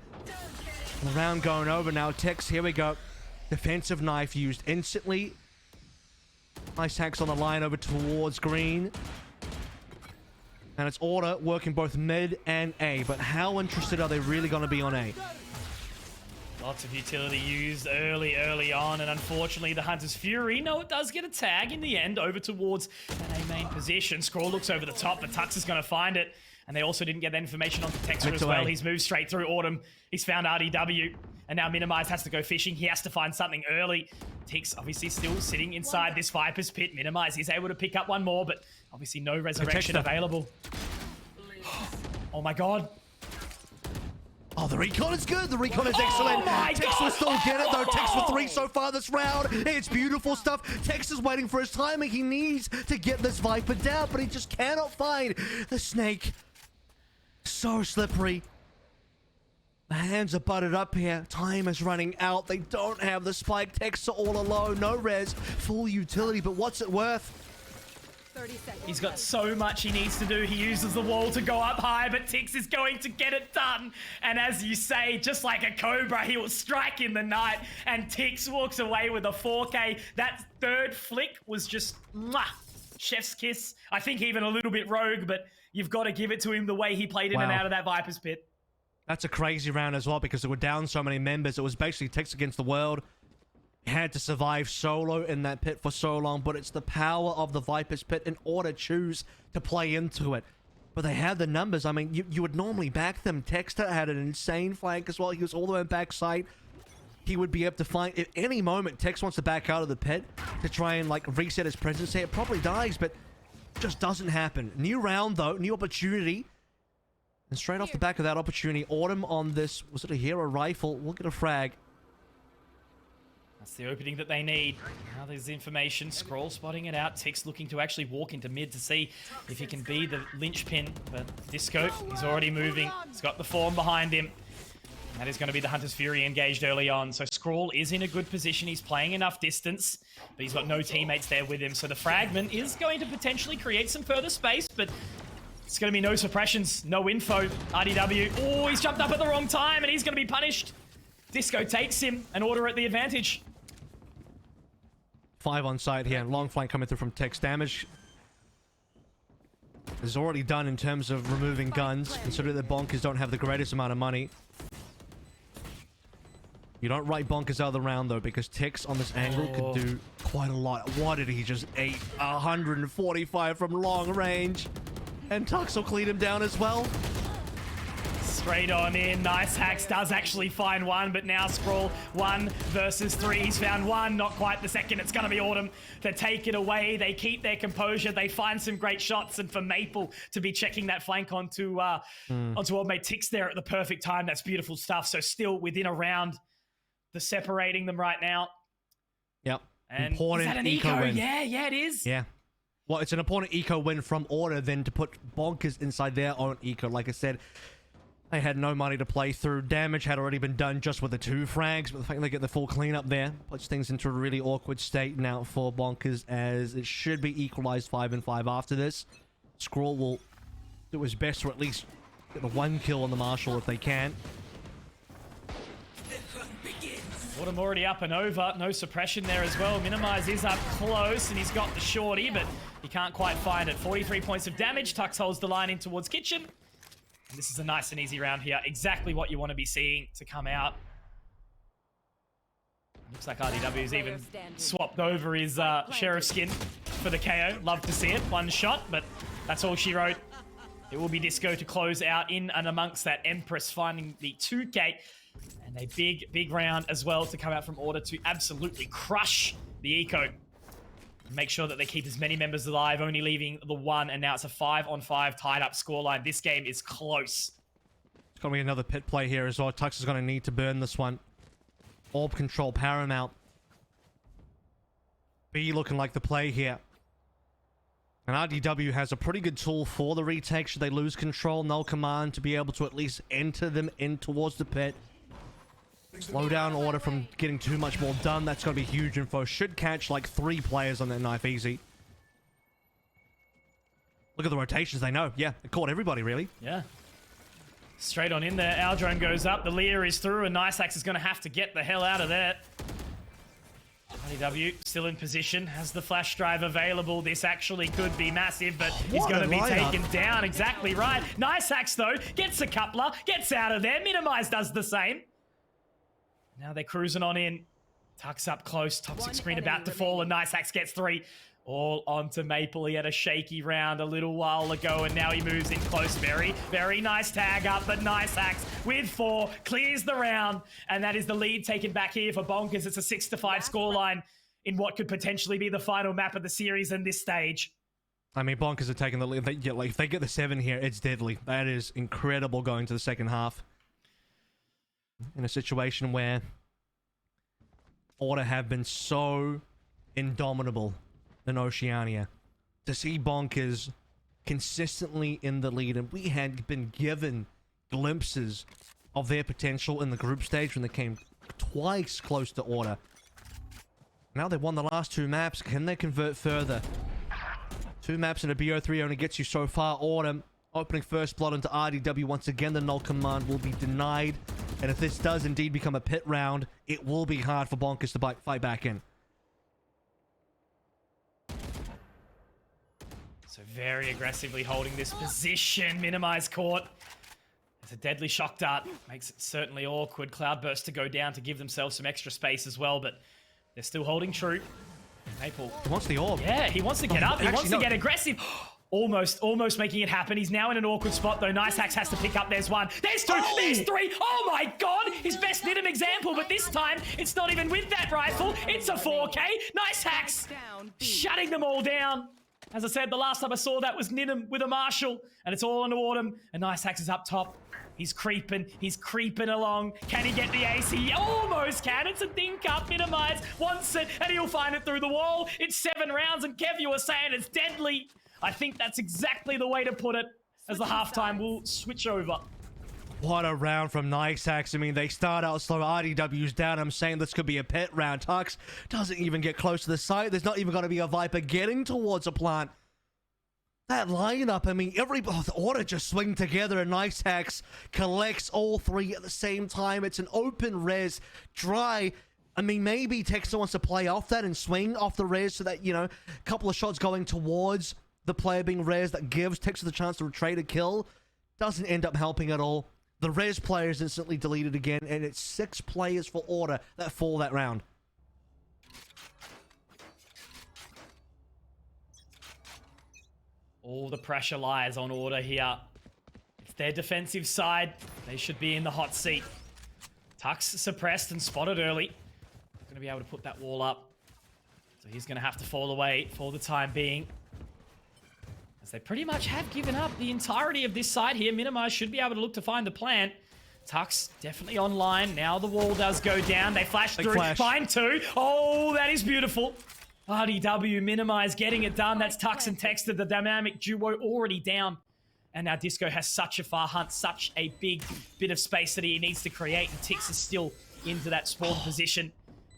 The round going over now. Tex, here we go. Defensive knife used instantly. Nice hacks on the line over towards green. And it's Order working both mid and A. But how interested are they really going to be on A? Lots of utility used early on, and unfortunately the Hunter's Fury, no, it does get a tag in the end over towards that A main position. Scroll looks over the top, but Tux is going to find it, and they also didn't get that information on Texter as well. He's moved straight through Autumn. He's found RDW, and now Minimize has to go fishing. He has to find something early. Tix obviously still sitting inside this Viper's pit. Minimize is able to pick up one more, but obviously no resurrection available. Oh my god. Oh, the recon is good. The recon is excellent. Tex will still get it, though. Tex for 3 so far this round. It's beautiful stuff. Tex is waiting for his timing. He needs to get this Viper down, but he just cannot find the snake. So slippery. The hands are butted up here. Time is running out. They don't have the spike. Tex are all alone. No res. Full utility, but what's it worth? He's got so much he needs to do. He uses the wall to go up high, but Tix is going to get it done. And as you say, just like a cobra, he will strike in the night, and Tix walks away with a 4K. That third flick was just mwah, chef's kiss. I think even a little bit rogue, but you've got to give it to him the way he played in and out of that Viper's pit. That's a crazy round as well because they were down so many members. It was basically Tix against the world. Had to survive solo in that pit for so long, but it's the power of the Viper's pit in order to choose to play into it. But they had the numbers. I mean, you would normally back them. Texter had an insane flank as well. He was all the way backside. He would be able to find, at any moment, Tex wants to back out of the pit to try and like reset his presence here. It probably dies, but it just doesn't happen. New round though, new opportunity. And straight off the back of that opportunity, Autumn on this, was it a hero rifle? We'll get a frag. That's the opening that they need. Now there's information. Scroll spotting it out. Tix looking to actually walk into mid to see if he can be the linchpin. But Disco, he's already moving. He's got the form behind him. That is going to be the Hunter's Fury engaged early on. So Scroll is in a good position. He's playing enough distance, but he's got no teammates there with him. So the fragment is going to potentially create some further space, but it's going to be no suppressions, no info. RDW, oh, he's jumped up at the wrong time and he's going to be punished. Disco takes him and Order at the advantage. 5 on site here. Long flank coming through from Tex. Damage is already done in terms of removing guns, considering the bonkers don't have the greatest amount of money. You don't write bonkers out of the round though, because Tex on this angle could do quite a lot. What did he just eat? 145 from long range. And Tux will clean him down as well. Straight on in. Nice Hacks does actually find one, but now Scroll 1 versus 3. He's found one, not quite the second. It's going to be Autumn to take it away. They keep their composure. They find some great shots, and for Maple to be checking that flank onto old mate Tix there at the perfect time. That's beautiful stuff. So still within a round, they're separating them right now. Yep. And important is that an eco win. Yeah, it is. Yeah. Well, it's an important eco win from Order than to put bonkers inside their own eco. Like I said, they had no money to play through. Damage had already been done just with the 2 frags, but the fact they get the full cleanup there puts things into a really awkward state now for bonkers, as it should be equalized 5-5 after this. Scroll will do his best to at least get the 1 kill on the Marshal if they can. Autumn already up and over. No suppression there as well. Minimize is up close, and he's got the shorty, but he can't quite find it. 43 points of damage. Tux holds the line in towards Kitchen. And this is a nice and easy round here. Exactly what you want to be seeing to come out. Looks like RDW's even swapped over his Sheriff skin for the KO. Love to see it. 1 shot, but that's all she wrote. It will be Disco to close out in and amongst that Empress, finding the 2K. And a big round as well to come out from Order to absolutely crush the eco. Make sure that they keep as many members alive, only leaving the 1, and now it's a 5-on-5 tied up scoreline. This game is close. It's going to be another pit play here as well. Tux is going to need to burn this one. Orb control paramount. B looking like the play here. And RDW has a pretty good tool for the retake. Should they lose control, null command to be able to at least enter them in towards the pit. Slow down Order from getting too much more done. That's going to be huge info. Should catch like 3 players on that knife easy. Look at the rotations they know. Yeah, it caught everybody really. Yeah. Straight on in there. Our drone goes up. The Lear is through, and Nice Axe is going to have to get the hell out of there. RDW still in position, has the flash drive available. This actually could be massive, but he's going to be taken down. Exactly right. Nice Axe though, gets a coupler, gets out of there. Minimize does the same. Now they're cruising on in. Tucks up close. Toxic screen about to fall, and Nice Axe gets 3. All onto Maple. He had a shaky round a little while ago, and now he moves in close. Very, very nice tag up, but Nice Axe with 4 clears the round, and that is the lead taken back here for Bonkers. It's a 6-5 scoreline in what could potentially be the final map of the series in this stage. I mean, Bonkers are taking the lead. If they get the 7 here, it's deadly. That is incredible going to the second half. In a situation where Order have been so indomitable in Oceania. To see Bonkers consistently in the lead, and we had been given glimpses of their potential in the group stage when they came twice close to Order. Now they've won the last 2 maps. Can they convert further? 2 maps in a BO3 only gets you so far. Order opening first blood into RDW. Once again, the null command will be denied. And if this does indeed become a pit round, it will be hard for Bonkers to fight back in. So very aggressively holding this position. Minimize caught. It's a deadly shock dart. Makes it certainly awkward. Cloudburst to go down to give themselves some extra space as well, but they're still holding true. Maple. He wants the orb. Yeah, he wants to get up. He wants to get aggressive. Almost making it happen. He's now in an awkward spot, though. Nice Axe has to pick up. There's 1. There's 2. There's 3. Oh, my God. His best Nidim example, but this time, it's not even with that rifle. It's a 4K. Nice Axe shutting them all down. As I said, the last time I saw that was Nidim with a Marshall, and it's all on Autumn, and Nice Axe is up top. He's creeping along. Can he get the ace? He almost can. It's a dink up, minimize, wants it, and he'll find it through the wall. It's 7 rounds, and Kev, you were saying it's deadly. I think that's exactly the way to put it, as the halftime will switch over. What a round from Nice Axe. I mean, they start out slow. RDW's down. I'm saying this could be a pit round. Tux doesn't even get close to the site. There's not even going to be a Viper getting towards a plant. That lineup, I mean, the Order just swing together, and Nice Axe collects all 3 at the same time. It's an open res, dry. I mean, maybe Texter wants to play off that and swing off the res so that, you know, a couple of shots going towards the player being res that gives Texter the chance to retrieve a kill. Doesn't end up helping at all. The res player is instantly deleted again, and it's 6 players for Order that fall that round. All the pressure lies on Order here. It's their defensive side. They should be in the hot seat. Tux suppressed and spotted early. Going to be able to put that wall up. So he's going to have to fall away for the time being. As they pretty much have given up the entirety of this side here. Minimize should be able to look to find the plant. Tux definitely online. Now the wall does go down. They flash through. Find 2. Oh, that is beautiful. RDW, Minimize, getting it done. That's Tux and Texter, the dynamic duo already down. And now Disco has such a far hunt, such a big bit of space that he needs to create. And Tix is still into that spawn position.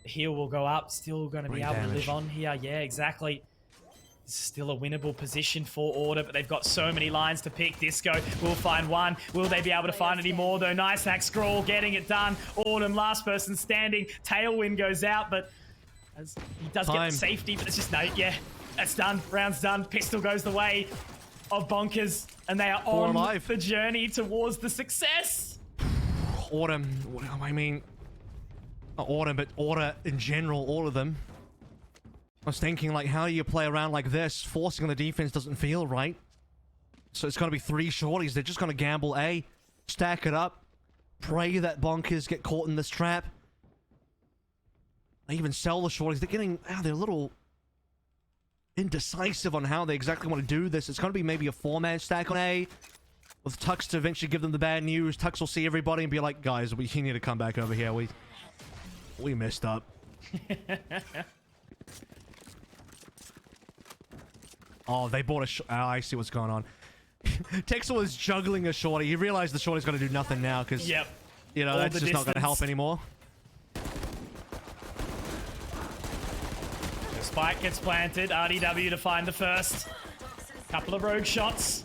The heal will go up. Still going to be able to live on here. Yeah, exactly. This is still a winnable position for Order, but they've got so many lines to pick. Disco will find 1. Will they be able to find any more, though? Nice Hack Scroll getting it done. Autumn, last person standing. Tailwind goes out, but as he does get the safety, but it's just no, yeah, that's done. Round's done. Pistol goes the way of Bonkers, and they are on the journey towards the success. Autumn, I mean, not Autumn, but Order in general, all of them. I was thinking, like, how do you play around like this? Forcing on the defense doesn't feel right. So it's going to be 3 shorties. They're just going to gamble A, stack it up, pray that Bonkers get caught in this trap. They even sell the shorties. They're getting, they're a little indecisive on how they exactly want to do this. It's going to be maybe a 4-man stack on A, with Tux to eventually give them the bad news. Tux will see everybody and be like, guys, we need to come back over here. We messed up. Oh, they bought a I see what's going on. Texel was juggling a shorty. He realized the shorty's going to do nothing now because, you know, that's just not going to help anymore. The spike gets planted. RDW to find the first. Couple of rogue shots.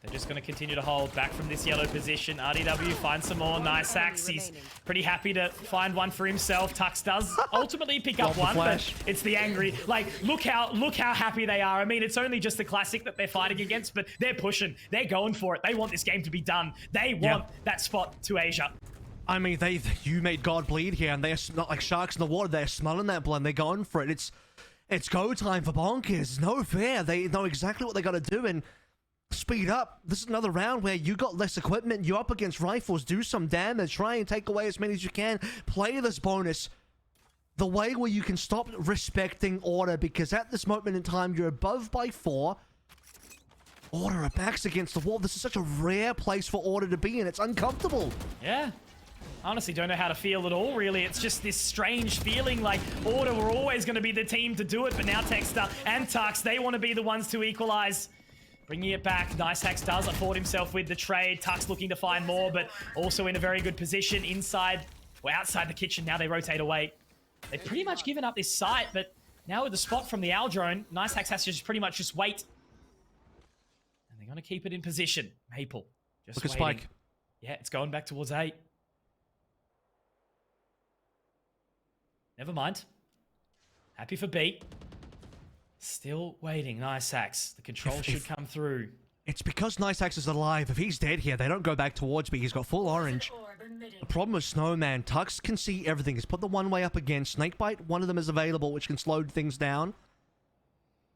They're just going to continue to hold back from this yellow position. RDW finds some more. Nice axe. He's pretty happy to find one for himself. Tux does ultimately pick up one, but it's the angry. Like, look how happy they are. I mean, it's only just the classic that they're fighting against, but they're pushing. They're going for it. They want this game to be done. They want that spot to Asia. I mean, you made God bleed here, and they're not like sharks in the water. They're smelling that blood, and they're going for it. It's go time for Bonkers. No fair. They know exactly what they got to do, and speed up. This is another round where you got less equipment. You're up against rifles. Do some damage. Try and take away as many as you can. Play this bonus the way where you can stop respecting Order, because at this moment in time, you're above by 4. Order are backs against the wall. This is such a rare place for Order to be in. It's uncomfortable. Yeah. Honestly, don't know how to feel at all, really. It's just this strange feeling like Order were always going to be the team to do it, but now Texter and Tux, they want to be the ones to equalize. Bringing it back, NiceHax does afford himself with the trade. Tux looking to find more, but also in a very good position inside, or outside the kitchen. Now they rotate away. They've pretty much given up this site, but now with the spot from the Owl drone, NiceHax has to just pretty much just wait. And they're going to keep it in position. Maple, just look at waiting. Spike. Yeah, it's going back towards 8. Never mind. Happy for B. Still waiting. NiceHax. The control should come through. It's because NiceHax is alive. If he's dead here, they don't go back towards B. He's got full orange. The problem with Snowman, Tux can see everything. He's put the one-way up again. Snakebite, one of them is available, which can slow things down.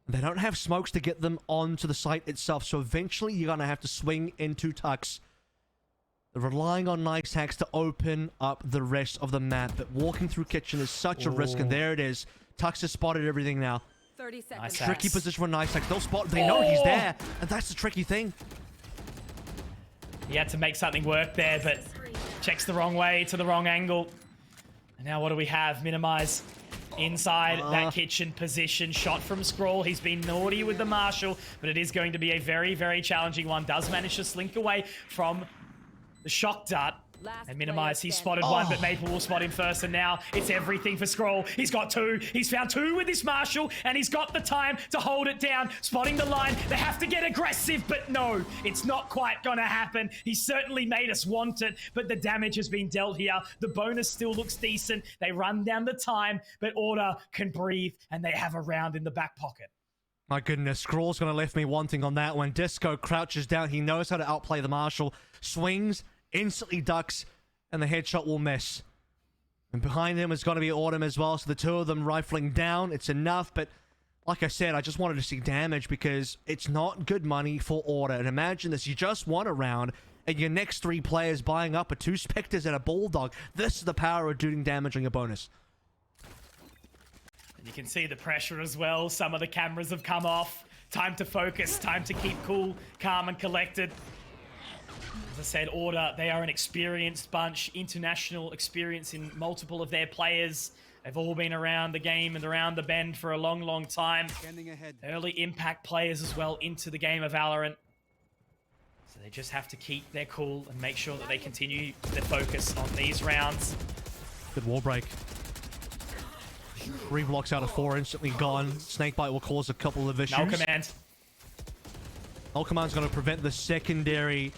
They don't have smokes to get them onto the site itself, so eventually you're going to have to swing into Tux. They're relying on NiceHax to open up the rest of the map, but walking through kitchen is such a risk, and there it is. Tux has spotted everything now. 30 seconds. Tricky position for NiceHax. They'll spot. They know he's there, and that's the tricky thing. He had to make something work there, but checks the wrong way to the wrong angle. And now what do we have? Minimize inside that kitchen position. Shot from Scroll. He's been naughty with the Marshall, but it is going to be a very, very challenging one. Does manage to slink away from the shock dart. And Minimize, he spotted one, but Maple will spot him first, and now it's everything for Scroll. He's got 2. He's found 2 with this Marshall, and he's got the time to hold it down. Spotting the line. They have to get aggressive, but no, it's not quite gonna happen. He certainly made us want it, but the damage has been dealt here. The bonus still looks decent. They run down the time, but Order can breathe, and they have a round in the back pocket. My goodness, Scrawl's gonna left me wanting on that one. Disco crouches down. He knows how to outplay the Marshall. Swings, instantly ducks, and the headshot will miss. And behind him is going to be Autumn as well, so the two of them rifling down. It's enough, but like I said, I just wanted to see damage because it's not good money for Order. And imagine this, you just won a round, and your next 3 players buying up are 2 Spectres and a Bulldog. This is the power of doing damage on your bonus. And you can see the pressure as well. Some of the cameras have come off. Time to focus, time to keep cool, calm, and collected. As I said, Order, they are an experienced bunch, international experience in multiple of their players. They've all been around the game and around the bend for a long, long time. Early impact players as well into the game of Valorant. So they just have to keep their cool and make sure that they continue their focus on these rounds. Good wall break. 3 blocks out of 4 instantly gone. Snakebite will cause a couple of issues. Null command. Null command's going to prevent the secondary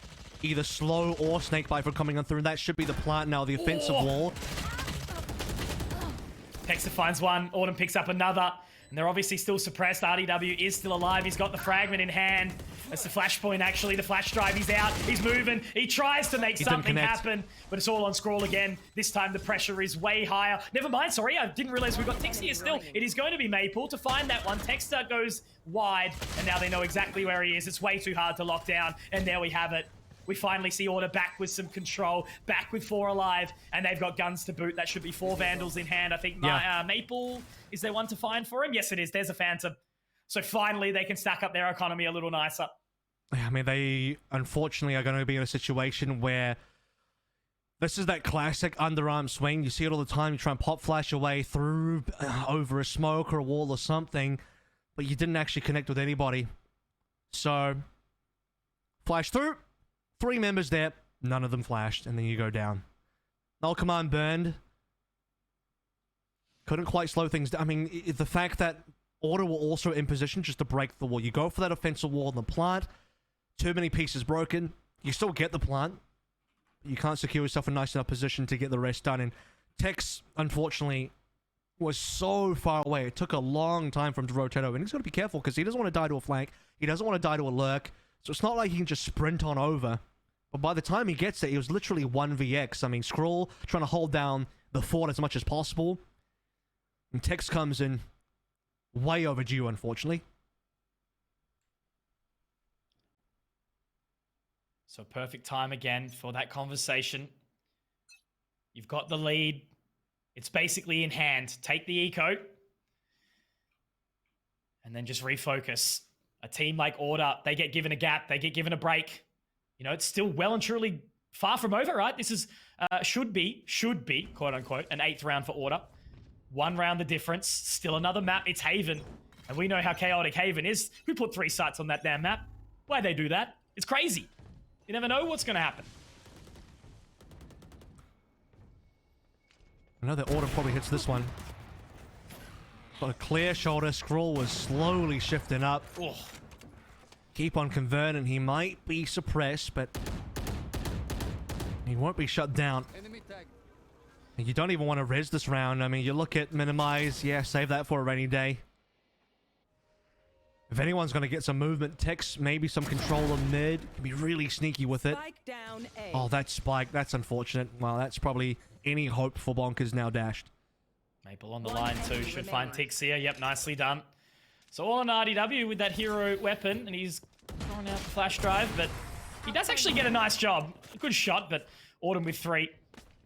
either slow or Snakebite from coming on through. That should be the plant now, the offensive wall. Texter finds one. Autumn picks up another. And they're obviously still suppressed. RDW is still alive. He's got the fragment in hand. That's the flashpoint, actually. The flash drive. He's out. He's moving. He tries to make something happen. But it's all on Scroll again. This time the pressure is way higher. Never mind. Sorry, I didn't realize we've got Tix here still. It is going to be Maple to find that one. Texter goes wide. And now they know exactly where he is. It's way too hard to lock down. And there we have it. We finally see Order back with some control, back with 4 alive, and they've got guns to boot. That should be 4 Vandals in hand. I think Maple, is there one to find for him? Yes, it is. There's a Phantom. So finally, they can stack up their economy a little nicer. I mean, they unfortunately are going to be in a situation where this is that classic underarm swing. You see it all the time. You try and pop flash away through, over a smoke or a wall or something, but you didn't actually connect with anybody. So, flash through. 3 members there, none of them flashed, and then you go down. Null command burned. Couldn't quite slow things down. I mean, the fact that Order were also in position just to break the wall. You go for that offensive wall in the plant. Too many pieces broken. You still get the plant. But you can't secure yourself a nice enough position to get the rest done. And Tex, unfortunately, was so far away. It took a long time for him to rotate over. And he's got to be careful because he doesn't want to die to a flank. He doesn't want to die to a lurk. So it's not like he can just sprint on over. But by the time he gets it, he was literally 1vx. I mean, Skrull trying to hold down the fort as much as possible. And Tex comes in way overdue, unfortunately. So perfect time again for that conversation. You've got the lead. It's basically in hand. Take the eco. And then just refocus. A team like Order, they get given a gap. They get given a break. You know, it's still well and truly far from over, right? This is, should be, quote unquote, an 8th round for Order. 1 round the difference. Still another map. It's Haven. And we know how chaotic Haven is. Who put 3 sites on that damn map? Why'd they do that? It's crazy. You never know what's going to happen. I know that Order probably hits this one. Got a clear shoulder. Skrull was slowly shifting up. Ugh. Keep on converting. He might be suppressed, but he won't be shut down. And you don't even want to res this round. I mean, you look at minimize. Yeah, save that for a rainy day. If anyone's going to get some movement, Tex, maybe some control of mid. Can be really sneaky with it. Spike down A. Oh, that spike. That's unfortunate. Well, that's probably any hope for Bonkers now dashed. Maple on the line too. Should find Tix here. Yep, nicely done. So all on RDW with that hero weapon, and he's throwing out the flash drive, but he does actually get a nice job. A good shot, but Autumn with 3.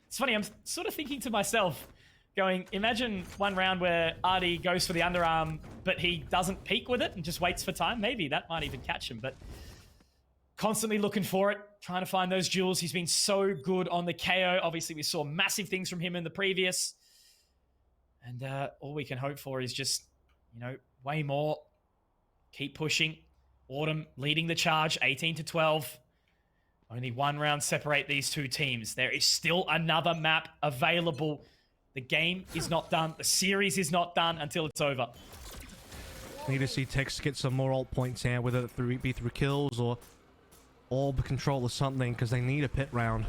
It's funny, I'm sort of thinking to myself, going, imagine one round where RD goes for the underarm, but he doesn't peek with it and just waits for time. Maybe that might even catch him, but constantly looking for it, trying to find those jewels. He's been so good on the KO. Obviously, we saw massive things from him in the previous. And all we can hope for is just, you know, way more. Keep pushing. Autumn leading the charge, 18-12. Only 1 round separate these 2 teams. There is still another map available. The game is not done. The series is not done until it's over. Need to see Tex get some more ult points here, whether it be through kills or orb control or something, because they need a pit round.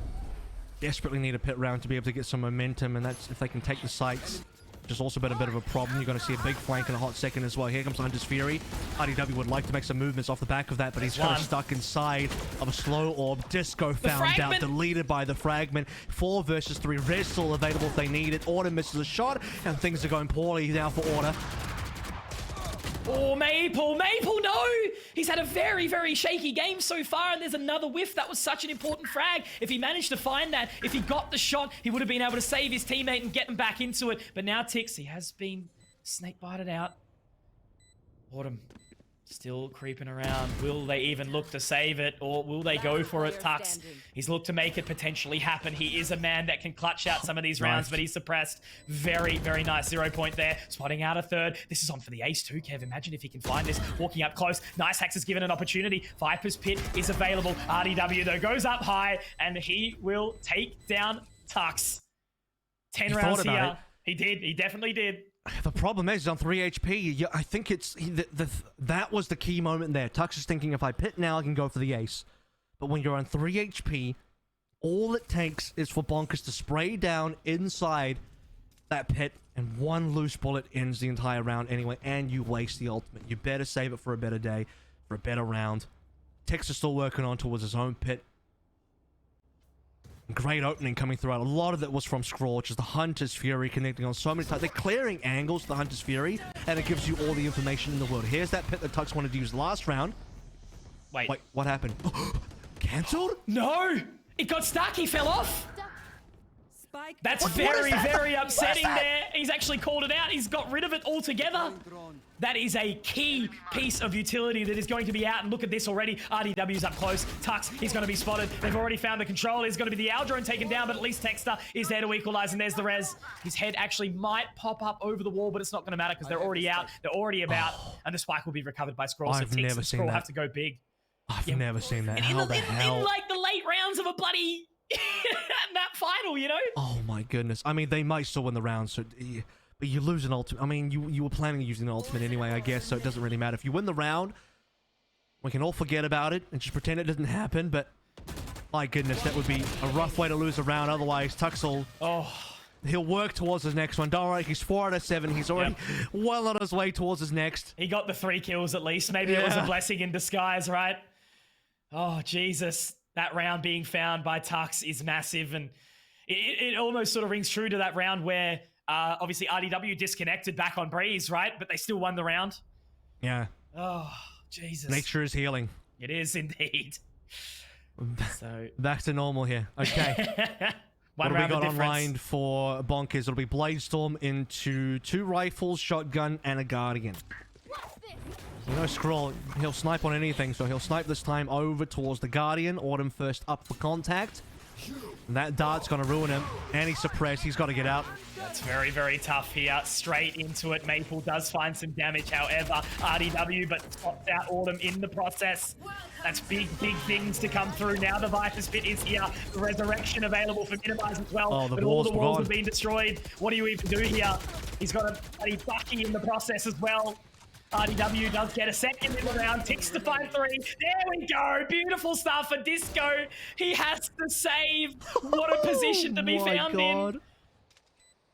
Desperately need a pit round to be able to get some momentum, and that's if they can take the sites. Which has also been a bit of a problem. You're going to see a big flank in a hot second as well. Here comes Hunter's Fury. RDW would like to make some movements off the back of that, but he's kind of stuck inside of a slow orb. Disco found out, deleted by the fragment. 4 versus 3. Res still available if they need it. Order misses a shot, and things are going poorly now for Order. Oh, Maple, no! He's had a very, very shaky game so far, and there's another whiff. That was such an important frag. If he managed to find that, if he got the shot, he would have been able to save his teammate and get him back into it. But now Tix, he has been snake-bited out. Autumn still creeping around. Will they even look to save it, or will they go for it? Tux, he's looked to make it potentially happen. He is a man that can clutch out some of these rounds, but he's suppressed. Very, very nice 0 point there. Spotting out a 3rd. This is on for the ace too, Kev. Imagine if he can find this. Walking up close. Nice Hacks is given an opportunity. Viper's Pit is available. RDW, though, goes up high, and he will take down Tux. 10 rounds here. He did. He definitely did. The problem is, he's on 3 HP. I think it's that was the key moment there. Tux is thinking, if I pit now, I can go for the ace. But when you're on 3 HP, all it takes is for Bonkers to spray down inside that pit, and 1 loose bullet ends the entire round anyway, and you waste the ultimate. You better save it for a better day, for a better round. Tex is still working on towards his own pit. Great opening coming throughout. A lot of it was from Skrull, which is the Hunter's Fury connecting on so many times. They're clearing angles to the Hunter's Fury, and it gives you all the information in the world. Here's that pit that Tux wanted to use last round. Wait, what happened? Cancelled? No! It got stuck. He fell off. That's very, very upsetting there. He's actually called it out. He's got rid of it altogether. That is a key piece of utility that is going to be out. And look at this already. RDW's up close. Tux, he's going to be spotted. They've already found the control. He's going to be the Owl drone taken down, but at least Texter is there to equalize, and there's the res. His head actually might pop up over the wall, but it's not going to matter because they're already out. They're already about, and the spike will be recovered by Skrull. I've never seen Skrull that. have to go big. I've never seen that. In How the hell? In like the late rounds of a bloody map final, you know? Oh my goodness. I mean, they might still win the round, so but you lose an ultimate. I mean, you were planning on using an ultimate anyway, I guess, so it doesn't really matter. If you win the round, we can all forget about it and just pretend it didn't happen, but my goodness, that would be a rough way to lose a round. Otherwise, Tuxel, he'll work towards his next one. Don't worry, he's 4 out of 7. He's already well on his way towards his next. He got the 3 kills at least. Maybe it was a blessing in disguise, right? Oh, Jesus. That round being found by Tux is massive, and it almost sort of rings true to that round where obviously RDW disconnected back on Breeze, right? But they still won the round. Yeah. Oh, Jesus. Nature is healing. It is indeed. So back to normal here. Okay. What have we got online for Bonkers? It'll be Bladestorm into 2 rifles, shotgun, and a Guardian. You know, Scroll, he'll snipe on anything, so he'll snipe this time over towards the Guardian. Autumn first up for contact. And that dart's going to ruin him. And he's suppressed. He's got to get out. That's very, very tough here. Straight into it. Maple does find some damage, however. RDW, but spots out Autumn in the process. That's big, big things to come through. Now the Viper's Pit is here. The Resurrection available for Minimize as well. Oh, but all the walls have been destroyed. What do you even do here? He's got a bloody Bucky in the process as well. RDW does get a second in the round. Ticks to 5-3. There we go. Beautiful stuff for Disco. He has to save. What a position to be found in.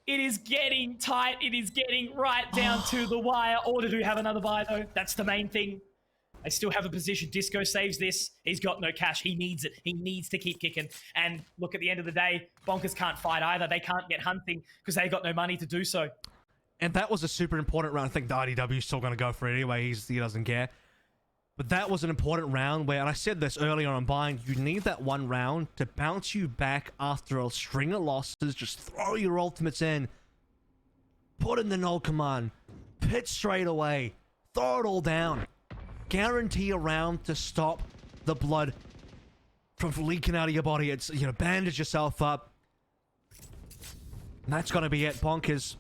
It is getting tight. It is getting right down to the wire. Or do have another buy, though? That's the main thing. They still have a position. Disco saves this. He's got no cash. He needs it. He needs to keep kicking. And look, at the end of the day, Bonkers can't fight either. They can't get hunting because they got no money to do so. And that was a super important round. I think the RDW is still going to go for it anyway. He doesn't care. But that was an important round where, and I said this earlier on buying, you need that one round to bounce you back after a string of losses. Just throw your ultimates in. Put in the null command. Pit straight away. Throw it all down. Guarantee a round to stop the blood from leaking out of your body. It's, you know, bandage yourself up. And that's going to be it. Bonkers.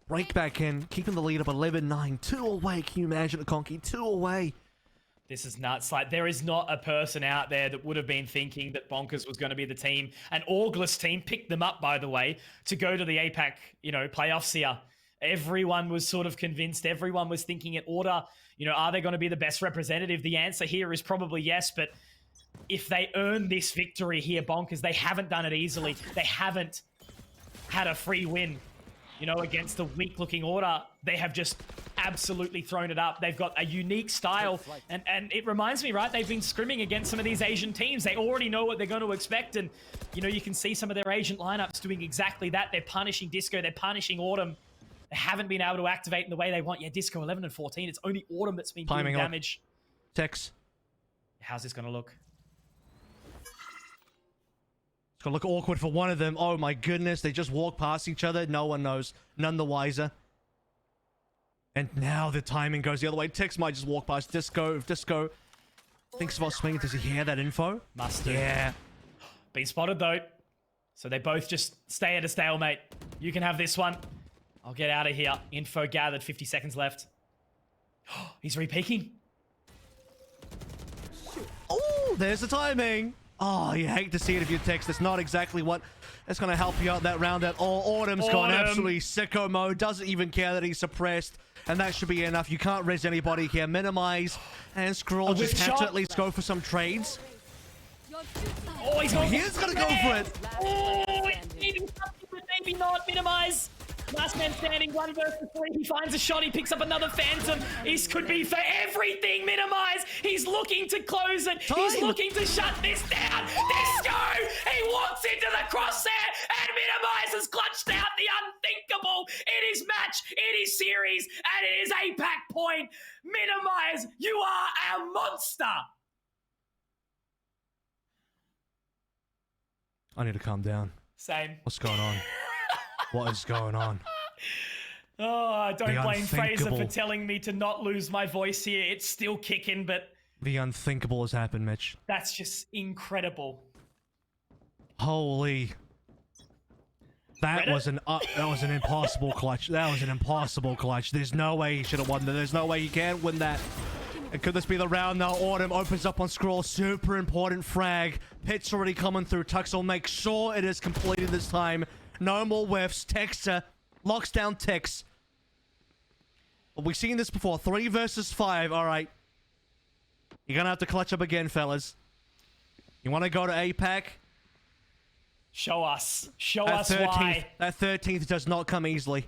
Break back in, keeping the lead up 11-9. 2 away. Can you imagine a Conky? 2 away. This is nuts. Like, there is not a person out there that would have been thinking that Bonkers was going to be the team. An August team picked them up, by the way, to go to the APAC, playoffs here. Everyone was sort of convinced. Everyone was thinking in order, are they going to be the best representative? The answer here is probably yes, but if they earn this victory here, Bonkers, they haven't done it easily. They haven't had a free win. Against the weak-looking order, they have just absolutely thrown it up. They've got a unique style, and it reminds me, right? They've been scrimming against some of these Asian teams. They already know what they're going to expect, and, you can see some of their Asian lineups doing exactly that. They're punishing Disco. They're punishing Autumn. They haven't been able to activate in the way they want. Yeah, Disco 11-14. It's only Autumn that's been doing damage. Tex. How's this going to look? It's gonna look awkward for one of them. Oh my goodness, they just walk past each other. No one knows. None the wiser. And now the timing goes the other way. Tex might just walk past Disco. If Disco thinks about swinging, does he hear that info? Must do. Yeah. Been spotted though. So they both just stay at a stalemate. You can have this one. I'll get out of here. Info gathered. 50 seconds left. He's re-peeking. Oh, there's the timing. Oh, you hate to see it if you text. It's not exactly what that's going to help you out that round at all. Autumn's gone absolutely sicko mode. Doesn't even care that he's suppressed. And that should be enough. You can't res anybody here. Minimize. And Scroll just have to at least go for some trades. Oh, he's going to go for it. Oh, maybe not. Minimize. Last man standing, 1 versus 3. He finds a shot. He picks up another Phantom. This could be for everything. Minimize. He's looking to close it. He's looking to shut this down. Disco. He walks into the crosshair, and Minimize has clutched out the unthinkable. It is match. It is series, and it is APAC point. Minimize. You are a monster. I need to calm down. Same. What's going on? What is going on? Oh, don't blame Fraser for telling me to not lose my voice here. It's still kicking, but... The unthinkable has happened, Mitch. That's just incredible. Holy... That was an impossible clutch. That was an impossible clutch. There's no way he should have won that. There's no way he can't win that. And could this be the round now? Autumn opens up on Scroll. Super important frag. Pit's already coming through. Tux will make sure it is completed this time. No more whiffs. Texter locks down Tex. We've seen this before. 3 versus 5. All right. You're going to have to clutch up again, fellas. You want to go to APAC? Show us. Show us why. That 13th does not come easily.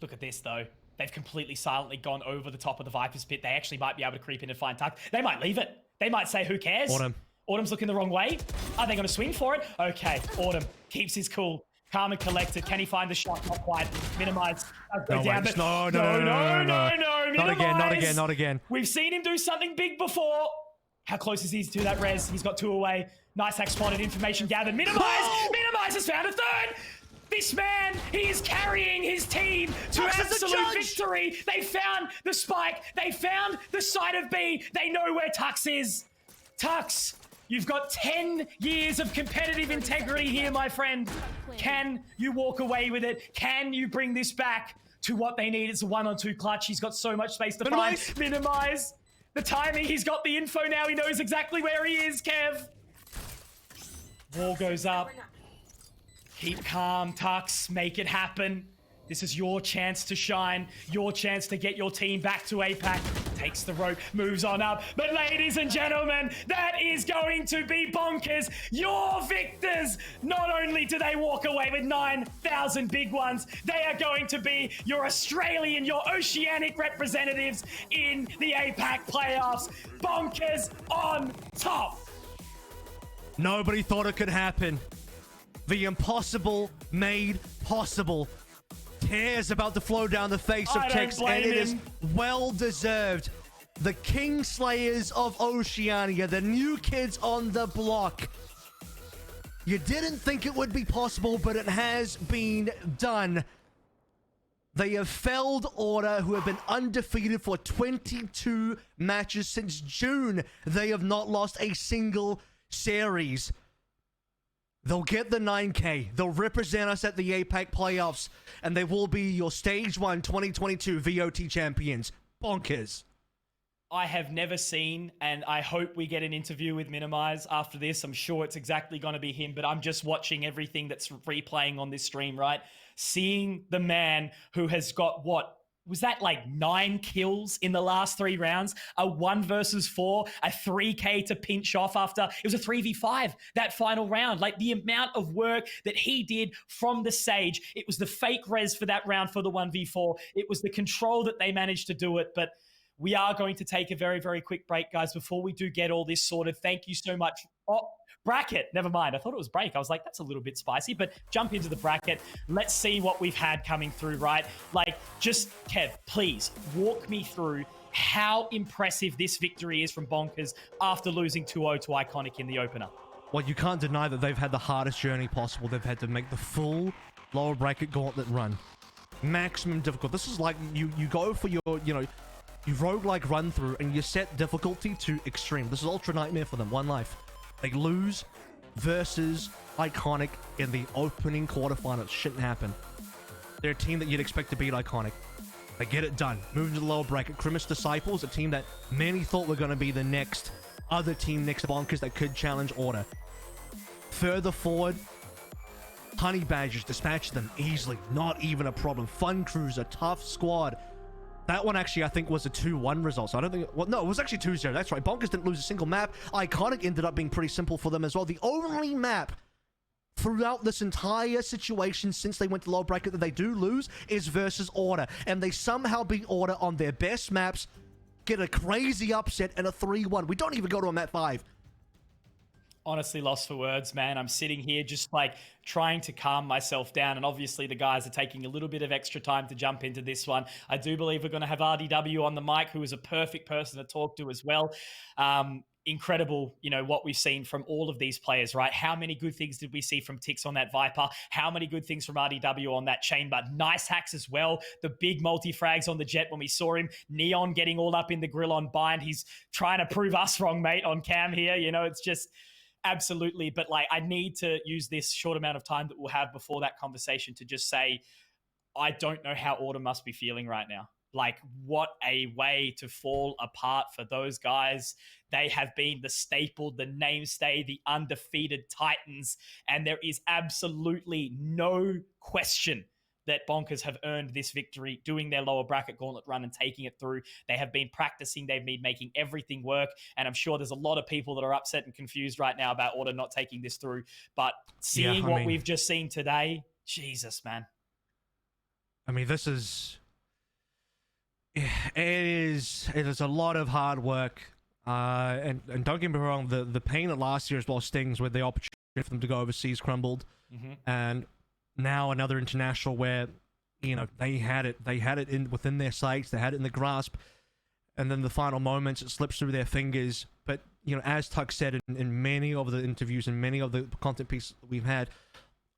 Look at this, though. They've completely silently gone over the top of the Viper's Pit. They actually might be able to creep in and find Tux. They might leave it. They might say, who cares? Autumn. Autumn's looking the wrong way. Are they going to swing for it? Okay, Autumn keeps his cool. Calm and collected. Can he find the shot? Not quite. Minimize. No, Down, wait, but no. Not again, not again, not again. We've seen him do something big before. How close is he to that res? He's got 2 away. Nice hack spotted. Information gathered. Minimize! Minimize has found a third! This man, he is carrying his team to absolute victory. They found the spike. They found the side of B. They know where Tux is. Tux, you've got 10 years of competitive integrity here, my friend. Can you walk away with it? Can you bring this back to what they need? It's a 1-on-2 clutch. He's got so much space to find. Minimize. The timing. He's got the info now. He knows exactly where he is, Kev. Wall goes up. Keep calm, Tux. Make it happen. This is your chance to shine. Your chance to get your team back to APAC. Takes the rope, moves on up. But ladies and gentlemen, that is going to be bonkers. Your victors. Not only do they walk away with 9,000 big ones, they are going to be your Australian, your Oceanic representatives in the APAC playoffs. Bonkers on top. Nobody thought it could happen. The impossible made possible. Tears about to flow down the face of Tex, and it is well deserved. The Kingslayers of Oceania, the new kids on the block. You didn't think it would be possible, but it has been done. They have felled Order, who have been undefeated for 22 matches since June. They have not lost a single series. They'll get the 9K. They'll represent us at the APAC playoffs, and they will be your Stage 1 2022 VOT champions. Bonkers. I have never seen, and I hope we get an interview with Minimize after this. I'm sure it's exactly going to be him, but I'm just watching everything that's replaying on this stream, right? Seeing the man who has got, what, was that like 9 kills in the last 3 rounds? A 1 versus 4, a 3K to pinch off after. It was a 3v5, that final round. Like the amount of work that he did from the Sage. It was the fake res for that round for the 1v4. It was the control that they managed to do it. But we are going to take a very, very quick break, guys, before we do get all this sorted. Thank you so much. Oh, bracket. Never mind. I thought it was break. I was like, that's a little bit spicy, but jump into the bracket. Let's see what we've had coming through, right? Like, just, Kev, please walk me through how impressive this victory is from Bonkers after losing 2-0 to Iconic in the opener. Well, you can't deny that they've had the hardest journey possible. They've had to make the full lower bracket gauntlet run. Maximum difficult. This is like you go for your, you roguelike run through and you set difficulty to extreme. This is Ultra Nightmare for them. 1 life. They lose versus Iconic in the opening quarterfinals. Shouldn't happen. They're a team that you'd expect to beat Iconic. They get it done. Move to the lower bracket. Grimace Disciples, a team that many thought were going to be the next other team next to Bonkers that could challenge Order. Further forward, Honey Badgers dispatch them easily. Not even a problem. Fun Crew's a tough squad. That one actually, I think, was a 2-1 result. So I don't think... Well, no, it was actually 2-0. That's right. Bonkers didn't lose a single map. Iconic ended up being pretty simple for them as well. The only map throughout this entire situation since they went to low bracket that they do lose is versus Order. And they somehow beat Order on their best maps, get a crazy upset, and a 3-1. We don't even go to a map 5. Honestly lost for words, man. I'm sitting here just like trying to calm myself down. And obviously the guys are taking a little bit of extra time to jump into this one. I do believe we're going to have RDW on the mic, who is a perfect person to talk to as well. Incredible, what we've seen from all of these players, right? How many good things did we see from Tix on that Viper? How many good things from RDW on that Chamber? Nice hacks as well. The big multi-frags on the Jet when we saw him. Neon getting all up in the grill on Bind. He's trying to prove us wrong, mate, on cam here. It's just... Absolutely. But I need to use this short amount of time that we'll have before that conversation to just say, I don't know how Order must be feeling right now. What a way to fall apart for those guys. They have been the staple, the mainstay, the undefeated Titans. And there is absolutely no question that Bonkers have earned this victory, doing their lower bracket gauntlet run and taking it through. They have been practicing. They've been making everything work. And I'm sure there's a lot of people that are upset and confused right now about Order not taking this through. But seeing what we've just seen today, Jesus, man. I mean, this is... It is a lot of hard work. And don't get me wrong, the pain of last year as well stings, with the opportunity for them to go overseas crumbled, and now another international where, they had it within their sights, they had it in the grasp, and then the final moments it slips through their fingers. But as Tuck said in many of the interviews and many of the content pieces we've had,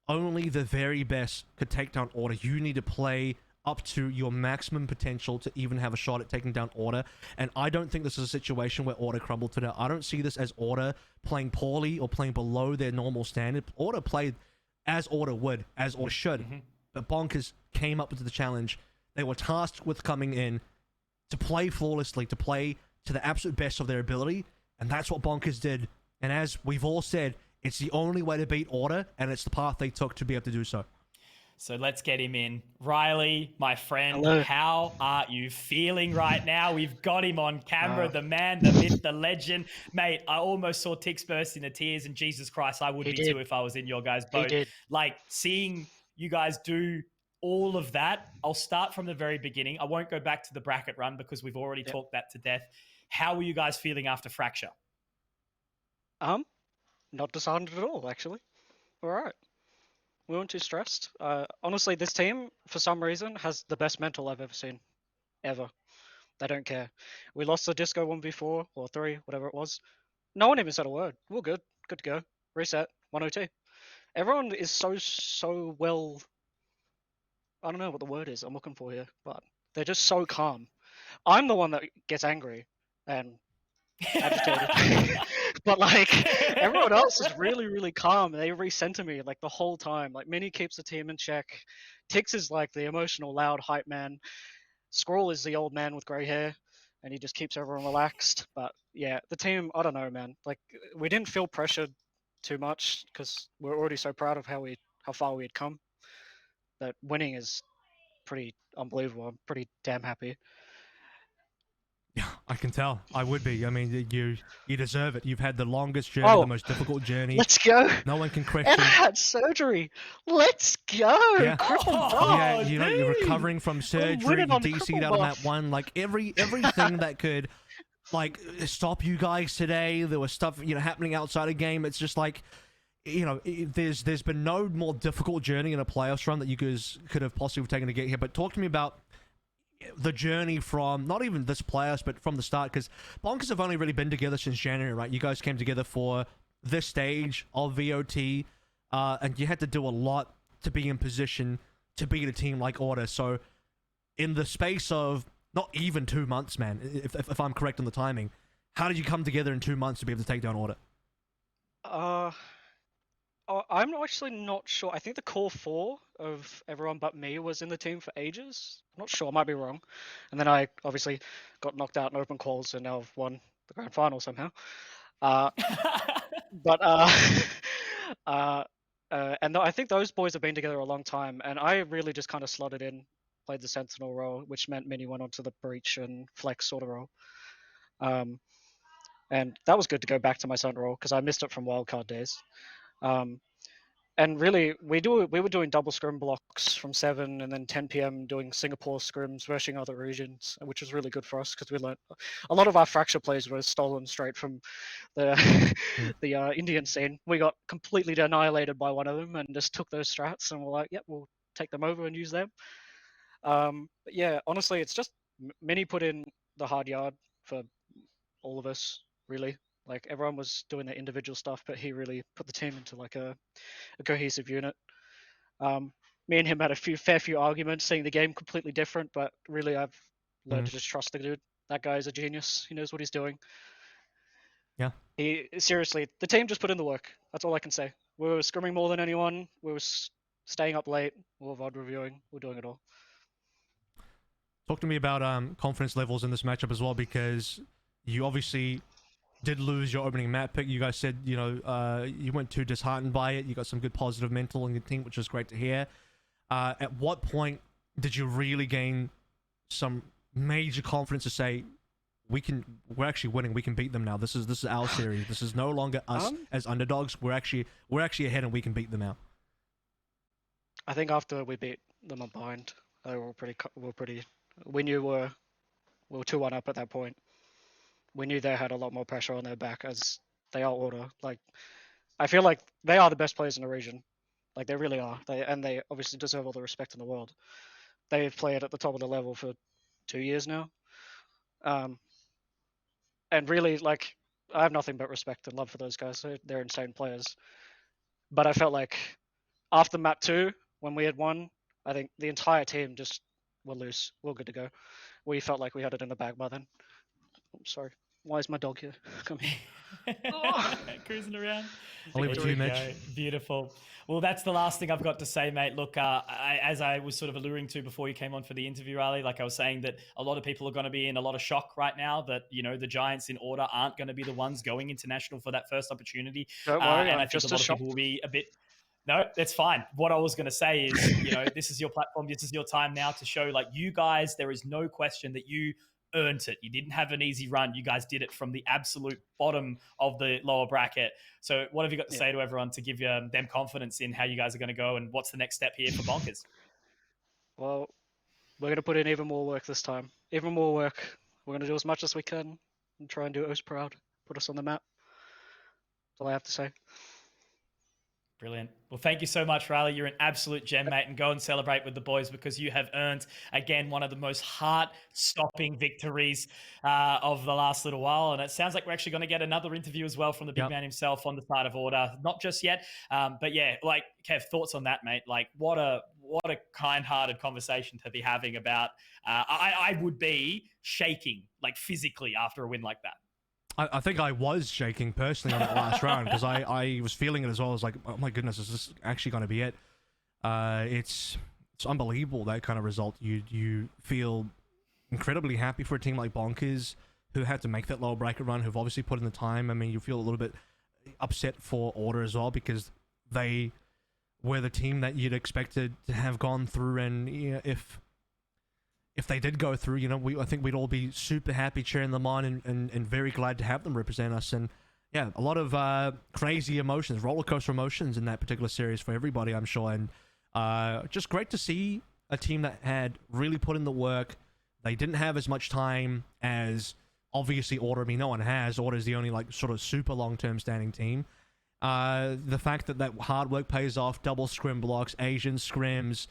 only the very best could take down Order. You need to play up to your maximum potential to even have a shot at taking down Order. And I don't think this is a situation where Order crumbled today. I don't see this as Order playing poorly or playing below their normal standard. Order played as Order would, as Order should. But Bonkers came up to the challenge. They were tasked with coming in to play flawlessly, to play to the absolute best of their ability. And that's what Bonkers did. And as we've all said, it's the only way to beat Order, and it's the path they took to be able to do so. So let's get him in. Riley, my friend, Hello. how are you feeling right now? We've got him on camera, the man, the myth, the legend. Mate, I almost saw Tix burst into tears, and Jesus Christ, I would He be did. too if I was in your guys' He boat. did. Like, seeing you guys do all of that, I'll start from the very beginning. I won't go back to the bracket run because we've already talked that to death. How were you guys feeling after Fracture? Not disheartened at all, actually. All right. We weren't too stressed. Honestly, this team, for some reason, has the best mental I've ever seen. Ever. They don't care. We lost the Disco 1v4 or 3, whatever it was. No one even said a word. We're good. Good to go. Reset. 1OT. Everyone is so well... I don't know what the word is I'm looking for here, but they're just so calm. I'm the one that gets angry and agitated. But everyone else is really calm. They recenter me the whole time. Mini keeps the team in check. Tix is the emotional, loud hype man. Scroll is the old man with grey hair, and he just keeps everyone relaxed. But yeah, the team, I don't know, man. We didn't feel pressured too much because we're already so proud of how far we had come. That winning is pretty unbelievable. I'm pretty damn happy. I can tell. I would be. I mean, you deserve it. You've had the longest journey, the most difficult journey. Let's go. No one can question. And I had surgery. Let's go. Yeah. Cripple bump. Yeah, you're recovering from surgery. You on the DC'd cripple out on buff. that one. Everything that could stop you guys today. There was stuff happening outside of game. It's just there's been no more difficult journey in a playoffs run that you guys could have possibly taken to get here. But talk to me about the journey from not even this playoffs, but from the start, because Bonkers have only really been together since January, right? You guys came together for this stage of VOT, and you had to do a lot to be in position to beat a team like Order. So in the space of not even 2 months, man, if I'm correct on the timing, how did you come together in 2 months to be able to take down Order? I'm actually not sure. I think the core 4 of everyone but me was in the team for ages. I'm not sure. I might be wrong. And then I obviously got knocked out in open quals, and now I've won the grand final somehow. And I think those boys have been together a long time, and I really just kind of slotted in, played the Sentinel role, which meant Mini went onto the Breach and Flex sort of role. And that was good to go back to my Sentinel role because I missed it from wildcard days. And really, we were doing double scrim blocks from 7 and then 10 p.m. doing Singapore scrims, rushing other regions, which was really good for us because we learned a lot of our Fracture plays were stolen straight from the the Indian scene. We got completely annihilated by one of them and just took those strats and we're like, yep, we'll take them over and use them. But yeah, honestly, it's just Mini put in the hard yard for all of us, really. Everyone was doing their individual stuff, but he really put the team into a cohesive unit. Me and him had a fair few arguments, seeing the game completely different, but really I've learned to just trust the dude. That guy is a genius. He knows what he's doing. Yeah. Seriously, the team just put in the work. That's all I can say. We were scrimming more than anyone. We were staying up late. We were VOD reviewing. We were doing it all. Talk to me about confidence levels in this matchup as well, because you obviously did lose your opening map pick. You guys said, you weren't too disheartened by it. You got some good positive mental in your team, which is great to hear. At what point did you really gain some major confidence to say, we're actually winning, we can beat them now. This is our series. This is no longer us as underdogs. We're actually ahead and we can beat them now. I think after we beat them up behind, we knew we were 2-1 up at that point. we knew they had a lot more pressure on their back as they are Order. Like, I feel like they are the best players in the region. Like, they really are. They obviously deserve all the respect in the world. They've played at the top of the level for 2 years now. And really, like, I have nothing but respect and love for those guys. They're insane players. But I felt like after map 2, when we had won, I think the entire team just were loose. We're good to go. We felt like we had it in the bag by then. I'm sorry. Why is my dog here? Come here. Cruising around. I'll leave it to you, Mitch. Beautiful. Well, that's the last thing I've got to say, mate. Look, as I was sort of alluring to before you came on for the interview, Riley, like I was saying that a lot of people are going to be in a lot of shock right now that, you know, the Giants in Order aren't going to be the ones going international for that first opportunity. Don't worry, and I'm I think just a lot as of people will be a bit... No, that's fine. What I was going to say is, you know, this is your platform. This is your time now to show, like, you guys, there is no question that you earned it. You didn't have an easy run. You guys did it from the absolute bottom of the lower bracket. So what have you got to say to everyone to give them confidence in how you guys are going to go and what's the next step here for Bonkers? Well, we're going to put in even more work this time. Even more work. We're going to do as much as we can and try and do us proud. Put us on the map. That's all I have to say. Brilliant. Well, thank you so much, Riley. You're an absolute gem, mate, and go and celebrate with the boys because you have earned, again, one of the most heart-stopping victories of the last little while. And it sounds like we're actually going to get another interview as well from the big man himself on the side of Order. Not just yet, but yeah, like, Kev, thoughts on that, mate? Like, what a kind-hearted conversation to be having about. I would be shaking, like, physically after a win like that. I think I was shaking personally on that last round because I was feeling it as well. I was like, oh my goodness, is this actually going to be it? It's unbelievable, that kind of result. You feel incredibly happy for a team like Bonkers who had to make that lower bracket run, who've obviously put in the time. I mean, you feel a little bit upset for Order as well because they were the team that you'd expected to have gone through, and you know, if they did go through, you know, I think we'd all be super happy cheering them on and very glad to have them represent us. And yeah, a lot of crazy emotions, roller coaster emotions in that particular series for everybody, I'm sure. And just great to see a team that had really put in the work. They didn't have as much time as obviously Order. I mean, no one has. Order is the only like sort of super long-term standing team. The fact that hard work pays off, double scrim blocks, Asian scrims,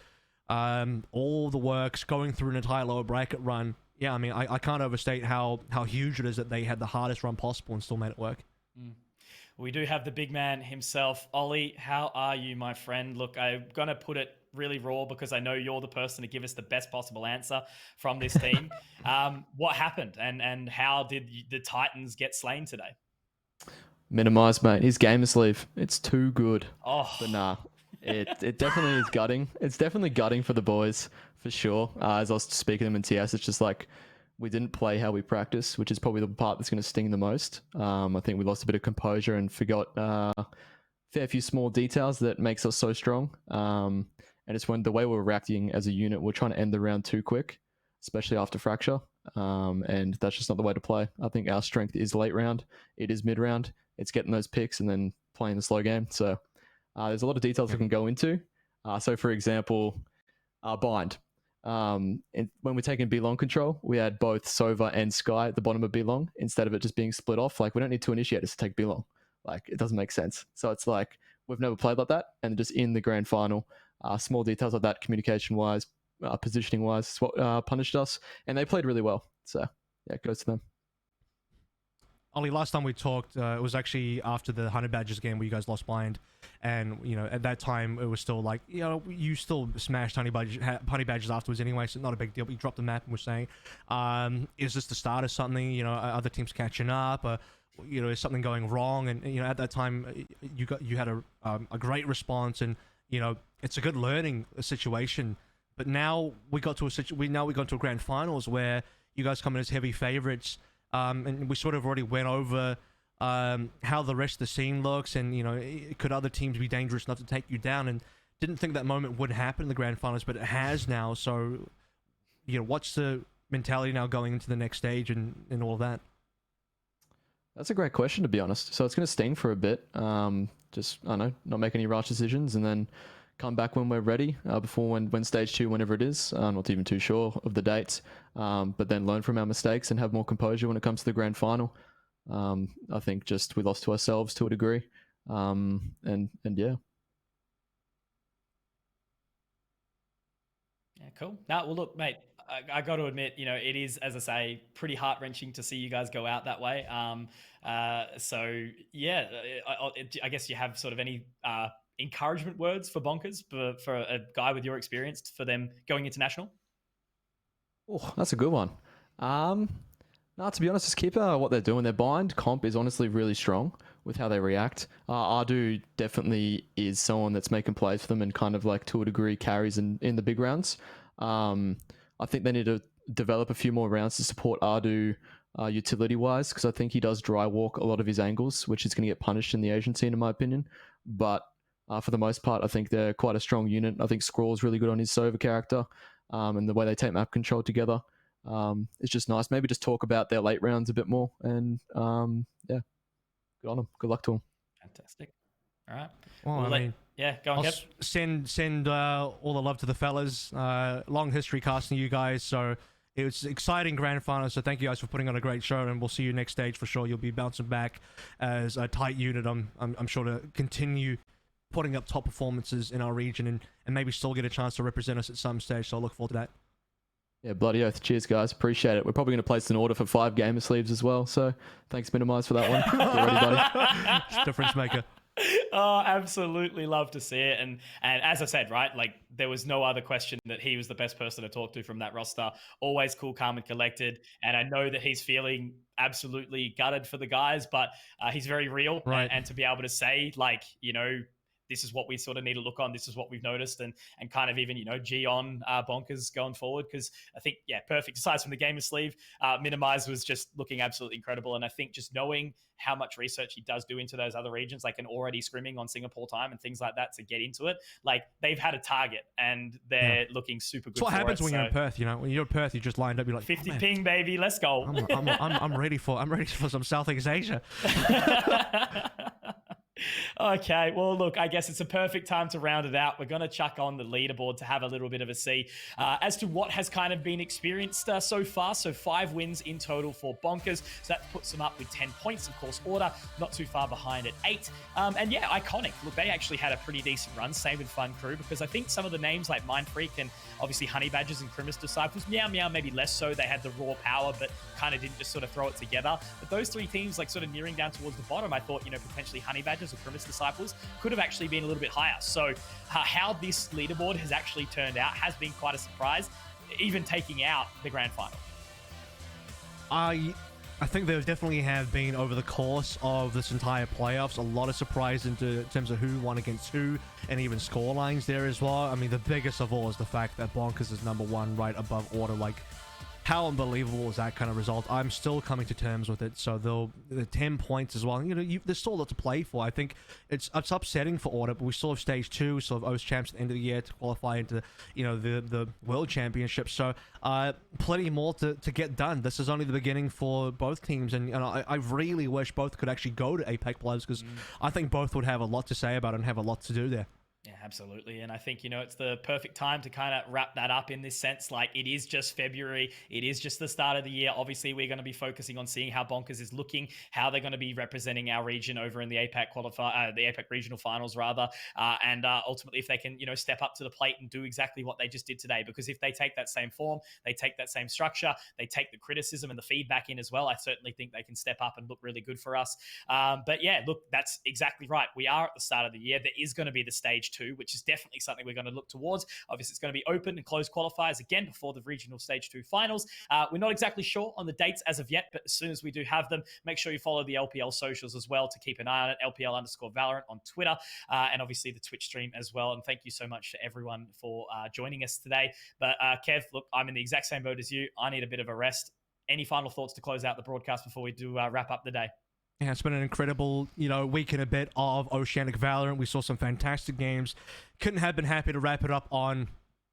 all the works, going through an entire lower bracket run. Yeah, I mean, I can't overstate how huge it is that they had the hardest run possible and still made it work. We do have the big man himself. Ollie, how are you, my friend? Look, I'm going to put it really raw because I know you're the person to give us the best possible answer from this team. What happened and how did the Titans get slain today? Minimize, mate. His gamer sleeve. It's too good. Oh. But nah. It definitely is gutting. It's definitely gutting for the boys, for sure. As I was speaking to them in TS, it's just like we didn't play how we practice, which is probably the part that's going to sting the most. I think we lost a bit of composure and forgot a fair few small details that makes us so strong. And it's when the way we're reacting as a unit, we're trying to end the round too quick, especially after Fracture. And that's just not the way to play. I think our strength is late round. It is mid round. It's getting those picks and then playing the slow game. So there's a lot of details we can go into. So, for example, bind. And when we're taking B-long control, we had both Sova and Sky at the bottom of B-long instead of it just being split off. Like, we don't need two initiators to take B-long. Like, it doesn't make sense. So it's like, we've never played like that. And just in the grand final, small details like that, communication-wise, positioning-wise, is what punished us. And they played really well. So, yeah, it goes to them. Ollie, last time we talked, it was actually after the Honey Badgers game where you guys lost blind. And, you know, at that time, it was still like, you know, you still smashed Honey Badgers afterwards anyway, so not a big deal. But you dropped the map and were saying, is this the start of something? You know, are other teams catching up? You know, is something going wrong? And, you know, at that time, you had a great response, and, you know, it's a good learning situation. But now we got to a grand finals where you guys come in as heavy favorites. And we sort of already went over how the rest of the scene looks, and, you know, could other teams be dangerous enough to take you down? And didn't think that moment would happen in the grand finals, but it has now. So, you know, what's the mentality now going into the next stage and all of that? That's a great question, to be honest. So it's going to sting for a bit. Just, I don't know, not make any rash decisions, and then come back when we're ready, before when stage 2, whenever it is. I'm not even too sure of the dates, but then learn from our mistakes and have more composure when it comes to the grand final. I think just we lost to ourselves to a degree, and yeah. Yeah, cool. Now, well, look, mate, I got to admit, it is, as I say, pretty heart wrenching to see you guys go out that way. So yeah, I guess you have sort of any encouragement words for Bonkers for a guy with your experience for them going international. Oh, that's a good one. No, to be honest, just keep what they're doing. Their bind comp is honestly really strong with how they react. Ardu definitely is someone that's making plays for them and kind of like to a degree carries in the big rounds. I think they need to develop a few more rounds to support Ardu utility-wise, because I think he does dry walk a lot of his angles, which is going to get punished in the Asian scene, in my opinion. But for the most part, I think they're quite a strong unit. I think Scrawl's really good on his Sova character, and the way they take map control together. It's just nice. Maybe just talk about their late rounds a bit more, and yeah, good on them. Good luck to them. Fantastic. All right. Well, yeah, go on, I'll Kev. send all the love to the fellas. Long history casting you guys, so it was exciting grand final. So thank you guys for putting on a great show, and we'll see you next stage for sure. You'll be bouncing back as a tight unit. I'm sure to continue putting up top performances in our region, and maybe still get a chance to represent us at some stage. So I look forward to that. Yeah, bloody oath. Cheers, guys. Appreciate it. We're probably going to place an order for 5 gamer sleeves as well. So thanks, Minimize, for that one. Get ready, buddy. It's difference maker. Oh, absolutely love to see it. And as I said, right, like there was no other question that he was the best person to talk to from that roster. Always cool, calm, and collected. And I know that he's feeling absolutely gutted for the guys, but he's very real. Right. And to be able to say, like, this is what we sort of need to look on. This is what we've noticed, and kind of even, G on Bonkers going forward. Because I think, yeah, perfect. Aside from the gamer sleeve, Minimize was just looking absolutely incredible. And I think just knowing how much research he does do into those other regions, like, and already scrimming on Singapore time and things like that to get into it, like they've had a target and they're looking super good. That's what happens when you're in Perth. When you're in Perth, you just lined up. You're like 50 ping, baby, let's go. I'm ready for some Southeast Asia. Okay, well, look, I guess it's a perfect time to round it out. We're going to chuck on the leaderboard to have a little bit of a see as to what has kind of been experienced so far. So 5 wins in total for Bonkers. So that puts them up with 10 points. Of course, Order not too far behind at 8. And yeah, Iconic. Look, they actually had a pretty decent run. Same with Fun Crew, because I think some of the names like Mind Freak and obviously Honey Badgers and Crimis Disciples, Meow Meow maybe less so. They had the raw power, but kind of didn't just sort of throw it together. But those 3 teams, like sort of nearing down towards the bottom, I thought, potentially Honey Badgers or Crimis Disciples could have actually been a little bit higher. So how this leaderboard has actually turned out has been quite a surprise, even taking out the grand final. I think there definitely have been, over the course of this entire playoffs, a lot of surprise in terms of who won against who, and even score lines there as well. I mean, the biggest of all is the fact that Bonkers is number 1 right above Order. Like, how unbelievable is that kind of result? I'm still coming to terms with it. So the 10 points as well. There's still a lot to play for. I think it's upsetting for Order, but we still have stage 2, we still have O's champs at the end of the year to qualify into the World Championship. So plenty more to get done. This is only the beginning for both teams, and I really wish both could actually go to APAC-Live, because I think both would have a lot to say about it and have a lot to do there. Yeah, absolutely. And I think, it's the perfect time to kind of wrap that up in this sense. Like, it is just February. It is just the start of the year. Obviously, we're going to be focusing on seeing how Bonkers is looking, how they're going to be representing our region over in the APAC the APAC regional finals, rather. And ultimately, if they can, step up to the plate and do exactly what they just did today. Because if they take that same form, they take that same structure, they take the criticism and the feedback in as well, I certainly think they can step up and look really good for us. But yeah, look, that's exactly right. We are at the start of the year. There is going to be the stage 2, which is definitely something we're going to look towards. Obviously, it's going to be open and closed qualifiers again before the regional stage 2 finals. We're not exactly sure on the dates as of yet, but as soon as we do have them, make sure you follow the LPL socials as well to keep an eye on it. LPL_Valorant on Twitter, and obviously the Twitch stream as well. And thank you so much to everyone for joining us today. But Kev, look, I'm in the exact same boat as you. I need a bit of a rest. Any final thoughts to close out the broadcast before we do wrap up the day? Yeah, it's been an incredible, week and a bit of Oceanic Valorant. We saw some fantastic games. Couldn't have been happy to wrap it up on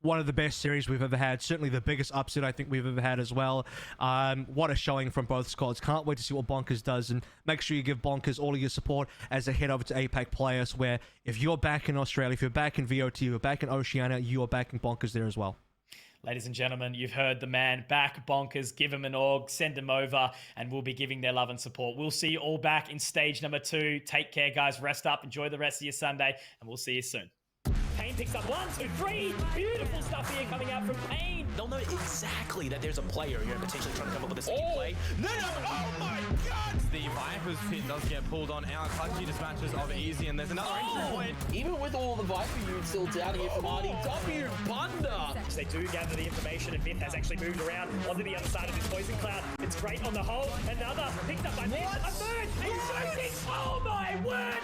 one of the best series we've ever had. Certainly the biggest upset I think we've ever had as well. What a showing from both squads. Can't wait to see what Bonkers does, and make sure you give Bonkers all of your support as they head over to APAC Players, where if you're back in Australia, if you're back in VOT, you're back in Oceania, you are backing Bonkers there as well. Ladies and gentlemen, you've heard the man. Back Bonkers, give him an org, send him over, and we'll be giving their love and support. We'll see you all back in stage number 2. Take care, guys. Rest up. Enjoy the rest of your Sunday, and we'll see you soon. Payne picks up 1, 2, 3. Beautiful stuff here coming out from Payne. They'll know exactly that there's a player you're potentially trying to come up with a speed play. No, oh my god! The Viper's pit does get pulled on out. Clutchy dispatches of Easy, and there's another point. Even with all the Viper units still down here from RDW, Bunda. They do gather the information, and Myth has actually moved around onto the other side of this poison cloud. It's great on the whole. Another picked up by Myth. A third. A third. Oh my word!